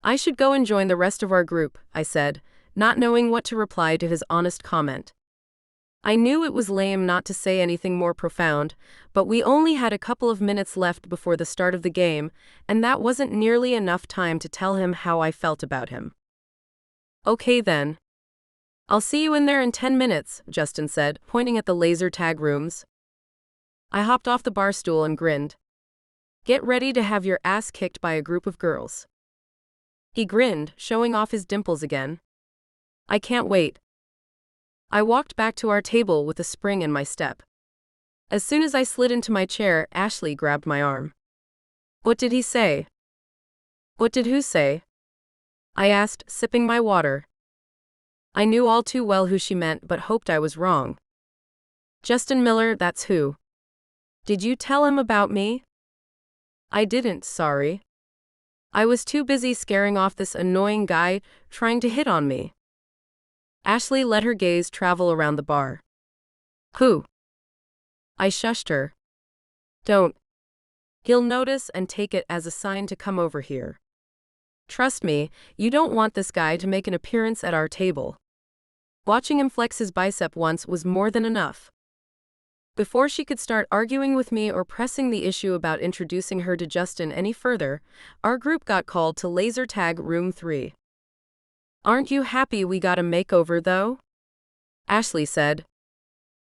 I should go and join the rest of our group, I said, not knowing what to reply to his honest comment. I knew it was lame not to say anything more profound, but we only had a couple of minutes left before the start of the game, and that wasn't nearly enough time to tell him how I felt about him. Okay then. I'll see you in there in 10 minutes, Justin said, pointing at the laser tag rooms. I hopped off the bar stool and grinned. Get ready to have your ass kicked by a group of girls. He grinned, showing off his dimples again. I can't wait. I walked back to our table with a spring in my step. As soon as I slid into my chair, Ashley grabbed my arm. What did he say? What did who say? I asked, sipping my water. I knew all too well who she meant, but hoped I was wrong. Justin Miller, that's who. Did you tell him about me? I didn't, sorry. I was too busy scaring off this annoying guy trying to hit on me. Ashley let her gaze travel around the bar. Who? I shushed her. Don't. He'll notice and take it as a sign to come over here. Trust me, you don't want this guy to make an appearance at our table. Watching him flex his bicep once was more than enough. Before she could start arguing with me or pressing the issue about introducing her to Justin any further, our group got called to laser tag room 3. Aren't you happy we got a makeover though? Ashley said.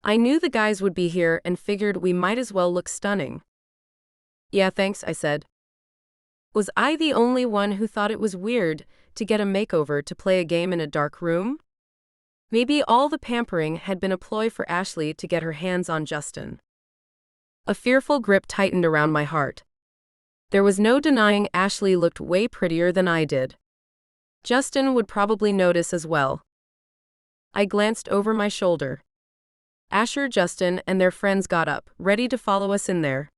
I knew the guys would be here and figured we might as well look stunning. Yeah, thanks, I said. Was I the only one who thought it was weird to get a makeover to play a game in a dark room? Maybe all the pampering had been a ploy for Ashley to get her hands on Justin. A fearful grip tightened around my heart. There was no denying Ashley looked way prettier than I did. Justin would probably notice as well. I glanced over my shoulder. Asher, Justin, and their friends got up, ready to follow us in there.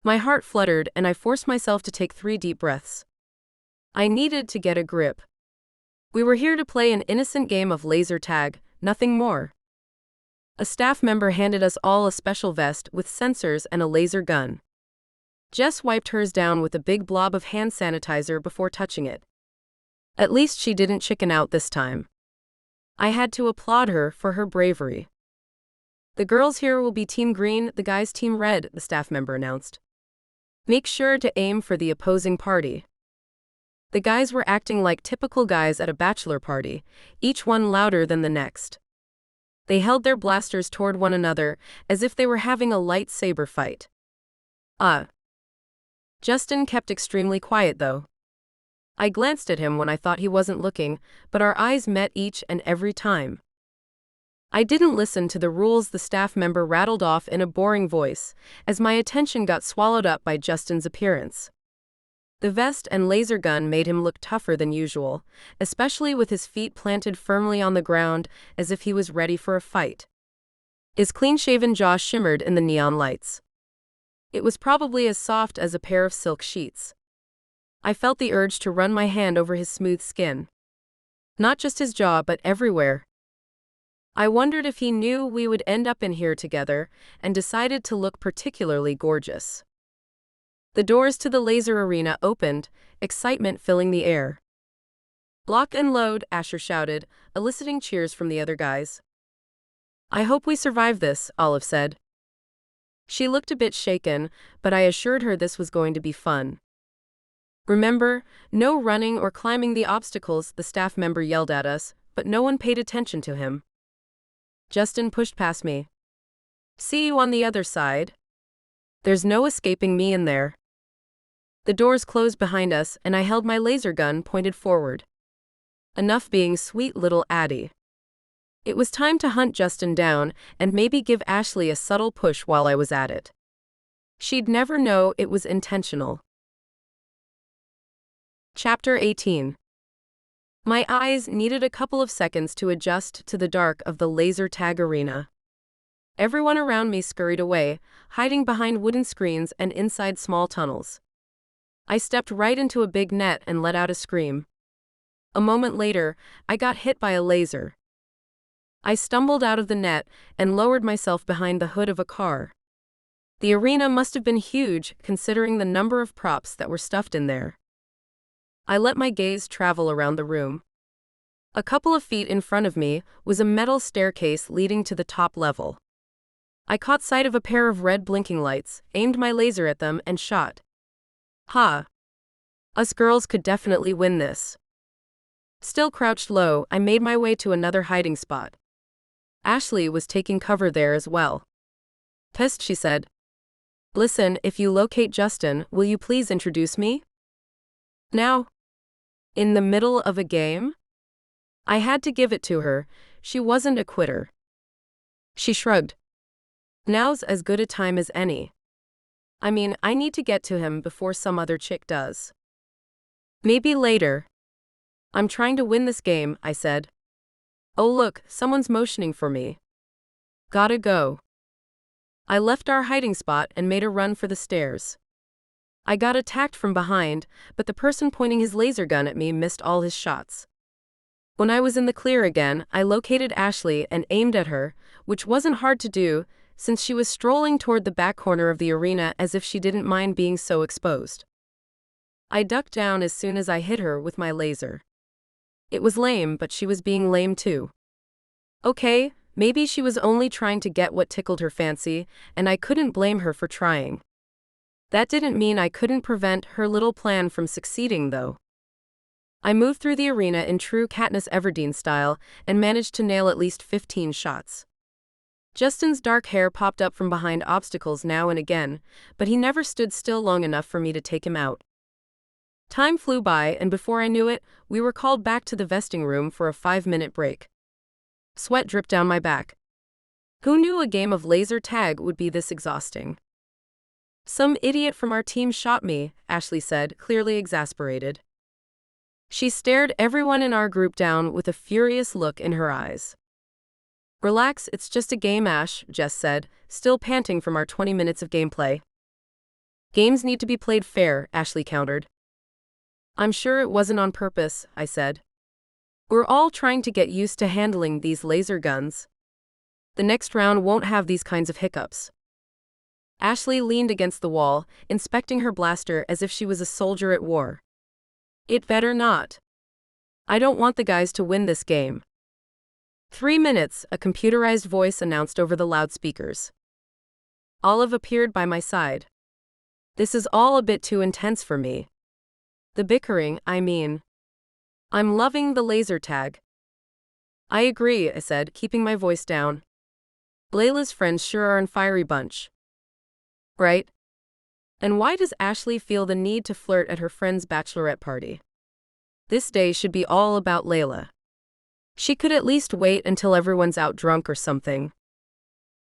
My heart fluttered and I forced myself to take 3 deep breaths. I needed to get a grip. We were here to play an innocent game of laser tag, nothing more. A staff member handed us all a special vest with sensors and a laser gun. Jess wiped hers down with a big blob of hand sanitizer before touching it. At least she didn't chicken out this time. I had to applaud her for her bravery. The girls here will be Team Green, the guys Team Red, the staff member announced. Make sure to aim for the opposing party. The guys were acting like typical guys at a bachelor party, each one louder than the next. They held their blasters toward one another as if they were having a lightsaber fight. Justin kept extremely quiet though. I glanced at him when I thought he wasn't looking, but our eyes met each and every time. I didn't listen to the rules the staff member rattled off in a boring voice, as my attention got swallowed up by Justin's appearance. The vest and laser gun made him look tougher than usual, especially with his feet planted firmly on the ground as if he was ready for a fight. His clean-shaven jaw shimmered in the neon lights. It was probably as soft as a pair of silk sheets. I felt the urge to run my hand over his smooth skin. Not just his jaw, but everywhere. I wondered if he knew we would end up in here together and decided to look particularly gorgeous. The doors to the laser arena opened, excitement filling the air. Lock and load, Asher shouted, eliciting cheers from the other guys. I hope we survive this, Olive said. She looked a bit shaken, but I assured her this was going to be fun. Remember, no running or climbing the obstacles, the staff member yelled at us, but no one paid attention to him. Justin pushed past me. See you on the other side. There's no escaping me in there. The doors closed behind us and I held my laser gun pointed forward. Enough being sweet little Addy. It was time to hunt Justin down and maybe give Ashley a subtle push while I was at it. She'd never know it was intentional. Chapter 18. My eyes needed a couple of seconds to adjust to the dark of the laser tag arena. Everyone around me scurried away, hiding behind wooden screens and inside small tunnels. I stepped right into a big net and let out a scream. A moment later, I got hit by a laser. I stumbled out of the net and lowered myself behind the hood of a car. The arena must have been huge, considering the number of props that were stuffed in there. I let my gaze travel around the room. A couple of feet in front of me was a metal staircase leading to the top level. I caught sight of a pair of red blinking lights, aimed my laser at them, and shot. Ha! Us girls could definitely win this. Still crouched low, I made my way to another hiding spot. Ashley was taking cover there as well. Pissed, she said. Listen, if you locate Justin, will you please introduce me? Now? In the middle of a game? I had to give it to her, she wasn't a quitter. She shrugged. Now's as good a time as any. I mean, I need to get to him before some other chick does. Maybe later. I'm trying to win this game, I said. Oh look, someone's motioning for me. Gotta go. I left our hiding spot and made a run for the stairs. I got attacked from behind, but the person pointing his laser gun at me missed all his shots. When I was in the clear again, I located Ashley and aimed at her, which wasn't hard to do, since she was strolling toward the back corner of the arena as if she didn't mind being so exposed. I ducked down as soon as I hit her with my laser. It was lame, but she was being lame too. Okay, maybe she was only trying to get what tickled her fancy, and I couldn't blame her for trying. That didn't mean I couldn't prevent her little plan from succeeding, though. I moved through the arena in true Katniss Everdeen style and managed to nail at least 15 shots. Justin's dark hair popped up from behind obstacles now and again, but he never stood still long enough for me to take him out. Time flew by, and before I knew it, we were called back to the vesting room for a 5-minute break. Sweat dripped down my back. Who knew a game of laser tag would be this exhausting? Some idiot from our team shot me, Ashley said, clearly exasperated. She stared everyone in our group down with a furious look in her eyes. Relax, it's just a game, Ash, Jess said, still panting from our 20 minutes of gameplay. Games need to be played fair, Ashley countered. I'm sure it wasn't on purpose, I said. We're all trying to get used to handling these laser guns. The next round won't have these kinds of hiccups. Ashley leaned against the wall, inspecting her blaster as if she was a soldier at war. It better not. I don't want the guys to win this game. 3 minutes, a computerized voice announced over the loudspeakers. Olive appeared by my side. This is all a bit too intense for me. The bickering, I mean. I'm loving the laser tag. I agree, I said, keeping my voice down. Layla's friends sure are a fiery bunch. Right? And why does Ashley feel the need to flirt at her friend's bachelorette party? This day should be all about Layla. She could at least wait until everyone's out drunk or something.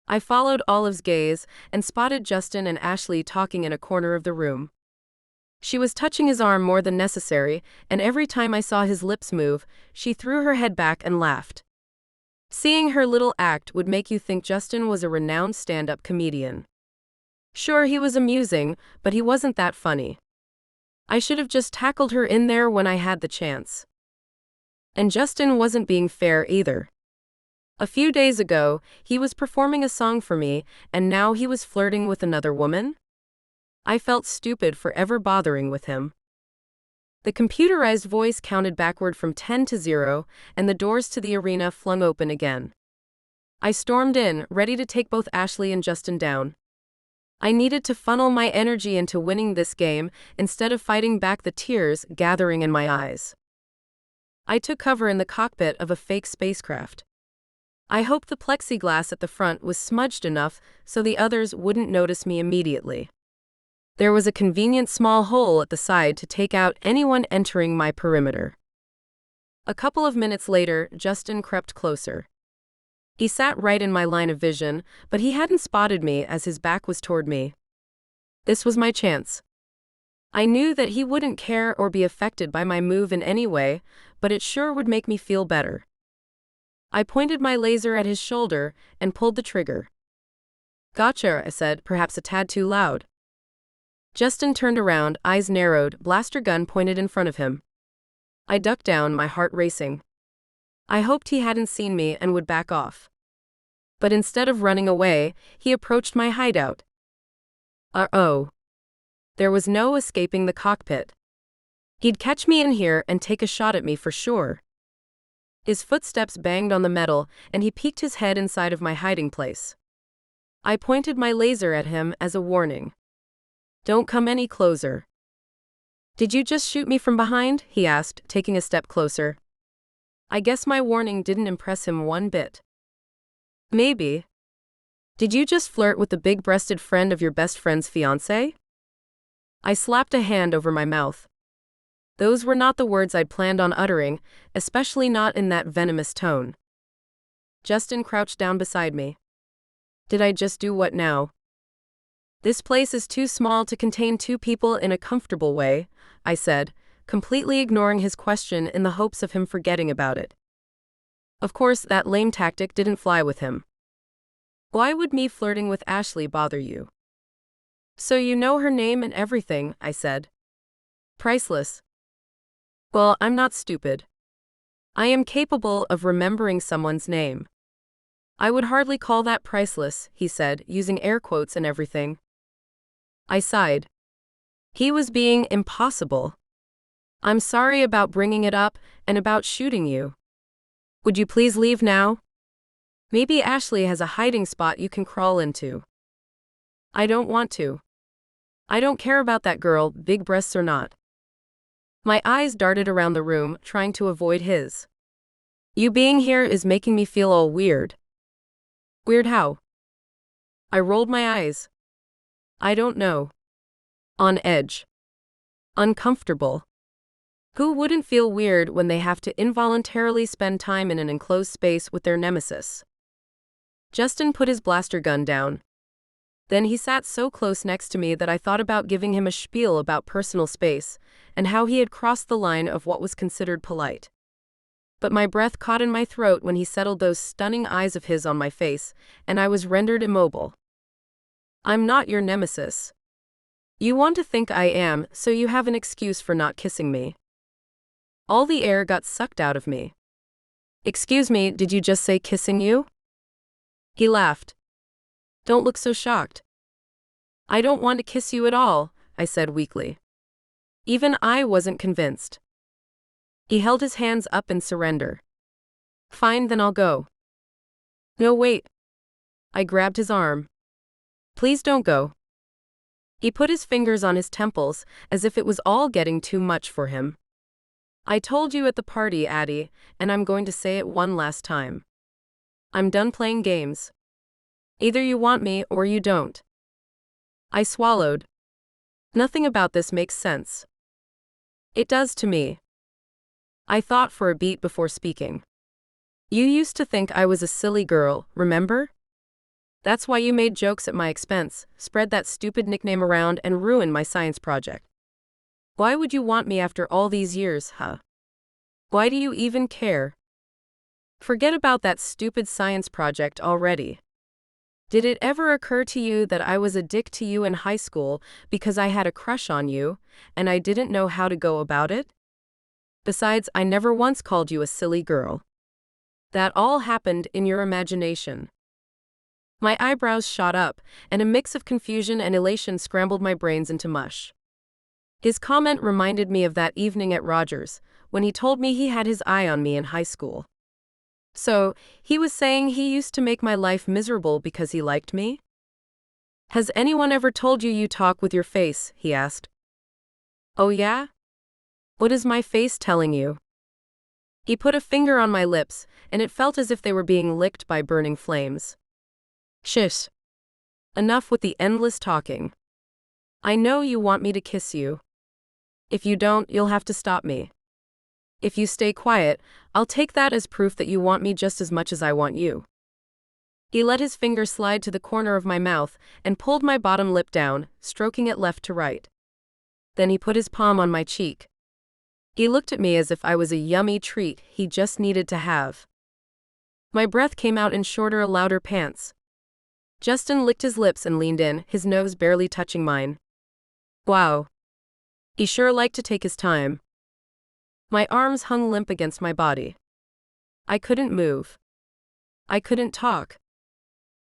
I followed Olive's gaze and spotted Justin and Ashley talking in a corner of the room. She was touching his arm more than necessary, and every time I saw his lips move, she threw her head back and laughed. Seeing her little act would make you think Justin was a renowned stand-up comedian. Sure, he was amusing, but he wasn't that funny. I should have just tackled her in there when I had the chance. And Justin wasn't being fair either. A few days ago, he was performing a song for me, and now he was flirting with another woman? I felt stupid for ever bothering with him. The computerized voice counted backward from 10 to 0, and the doors to the arena flung open again. I stormed in, ready to take both Ashley and Justin down. I needed to funnel my energy into winning this game instead of fighting back the tears gathering in my eyes. I took cover in the cockpit of a fake spacecraft. I hoped the plexiglass at the front was smudged enough so the others wouldn't notice me immediately. There was a convenient small hole at the side to take out anyone entering my perimeter. A couple of minutes later, Justin crept closer. He sat right in my line of vision, but he hadn't spotted me as his back was toward me. This was my chance. I knew that he wouldn't care or be affected by my move in any way, but it sure would make me feel better. I pointed my laser at his shoulder and pulled the trigger. Gotcha, I said, perhaps a tad too loud. Justin turned around, eyes narrowed, blaster gun pointed in front of him. I ducked down, my heart racing. I hoped he hadn't seen me and would back off. But instead of running away, he approached my hideout. Uh-oh. There was no escaping the cockpit. He'd catch me in here and take a shot at me for sure. His footsteps banged on the metal, and he peeked his head inside of my hiding place. I pointed my laser at him as a warning. "Don't come any closer." "Did you just shoot me from behind?" he asked, taking a step closer. I guess my warning didn't impress him one bit. "Maybe. Did you just flirt with the big-breasted friend of your best friend's fiancé?" I slapped a hand over my mouth. Those were not the words I'd planned on uttering, especially not in that venomous tone. Justin crouched down beside me. Did I just do what now? "This place is too small to contain two people in a comfortable way," I said, completely ignoring his question in the hopes of him forgetting about it. Of course, that lame tactic didn't fly with him. "Why would me flirting with Ashley bother you?" "So you know her name and everything," I said. "Priceless." "Well, I'm not stupid. I am capable of remembering someone's name." "I would hardly call that priceless," he said, using air quotes and everything. I sighed. He was being impossible. "I'm sorry about bringing it up, and about shooting you. Would you please leave now? Maybe Ashley has a hiding spot you can crawl into." "I don't want to. I don't care about that girl, big breasts or not." My eyes darted around the room, trying to avoid his. "You being here is making me feel all weird." "Weird how?" I rolled my eyes. "I don't know. On edge. Uncomfortable. Who wouldn't feel weird when they have to involuntarily spend time in an enclosed space with their nemesis?" Justin put his blaster gun down. Then he sat so close next to me that I thought about giving him a spiel about personal space, and how he had crossed the line of what was considered polite. But my breath caught in my throat when he settled those stunning eyes of his on my face, and I was rendered immobile. "I'm not your nemesis. You want to think I am, so you have an excuse for not kissing me." All the air got sucked out of me. "Excuse me, did you just say kissing you?" He laughed. "Don't look so shocked." "I don't want to kiss you at all," I said weakly. Even I wasn't convinced. He held his hands up in surrender. "Fine, then I'll go." "No, wait." I grabbed his arm. "Please don't go." He put his fingers on his temples, as if it was all getting too much for him. "I told you at the party, Addy, and I'm going to say it one last time. I'm done playing games. Either you want me or you don't." I swallowed. Nothing about this makes sense. It does to me. I thought for a beat before speaking. "You used to think I was a silly girl, remember? That's why you made jokes at my expense, spread that stupid nickname around, and ruined my science project. Why would you want me after all these years, huh? Why do you even care? Forget about that stupid science project already. Did it ever occur to you that I was a dick to you in high school because I had a crush on you, and I didn't know how to go about it? Besides, I never once called you a silly girl. That all happened in your imagination." My eyebrows shot up, and a mix of confusion and elation scrambled my brains into mush. His comment reminded me of that evening at Rogers, when he told me he had his eye on me in high school. So, he was saying he used to make my life miserable because he liked me? "Has anyone ever told you you talk with your face?" he asked. "Oh yeah? What is my face telling you?" He put a finger on my lips, and it felt as if they were being licked by burning flames. "Shish. Enough with the endless talking. I know you want me to kiss you. If you don't, you'll have to stop me. If you stay quiet, I'll take that as proof that you want me just as much as I want you." He let his finger slide to the corner of my mouth and pulled my bottom lip down, stroking it left to right. Then he put his palm on my cheek. He looked at me as if I was a yummy treat he just needed to have. My breath came out in shorter, louder pants. Justin licked his lips and leaned in, his nose barely touching mine. Wow. He sure liked to take his time. My arms hung limp against my body. I couldn't move. I couldn't talk.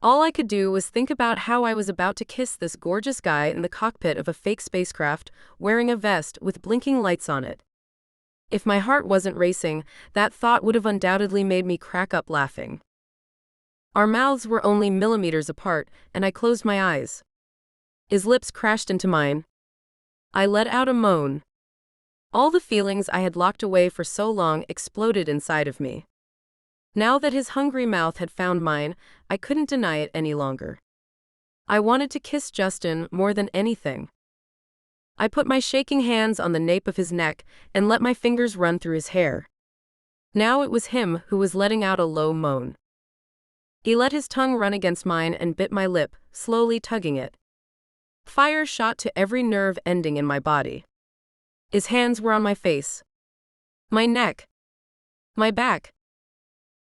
All I could do was think about how I was about to kiss this gorgeous guy in the cockpit of a fake spacecraft, wearing a vest with blinking lights on it. If my heart wasn't racing, that thought would have undoubtedly made me crack up laughing. Our mouths were only millimeters apart, and I closed my eyes. His lips crashed into mine. I let out a moan. All the feelings I had locked away for so long exploded inside of me. Now that his hungry mouth had found mine, I couldn't deny it any longer. I wanted to kiss Justin more than anything. I put my shaking hands on the nape of his neck and let my fingers run through his hair. Now it was him who was letting out a low moan. He let his tongue run against mine and bit my lip, slowly tugging it. Fire shot to every nerve ending in my body. His hands were on my face, my neck, my back.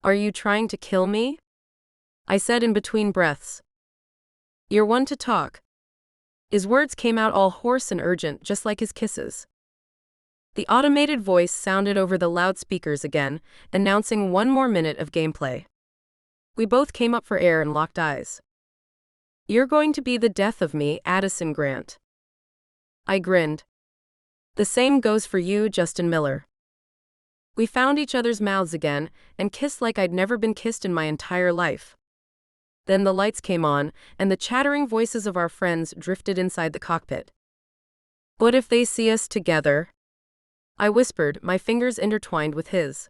"Are you trying to kill me?" I said in between breaths. "You're one to talk." His words came out all hoarse and urgent, just like his kisses. The automated voice sounded over the loudspeakers again, announcing 1 more minute of gameplay. We both came up for air and locked eyes. "You're going to be the death of me, Addison Grant." I grinned. "The same goes for you, Justin Miller." We found each other's mouths again and kissed like I'd never been kissed in my entire life. Then the lights came on, and the chattering voices of our friends drifted inside the cockpit. "What if they see us together?" I whispered, my fingers intertwined with his.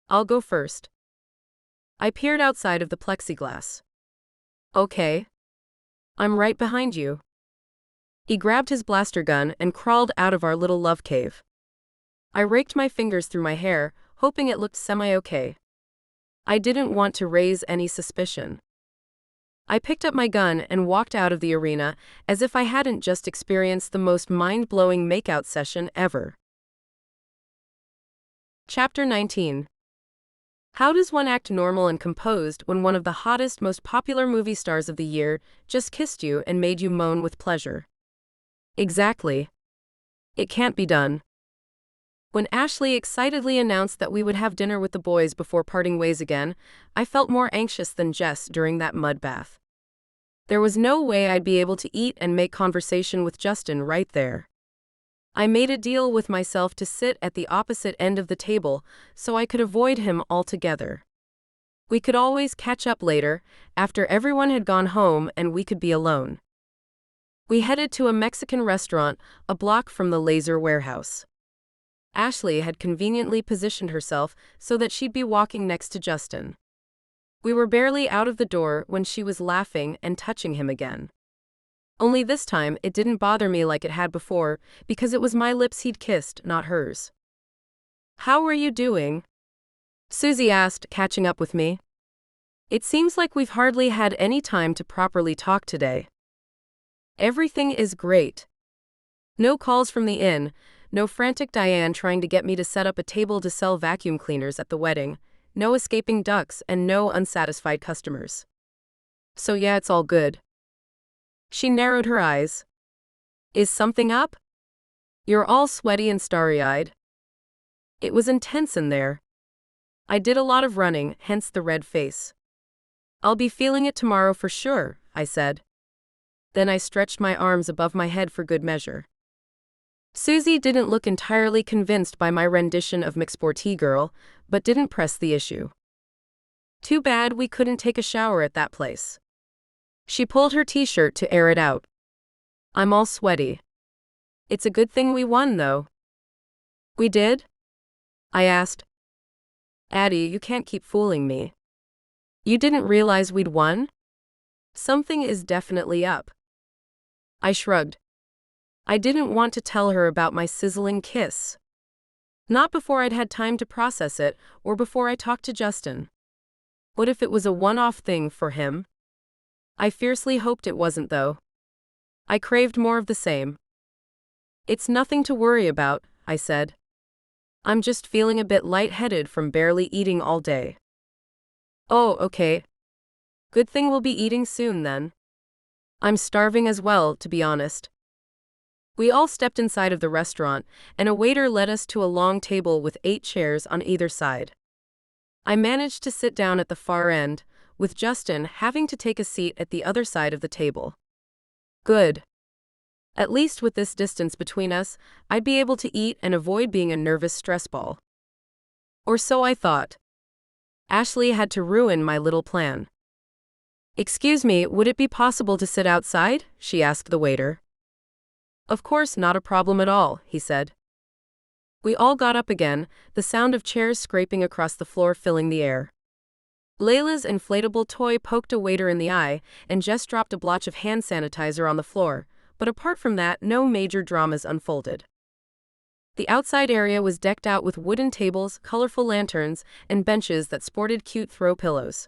"I'll go first." I peered outside of the plexiglass. "Okay. I'm right behind you." He grabbed his blaster gun and crawled out of our little love cave. I raked my fingers through my hair, hoping it looked semi-okay. I didn't want to raise any suspicion. I picked up my gun and walked out of the arena as if I hadn't just experienced the most mind-blowing makeout session ever. Chapter 19. How does one act normal and composed when one of the hottest, most popular movie stars of the year just kissed you and made you moan with pleasure? Exactly. It can't be done. When Ashley excitedly announced that we would have dinner with the boys before parting ways again, I felt more anxious than Jess during that mud bath. There was no way I'd be able to eat and make conversation with Justin right there. I made a deal with myself to sit at the opposite end of the table so I could avoid him altogether. We could always catch up later, after everyone had gone home and we could be alone. We headed to a Mexican restaurant a block from the laser warehouse. Ashley had conveniently positioned herself so that she'd be walking next to Justin. We were barely out of the door when she was laughing and touching him again. Only this time it didn't bother me like it had before, because it was my lips he'd kissed, not hers. "How are you doing?" Susie asked, catching up with me. "It seems like we've hardly had any time to properly talk today." "Everything is great. No calls from the inn, no frantic Diane trying to get me to set up a table to sell vacuum cleaners at the wedding, no escaping ducks, and no unsatisfied customers. So yeah, it's all good." She narrowed her eyes. "Is something up? You're all sweaty and starry-eyed." It was intense in there. I did a lot of running, hence the red face. "I'll be feeling it tomorrow for sure," I said. Then I stretched my arms above my head for good measure. Susie didn't look entirely convinced by my rendition of McSporty Girl, but didn't press the issue. Too bad we couldn't take a shower at that place. She pulled her t-shirt to air it out. "I'm all sweaty." "It's a good thing we won, though." "We did?" I asked. "Addy, you can't keep fooling me. You didn't realize we'd won? Something is definitely up." I shrugged. I didn't want to tell her about my sizzling kiss. Not before I'd had time to process it, or before I talked to Justin. What if it was a one-off thing for him? I fiercely hoped it wasn't, though. I craved more of the same. "It's nothing to worry about," I said. "I'm just feeling a bit lightheaded from barely eating all day." "Oh, okay. Good thing we'll be eating soon then." "I'm starving as well, to be honest." We all stepped inside of the restaurant, and a waiter led us to a long table with 8 chairs on either side. I managed to sit down at the far end, with Justin having to take a seat at the other side of the table. Good. At least with this distance between us, I'd be able to eat and avoid being a nervous stress ball. Or so I thought. Ashley had to ruin my little plan. "Excuse me, would it be possible to sit outside?" she asked the waiter. "Of course, not a problem at all," he said. We all got up again, the sound of chairs scraping across the floor filling the air. Layla's inflatable toy poked a waiter in the eye, and Jess dropped a blotch of hand sanitizer on the floor, but apart from that, no major dramas unfolded. The outside area was decked out with wooden tables, colorful lanterns, and benches that sported cute throw pillows.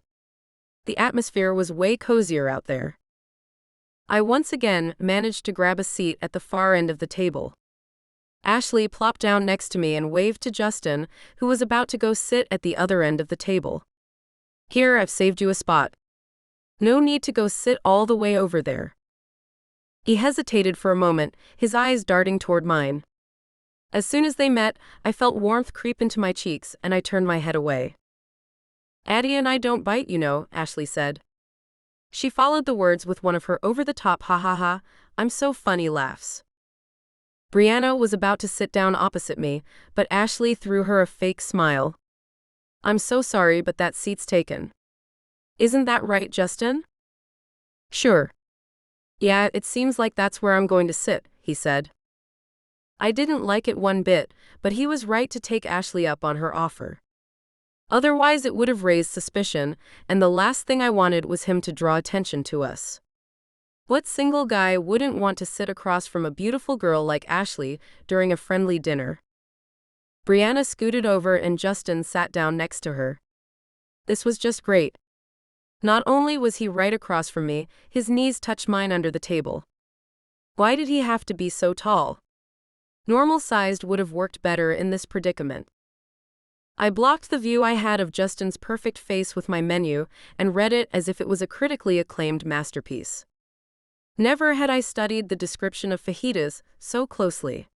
The atmosphere was way cozier out there. I once again managed to grab a seat at the far end of the table. Ashley plopped down next to me and waved to Justin, who was about to go sit at the other end of the table. "Here, I've saved you a spot. No need to go sit all the way over there." He hesitated for a moment, his eyes darting toward mine. As soon as they met, I felt warmth creep into my cheeks, and I turned my head away. "Addy and I don't bite, you know," Ashley said. She followed the words with one of her over-the-top ha ha ha, I'm so funny laughs. Brianna was about to sit down opposite me, but Ashley threw her a fake smile. "I'm so sorry, but that seat's taken." "Isn't that right, Justin?" "Sure. Yeah, it seems like that's where I'm going to sit," he said. I didn't like it one bit, but he was right to take Ashley up on her offer. Otherwise it would have raised suspicion, and the last thing I wanted was him to draw attention to us. What single guy wouldn't want to sit across from a beautiful girl like Ashley during a friendly dinner? Brianna scooted over and Justin sat down next to her. This was just great. Not only was he right across from me, his knees touched mine under the table. Why did he have to be so tall? Normal-sized would have worked better in this predicament. I blocked the view I had of Justin's perfect face with my menu and read it as if it was a critically acclaimed masterpiece. Never had I studied the description of fajitas so closely.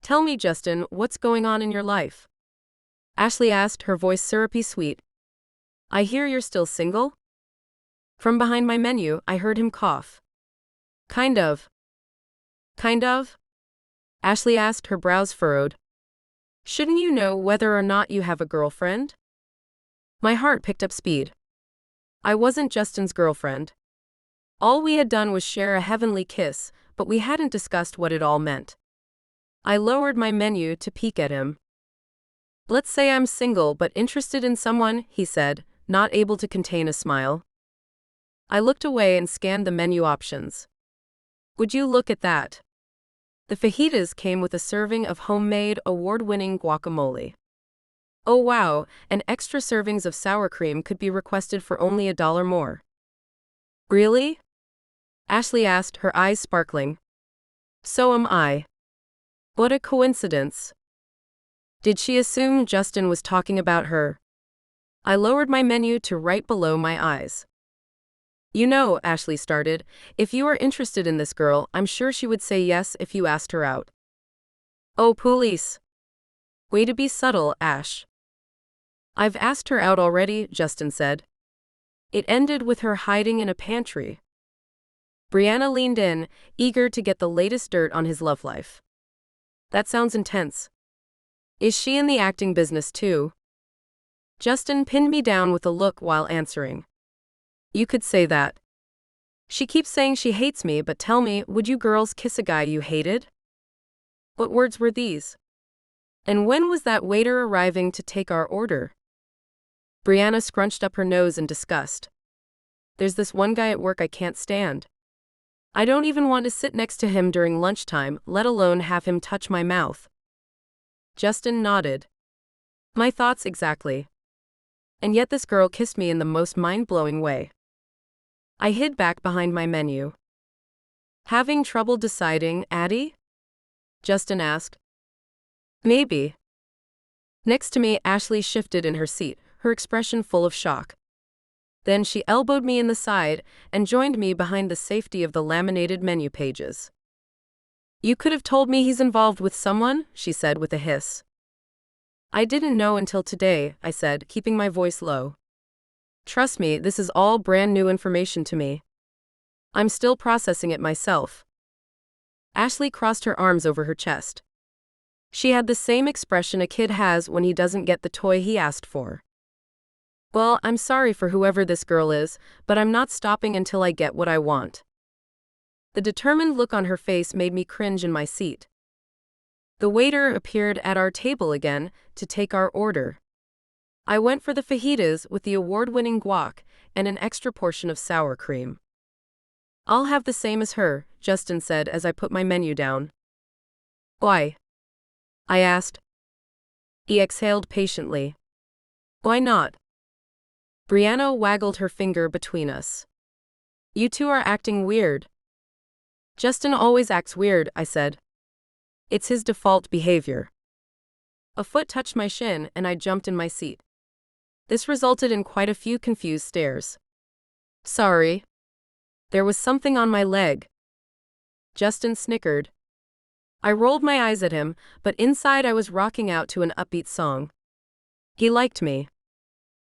"Tell me, Justin, what's going on in your life?" Ashley asked, her voice syrupy sweet. "I hear you're still single?" From behind my menu, I heard him cough. Kind of. Kind of?" Ashley asked, her brows furrowed. "Shouldn't you know whether or not you have a girlfriend?" My heart picked up speed. I wasn't Justin's girlfriend. All we had done was share a heavenly kiss, but we hadn't discussed what it all meant. I lowered my menu to peek at him. "Let's say I'm single but interested in someone," he said, not able to contain a smile. I looked away and scanned the menu options. Would you look at that? The fajitas came with a serving of homemade, award-winning guacamole. Oh wow, and extra servings of sour cream could be requested for only $1 more. Really? Ashley asked, her eyes sparkling. So am I. What a coincidence. Did she assume Justin was talking about her? I lowered my menu to right below my eyes. You know, Ashley started, if you are interested in this girl, I'm sure she would say yes if you asked her out. Oh, police. Way to be subtle, Ash. I've asked her out already, Justin said. It ended with her hiding in a pantry. Brianna leaned in, eager to get the latest dirt on his love life. That sounds intense. Is she in the acting business too? Justin pinned me down with a look while answering. You could say that. She keeps saying she hates me, but tell me, would you girls kiss a guy you hated? What words were these? And when was that waiter arriving to take our order? Brianna scrunched up her nose in disgust. There's this one guy at work I can't stand. I don't even want to sit next to him during lunchtime, let alone have him touch my mouth. Justin nodded. My thoughts exactly. And yet this girl kissed me in the most mind-blowing way. I hid back behind my menu. Having trouble deciding, Addy? Justin asked. Maybe. Next to me, Ashley shifted in her seat, her expression full of shock. Then she elbowed me in the side and joined me behind the safety of the laminated menu pages. You could have told me he's involved with someone, she said with a hiss. I didn't know until today, I said, keeping my voice low. Trust me, this is all brand new information to me. I'm still processing it myself. Ashley crossed her arms over her chest. She had the same expression a kid has when he doesn't get the toy he asked for. Well, I'm sorry for whoever this girl is, but I'm not stopping until I get what I want. The determined look on her face made me cringe in my seat. The waiter appeared at our table again to take our order. I went for the fajitas with the award-winning guac and an extra portion of sour cream. I'll have the same as her, Justin said as I put my menu down. Why? I asked. He exhaled patiently. Why not? Brianna waggled her finger between us. You two are acting weird. Justin always acts weird, I said. It's his default behavior. A foot touched my shin and I jumped in my seat. This resulted in quite a few confused stares. Sorry. There was something on my leg. Justin snickered. I rolled my eyes at him, but inside I was rocking out to an upbeat song. He liked me.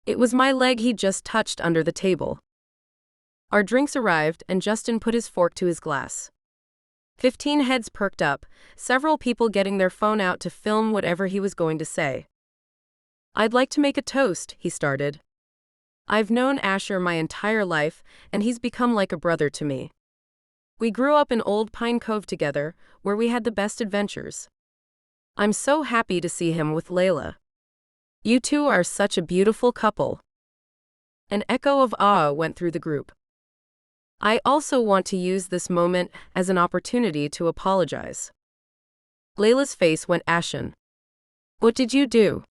It was my leg he'd just touched under the table. Our drinks arrived and Justin put his fork to his glass. 15 heads perked up, several people getting their phone out to film whatever he was going to say. I'd like to make a toast, he started. I've known Asher my entire life, and he's become like a brother to me. We grew up in Old Pine Cove together, where we had the best adventures. I'm so happy to see him with Layla. You two are such a beautiful couple. An echo of awe went through the group. I also want to use this moment as an opportunity to apologize. Layla's face went ashen. What did you do?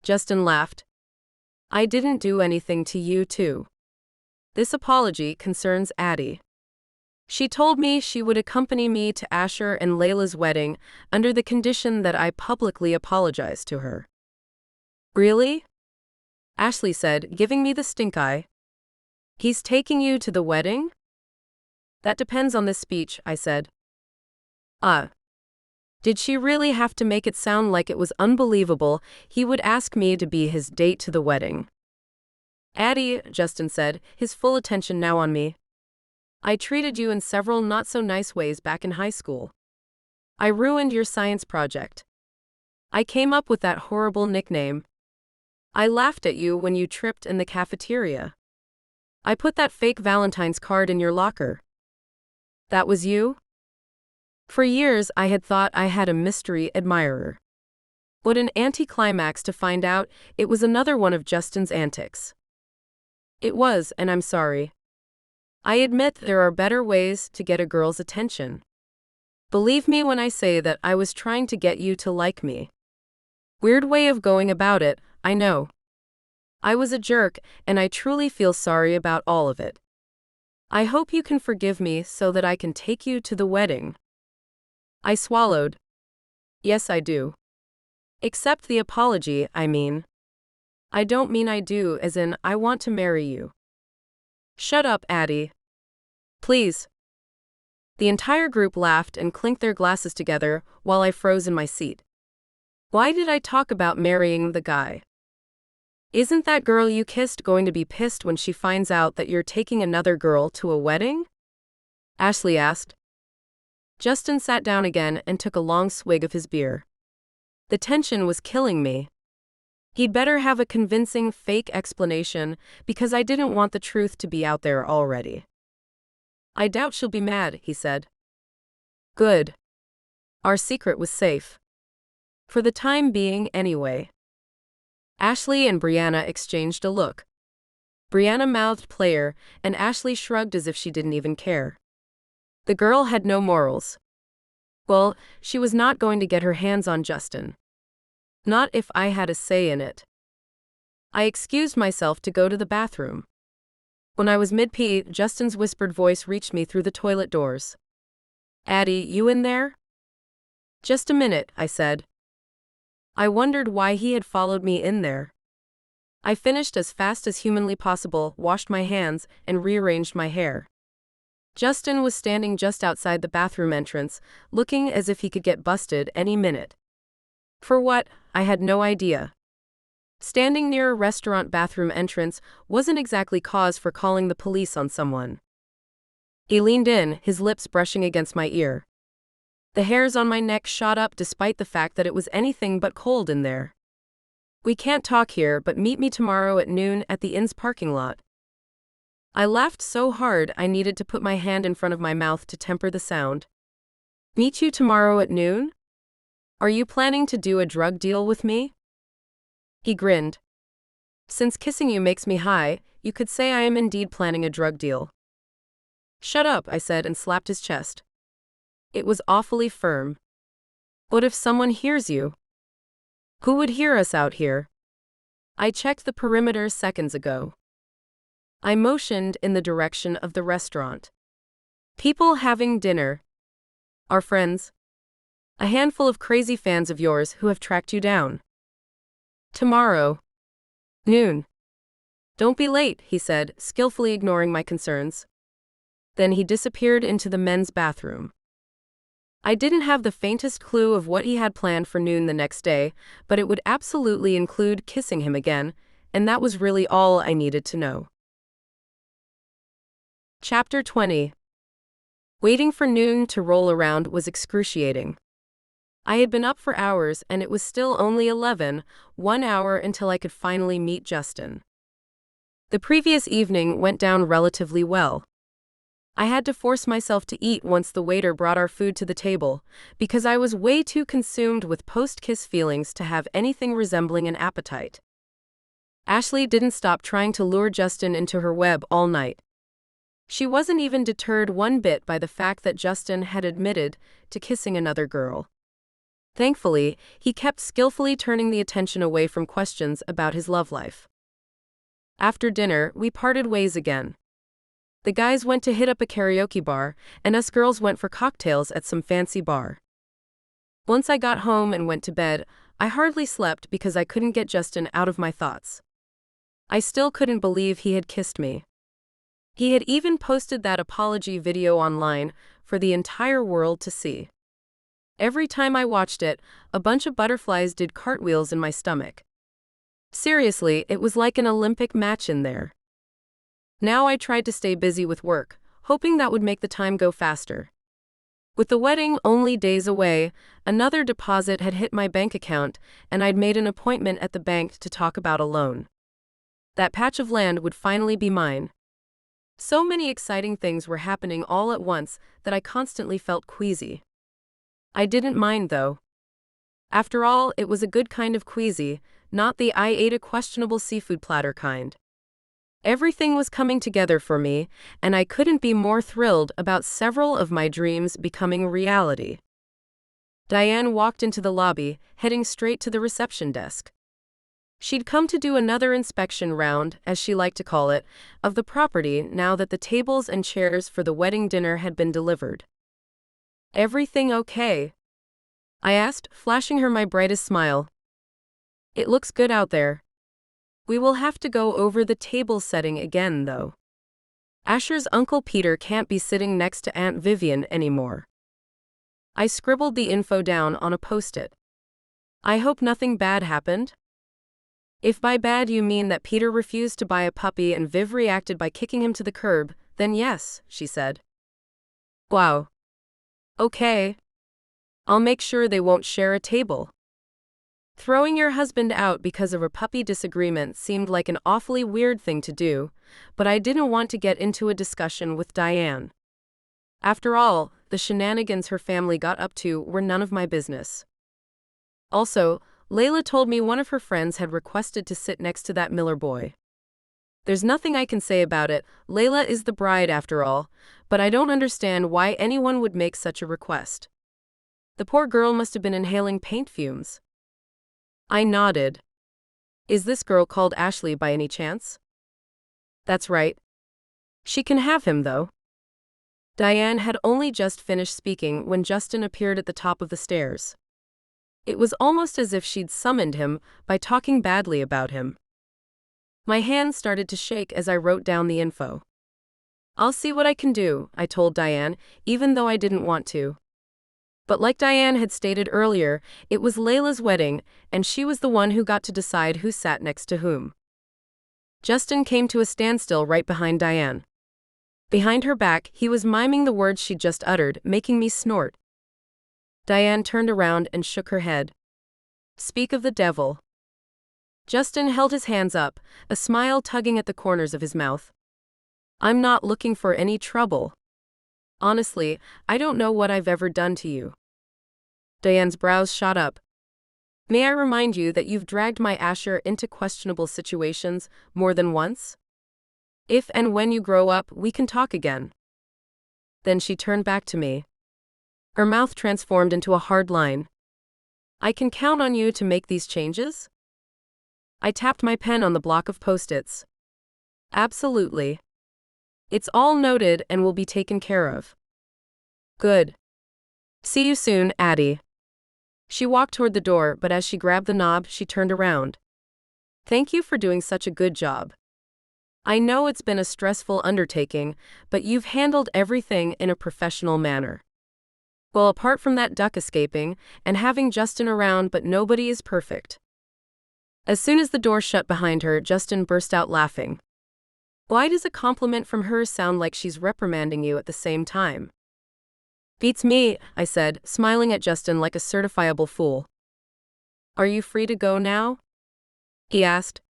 Justin laughed. I didn't do anything to you two. This apology concerns Addy. She told me she would accompany me to Asher and Layla's wedding under the condition that I publicly apologize to her. Really? Ashley said, giving me the stink eye. He's taking you to the wedding? That depends on this speech, I said. Did she really have to make it sound like it was unbelievable he would ask me to be his date to the wedding? Addy, Justin said, his full attention now on me. I treated you in several not-so-nice ways back in high school. I ruined your science project. I came up with that horrible nickname. I laughed at you when you tripped in the cafeteria. I put that fake Valentine's card in your locker. That was you? For years I had thought I had a mystery admirer. What an anticlimax to find out it was another one of Justin's antics. It was, and I'm sorry. I admit there are better ways to get a girl's attention. Believe me when I say that I was trying to get you to like me. Weird way of going about it, I know. I was a jerk, and I truly feel sorry about all of it. I hope you can forgive me so that I can take you to the wedding. I swallowed. Yes, I do. Accept the apology, I mean. I don't mean I do, as in, I want to marry you. Shut up, Addy. Please. The entire group laughed and clinked their glasses together while I froze in my seat. Why did I talk about marrying the guy? Isn't that girl you kissed going to be pissed when she finds out that you're taking another girl to a wedding? Ashley asked. Justin sat down again and took a long swig of his beer. The tension was killing me. He'd better have a convincing fake explanation because I didn't want the truth to be out there already. I doubt she'll be mad, he said. Good. Our secret was safe. For the time being, anyway. Ashley and Brianna exchanged a look. Brianna mouthed player, and Ashley shrugged as if she didn't even care. The girl had no morals. Well, she was not going to get her hands on Justin. Not if I had a say in it. I excused myself to go to the bathroom. When I was mid-pee, Justin's whispered voice reached me through the toilet doors. Addy, you in there? Just a minute, I said. I wondered why he had followed me in there. I finished as fast as humanly possible, washed my hands, and rearranged my hair. Justin was standing just outside the bathroom entrance, looking as if he could get busted any minute. For what, I had no idea. Standing near a restaurant bathroom entrance wasn't exactly cause for calling the police on someone. He leaned in, his lips brushing against my ear. The hairs on my neck shot up despite the fact that it was anything but cold in there. We can't talk here, but meet me tomorrow at noon at the inn's parking lot. I laughed so hard I needed to put my hand in front of my mouth to temper the sound. Meet you tomorrow at noon? Are you planning to do a drug deal with me? He grinned. Since kissing you makes me high, you could say I am indeed planning a drug deal. Shut up, I said and slapped his chest. It was awfully firm. What if someone hears you? Who would hear us out here? I checked the perimeter seconds ago. I motioned in the direction of the restaurant. People having dinner. Our friends. A handful of crazy fans of yours who have tracked you down. Tomorrow. Noon. Don't be late, he said, skillfully ignoring my concerns. Then he disappeared into the men's bathroom. I didn't have the faintest clue of what he had planned for noon the next day, but it would absolutely include kissing him again, and that was really all I needed to know. Chapter 20. Waiting for noon to roll around was excruciating. I had been up for hours and it was still only 11, 1 hour until I could finally meet Justin. The previous evening went down relatively well. I had to force myself to eat once the waiter brought our food to the table, because I was way too consumed with post-kiss feelings to have anything resembling an appetite. Ashley didn't stop trying to lure Justin into her web all night. She wasn't even deterred one bit by the fact that Justin had admitted to kissing another girl. Thankfully, he kept skillfully turning the attention away from questions about his love life. After dinner, we parted ways again. The guys went to hit up a karaoke bar, and us girls went for cocktails at some fancy bar. Once I got home and went to bed, I hardly slept because I couldn't get Justin out of my thoughts. I still couldn't believe he had kissed me. He had even posted that apology video online for the entire world to see. Every time I watched it, a bunch of butterflies did cartwheels in my stomach. Seriously, it was like an Olympic match in there. Now I tried to stay busy with work, hoping that would make the time go faster. With the wedding only days away, another deposit had hit my bank account, and I'd made an appointment at the bank to talk about a loan. That patch of land would finally be mine. So many exciting things were happening all at once that I constantly felt queasy. I didn't mind though. After all, it was a good kind of queasy, not the I ate a questionable seafood platter kind. Everything was coming together for me, and I couldn't be more thrilled about several of my dreams becoming reality. Diane walked into the lobby, heading straight to the reception desk. She'd come to do another inspection round, as she liked to call it, of the property now that the tables and chairs for the wedding dinner had been delivered. Everything okay? I asked, flashing her my brightest smile. It looks good out there. We will have to go over the table setting again, though. Asher's Uncle Peter can't be sitting next to Aunt Vivian anymore. I scribbled the info down on a post-it. I hope nothing bad happened. If by bad you mean that Peter refused to buy a puppy and Viv reacted by kicking him to the curb, then yes, she said. Wow. Okay. I'll make sure they won't share a table. Throwing your husband out because of a puppy disagreement seemed like an awfully weird thing to do, but I didn't want to get into a discussion with Diane. After all, the shenanigans her family got up to were none of my business. Also, Layla told me one of her friends had requested to sit next to that Miller boy. There's nothing I can say about it, Layla is the bride after all, but I don't understand why anyone would make such a request. The poor girl must have been inhaling paint fumes. I nodded. Is this girl called Ashley by any chance? That's right. She can have him, though. Diane had only just finished speaking when Justin appeared at the top of the stairs. It was almost as if she'd summoned him by talking badly about him. My hands started to shake as I wrote down the info. I'll see what I can do, I told Diane, even though I didn't want to. But like Diane had stated earlier, it was Layla's wedding, and she was the one who got to decide who sat next to whom. Justin came to a standstill right behind Diane. Behind her back, he was miming the words she'd just uttered, making me snort. Diane turned around and shook her head. Speak of the devil. Justin held his hands up, a smile tugging at the corners of his mouth. I'm not looking for any trouble. Honestly, I don't know what I've ever done to you. Diane's brows shot up. May I remind you that you've dragged my Asher into questionable situations more than once? If and when you grow up, we can talk again. Then she turned back to me. Her mouth transformed into a hard line. I can count on you to make these changes? I tapped my pen on the block of post-its. Absolutely. It's all noted and will be taken care of. Good. See you soon, Addy. She walked toward the door, but as she grabbed the knob, she turned around. Thank you for doing such a good job. I know it's been a stressful undertaking, but you've handled everything in a professional manner. Well, apart from that duck escaping, and having Justin around, but nobody is perfect. As soon as the door shut behind her, Justin burst out laughing. Why does a compliment from her sound like she's reprimanding you at the same time? Beats me, I said, smiling at Justin like a certifiable fool. Are you free to go now? He asked.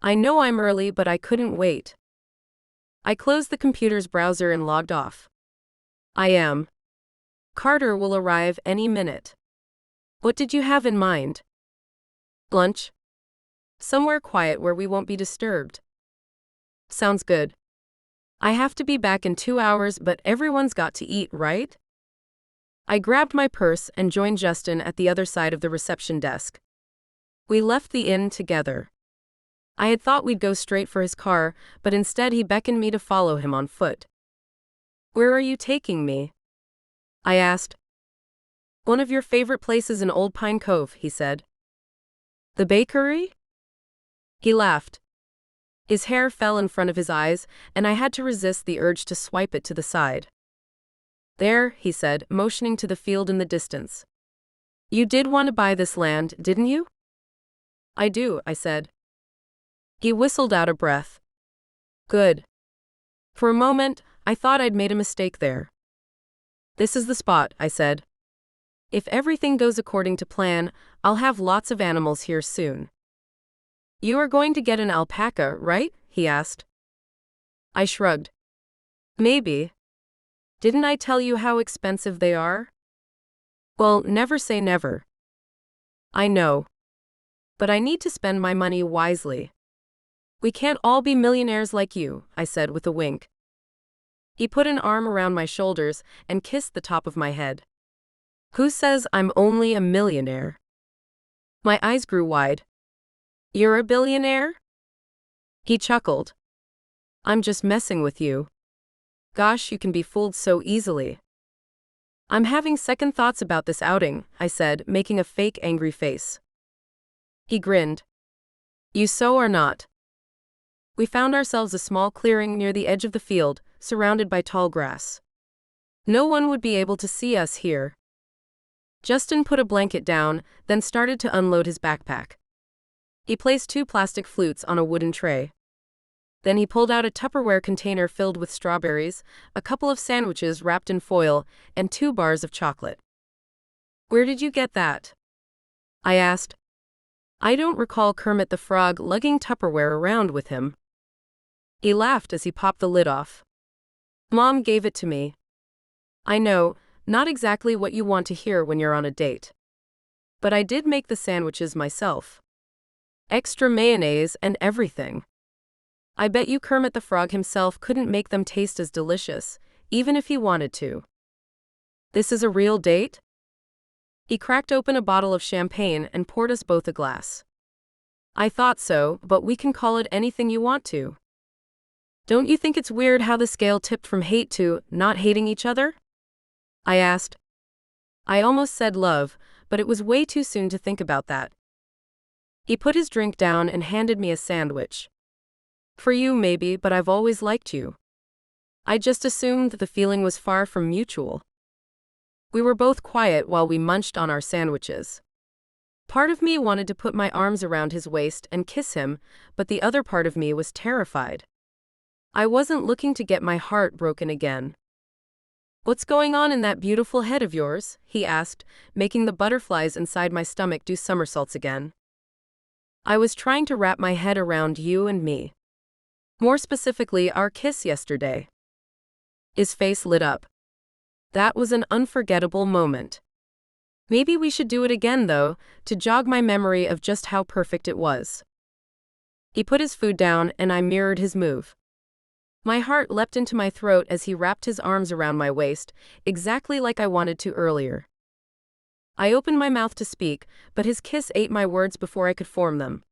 I know I'm early, but I couldn't wait. I closed the computer's browser and logged off. I am. Carter will arrive any minute. What did you have in mind? Lunch. Somewhere quiet where we won't be disturbed. Sounds good. I have to be back in 2 hours, but everyone's got to eat, right? I grabbed my purse and joined Justin at the other side of the reception desk. We left the inn together. I had thought we'd go straight for his car, but instead he beckoned me to follow him on foot. Where are you taking me? I asked. One of your favorite places in Old Pine Cove, he said. The bakery? He laughed. His hair fell in front of his eyes, and I had to resist the urge to swipe it to the side. There, he said, motioning to the field in the distance. You did want to buy this land, didn't you? I do, I said. He whistled out a breath. Good. For a moment, I thought I'd made a mistake there. This is the spot, I said. If everything goes according to plan, I'll have lots of animals here soon. You are going to get an alpaca, right? He asked. I shrugged. Maybe. Didn't I tell you how expensive they are? Well, never say never. I know. But I need to spend my money wisely. We can't all be millionaires like you, I said with a wink. He put an arm around my shoulders and kissed the top of my head. Who says I'm only a millionaire? My eyes grew wide. You're a billionaire? He chuckled. I'm just messing with you. Gosh, you can be fooled so easily. I'm having second thoughts about this outing, I said, making a fake angry face. He grinned. You so are not. We found ourselves a small clearing near the edge of the field, surrounded by tall grass. No one would be able to see us here. Justin put a blanket down, then started to unload his backpack. He placed 2 plastic flutes on a wooden tray. Then he pulled out a Tupperware container filled with strawberries, a couple of sandwiches wrapped in foil, and 2 bars of chocolate. Where did you get that? I asked. I don't recall Kermit the Frog lugging Tupperware around with him. He laughed as he popped the lid off. Mom gave it to me. I know, not exactly what you want to hear when you're on a date. But I did make the sandwiches myself. Extra mayonnaise and everything. I bet you Kermit the Frog himself couldn't make them taste as delicious, even if he wanted to. This is a real date? He cracked open a bottle of champagne and poured us both a glass. I thought so, but we can call it anything you want to. Don't you think it's weird how the scale tipped from hate to not hating each other? I asked. I almost said love, but it was way too soon to think about that. He put his drink down and handed me a sandwich. For you, maybe, but I've always liked you. I just assumed the feeling was far from mutual. We were both quiet while we munched on our sandwiches. Part of me wanted to put my arms around his waist and kiss him, but the other part of me was terrified. I wasn't looking to get my heart broken again. "What's going on in that beautiful head of yours?" he asked, making the butterflies inside my stomach do somersaults again. "I was trying to wrap my head around you and me. More specifically, our kiss yesterday." His face lit up. That was an unforgettable moment. Maybe we should do it again, though, to jog my memory of just how perfect it was. He put his food down, and I mirrored his move. My heart leapt into my throat as he wrapped his arms around my waist, exactly like I wanted to earlier. I opened my mouth to speak, but his kiss ate my words before I could form them.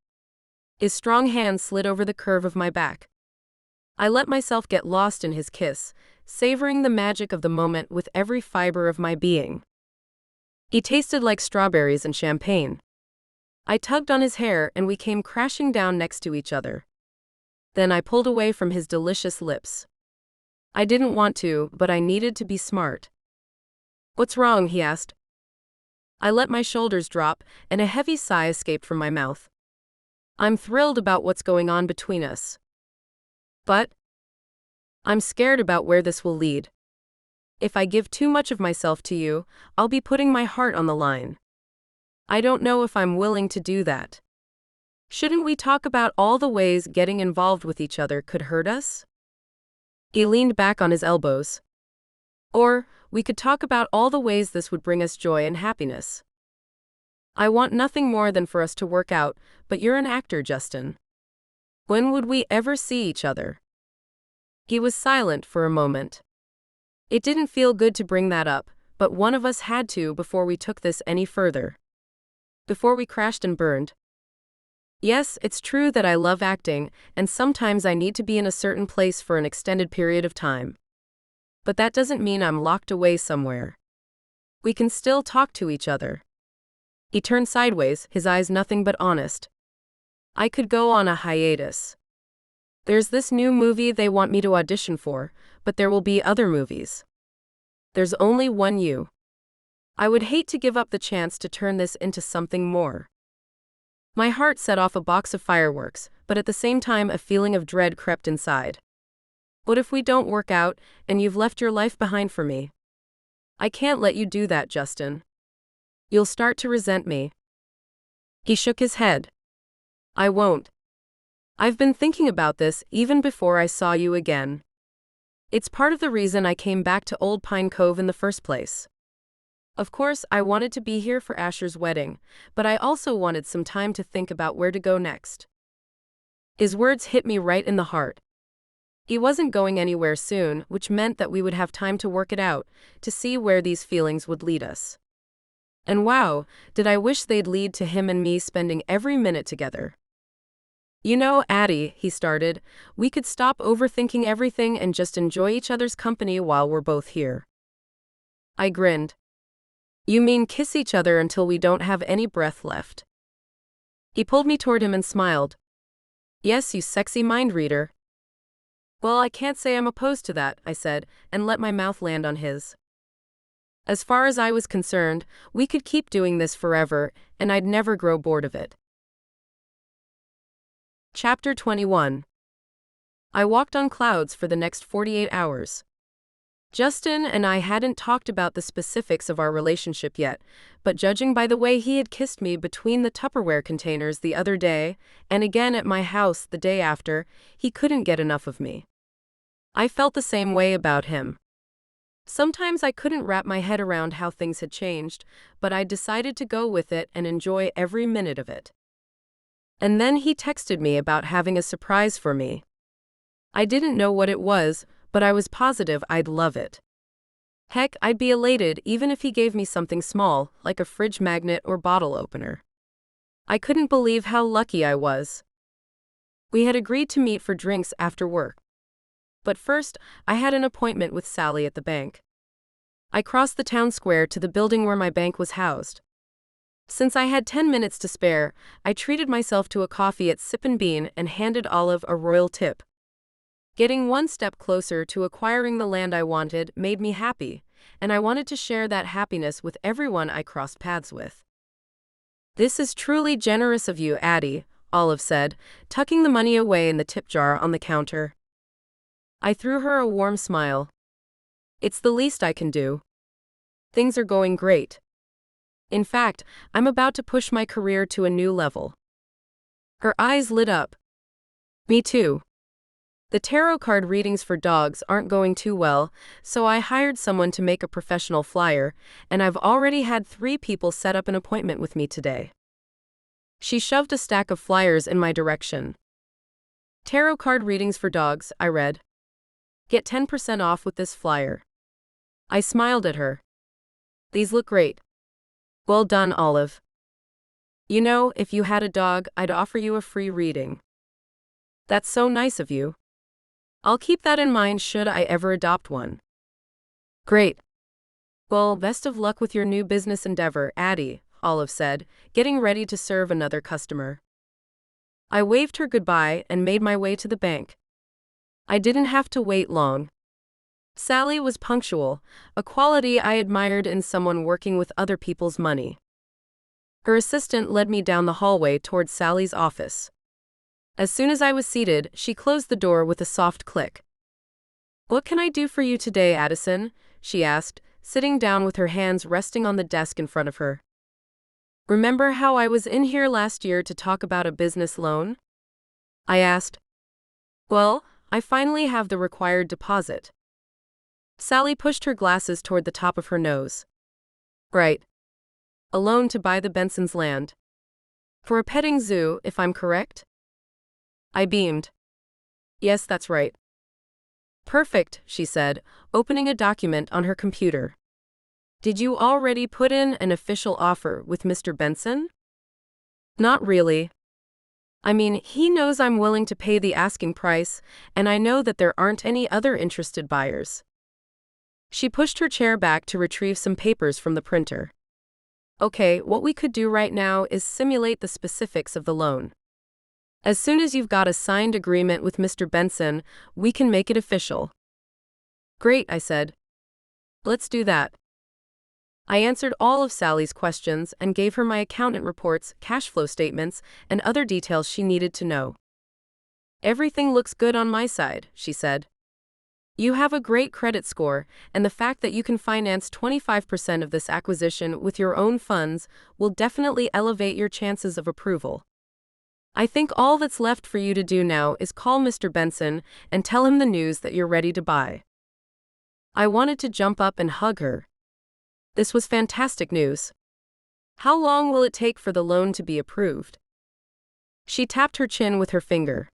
His strong hand slid over the curve of my back. I let myself get lost in his kiss, savoring the magic of the moment with every fiber of my being. He tasted like strawberries and champagne. I tugged on his hair and we came crashing down next to each other. Then I pulled away from his delicious lips. I didn't want to, but I needed to be smart. "What's wrong?" he asked. I let my shoulders drop, and a heavy sigh escaped from my mouth. I'm thrilled about what's going on between us. But I'm scared about where this will lead. If I give too much of myself to you, I'll be putting my heart on the line. I don't know if I'm willing to do that. Shouldn't we talk about all the ways getting involved with each other could hurt us?" He leaned back on his elbows. "Or, we could talk about all the ways this would bring us joy and happiness. I want nothing more than for us to work out, but you're an actor, Justin. When would we ever see each other?" He was silent for a moment. It didn't feel good to bring that up, but one of us had to before we took this any further. Before we crashed and burned. Yes, it's true that I love acting, and sometimes I need to be in a certain place for an extended period of time. But that doesn't mean I'm locked away somewhere. We can still talk to each other. He turned sideways, his eyes nothing but honest. I could go on a hiatus. There's this new movie they want me to audition for, but there will be other movies. There's only one you. I would hate to give up the chance to turn this into something more. My heart set off a box of fireworks, but at the same time a feeling of dread crept inside. What if we don't work out, and you've left your life behind for me? I can't let you do that, Justin. You'll start to resent me. He shook his head. I won't. I've been thinking about this even before I saw you again. It's part of the reason I came back to Old Pine Cove in the first place. Of course, I wanted to be here for Asher's wedding, but I also wanted some time to think about where to go next. His words hit me right in the heart. He wasn't going anywhere soon, which meant that we would have time to work it out, to see where these feelings would lead us. And wow, did I wish they'd lead to him and me spending every minute together. You know, Addy, he started, we could stop overthinking everything and just enjoy each other's company while we're both here. I grinned. You mean kiss each other until we don't have any breath left? He pulled me toward him and smiled. Yes, you sexy mind reader. Well, I can't say I'm opposed to that, I said, and let my mouth land on his. As far as I was concerned, we could keep doing this forever, and I'd never grow bored of it. Chapter 21. I walked on clouds for the next 48 hours. Justin and I hadn't talked about the specifics of our relationship yet, but judging by the way he had kissed me between the Tupperware containers the other day, and again at my house the day after, he couldn't get enough of me. I felt the same way about him. Sometimes I couldn't wrap my head around how things had changed, but I decided to go with it and enjoy every minute of it. And then he texted me about having a surprise for me. I didn't know what it was, but I was positive I'd love it. Heck, I'd be elated even if he gave me something small, like a fridge magnet or bottle opener. I couldn't believe how lucky I was. We had agreed to meet for drinks after work. But first, I had an appointment with Sally at the bank. I crossed the town square to the building where my bank was housed. Since I had 10 minutes to spare, I treated myself to a coffee at Sip and Bean and handed Olive a royal tip. Getting one step closer to acquiring the land I wanted made me happy, and I wanted to share that happiness with everyone I crossed paths with. This is truly generous of you, Addy, Olive said, tucking the money away in the tip jar on the counter. I threw her a warm smile. It's the least I can do. Things are going great. In fact, I'm about to push my career to a new level. Her eyes lit up. Me too. The tarot card readings for dogs aren't going too well, so I hired someone to make a professional flyer, and I've already had 3 people set up an appointment with me today. She shoved a stack of flyers in my direction. Tarot card readings for dogs, I read. Get 10% off with this flyer. I smiled at her. These look great. Well done, Olive. You know, if you had a dog, I'd offer you a free reading. That's so nice of you. I'll keep that in mind should I ever adopt one. Great. Well, best of luck with your new business endeavor, Addy, Olive said, getting ready to serve another customer. I waved her goodbye and made my way to the bank. I didn't have to wait long. Sally was punctual, a quality I admired in someone working with other people's money. Her assistant led me down the hallway towards Sally's office. As soon as I was seated, she closed the door with a soft click. "What can I do for you today, Addison?" she asked, sitting down with her hands resting on the desk in front of her. "Remember how I was in here last year to talk about a business loan?" I asked. "Well, I finally have the required deposit." Sally pushed her glasses toward the top of her nose. "Right. A loan to buy the Bensons' land. For a petting zoo, if I'm correct?" I beamed. "Yes, that's right." "Perfect," she said, opening a document on her computer. "Did you already put in an official offer with Mr. Benson?" "Not really. I mean, he knows I'm willing to pay the asking price, and I know that there aren't any other interested buyers." She pushed her chair back to retrieve some papers from the printer. "Okay, what we could do right now is simulate the specifics of the loan. As soon as you've got a signed agreement with Mr. Benson, we can make it official." "Great," I said. "Let's do that." I answered all of Sally's questions and gave her my accountant reports, cash flow statements, and other details she needed to know. "Everything looks good on my side," she said. "You have a great credit score, and the fact that you can finance 25% of this acquisition with your own funds will definitely elevate your chances of approval. I think all that's left for you to do now is call Mr. Benson and tell him the news that you're ready to buy." I wanted to jump up and hug her. This was fantastic news. "How long will it take for the loan to be approved?" She tapped her chin with her finger.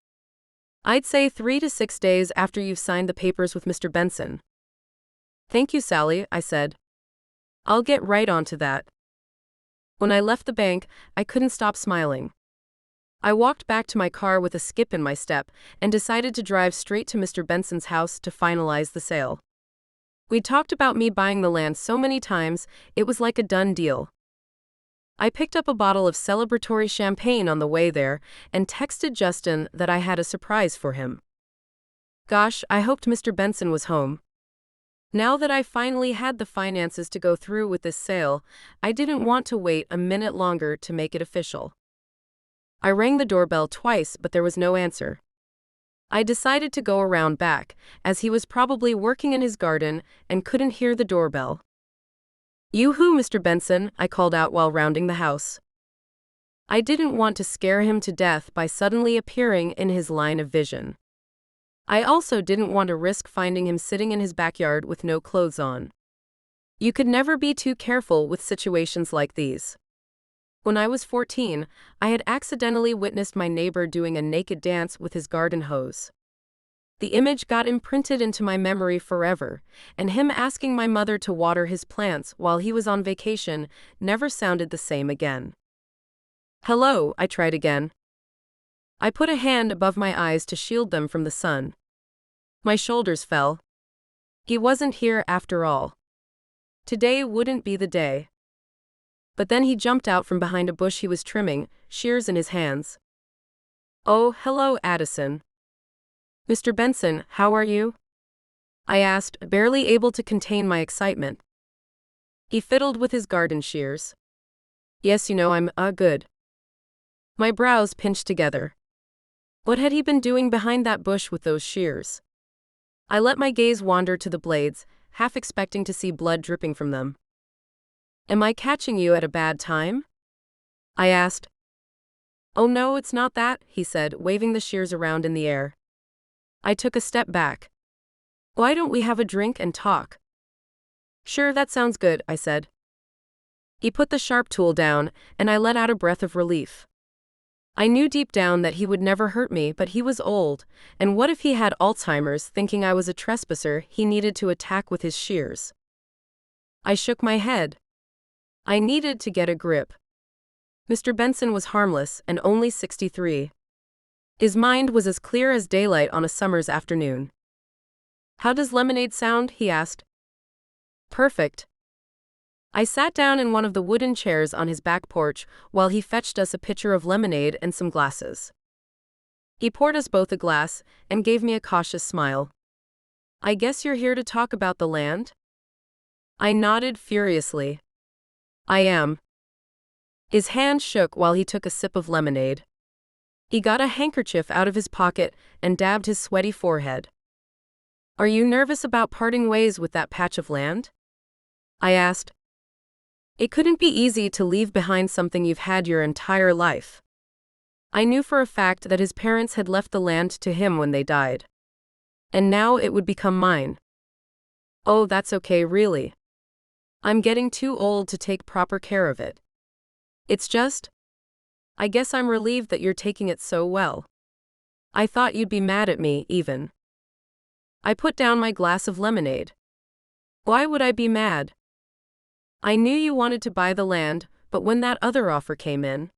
"I'd say 3 to 6 days after you've signed the papers with Mr. Benson." "Thank you, Sally," I said. "I'll get right on to that." When I left the bank, I couldn't stop smiling. I walked back to my car with a skip in my step and decided to drive straight to Mr. Benson's house to finalize the sale. We'd talked about me buying the land so many times, it was like a done deal. I picked up a bottle of celebratory champagne on the way there and texted Justin that I had a surprise for him. Gosh, I hoped Mr. Benson was home. Now that I finally had the finances to go through with this sale, I didn't want to wait a minute longer to make it official. I rang the doorbell twice, but there was no answer. I decided to go around back, as he was probably working in his garden and couldn't hear the doorbell. "Yoo-hoo, Mr. Benson," I called out while rounding the house. I didn't want to scare him to death by suddenly appearing in his line of vision. I also didn't want to risk finding him sitting in his backyard with no clothes on. You could never be too careful with situations like these. When I was 14, I had accidentally witnessed my neighbor doing a naked dance with his garden hose. The image got imprinted into my memory forever, and him asking my mother to water his plants while he was on vacation never sounded the same again. "Hello," I tried again. I put a hand above my eyes to shield them from the sun. My shoulders fell. He wasn't here after all. Today wouldn't be the day. But then he jumped out from behind a bush he was trimming, shears in his hands. "Oh, hello, Addison." "Mr. Benson, how are you?" I asked, barely able to contain my excitement. He fiddled with his garden shears. "Yes, I'm good." My brows pinched together. What had he been doing behind that bush with those shears? I let my gaze wander to the blades, half expecting to see blood dripping from them. Am I catching you at a bad time? I asked. Oh no, it's not that, he said, waving the shears around in the air. I took a step back. Why don't we have a drink and talk? Sure, that sounds good, I said. He put the sharp tool down, and I let out a breath of relief. I knew deep down that he would never hurt me, but he was old, and what if he had Alzheimer's, thinking I was a trespasser he needed to attack with his shears? I shook my head. I needed to get a grip. Mr. Benson was harmless and only 63. His mind was as clear as daylight on a summer's afternoon. How does lemonade sound? He asked. Perfect. I sat down in one of the wooden chairs on his back porch while he fetched us a pitcher of lemonade and some glasses. He poured us both a glass and gave me a cautious smile. I guess you're here to talk about the land? I nodded furiously. I am. His hand shook while he took a sip of lemonade. He got a handkerchief out of his pocket and dabbed his sweaty forehead. Are you nervous about parting ways with that patch of land? I asked. It couldn't be easy to leave behind something you've had your entire life. I knew for a fact that his parents had left the land to him when they died. And now it would become mine. Oh, that's okay, really. I'm getting too old to take proper care of it. It's just, I guess I'm relieved that you're taking it so well. I thought you'd be mad at me, even. I put down my glass of lemonade. Why would I be mad? I knew you wanted to buy the land, but when that other offer came in.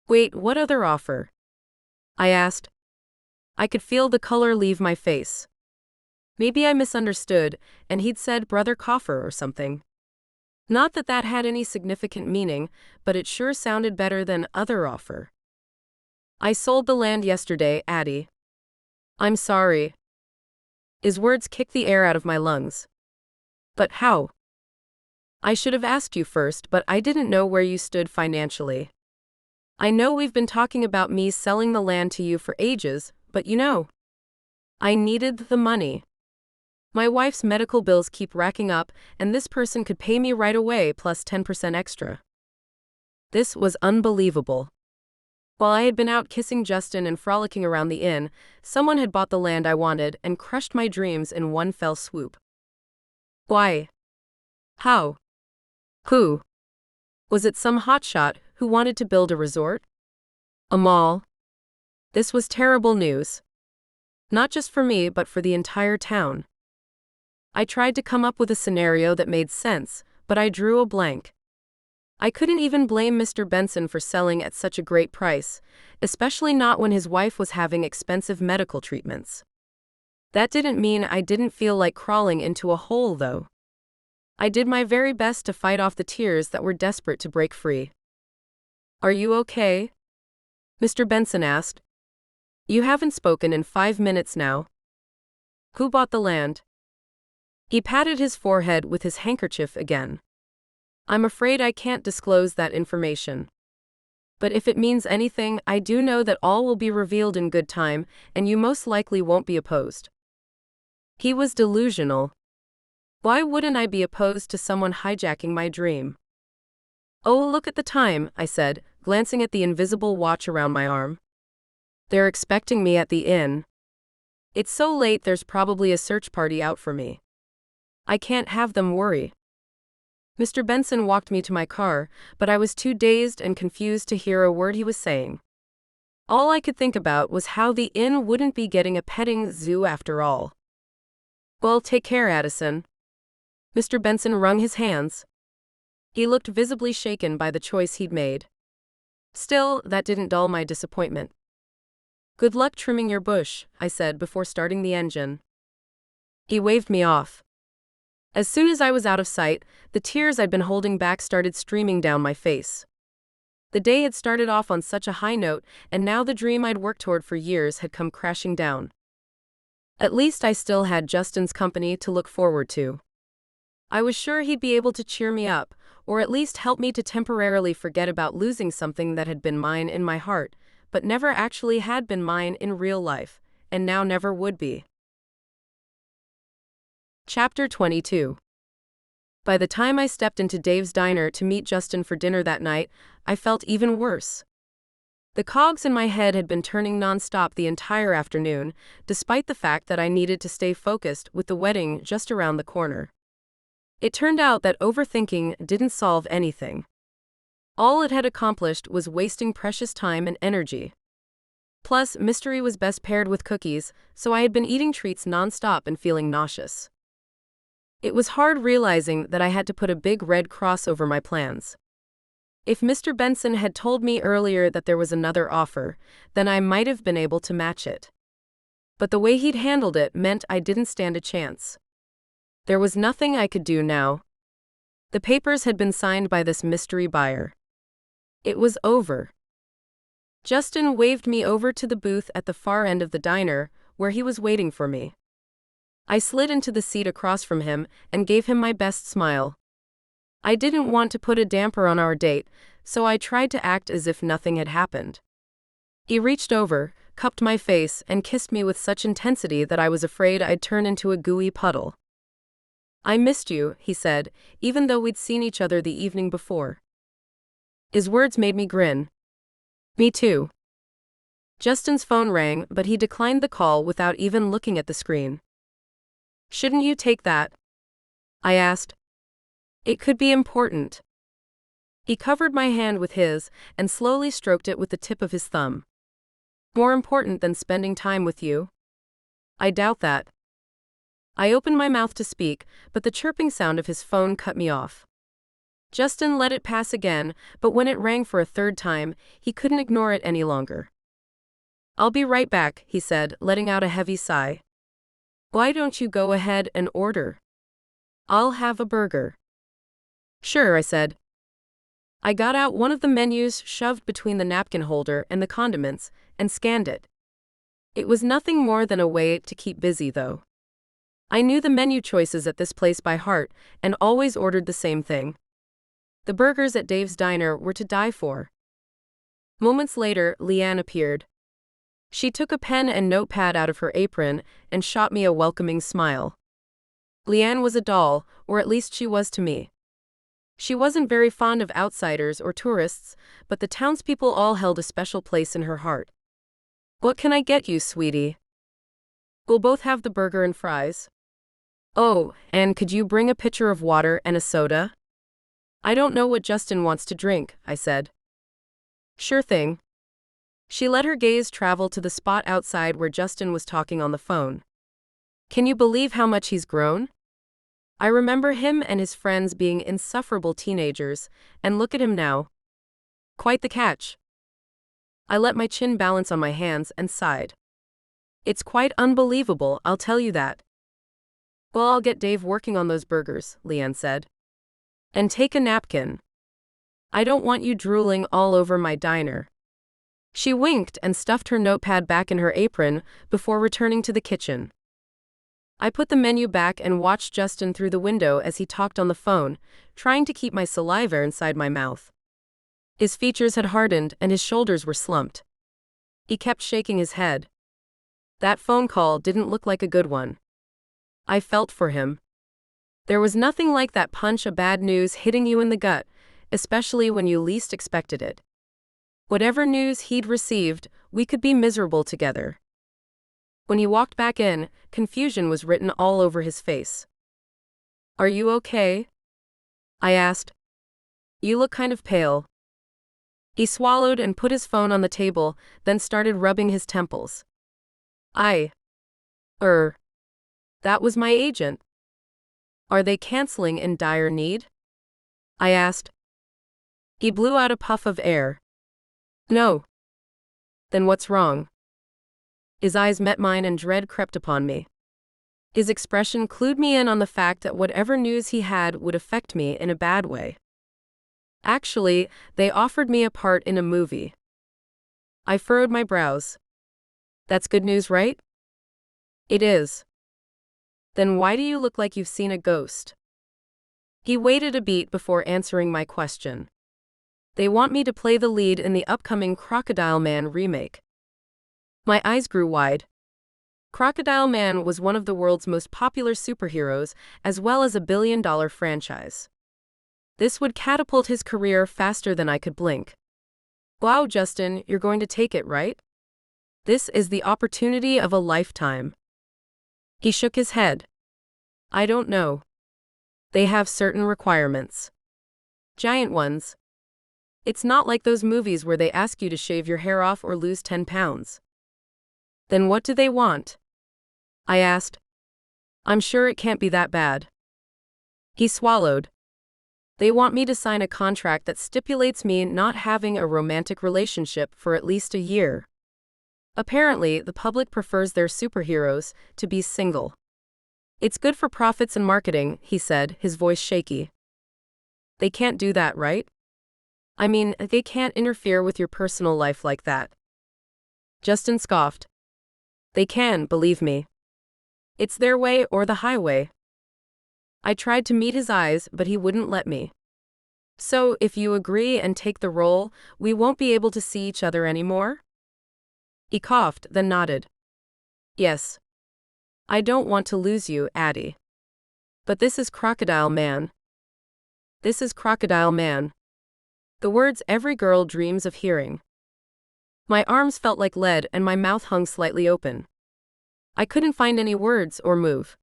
Wait, what other offer? I asked. I could feel the color leave my face. Maybe I misunderstood, and he'd said brother Coffer or something. Not that that had any significant meaning, but it sure sounded better than other offer. I sold the land yesterday, Addy. I'm sorry. His words kicked the air out of my lungs. But how? I should have asked you first, but I didn't know where you stood financially. I know we've been talking about me selling the land to you for ages, but you know, I needed the money. My wife's medical bills keep racking up, and this person could pay me right away plus 10% extra. This was unbelievable. While I had been out kissing Justin and frolicking around the inn, someone had bought the land I wanted and crushed my dreams in one fell swoop. Why? How? Who? Was it some hotshot who wanted to build a resort? A mall? This was terrible news. Not just for me, but for the entire town. I tried to come up with a scenario that made sense, but I drew a blank. I couldn't even blame Mr. Benson for selling at such a great price, especially not when his wife was having expensive medical treatments. That didn't mean I didn't feel like crawling into a hole, though. I did my very best to fight off the tears that were desperate to break free. Are you okay? Mr. Benson asked. You haven't spoken in 5 minutes now. Who bought the land? He patted his forehead with his handkerchief again. I'm afraid I can't disclose that information. But if it means anything, I do know that all will be revealed in good time, and you most likely won't be opposed. He was delusional. Why wouldn't I be opposed to someone hijacking my dream? Oh, look at the time, I said, glancing at the invisible watch around my arm. They're expecting me at the inn. It's so late there's probably a search party out for me. I can't have them worry. Mr. Benson walked me to my car, but I was too dazed and confused to hear a word he was saying. All I could think about was how the inn wouldn't be getting a petting zoo after all. Well, take care, Addison. Mr. Benson wrung his hands. He looked visibly shaken by the choice he'd made. Still, that didn't dull my disappointment. Good luck trimming your bush, I said before starting the engine. He waved me off. As soon as I was out of sight, the tears I'd been holding back started streaming down my face. The day had started off on such a high note, and now the dream I'd worked toward for years had come crashing down. At least I still had Justin's company to look forward to. I was sure he'd be able to cheer me up, or at least help me to temporarily forget about losing something that had been mine in my heart, but never actually had been mine in real life, and now never would be. Chapter 22. By the time I stepped into Dave's diner to meet Justin for dinner that night, I felt even worse. The cogs in my head had been turning nonstop the entire afternoon, despite the fact that I needed to stay focused with the wedding just around the corner. It turned out that overthinking didn't solve anything. All it had accomplished was wasting precious time and energy. Plus, mystery was best paired with cookies, so I had been eating treats nonstop and feeling nauseous. It was hard realizing that I had to put a big red cross over my plans. If Mr. Benson had told me earlier that there was another offer, then I might have been able to match it. But the way he'd handled it meant I didn't stand a chance. There was nothing I could do now. The papers had been signed by this mystery buyer. It was over. Justin waved me over to the booth at the far end of the diner, where he was waiting for me. I slid into the seat across from him and gave him my best smile. I didn't want to put a damper on our date, so I tried to act as if nothing had happened. He reached over, cupped my face, and kissed me with such intensity that I was afraid I'd turn into a gooey puddle. "I missed you," he said, even though we'd seen each other the evening before. His words made me grin. Me too. Justin's phone rang, but he declined the call without even looking at the screen. "Shouldn't you take that?" I asked. "It could be important." He covered my hand with his and slowly stroked it with the tip of his thumb. "More important than spending time with you?" "I doubt that." I opened my mouth to speak, but the chirping sound of his phone cut me off. Justin let it pass again, but when it rang for a third time, he couldn't ignore it any longer. "I'll be right back," he said, letting out a heavy sigh. "Why don't you go ahead and order?" "I'll have a burger." "Sure," I said. I got out one of the menus shoved between the napkin holder and the condiments, and scanned it. It was nothing more than a way to keep busy, though. I knew the menu choices at this place by heart, and always ordered the same thing. The burgers at Dave's diner were to die for. Moments later, Leanne appeared. She took a pen and notepad out of her apron and shot me a welcoming smile. Leanne was a doll, or at least she was to me. She wasn't very fond of outsiders or tourists, but the townspeople all held a special place in her heart. "What can I get you, sweetie?" "We'll both have the burger and fries." "Oh, and could you bring a pitcher of water and a soda?" "I don't know what Justin wants to drink," I said. "Sure thing." She let her gaze travel to the spot outside where Justin was talking on the phone. "Can you believe how much he's grown? I remember him and his friends being insufferable teenagers, and look at him now. Quite the catch." I let my chin balance on my hands and sighed. "It's quite unbelievable, I'll tell you that." "Well, I'll get Dave working on those burgers," Leanne said. "And take a napkin. I don't want you drooling all over my diner." She winked and stuffed her notepad back in her apron before returning to the kitchen. I put the menu back and watched Justin through the window as he talked on the phone, trying to keep my saliva inside my mouth. His features had hardened and his shoulders were slumped. He kept shaking his head. That phone call didn't look like a good one. I felt for him. There was nothing like that punch of bad news hitting you in the gut, especially when you least expected it. Whatever news he'd received, we could be miserable together. When he walked back in, confusion was written all over his face. "Are you okay?" I asked. "You look kind of pale." He swallowed and put his phone on the table, then started rubbing his temples. That was my agent." "Are they canceling in dire need?" I asked. He blew out a puff of air. "No." "Then what's wrong?" His eyes met mine and dread crept upon me. His expression clued me in on the fact that whatever news he had would affect me in a bad way. "Actually, they offered me a part in a movie." I furrowed my brows. "That's good news, right?" "It is." "Then why do you look like you've seen a ghost?" He waited a beat before answering my question. "They want me to play the lead in the upcoming Crocodile Man remake." My eyes grew wide. Crocodile Man was one of the world's most popular superheroes, as well as a billion-dollar franchise. This would catapult his career faster than I could blink. Wow, Justin, you're going to take it, right? This is the opportunity of a lifetime. He shook his head. I don't know. They have certain requirements. Giant ones. It's not like those movies where they ask you to shave your hair off or lose 10 pounds. Then what do they want? I asked. I'm sure it can't be that bad. He swallowed. They want me to sign a contract that stipulates me not having a romantic relationship for at least a year. Apparently, the public prefers their superheroes to be single. It's good for profits and marketing, he said, his voice shaky. They can't do that, right? I mean, they can't interfere with your personal life like that. Justin scoffed. They can, believe me. It's their way or the highway. I tried to meet his eyes, but he wouldn't let me. So, if you agree and take the role, we won't be able to see each other anymore? He coughed, then nodded. Yes. I don't want to lose you, Addy. But this is Crocodile Man. This is Crocodile Man. The words every girl dreams of hearing. My arms felt like lead and my mouth hung slightly open. I couldn't find any words or move.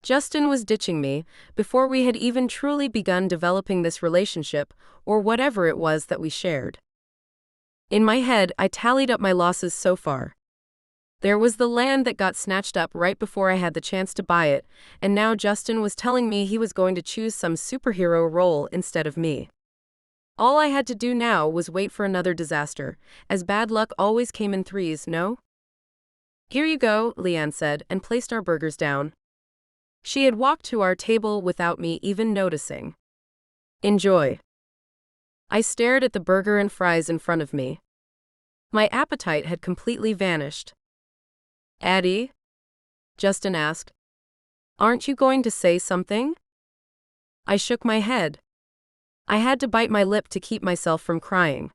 Justin was ditching me before we had even truly begun developing this relationship or whatever it was that we shared. In my head, I tallied up my losses so far. There was the land that got snatched up right before I had the chance to buy it, and now Justin was telling me he was going to choose some superhero role instead of me. All I had to do now was wait for another disaster, as bad luck always came in threes, no? Here you go, Leanne said, and placed our burgers down. She had walked to our table without me even noticing. Enjoy. I stared at the burger and fries in front of me. My appetite had completely vanished. Addy? Justin asked. Aren't you going to say something? I shook my head. I had to bite my lip to keep myself from crying.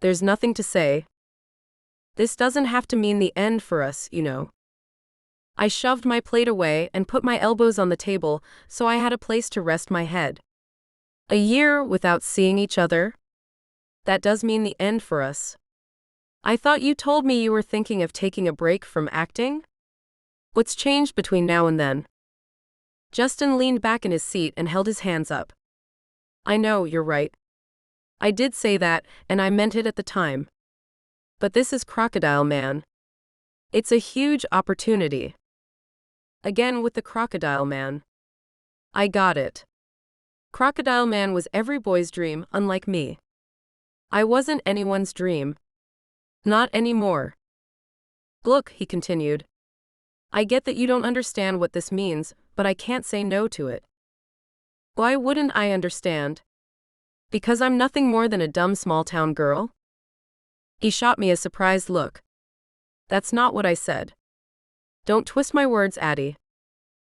There's nothing to say. This doesn't have to mean the end for us, you know. I shoved my plate away and put my elbows on the table so I had a place to rest my head. A year without seeing each other? That does mean the end for us. I thought you told me you were thinking of taking a break from acting? What's changed between now and then? Justin leaned back in his seat and held his hands up. I know, you're right. I did say that, and I meant it at the time. But this is Crocodile Man. It's a huge opportunity. Again with the Crocodile Man. I got it. Crocodile Man was every boy's dream, unlike me. I wasn't anyone's dream. Not anymore. Look, he continued. I get that you don't understand what this means, but I can't say no to it. Why wouldn't I understand? Because I'm nothing more than a dumb small-town girl? He shot me a surprised look. That's not what I said. Don't twist my words, Addy.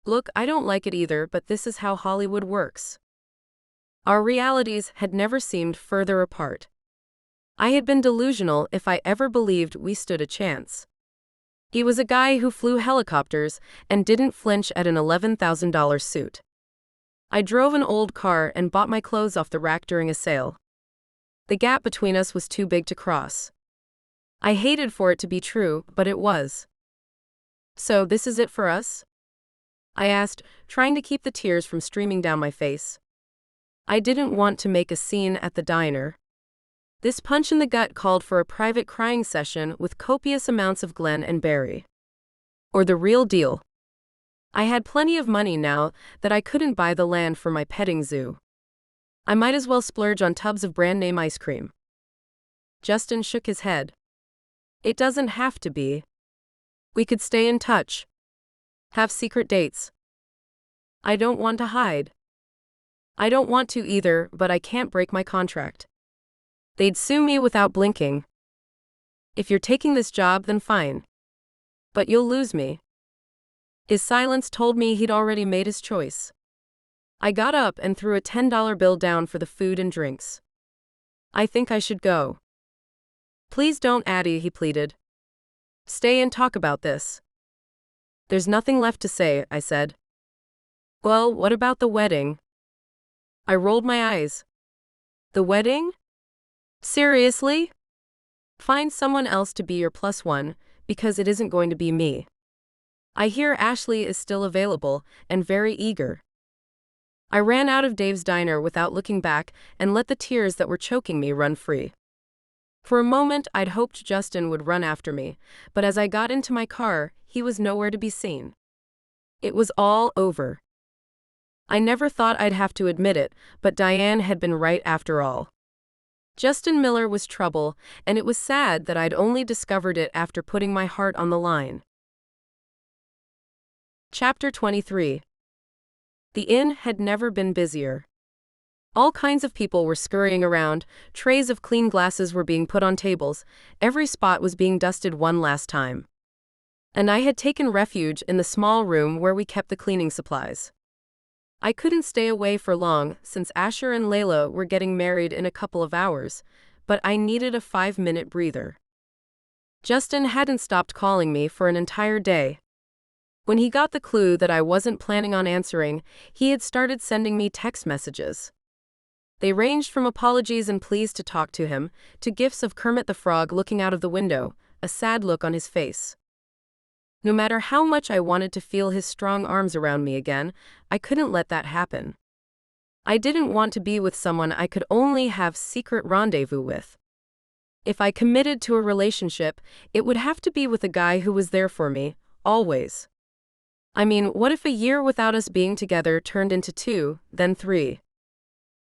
Look, I don't like it either, but this is how Hollywood works. Our realities had never seemed further apart. I had been delusional if I ever believed we stood a chance. He was a guy who flew helicopters and didn't flinch at an $11,000 suit. I drove an old car and bought my clothes off the rack during a sale. The gap between us was too big to cross. I hated for it to be true, but it was. So this is it for us? I asked, trying to keep the tears from streaming down my face. I didn't want to make a scene at the diner. This punch in the gut called for a private crying session with copious amounts of Glen and Barry. Or the real deal. I had plenty of money now that I couldn't buy the land for my petting zoo. I might as well splurge on tubs of brand-name ice cream. Justin shook his head. It doesn't have to be. We could stay in touch. Have secret dates. I don't want to hide. I don't want to either, but I can't break my contract. They'd sue me without blinking. If you're taking this job, then fine. But you'll lose me. His silence told me he'd already made his choice. I got up and threw a $10 bill down for the food and drinks. I think I should go. Please don't, Addy, he pleaded. Stay and talk about this. There's nothing left to say, I said. Well, what about the wedding? I rolled my eyes. The wedding? Seriously? Find someone else to be your plus one, because it isn't going to be me. I hear Ashley is still available, and very eager. I ran out of Dave's diner without looking back and let the tears that were choking me run free. For a moment, I'd hoped Justin would run after me, but as I got into my car, he was nowhere to be seen. It was all over. I never thought I'd have to admit it, but Diane had been right after all. Justin Miller was trouble, and it was sad that I'd only discovered it after putting my heart on the line. Chapter 23. The inn had never been busier. All kinds of people were scurrying around, trays of clean glasses were being put on tables, every spot was being dusted one last time. And I had taken refuge in the small room where we kept the cleaning supplies. I couldn't stay away for long since Asher and Layla were getting married in a couple of hours, but I needed a 5-minute breather. Justin hadn't stopped calling me for an entire day. When he got the clue that I wasn't planning on answering, he had started sending me text messages. They ranged from apologies and pleas to talk to him, to gifs of Kermit the Frog looking out of the window, a sad look on his face. No matter how much I wanted to feel his strong arms around me again, I couldn't let that happen. I didn't want to be with someone I could only have secret rendezvous with. If I committed to a relationship, it would have to be with a guy who was there for me, always. I mean, what if a year without us being together turned into 2, then 3?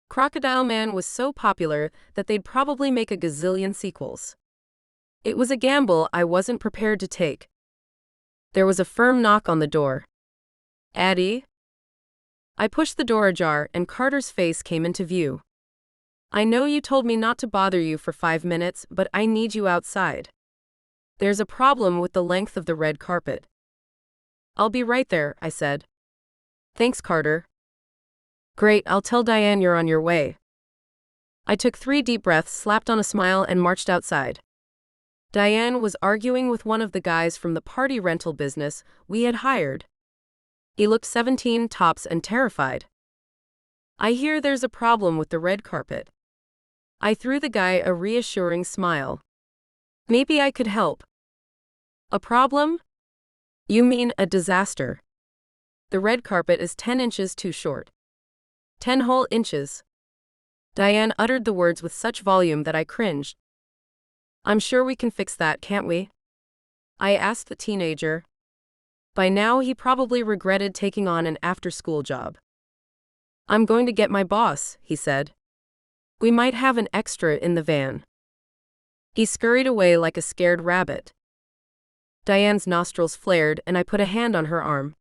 Crocodile Man was so popular that they'd probably make a gazillion sequels. It was a gamble I wasn't prepared to take. There was a firm knock on the door. Addy? I pushed the door ajar and Carter's face came into view. I know you told me not to bother you for 5 minutes, but I need you outside. There's a problem with the length of the red carpet. I'll be right there, I said. Thanks, Carter. Great, I'll tell Diane you're on your way. I took 3 deep breaths, slapped on a smile, and marched outside. Diane was arguing with one of the guys from the party rental business we had hired. He looked 17 tops and terrified. I hear there's a problem with the red carpet. I threw the guy a reassuring smile. Maybe I could help. A problem? You mean a disaster. The red carpet is 10 inches too short. 10 whole inches. Diane uttered the words with such volume that I cringed. I'm sure we can fix that, can't we? I asked the teenager. By now he probably regretted taking on an after-school job. I'm going to get my boss, he said. We might have an extra in the van. He scurried away like a scared rabbit. Diane's nostrils flared and I put a hand on her arm.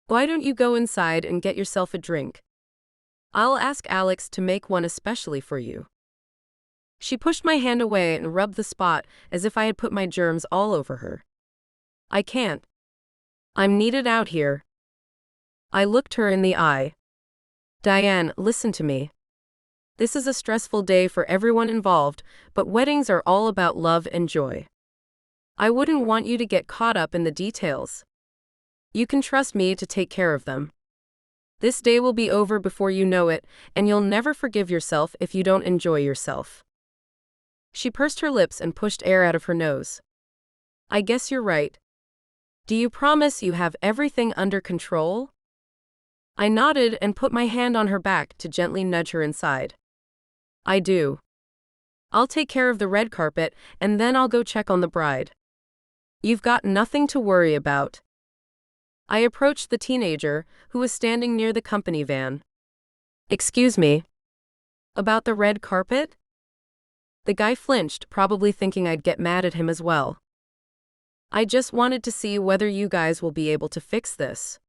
Why don't you go inside and get yourself a drink? I'll ask Alex to make one especially for you. She pushed my hand away and rubbed the spot as if I had put my germs all over her. I can't. I'm needed out here. I looked her in the eye. Diane, listen to me. This is a stressful day for everyone involved, but weddings are all about love and joy. I wouldn't want you to get caught up in the details. You can trust me to take care of them. This day will be over before you know it, and you'll never forgive yourself if you don't enjoy yourself. She pursed her lips and pushed air out of her nose. I guess you're right. Do you promise you have everything under control? I nodded and put my hand on her back to gently nudge her inside. I do. I'll take care of the red carpet, and then I'll go check on the bride. You've got nothing to worry about. I approached the teenager, who was standing near the company van. Excuse me. About the red carpet? The guy flinched, probably thinking I'd get mad at him as well. I just wanted to see whether you guys will be able to fix this.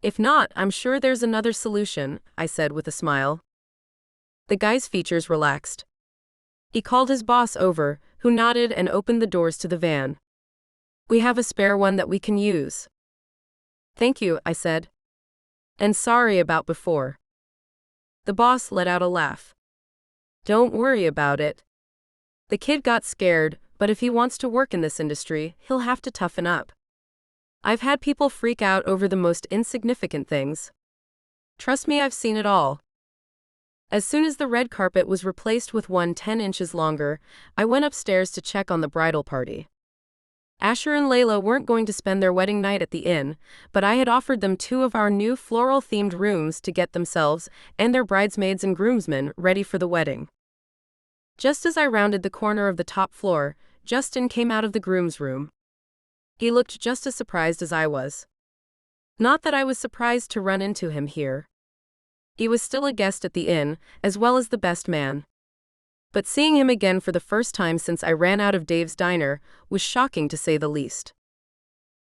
If not, I'm sure there's another solution, I said with a smile. The guy's features relaxed. He called his boss over, who nodded and opened the doors to the van. We have a spare one that we can use. Thank you, I said. And sorry about before. The boss let out a laugh. Don't worry about it. The kid got scared, but if he wants to work in this industry, he'll have to toughen up. I've had people freak out over the most insignificant things. Trust me, I've seen it all. As soon as the red carpet was replaced with one 10 inches longer, I went upstairs to check on the bridal party. Asher and Layla weren't going to spend their wedding night at the inn, but I had offered them 2 of our new floral-themed rooms to get themselves and their bridesmaids and groomsmen ready for the wedding. Just as I rounded the corner of the top floor, Justin came out of the groom's room. He looked just as surprised as I was. Not that I was surprised to run into him here. He was still a guest at the inn, as well as the best man. But seeing him again for the first time since I ran out of Dave's diner was shocking to say the least.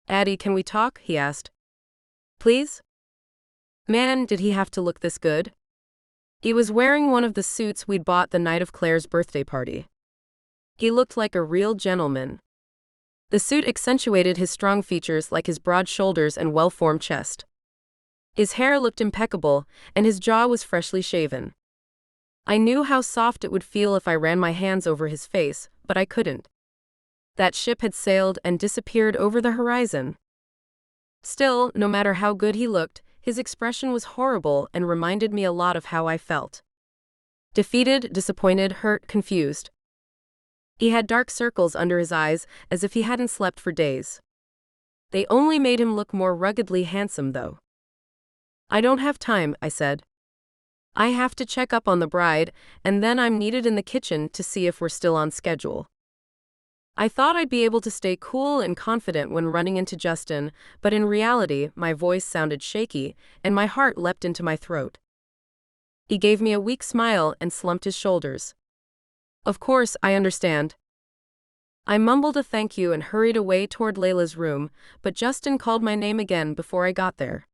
"Addy, can we talk?" he asked. "Please?" Man, did he have to look this good? He was wearing one of the suits we'd bought the night of Claire's birthday party. He looked like a real gentleman. The suit accentuated his strong features like his broad shoulders and well-formed chest. His hair looked impeccable, and his jaw was freshly shaven. I knew how soft it would feel if I ran my hands over his face, but I couldn't. That ship had sailed and disappeared over the horizon. Still, no matter how good he looked, his expression was horrible and reminded me a lot of how I felt. Defeated, disappointed, hurt, confused. He had dark circles under his eyes, as if he hadn't slept for days. They only made him look more ruggedly handsome, though. "I don't have time," I said. "I have to check up on the bride, and then I'm needed in the kitchen to see if we're still on schedule." I thought I'd be able to stay cool and confident when running into Justin, but in reality, my voice sounded shaky, and my heart leapt into my throat. He gave me a weak smile and slumped his shoulders. "Of course, I understand." I mumbled a thank you and hurried away toward Layla's room, but Justin called my name again before I got there.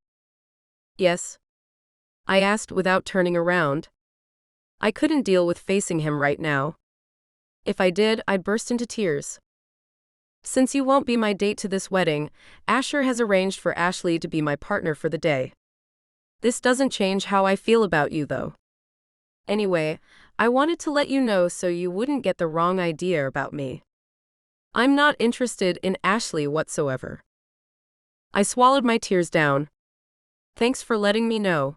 "Yes?" I asked without turning around. I couldn't deal with facing him right now. If I did, I'd burst into tears. "Since you won't be my date to this wedding, Asher has arranged for Ashley to be my partner for the day. This doesn't change how I feel about you, though. Anyway, I wanted to let you know so you wouldn't get the wrong idea about me. I'm not interested in Ashley whatsoever." I swallowed my tears down. "Thanks for letting me know."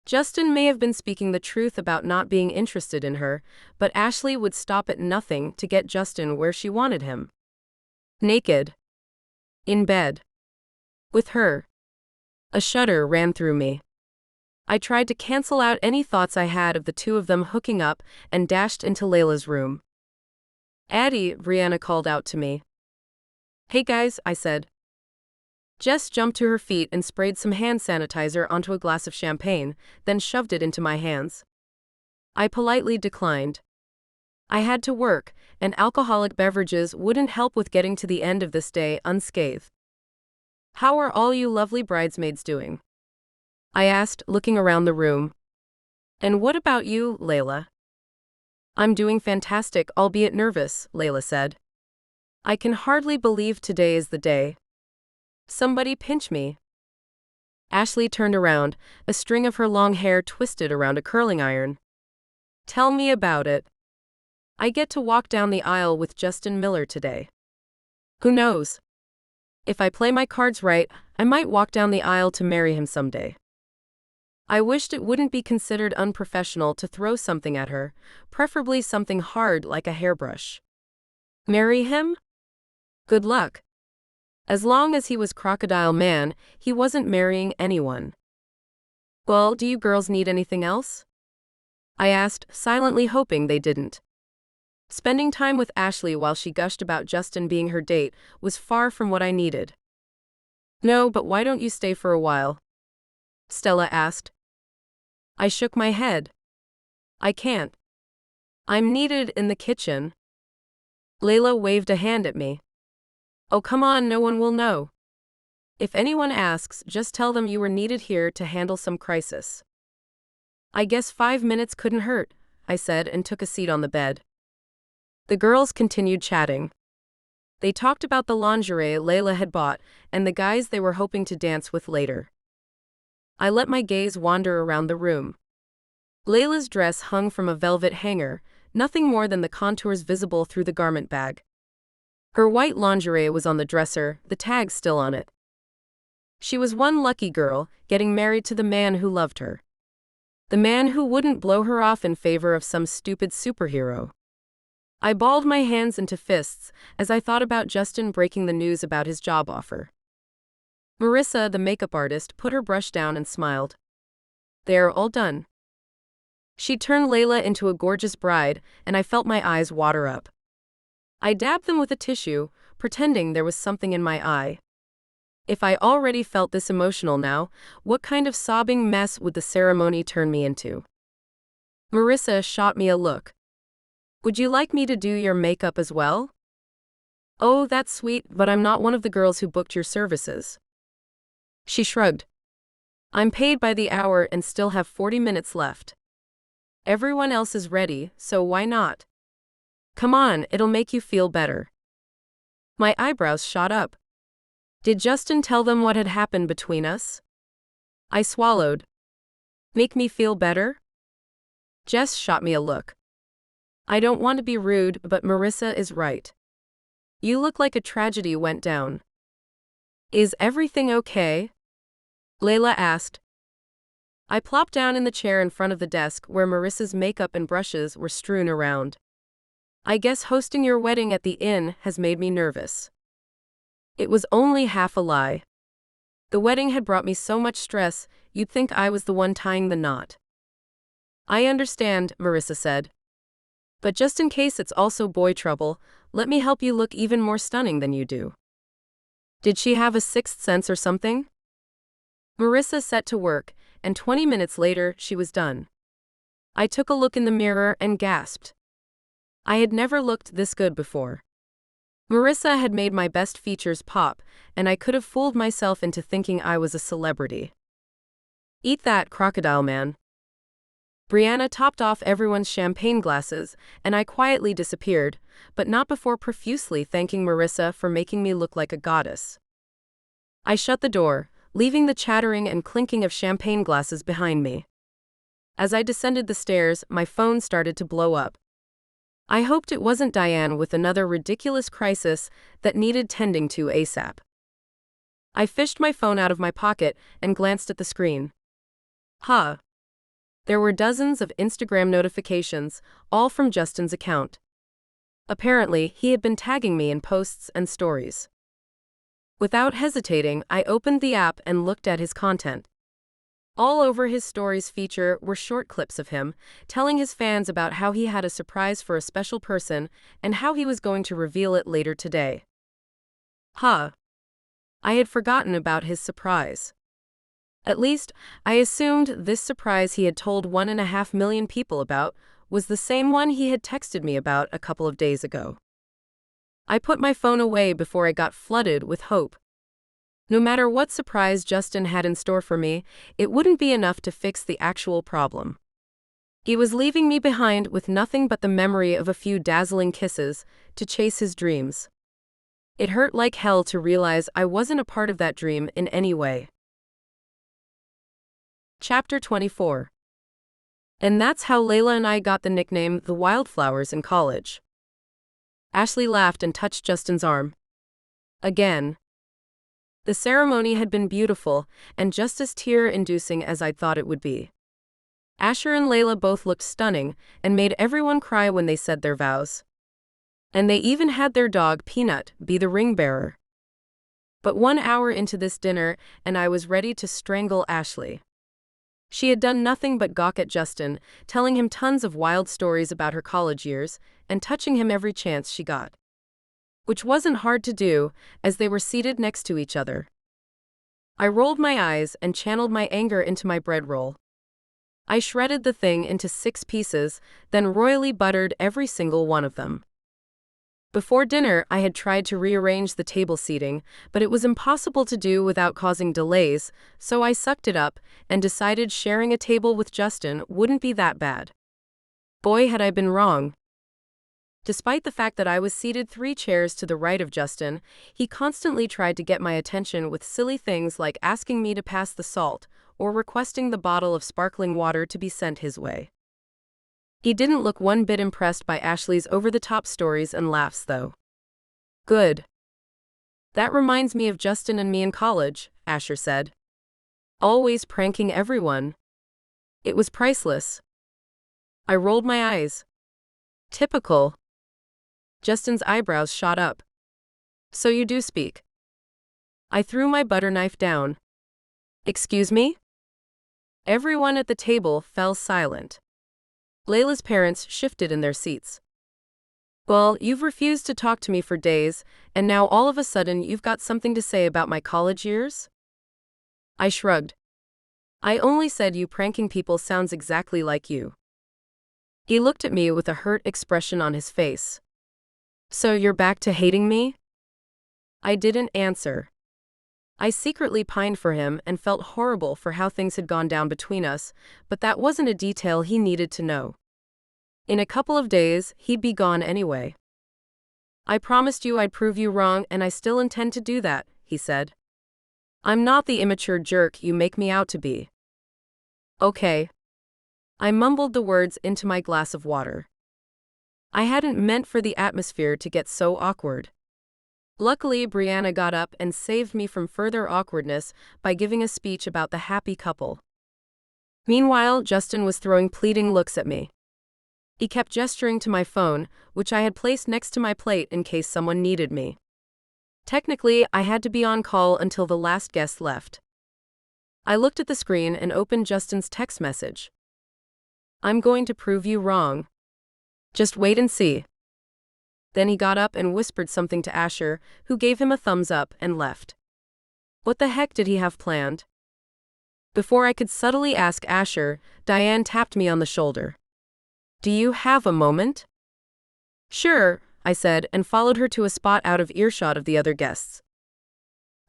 Justin may have been speaking the truth about not being interested in her, but Ashley would stop at nothing to get Justin where she wanted him. Naked. In bed. With her. A shudder ran through me. I tried to cancel out any thoughts I had of the 2 of them hooking up and dashed into Layla's room. "Addy," Brianna called out to me. "Hey guys," I said. Jess jumped to her feet and sprayed some hand sanitizer onto a glass of champagne, then shoved it into my hands. I politely declined. I had to work, and alcoholic beverages wouldn't help with getting to the end of this day unscathed. "How are all you lovely bridesmaids doing?" I asked, looking around the room. "And what about you, Layla?" "I'm doing fantastic, albeit nervous," Layla said. "I can hardly believe today is the day. Somebody pinch me." Ashley turned around, a string of her long hair twisted around a curling iron. "Tell me about it. I get to walk down the aisle with Justin Miller today. Who knows? If I play my cards right, I might walk down the aisle to marry him someday." I wished it wouldn't be considered unprofessional to throw something at her, preferably something hard like a hairbrush. Marry him? Good luck. As long as he was Crocodile Man, he wasn't marrying anyone. "Well, do you girls need anything else?" I asked, silently hoping they didn't. Spending time with Ashley while she gushed about Justin being her date was far from what I needed. "No, but why don't you stay for a while?" Stella asked. I shook my head. "I can't. I'm needed in the kitchen." Layla waved a hand at me. "Oh, come on, no one will know. If anyone asks, just tell them you were needed here to handle some crisis." "I guess 5 minutes couldn't hurt," I said and took a seat on the bed. The girls continued chatting. They talked about the lingerie Layla had bought and the guys they were hoping to dance with later. I let my gaze wander around the room. Layla's dress hung from a velvet hanger, nothing more than the contours visible through the garment bag. Her white lingerie was on the dresser, the tag still on it. She was one lucky girl, getting married to the man who loved her. The man who wouldn't blow her off in favor of some stupid superhero. I balled my hands into fists as I thought about Justin breaking the news about his job offer. Marissa, the makeup artist, put her brush down and smiled. "They're all done." She turned Layla into a gorgeous bride, and I felt my eyes water up. I dabbed them with a tissue, pretending there was something in my eye. If I already felt this emotional now, what kind of sobbing mess would the ceremony turn me into? Marissa shot me a look. "Would you like me to do your makeup as well?" "Oh, that's sweet, but I'm not one of the girls who booked your services." She shrugged. "I'm paid by the hour and still have 40 minutes left. Everyone else is ready, so why not? Come on, it'll make you feel better." My eyebrows shot up. Did Justin tell them what had happened between us? I swallowed. "Make me feel better?" Jess shot me a look. "I don't want to be rude, but Marissa is right. You look like a tragedy went down." "Is everything okay?" Layla asked. I plopped down in the chair in front of the desk where Marissa's makeup and brushes were strewn around. "I guess hosting your wedding at the inn has made me nervous." It was only half a lie. The wedding had brought me so much stress, you'd think I was the one tying the knot. "I understand," Marissa said. "But just in case it's also boy trouble, let me help you look even more stunning than you do." Did she have a sixth sense or something? Marissa set to work, and 20 minutes later she was done. I took a look in the mirror and gasped. I had never looked this good before. Marissa had made my best features pop, and I could have fooled myself into thinking I was a celebrity. "Eat that, crocodile man." Brianna topped off everyone's champagne glasses, and I quietly disappeared, but not before profusely thanking Marissa for making me look like a goddess. I shut the door, leaving the chattering and clinking of champagne glasses behind me. As I descended the stairs, my phone started to blow up. I hoped it wasn't Diane with another ridiculous crisis that needed tending to ASAP. I fished my phone out of my pocket and glanced at the screen. There were dozens of Instagram notifications, all from Justin's account. Apparently, he had been tagging me in posts and stories. Without hesitating, I opened the app and looked at his content. All over his stories feature were short clips of him, telling his fans about how he had a surprise for a special person and how he was going to reveal it later today. I had forgotten about his surprise. At least, I assumed this surprise he had told 1.5 million people about was the same one he had texted me about a couple of days ago. I put my phone away before I got flooded with hope. No matter what surprise Justin had in store for me, it wouldn't be enough to fix the actual problem. He was leaving me behind with nothing but the memory of a few dazzling kisses to chase his dreams. It hurt like hell to realize I wasn't a part of that dream in any way. Chapter 24. And that's how Layla and I got the nickname the Wildflowers in college. Ashley laughed and touched Justin's arm. Again. The ceremony had been beautiful, and just as tear-inducing as I'd thought it would be. Asher and Layla both looked stunning, and made everyone cry when they said their vows. And they even had their dog, Peanut, be the ring-bearer. But 1 hour into this dinner, and I was ready to strangle Ashley. She had done nothing but gawk at Justin, telling him tons of wild stories about her college years, and touching him every chance she got. Which wasn't hard to do, as they were seated next to each other. I rolled my eyes and channeled my anger into my bread roll. I shredded the thing into 6 pieces, then royally buttered every single one of them. Before dinner, I had tried to rearrange the table seating, but it was impossible to do without causing delays, so I sucked it up and decided sharing a table with Justin wouldn't be that bad. Boy, had I been wrong. Despite the fact that I was seated 3 chairs to the right of Justin, he constantly tried to get my attention with silly things like asking me to pass the salt or requesting the bottle of sparkling water to be sent his way. He didn't look one bit impressed by Ashley's over-the-top stories and laughs, though. Good. That reminds me of Justin and me in college, Asher said. Always pranking everyone. It was priceless. I rolled my eyes. Typical. Justin's eyebrows shot up. So you do speak. I threw my butter knife down. Excuse me? Everyone at the table fell silent. Layla's parents shifted in their seats. Well, you've refused to talk to me for days, and now all of a sudden you've got something to say about my college years? I shrugged. I only said you pranking people sounds exactly like you. He looked at me with a hurt expression on his face. So you're back to hating me? I didn't answer. I secretly pined for him and felt horrible for how things had gone down between us, but that wasn't a detail he needed to know. In a couple of days, he'd be gone anyway. I promised you I'd prove you wrong, and I still intend to do that, he said. I'm not the immature jerk you make me out to be. Okay. I mumbled the words into my glass of water. I hadn't meant for the atmosphere to get so awkward. Luckily, Brianna got up and saved me from further awkwardness by giving a speech about the happy couple. Meanwhile, Justin was throwing pleading looks at me. He kept gesturing to my phone, which I had placed next to my plate in case someone needed me. Technically, I had to be on call until the last guest left. I looked at the screen and opened Justin's text message. I'm going to prove you wrong. Just wait and see. Then he got up and whispered something to Asher, who gave him a thumbs up and left. What the heck did he have planned? Before I could subtly ask Asher, Diane tapped me on the shoulder. Do you have a moment? Sure, I said, and followed her to a spot out of earshot of the other guests.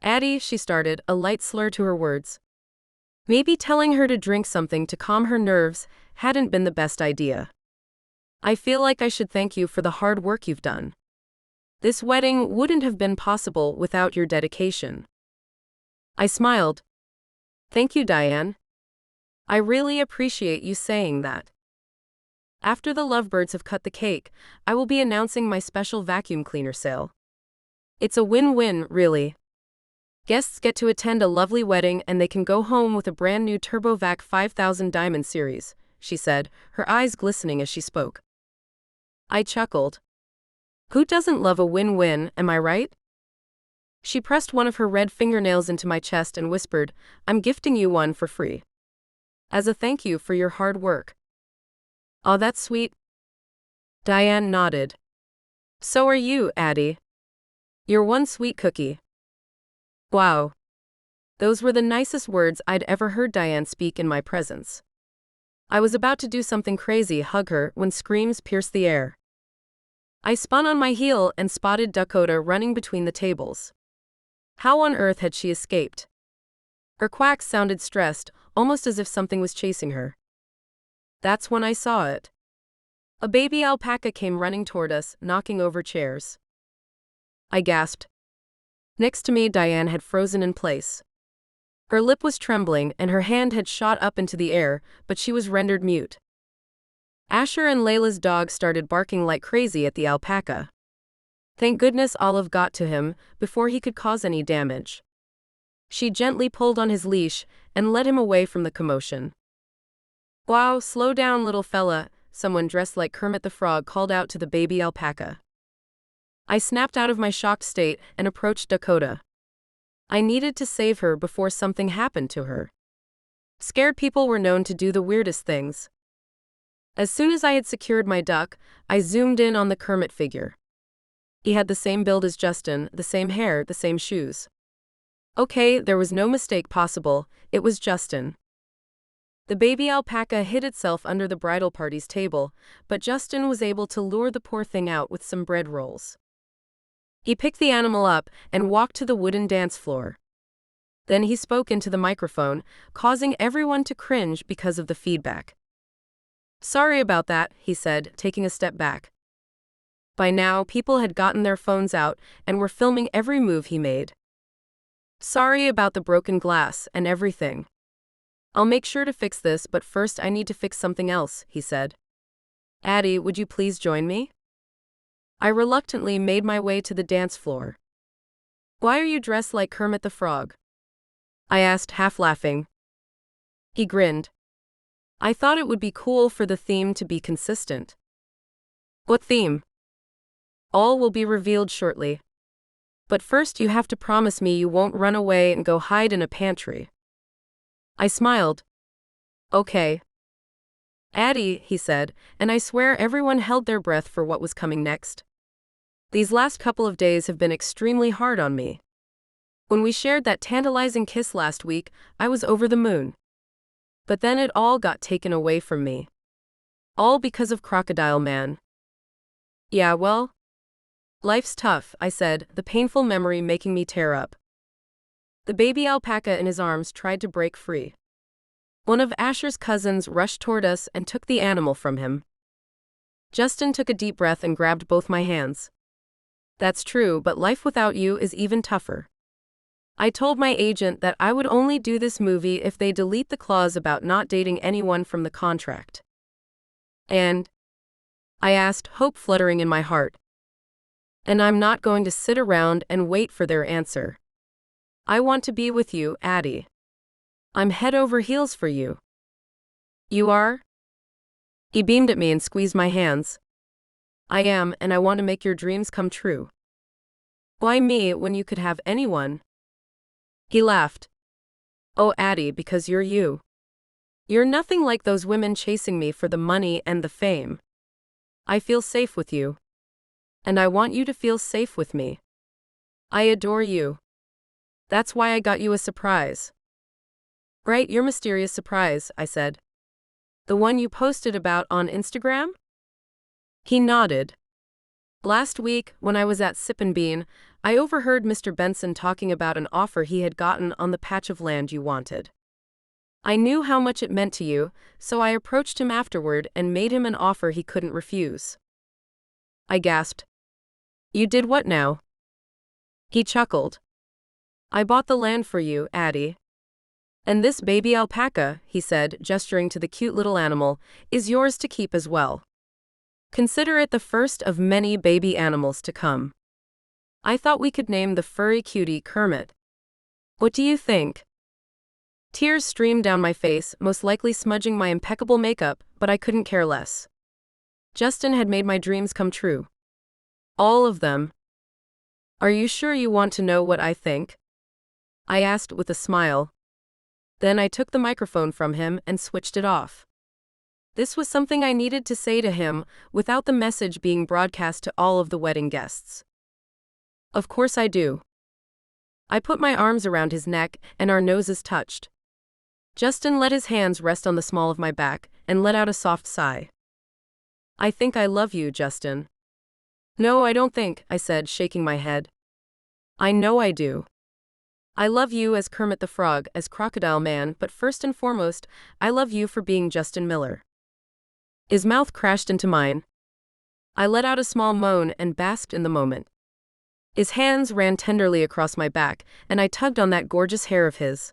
Addy, she started, a light slur to her words. Maybe telling her to drink something to calm her nerves hadn't been the best idea. I feel like I should thank you for the hard work you've done. This wedding wouldn't have been possible without your dedication. I smiled. Thank you, Diane. I really appreciate you saying that. After the lovebirds have cut the cake, I will be announcing my special vacuum cleaner sale. It's a win-win, really. Guests get to attend a lovely wedding and they can go home with a brand new TurboVac 5000 Diamond Series, she said, her eyes glistening as she spoke. I chuckled. Who doesn't love a win-win, am I right? She pressed one of her red fingernails into my chest and whispered, I'm gifting you one for free. As a thank you for your hard work. Oh, that's sweet. Diane nodded. So are you, Addy. You're one sweet cookie. Wow. Those were the nicest words I'd ever heard Diane speak in my presence. I was about to do something crazy, hug her, when screams pierced the air. I spun on my heel and spotted Dakota running between the tables. How on earth had she escaped? Her quacks sounded stressed, almost as if something was chasing her. That's when I saw it. A baby alpaca came running toward us, knocking over chairs. I gasped. Next to me, Diane had frozen in place. Her lip was trembling and her hand had shot up into the air, but she was rendered mute. Asher and Layla's dog started barking like crazy at the alpaca. Thank goodness Olive got to him before he could cause any damage. She gently pulled on his leash and led him away from the commotion. Wow, slow down, little fella, someone dressed like Kermit the Frog called out to the baby alpaca. I snapped out of my shocked state and approached Dakota. I needed to save her before something happened to her. Scared people were known to do the weirdest things. As soon as I had secured my duck, I zoomed in on the Kermit figure. He had the same build as Justin, the same hair, the same shoes. Okay, there was no mistake possible, it was Justin. The baby alpaca hid itself under the bridal party's table, but Justin was able to lure the poor thing out with some bread rolls. He picked the animal up and walked to the wooden dance floor. Then he spoke into the microphone, causing everyone to cringe because of the feedback. Sorry about that, he said, taking a step back. By now, people had gotten their phones out and were filming every move he made. Sorry about the broken glass and everything. I'll make sure to fix this, but first I need to fix something else, he said. Addy, would you please join me? I reluctantly made my way to the dance floor. "Why are you dressed like Kermit the Frog?" I asked, half laughing. He grinned. "I thought it would be cool for the theme to be consistent." "What theme?" "All will be revealed shortly. But first you have to promise me you won't run away and go hide in a pantry." I smiled. "Okay." "Addy," he said, and I swear everyone held their breath for what was coming next. "These last couple of days have been extremely hard on me. When we shared that tantalizing kiss last week, I was over the moon. But then it all got taken away from me. All because of Crocodile Man." "Yeah, well, life's tough," I said, the painful memory making me tear up. The baby alpaca in his arms tried to break free. One of Asher's cousins rushed toward us and took the animal from him. Justin took a deep breath and grabbed both my hands. "That's true, but life without you is even tougher. I told my agent that I would only do this movie if they delete the clause about not dating anyone from the contract." "And?" I asked, hope fluttering in my heart. "And I'm not going to sit around and wait for their answer. I want to be with you, Addy. I'm head over heels for you." "You are?" He beamed at me and squeezed my hands. "I am, and I want to make your dreams come true." "Why me when you could have anyone?" He laughed. "Oh, Addy, because you're you. You're nothing like those women chasing me for the money and the fame. I feel safe with you. And I want you to feel safe with me. I adore you. That's why I got you a surprise." "Right, your mysterious surprise," I said. "The one you posted about on Instagram?" He nodded. "Last week, when I was at Sip and Bean, I overheard Mr. Benson talking about an offer he had gotten on the patch of land you wanted. I knew how much it meant to you, so I approached him afterward and made him an offer he couldn't refuse." I gasped. "You did what now?" He chuckled. "I bought the land for you, Addy. And this baby alpaca," he said, gesturing to the cute little animal, "is yours to keep as well. Consider it the first of many baby animals to come. I thought we could name the furry cutie Kermit. What do you think?" Tears streamed down my face, most likely smudging my impeccable makeup, but I couldn't care less. Justin had made my dreams come true. All of them. "Are you sure you want to know what I think?" I asked with a smile. Then I took the microphone from him and switched it off. This was something I needed to say to him without the message being broadcast to all of the wedding guests. "Of course I do." I put my arms around his neck and our noses touched. Justin let his hands rest on the small of my back and let out a soft sigh. "I think I love you, Justin." "No, I don't think," I said, shaking my head. "I know I do. I love you as Kermit the Frog, as Crocodile Man, but first and foremost, I love you for being Justin Miller." His mouth crashed into mine. I let out a small moan and basked in the moment. His hands ran tenderly across my back, and I tugged on that gorgeous hair of his.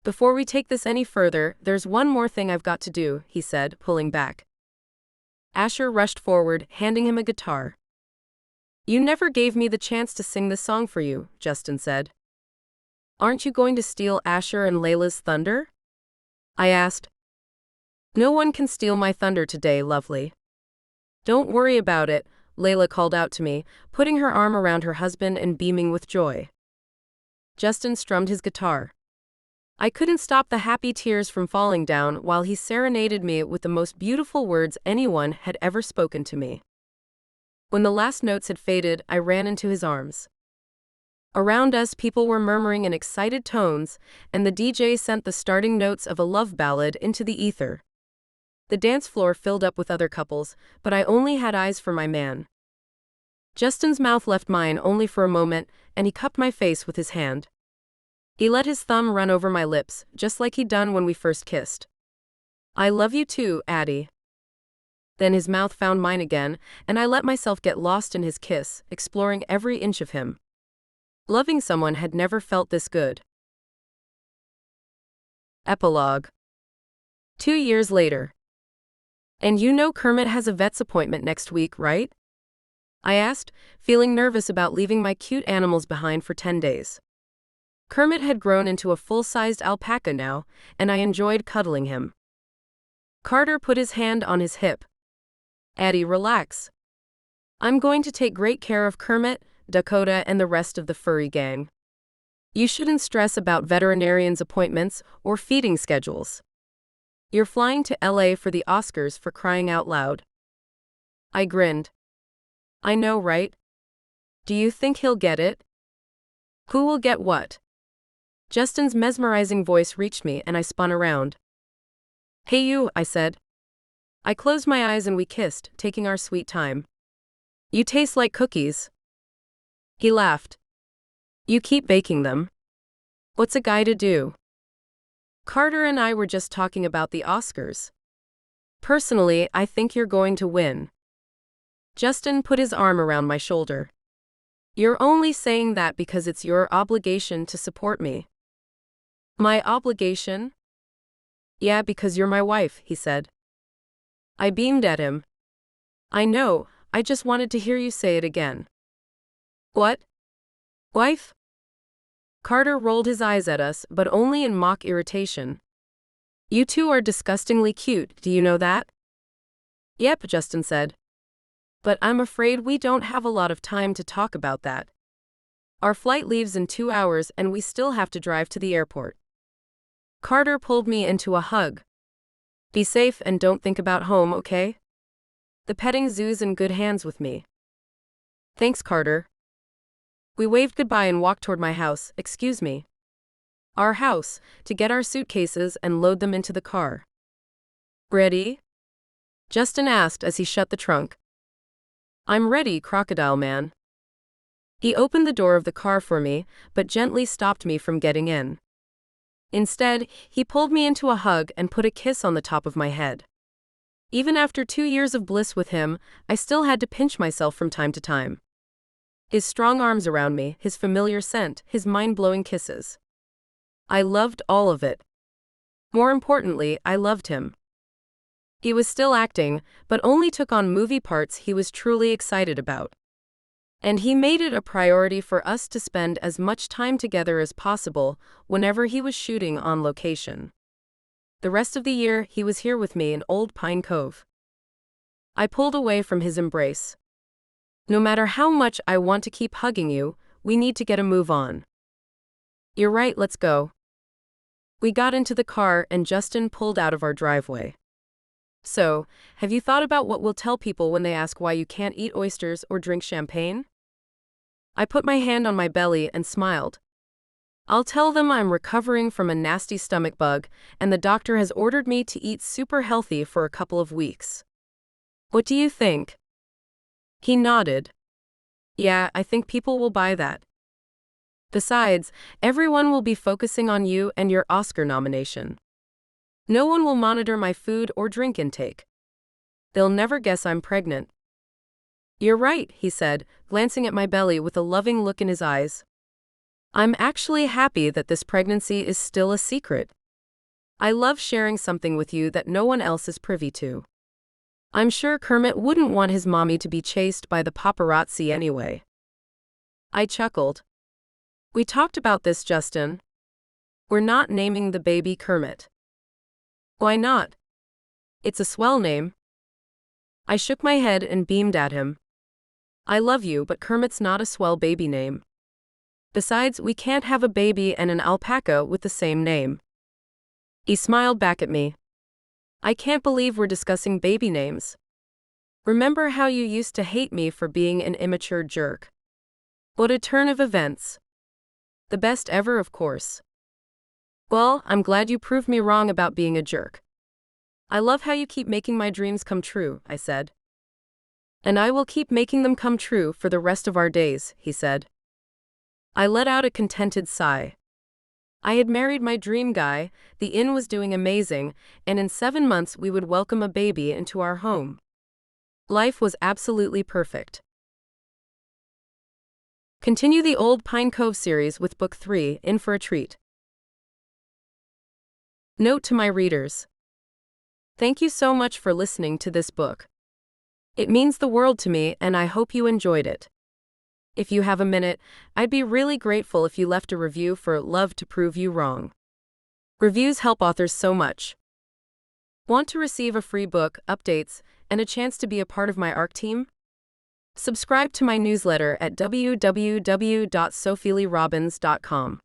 "Before we take this any further, there's one more thing I've got to do," he said, pulling back. Asher rushed forward, handing him a guitar. "You never gave me the chance to sing this song for you," Justin said. "Aren't you going to steal Asher and Layla's thunder?" I asked. "No one can steal my thunder today, lovely." "Don't worry about it," Layla called out to me, putting her arm around her husband and beaming with joy. Justin strummed his guitar. I couldn't stop the happy tears from falling down while he serenaded me with the most beautiful words anyone had ever spoken to me. When the last notes had faded, I ran into his arms. Around us, people were murmuring in excited tones, and the DJ sent the starting notes of a love ballad into the ether. The dance floor filled up with other couples, but I only had eyes for my man. Justin's mouth left mine only for a moment, and he cupped my face with his hand. He let his thumb run over my lips, just like he'd done when we first kissed. "I love you too, Addy." Then his mouth found mine again, and I let myself get lost in his kiss, exploring every inch of him. Loving someone had never felt this good. Epilogue. 2 years later. "And you know Kermit has a vet's appointment next week, right?" I asked, feeling nervous about leaving my cute animals behind for 10 days. Kermit had grown into a full-sized alpaca now, and I enjoyed cuddling him. Carter put his hand on his hip. Addy, relax. I'm going to take great care of Kermit, Dakota, and the rest of the furry gang. You shouldn't stress about veterinarians' appointments or feeding schedules. You're flying to LA for the Oscars, for crying out loud. I grinned. I know, right? Do you think he'll get it? Who will get what? Justin's mesmerizing voice reached me and I spun around. Hey you, I said. I closed my eyes and we kissed, taking our sweet time. You taste like cookies. He laughed. You keep baking them. What's a guy to do? Carter and I were just talking about the Oscars. Personally, I think you're going to win. Justin put his arm around my shoulder. You're only saying that because it's your obligation to support me. My obligation? Yeah, because you're my wife, he said. I beamed at him. I know, I just wanted to hear you say it again. What? Wife? Carter rolled his eyes at us, but only in mock irritation. You two are disgustingly cute, do you know that? Yep, Justin said. But I'm afraid we don't have a lot of time to talk about that. Our flight leaves in 2 hours and we still have to drive to the airport. Carter pulled me into a hug. Be safe and don't think about home, okay? The petting zoo's in good hands with me. Thanks, Carter. We waved goodbye and walked toward my house, excuse me. Our house, to get our suitcases and load them into the car. Ready? Justin asked as he shut the trunk. I'm ready, Crocodile Man. He opened the door of the car for me, but gently stopped me from getting in. Instead, he pulled me into a hug and put a kiss on the top of my head. Even after 2 years of bliss with him, I still had to pinch myself from time to time. His strong arms around me, his familiar scent, his mind-blowing kisses. I loved all of it. More importantly, I loved him. He was still acting, but only took on movie parts he was truly excited about. And he made it a priority for us to spend as much time together as possible whenever he was shooting on location. The rest of the year, he was here with me in Old Pine Cove. I pulled away from his embrace. No matter how much I want to keep hugging you, we need to get a move on. You're right, let's go. We got into the car and Justin pulled out of our driveway. So, have you thought about what we'll tell people when they ask why you can't eat oysters or drink champagne? I put my hand on my belly and smiled. I'll tell them I'm recovering from a nasty stomach bug, and the doctor has ordered me to eat super healthy for a couple of weeks. What do you think? He nodded. Yeah, I think people will buy that. Besides, everyone will be focusing on you and your Oscar nomination. No one will monitor my food or drink intake. They'll never guess I'm pregnant. You're right, he said, glancing at my belly with a loving look in his eyes. I'm actually happy that this pregnancy is still a secret. I love sharing something with you that no one else is privy to. I'm sure Kermit wouldn't want his mommy to be chased by the paparazzi anyway. I chuckled. We talked about this, Justin. We're not naming the baby Kermit. Why not? It's a swell name. I shook my head and beamed at him. I love you, but Kermit's not a swell baby name. Besides, we can't have a baby and an alpaca with the same name. He smiled back at me. I can't believe we're discussing baby names. Remember how you used to hate me for being an immature jerk? What a turn of events. The best ever, of course. Well, I'm glad you proved me wrong about being a jerk. I love how you keep making my dreams come true, I said. And I will keep making them come true for the rest of our days, he said. I let out a contented sigh. I had married my dream guy, the inn was doing amazing, and in 7 months we would welcome a baby into our home. Life was absolutely perfect. Continue the Old Pine Cove series with Book 3, In for a Treat. Note to my readers. Thank you so much for listening to this book. It means the world to me, and I hope you enjoyed it. If you have a minute, I'd be really grateful if you left a review for Love to Prove You Wrong. Reviews help authors so much. Want to receive a free book, updates, and a chance to be a part of my ARC team? Subscribe to my newsletter at www.sophieleighrobbins.com.